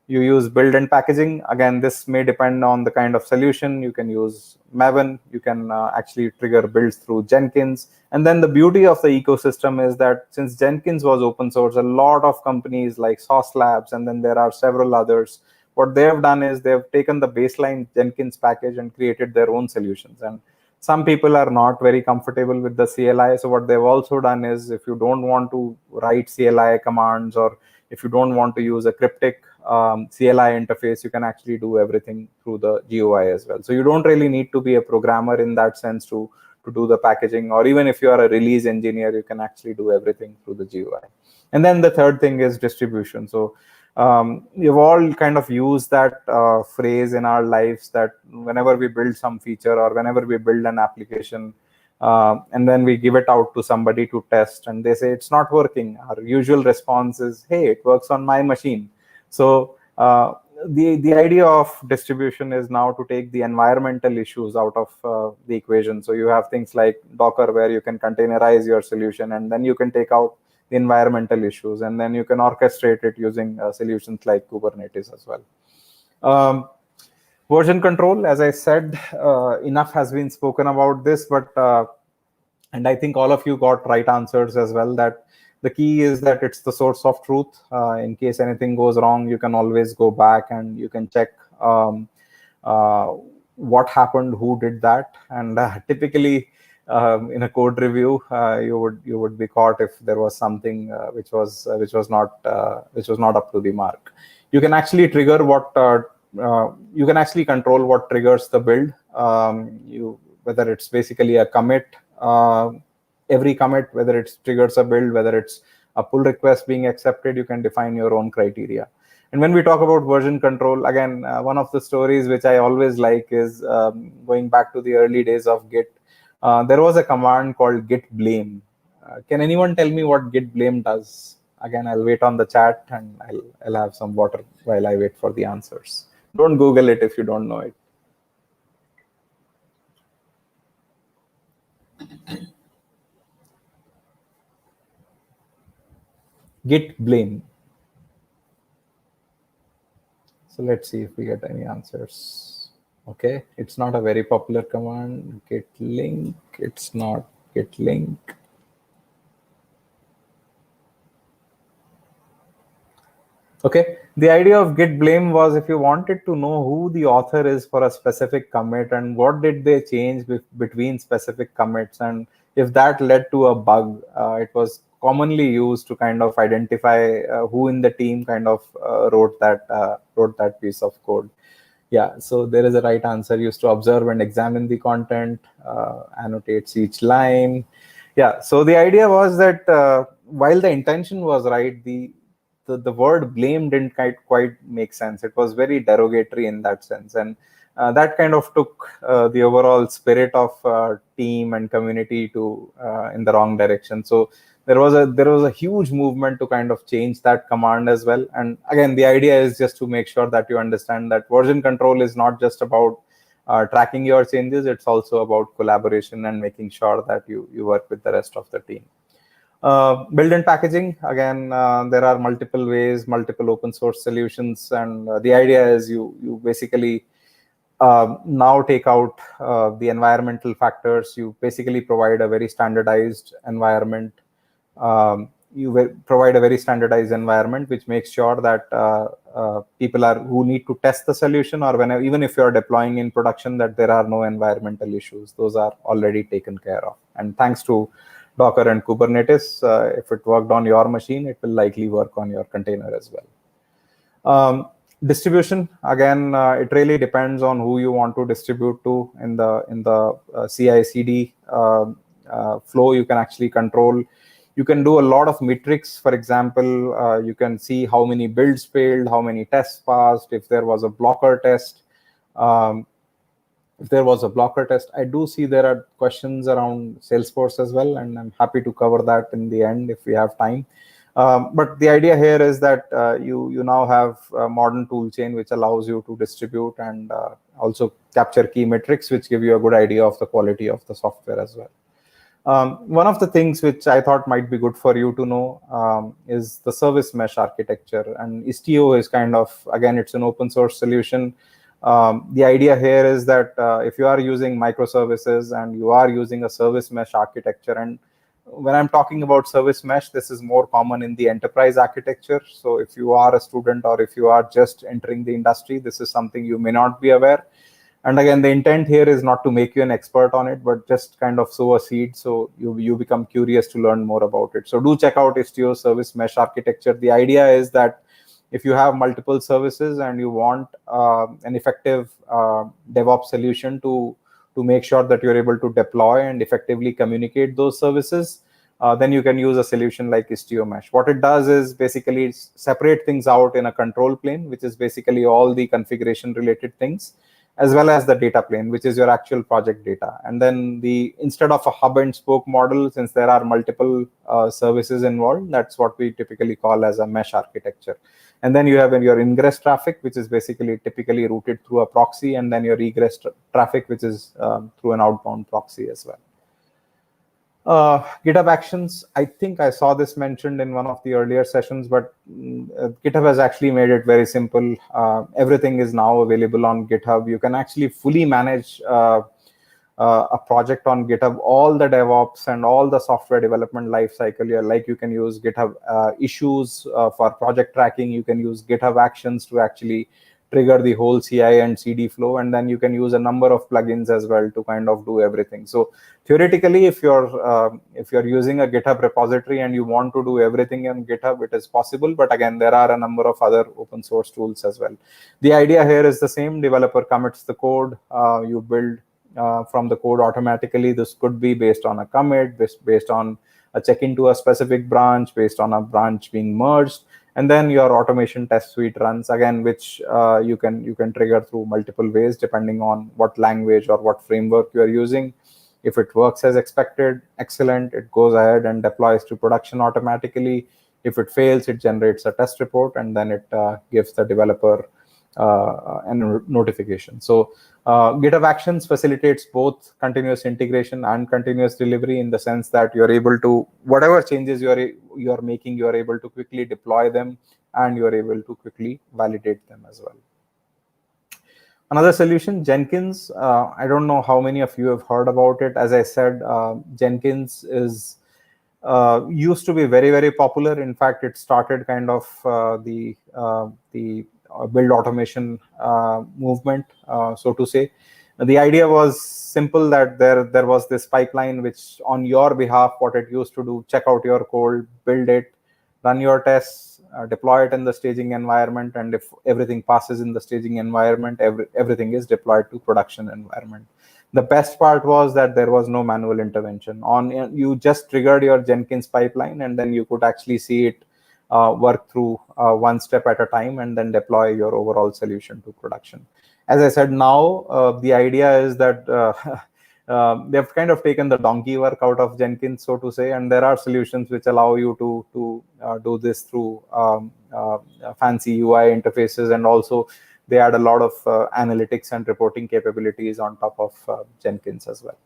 you use build and packaging. Again, this may depend on the kind of solution. You can use Maven, you can actually trigger builds through Jenkins. And then the beauty of the ecosystem is that since Jenkins was open source, a lot of companies like Sauce Labs, and then there are several others, what they have done is they've taken the baseline Jenkins package and created their own solutions. And some people are not very comfortable with the CLI. So what they've also done is, if you don't want to write CLI commands, or if you don't want to use a cryptic CLI interface, you can actually do everything through the GUI as well. So you don't really need to be a programmer in that sense to do the packaging, or even if you are a release engineer, you can actually do everything through the GUI. And then the third thing is distribution. So We've all kind of used that phrase in our lives, that whenever we build some feature or whenever we build an application, and then we give it out to somebody to test, and they say it's not working, our usual response is, hey, it works on my machine. So the idea of distribution is now to take the environmental issues out of the equation. So you have things like Docker, where you can containerize your solution, and then you can take out the environmental issues, and then you can orchestrate it using solutions like Kubernetes as well. Version control, as I said, enough has been spoken about this, but and I think all of you got right answers as well, that the key is that it's the source of truth. In case anything goes wrong, you can always go back and you can check what happened, who did that, and typically in a code review, you would be caught if there was something which was not up to the mark. You can actually trigger what you can actually control what triggers the build. Whether it's basically a commit, every commit, whether it triggers a build, whether it's a pull request being accepted, you can define your own criteria. And when we talk about version control, again, one of the stories which I always like is going back to the early days of Git. There was a command called git blame. Can anyone tell me what git blame does? Again, I'll wait on the chat and I'll have some water while I wait for the answers. Don't Google it if you don't know it. Git blame. So let's see if we get any answers. Okay, it's not a very popular command. Git link, it's not git link. Okay, the idea of git blame was if you wanted to know who the author is for a specific commit and what did they change between specific commits, and if that led to a bug, it was commonly used to kind of identify who in the team kind of wrote that piece of code. Yeah, so there is a right answer. Used to observe and examine the content, annotates each line. Yeah, so the idea was that while the intention was right, the word blame didn't quite make sense. It was very derogatory in that sense, and that kind of took the overall spirit of team and community to in the wrong direction. So there was a huge movement to kind of change that command as well. And again, the idea is just to make sure that you understand that version control is not just about tracking your changes. It's also about collaboration and making sure that you work with the rest of the team. Build and packaging, again, there are multiple ways, multiple open source solutions, and the idea is you basically now take out the environmental factors. You basically provide a very standardized environment. You provide a very standardized environment, which makes sure that people who need to test the solution, or whenever, even if you're deploying in production, that there are no environmental issues. Those are already taken care of. And thanks to Docker and Kubernetes, if it worked on your machine, it will likely work on your container as well. Distribution, again, it really depends on who you want to distribute to. In the CI/CD flow, you can actually control. You can do a lot of metrics. For example, you can see how many builds failed, how many tests passed, if there was a blocker test. I do see there are questions around Salesforce as well, and I'm happy to cover that in the end if we have time. But the idea here is that you now have a modern tool chain which allows you to distribute and also capture key metrics, which give you a good idea of the quality of the software as well. One of the things which I thought might be good for you to know is the service mesh architecture. And Istio is kind of, again, it's an open source solution. The idea here is that if you are using microservices and you are using a service mesh architecture, and when I'm talking about service mesh, this is more common in the enterprise architecture. So if you are a student or if you are just entering the industry, this is something you may not be aware. And again, the intent here is not to make you an expert on it, but just kind of sow a seed so you become curious to learn more about it. So do check out Istio service mesh architecture. The idea is that if you have multiple services and you want an effective DevOps solution to make sure that you're able to deploy and effectively communicate those services, then you can use a solution like Istio Mesh. What it does is basically separate things out in a control plane, which is basically all the configuration related things, as well as the data plane, which is your actual project data. And then instead of a hub and spoke model, since there are multiple services involved, that's what we typically call as a mesh architecture. And then you have your ingress traffic, which is basically typically routed through a proxy, and then your egress traffic, which is through an outbound proxy as well. GitHub Actions, I think I saw this mentioned in one of the earlier sessions, but GitHub has actually made it very simple. Everything is now available on GitHub. You can actually fully manage a project on GitHub, all the DevOps and all the software development lifecycle. Like you can use GitHub issues for project tracking. You can use GitHub Actions to actually trigger the whole CI and CD flow, and then you can use a number of plugins as well to kind of do everything. So theoretically, if you're using a GitHub repository and you want to do everything on GitHub, it is possible. But again, there are a number of other open source tools as well. The idea here is the same. Developer commits the code, you build from the code automatically. This could be based on a commit, based on a check into a specific branch, based on a branch being merged. And then your automation test suite runs again, which you can trigger through multiple ways depending on what language or what framework you are using. If it works as expected, excellent. It goes ahead and deploys to production automatically. If it fails, it generates a test report, and then it gives the developer a notification. So GitHub Actions facilitates both continuous integration and continuous delivery, in the sense that you're able to, whatever changes you're making, you're able to quickly deploy them, and you're able to quickly validate them as well. Another solution, Jenkins. I don't know how many of you have heard about it. As I said, Jenkins is used to be very, very popular. In fact, it started kind of the build automation movement, so to say. The idea was simple, that there was this pipeline which on your behalf, what it used to do, check out your code, build it, run your tests, deploy it in the staging environment, and if everything passes in the staging environment, everything is deployed to production environment. The best part was that there was no manual intervention. You just triggered your Jenkins pipeline, and then you could actually see it work through one step at a time, and then deploy your overall solution to production. As I said, now the idea is that they've kind of taken the donkey work out of Jenkins, so to say, and there are solutions which allow you to do this through fancy UI interfaces, and also they add a lot of analytics and reporting capabilities on top of Jenkins as well.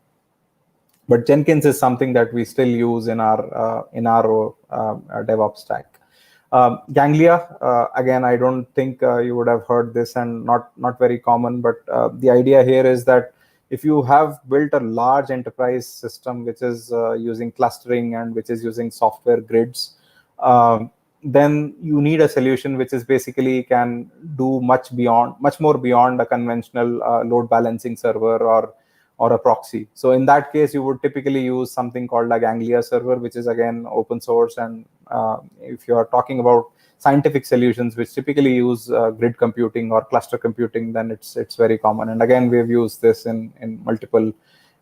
But Jenkins is something that we still use in our DevOps stack. 𝐦𝐞𝐦𝐿, again, I don't think you would have heard this, and not very common, but the idea here is that if you have built a large enterprise system which is using clustering and which is using software grids, then you need a solution which is basically can do much more beyond a conventional load balancing server or a proxy. So in that case, you would typically use something called a 𝐦𝐞𝐦𝐿 server, which is again open source. And if you are talking about scientific solutions which typically use grid computing or cluster computing, then it's very common. And again, we've used this in multiple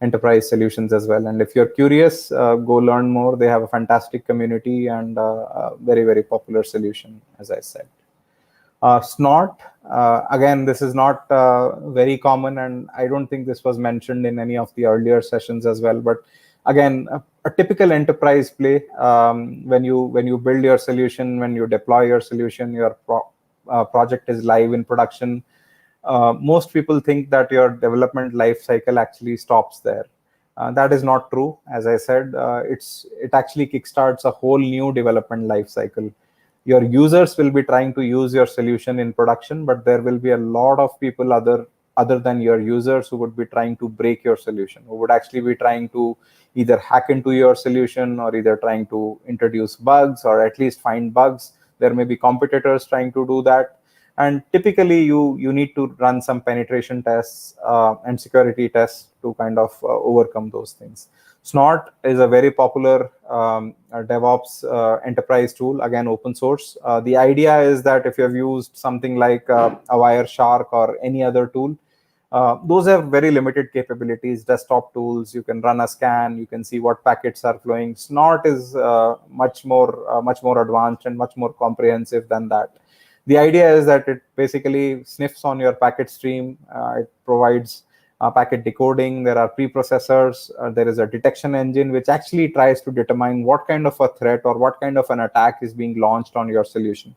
enterprise solutions as well. And if you're curious, go learn more. They have a fantastic community and a very, very popular solution, as I said. Snort, again, this is not very common, and I don't think this was mentioned in any of the earlier sessions as well. But again, a typical enterprise play, when you build your solution, when you deploy your solution, your project is live in production, most people think that your development life cycle actually stops there. That is not true. As I said, it actually kickstarts a whole new development life cycle. Your users will be trying to use your solution in production, but there will be a lot of people other than your users who would be trying to break your solution, who would actually be trying to either hack into your solution or either trying to introduce bugs or at least find bugs. There may be competitors trying to do that. And typically, you need to run some penetration tests and security tests to kind of overcome those things. Snort is a very popular DevOps enterprise tool, again, open source. The idea is that if you have used something like a Wireshark or any other tool, Those have very limited capabilities, desktop tools. You can run a scan, you can see what packets are flowing. Snort is much more advanced and much more comprehensive than that. The idea is that it basically sniffs on your packet stream. It provides packet decoding. There are preprocessors. There is a detection engine which actually tries to determine what kind of a threat or what kind of an attack is being launched on your solution.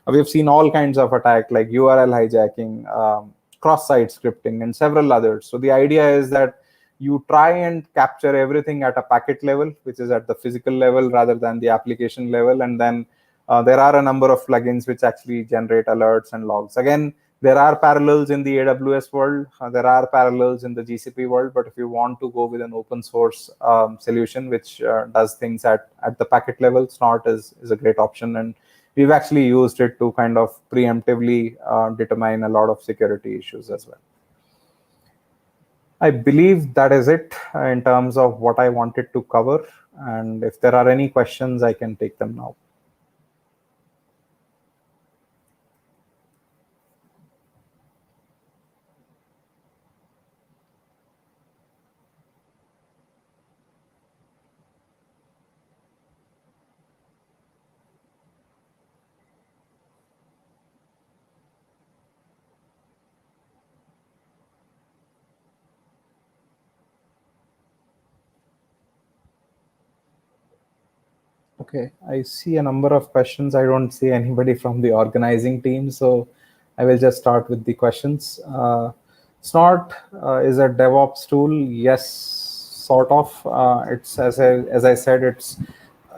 We've seen all kinds of attack like URL hijacking, cross-site scripting, and several others. So the idea is that you try and capture everything at a packet level, which is at the physical level rather than the application level. And then there are a number of plugins which actually generate alerts and logs. Again, there are parallels in the AWS world. There are parallels in the GCP world. But if you want to go with an open source solution which does things at the packet level, Snort is a great option. And we've actually used it to kind of preemptively determine a lot of security issues as well. I believe that is it in terms of what I wanted to cover. And if there are any questions, I can take them now. Okay, I see a number of questions. I don't see anybody from the organizing team, so I will just start with the questions. Snort is a DevOps tool. Yes, sort of. It's as I said, it's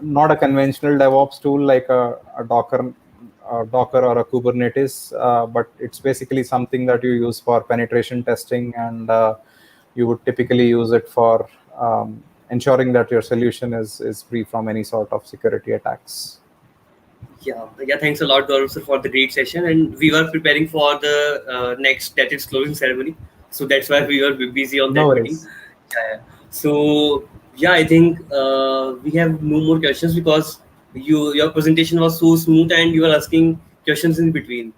not a conventional DevOps tool like a Docker or a Kubernetes, but it's basically something that you use for penetration testing, and you would typically use it for ensuring that your solution is free from any sort of security attacks. Yeah, thanks a lot, Gaurav sir, for the great session. And we were preparing for the next, that is closing ceremony. So that's why we were busy on that meeting. Yeah. So yeah, I think we have no more questions because your presentation was so smooth and you were asking questions in between.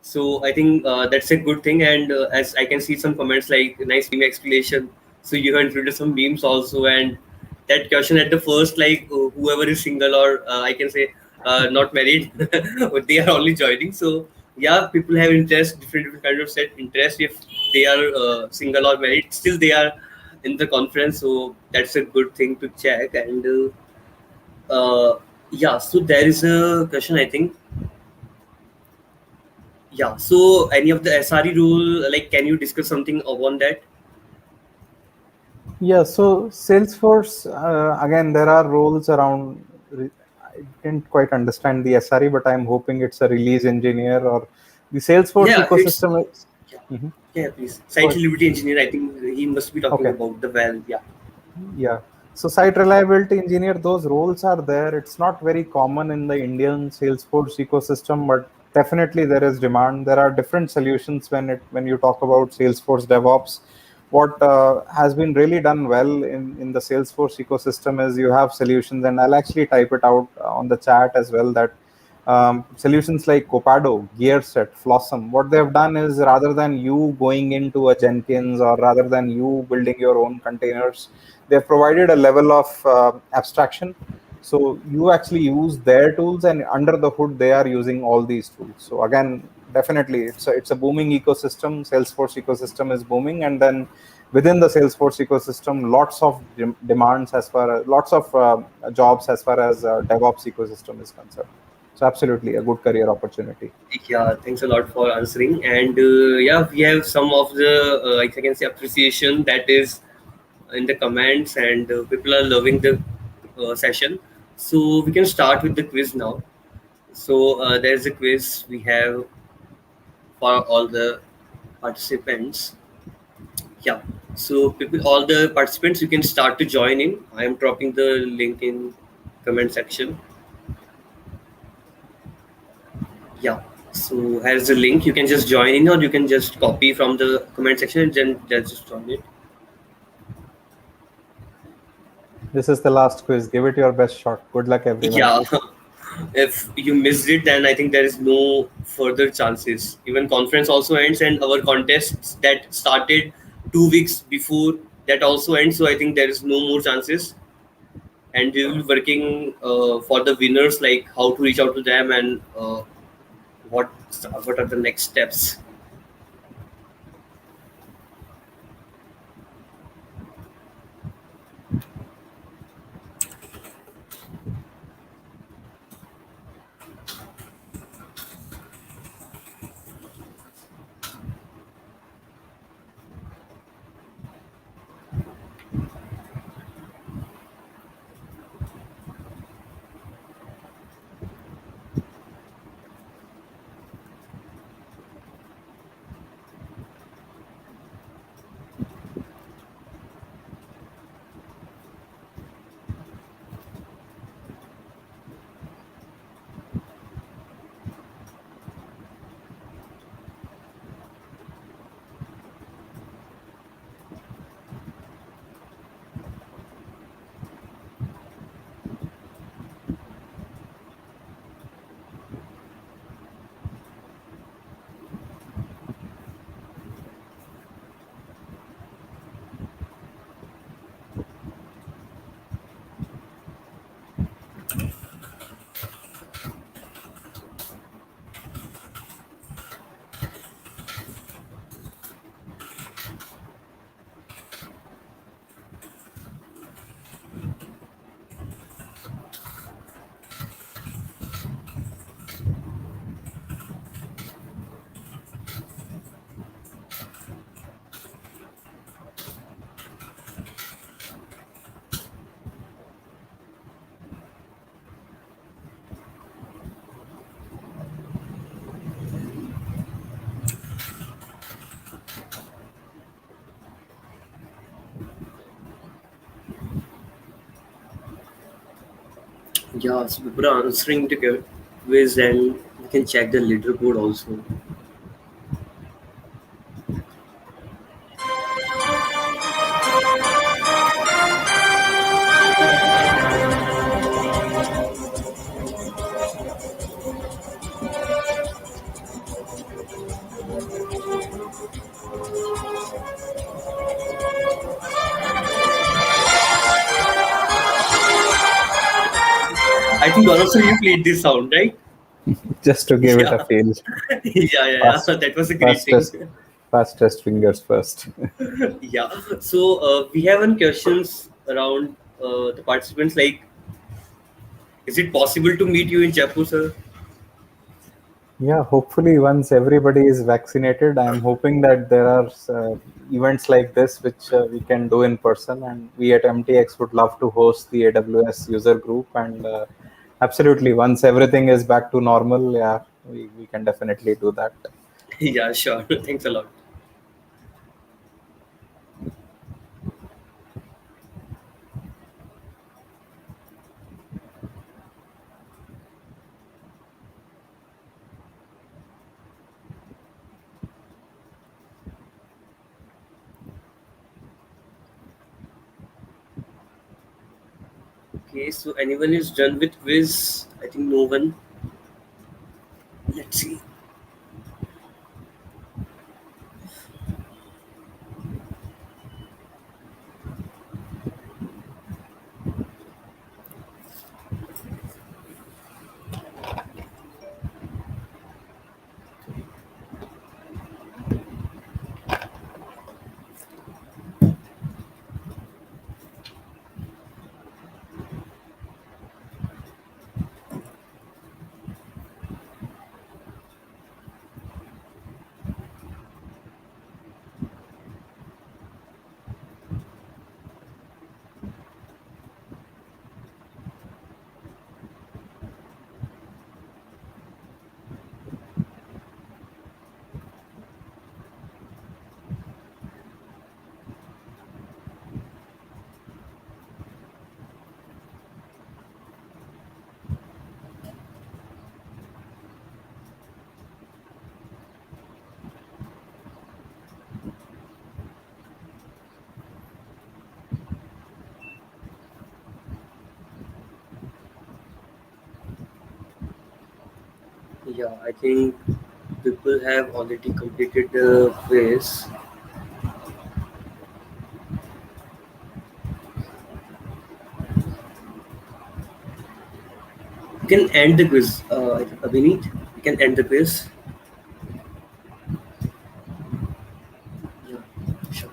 So I think that's a good thing. And as I can see some comments like nice meme explanation. So you have included some memes also, and that question at the first, like whoever is single or I can say not married, they are only joining. So yeah, people have interest, different kind of set interest. If they are single or married, still they are in the conference. So that's a good thing to check. And yeah, so there is a question, I think. Yeah, so any of the SRE rule, like, can you discuss something on that? Yeah, so Salesforce, again, there are roles around. I didn't quite understand the SRE, but I'm hoping it's a release engineer or the Salesforce ecosystem. Yeah, please. Site reliability engineer, I think he must be talking about the well. Yeah. So site reliability engineer, those roles are there. It's not very common in the Indian Salesforce ecosystem, but definitely there is demand. There are different solutions when you talk about Salesforce DevOps. What has been really done well in the Salesforce ecosystem is you have solutions, and I'll actually type it out on the chat as well, that solutions like Copado, GearSet, Flossom, what they've done is rather than you going into a Jenkins or rather than you building your own containers, they've provided a level of abstraction. So you actually use their tools, and under the hood, they are using all these tools. So again, definitely, it's a booming ecosystem. Salesforce ecosystem is booming, and then within the Salesforce ecosystem, lots of demands as far as lots of jobs as far as DevOps ecosystem is concerned. So absolutely a good career opportunity. Yeah, thanks a lot for answering. And yeah, we have some of the I can say appreciation that is in the comments, and people are loving the session. So we can start with the quiz now. So there's a quiz we have for all the participants. Yeah, so people, all the participants, you can start to join in. I am dropping the link in comment section. Yeah, so here's the link. You can just join in, or you can just copy from the comment section and then just join it. This is the last quiz. Give it your best shot. Good luck, everyone. Yeah. If you missed it, then I think there is no further chances. Even conference also ends, and our contests that started 2 weeks before that also ends. So I think there is no more chances. And we will be working for the winners, like how to reach out to them and what are the next steps. Yeah, so people are answering the quiz, and we can check the leaderboard also. I think also you played this sound, right? Just to give it a Yeah. feel. Yeah. That was a great thing. Fastest fingers first. Yeah. So we have one questions around the participants. Like, is it possible to meet you in Jaipur, sir? Yeah, hopefully once everybody is vaccinated, I'm hoping that there are events like this which we can do in person, and we at MTX would love to host the AWS user group. And absolutely, once everything is back to normal, yeah, we can definitely do that. Yeah, sure. Thanks a lot. Okay, so anyone is done with quiz? I think no one. Let's see. Yeah, I think people have already completed the quiz. You can end the quiz, Abhinit. You can end the quiz. Yeah, sure.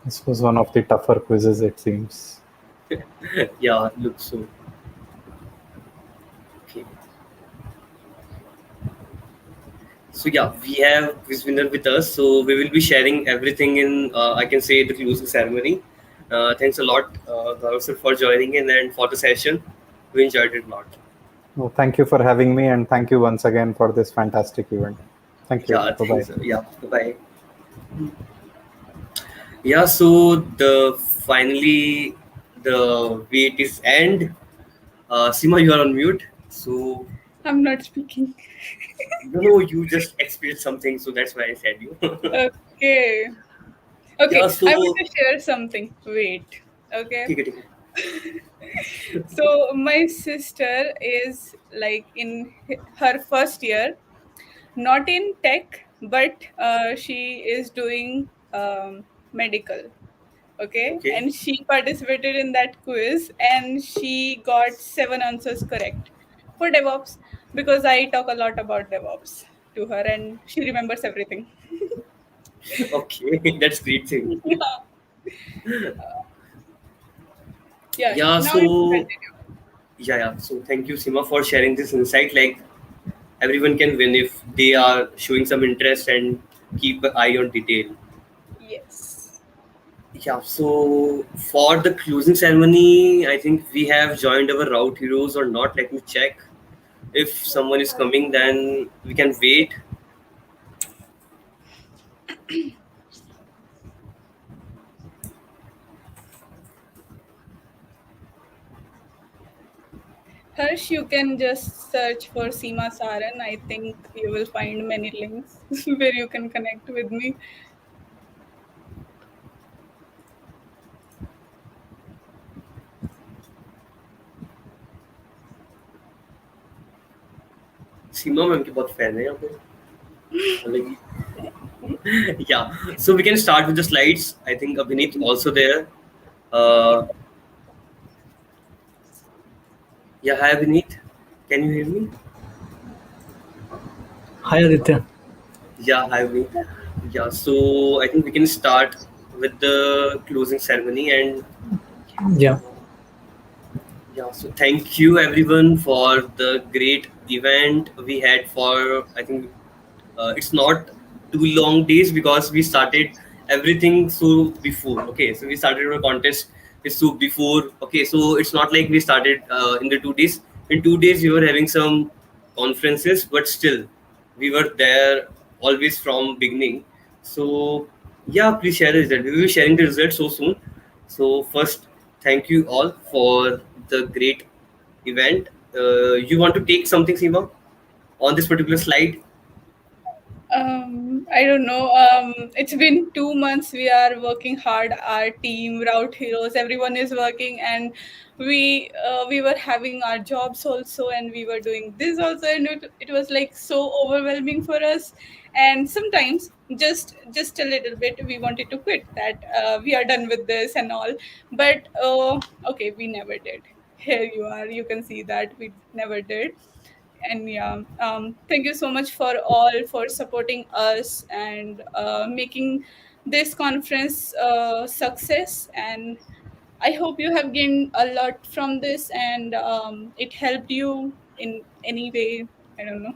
This was one of the tougher quizzes, it seems. Yeah, looks so. Okay. So yeah, we have quiz winner with us. So we will be sharing everything in, I can say, the closing ceremony. Thanks a lot, Gaurav sir, for joining in and for the session. We enjoyed it a lot. Well, thank you for having me, and thank you once again for this fantastic event. Thank you. Yeah, Bye-bye. thanks. Yeah, bye. Yeah, so the finally the wait is end. Seema, you are on mute. So I'm not speaking. no, you just experienced something, so that's why I said you. Okay. Okay, Yeah, I want so to share something. Wait. Okay. take it. So my sister is like in her first year, not in tech, but she is doing medical. Okay, Okay. and she participated in that quiz and she got 7 answers correct for DevOps, because I talk a lot about DevOps to her and she remembers everything. Okay, that's great thing. Yeah, Yeah, now you can so continue. yeah. So thank you, Seema, for sharing this insight. Like everyone can win if they are showing some interest and keep an eye on detail. Yes. Yeah, so for the closing ceremony, I think we have joined our route heroes or not. Let me check. If someone is coming, then we can wait. Harsh, you can just search for Seema Saran. I think you will find many links where you can connect with me. Seema ma'am के बहुत fan है यहाँ पे Like, yeah, so we can start with the slides. I think Abhinit also there. Uh, yeah, hi Abhinit. Can you hear me? Hi Aditya. Yeah, hi Abhinit. Yeah, so I think we can start with the closing ceremony and Yeah. yeah. So thank you everyone for the great event we had for I think it's not too long days because we started everything so before. Okay, so we started our contest with soup before. Okay, so it's not like we started in the 2 days. In 2 days we were having some conferences, but still we were there always from beginning. So yeah, please share the result. We will be sharing the results so soon. So first, thank you all for the great event. You want to take something, Seema, on this particular slide? I don't know. It's been 2 months. We are working hard. Our team, Route Heroes, everyone is working, and we were having our jobs also, and we were doing this also, and it was like so overwhelming for us. And sometimes just a little bit, we wanted to quit. That we are done with this and all. But okay, we never did. Here you are. You can see that we never did. And yeah, thank you so much for all for supporting us and making this conference success. And I hope you have gained a lot from this, and it helped you in any way. I don't know.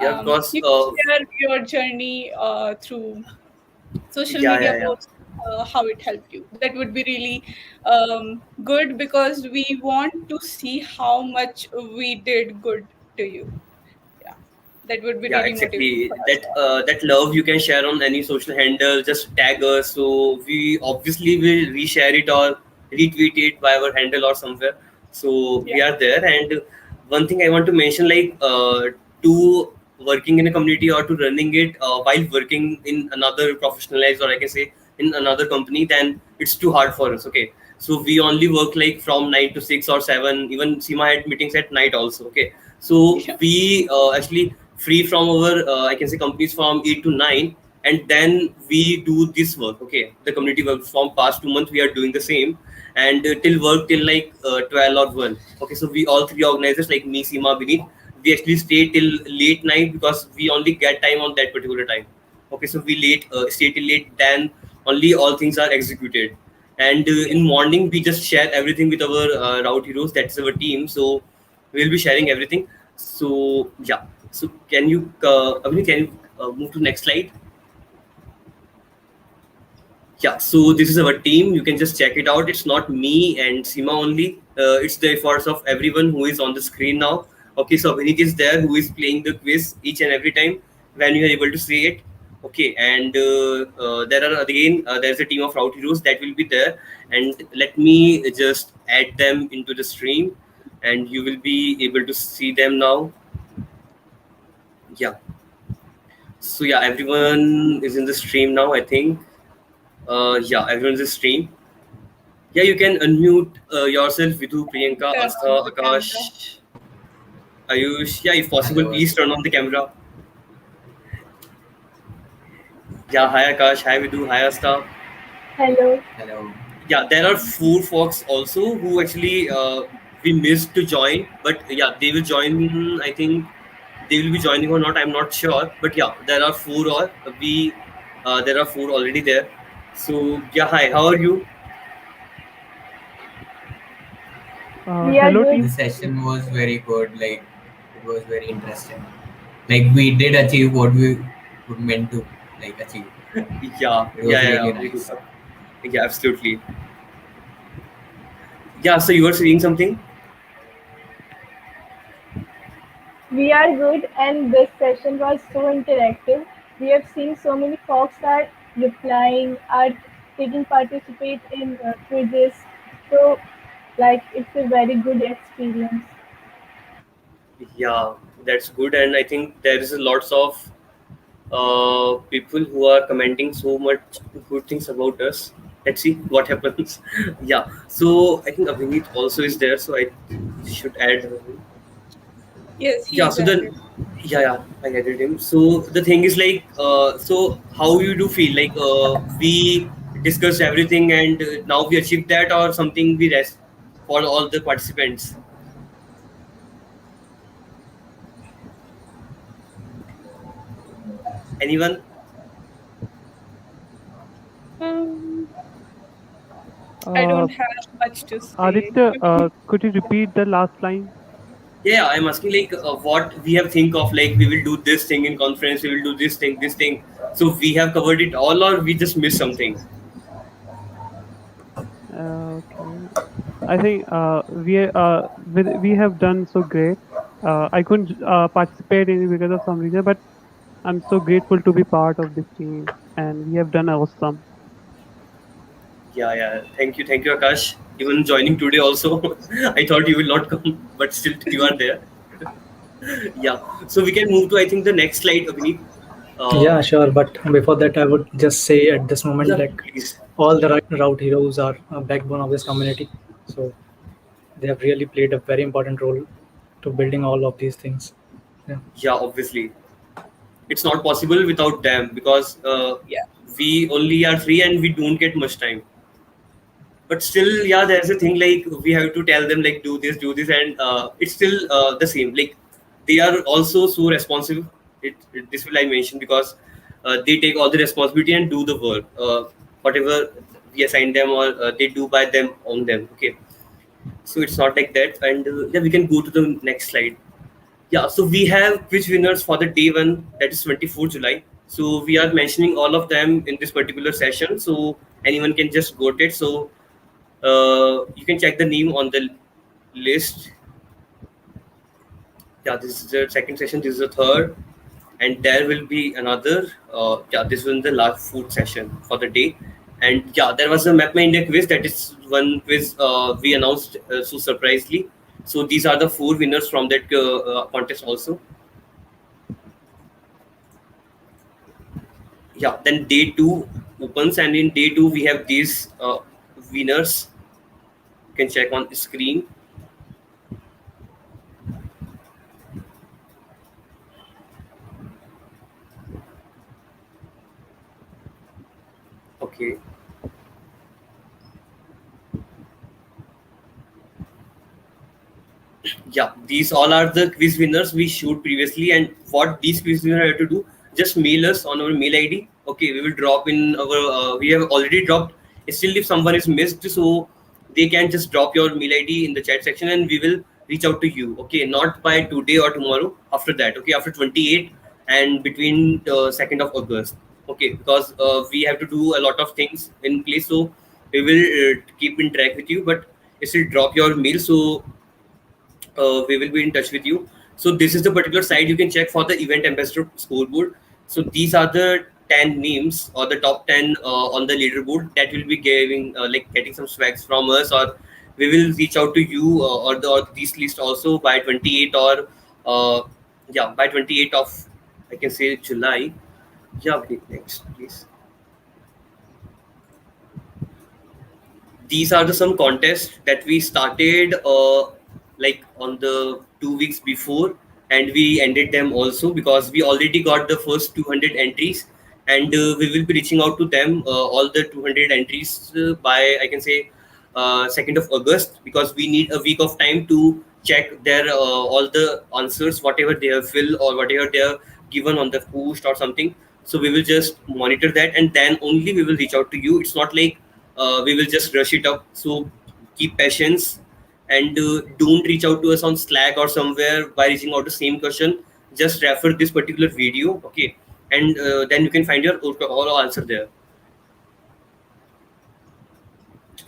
Yeah, because You can share your journey through social media yeah. posts, how it helped you. That would be really good, because we want to see how much we did good to you. Yeah, that would be Yeah, really motivating exactly. for us. That love you can share on any social handle. Just tag us, so we obviously will reshare it or retweet it by our handle or somewhere. So Yeah. we are there. And one thing I want to mention, like to working in a community or to running it while working in another professionalized, or I can say in another company, then it's too hard for us. Okay, so we only work like from 9 to 6 or 7. Even Seema had meetings at night also. Okay, so we actually free from our I can say companies from 8 to 9, and then we do this work. Okay, the community work from past 2 months we are doing the same, and till work till like 12 or 1. Okay, so we all three organizers, like me, Seema, Vineet, we actually stay till late night because we only get time on that particular time. Okay, so we stay till late, then only all things are executed. And in morning we just share everything with our route heroes, that's our team. So we'll be sharing everything. So yeah, so can you Abhinit, can you move to next slide? Yeah, so this is our team. You can just check it out. It's not me and Seema only. It's the efforts of everyone who is on the screen now. Okay, so Vineet is there, who is playing the quiz each and every time when you are able to see it. Okay, and there are again there's a team of route heroes that will be there, and let me just add them into the stream, and you will be able to see them now. Yeah. So yeah, everyone is in the stream now, I think. Yeah, everyone's in the stream. Yeah, you can unmute yourself, Vidhu, Priyanka, Turn Astha, on the Akash, Ayush. Yeah, if possible, Hello. please turn on the camera. Yeah, hi Akash, hi Vidhu, hi Astha. Hello. Hello. Yeah, there are 4 folks also who actually we missed to join, but yeah, they will join. I think they will be joining or not, I'm not sure. But yeah, there are 4 or we there are 4 already there. So yeah, hi, how are you? We are Hello good. team. The session was very good. Like, it was very interesting. Like, we did achieve what we were meant to like achieve. Yeah, It was yeah, really yeah, nice. yeah, absolutely. Yeah, so you were saying something? We are good, and this session was so interactive. We have seen so many folks are replying, are taking participate in quizzes. So, like, it's a very good experience. Yeah, that's good, and I think there is a lots of people who are commenting so much good things about us. Let's see what happens. Yeah, so I think Abhinit also is there, so I should add him. Yes, Yeah, he's so then added. yeah, I added him. So the thing is like, so how you do feel like we discussed everything and now we achieved that, or something we rest for all the participants? Anyone? I don't have much to say. Aditya, could you repeat the last line? Yeah, I'm asking like what we have think of, like we will do this thing in conference, we will do this thing. So we have covered it all, or we just missed something? Okay. I think we have done so great. I couldn't participate in it because of some reason, but I'm so grateful to be part of this team, and we have done awesome. Yeah. Thank you, Akash. Even joining today also, I thought you will not come, but still you are there. Yeah. So we can move to, I think, the next slide, Abhinit. Yeah, sure. But before that, I would just say at this moment, Yeah, like please. all the route heroes are a backbone of this community. So they have really played a very important role to building all of these things. Yeah, obviously. It's not possible without them because Yeah. we only are free and we don't get much time. But still, yeah, there's a thing like we have to tell them like do this, and it's still the same. Like they are also so responsive. This will I mention because they take all the responsibility and do the work, whatever we assign them, or they do by them on them. Okay, so it's not like that. And yeah, we can go to the next slide. Yeah, so we have quiz winners for the day 1, that is 24 July. So we are mentioning all of them in this particular session. So anyone can just go to it. So you can check the name on the list. Yeah, this is the second session. This is the third, and there will be another. Yeah, this was the last fourth session for the day. And yeah, there was a Map My India quiz. That is one quiz we announced so surprisingly. So these are the 4 winners from that contest also. Yeah, then day 2 opens, and in day 2 we have these winners. You can check on the screen. Okay. Yeah, these all are the quiz winners we showed previously, and what these quiz winners have to do, just mail us on our mail ID. Okay, we will drop in our we have already dropped. Still, if someone is missed, so they can just drop your mail ID in the chat section, and we will reach out to you. Okay, not by today or tomorrow, after that. Okay, after 28 and between 2nd of August. Okay, because we have to do a lot of things in place, so we will keep in track with you, but still drop your mail, so we will be in touch with you. So this is the particular site you can check for the event ambassador scoreboard. So these are the 10 names or the top 10 on the leaderboard that will be giving like getting some swags from us, or we will reach out to you or these list also by 28 or yeah, by 28th of, I can say, July. Yeah, next please. These are the some contests that we started like on the 2 weeks before, and we ended them also because we already got the first 200 entries, and we will be reaching out to them all the 200 entries by, I can say, 2nd of August, because we need a week of time to check their all the answers, whatever they have filled or whatever they have given on the post or something. So we will just monitor that, and then only we will reach out to you. It's not like we will just rush it up. So keep patience, and don't reach out to us on Slack or somewhere by reaching out the same question. Just refer this particular video, okay, and then you can find your all answer there.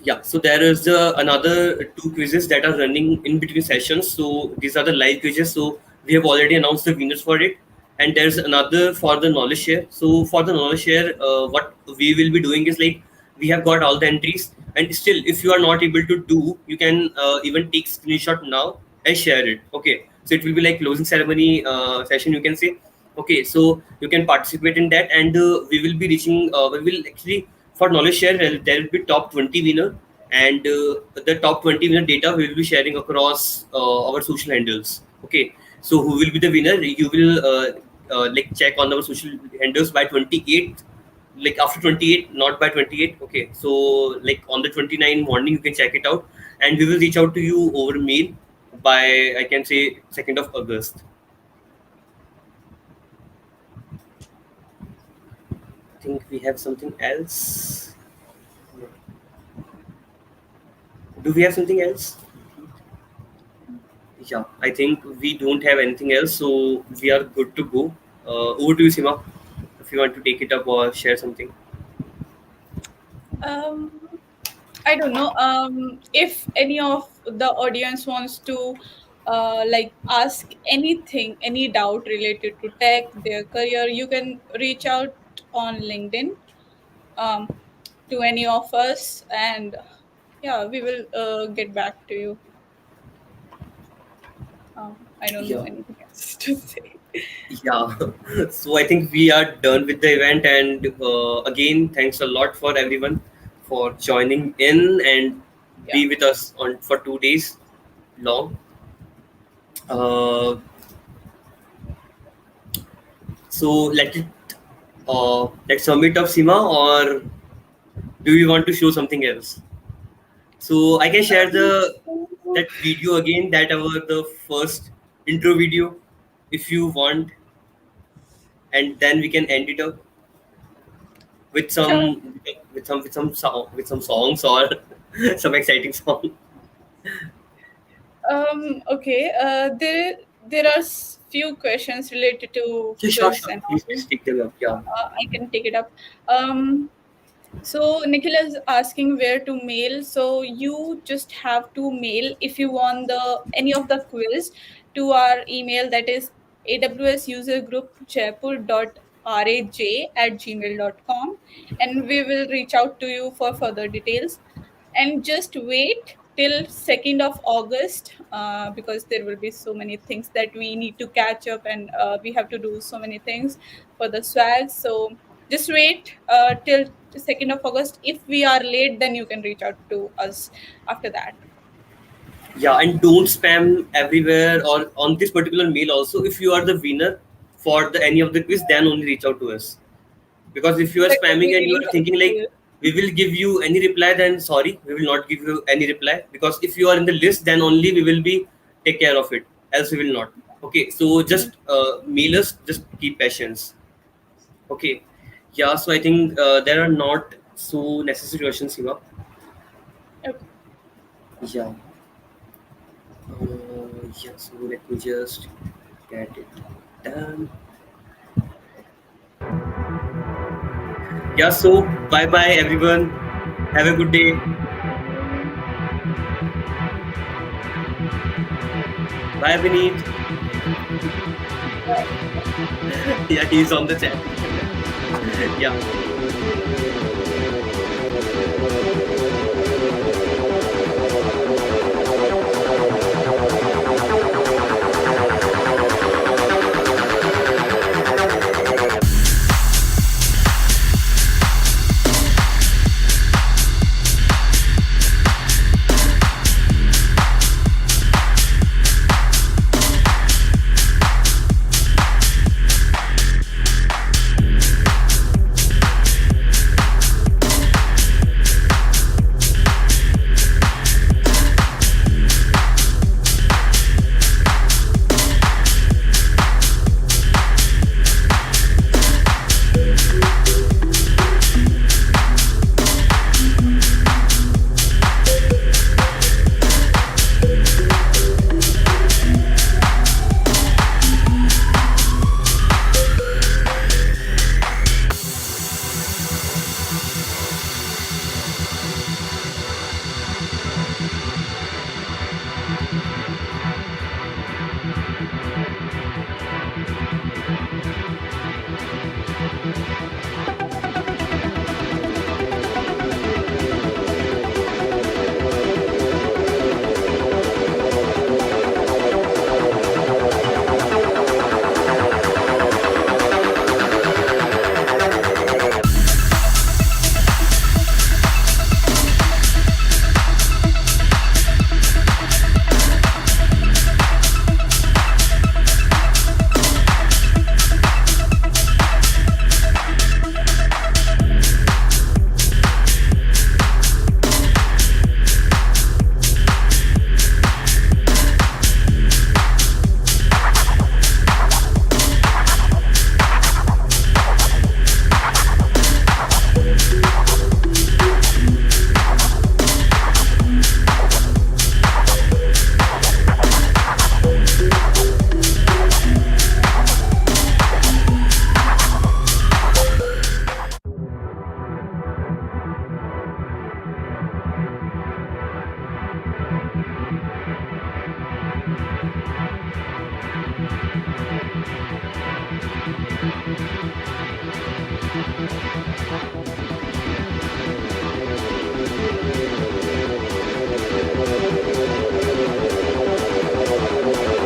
Yeah, so there is another 2 quizzes that are running in between sessions. So these are the live quizzes. So we have already announced the winners for it, and there's another for the knowledge share. So for the knowledge share, what we will be doing is like, we have got all the entries, and still, if you are not able to do, you can even take screenshot now and share it. Okay, so it will be like closing ceremony session, you can say. Okay, so you can participate in that, and we will be reaching. We will actually, for knowledge share, there will be top 20 winner, and the top 20 winner data we will be sharing across our social handles. Okay, so who will be the winner? You will like check on our social handles by 28th, like after 28, not by 28. Okay, so like on the 29 morning you can check it out, and we will reach out to you over mail by, I can say, 2nd of August. I think we have something else. Do we have something else? Yeah, I think we don't have anything else, so we are good to go. Over to you, Seema, if you want to take it up or share something. I don't know. If any of the audience wants to like ask anything, any doubt related to tech, their career, you can reach out on LinkedIn um, to any of us, and yeah, we will get back to you. I don't know Yeah. anything else to say. Yeah, so I think we are done with the event, and again, thanks a lot for everyone for joining in and be with us on for 2 days long. So let's sum it up, Sima, or do you want to show something else? So I can share that video again, that our the first intro video, if you want, and then we can end it up with Sure. some songs or some exciting song. Okay. There are few questions related to Sure, quiz sure. and Please, all. please take them up. Yeah. I can take it up. So Nikhil is asking where to mail. So you just have to mail if you want any of the quiz to our email, that is AWS user group jaipur.raj@gmail.com, and we will reach out to you for further details. And just wait till 2nd of August, because there will be so many things that we need to catch up, and we have to do so many things for the swag. So just wait till 2nd of August. If we are late, then you can reach out to us after that. Yeah, and don't spam everywhere or on this particular mail also. If you are the winner for any of the quiz, then only reach out to us. Because if you are That will be spamming and you really are thinking like, helpful. we will give you any reply, then sorry, we will not give you any reply. Because if you are in the list, then only we will be take care of it. Else we will not. Okay, so just mail us. Just keep patience. Okay, yeah. So I think there are not so necessary questions, Siva. Okay. Yeah. Yeah. So let me just get it done. Yeah. So bye bye everyone. Have a good day. Bye, Vineet. Yeah, he's on the chat. Yeah.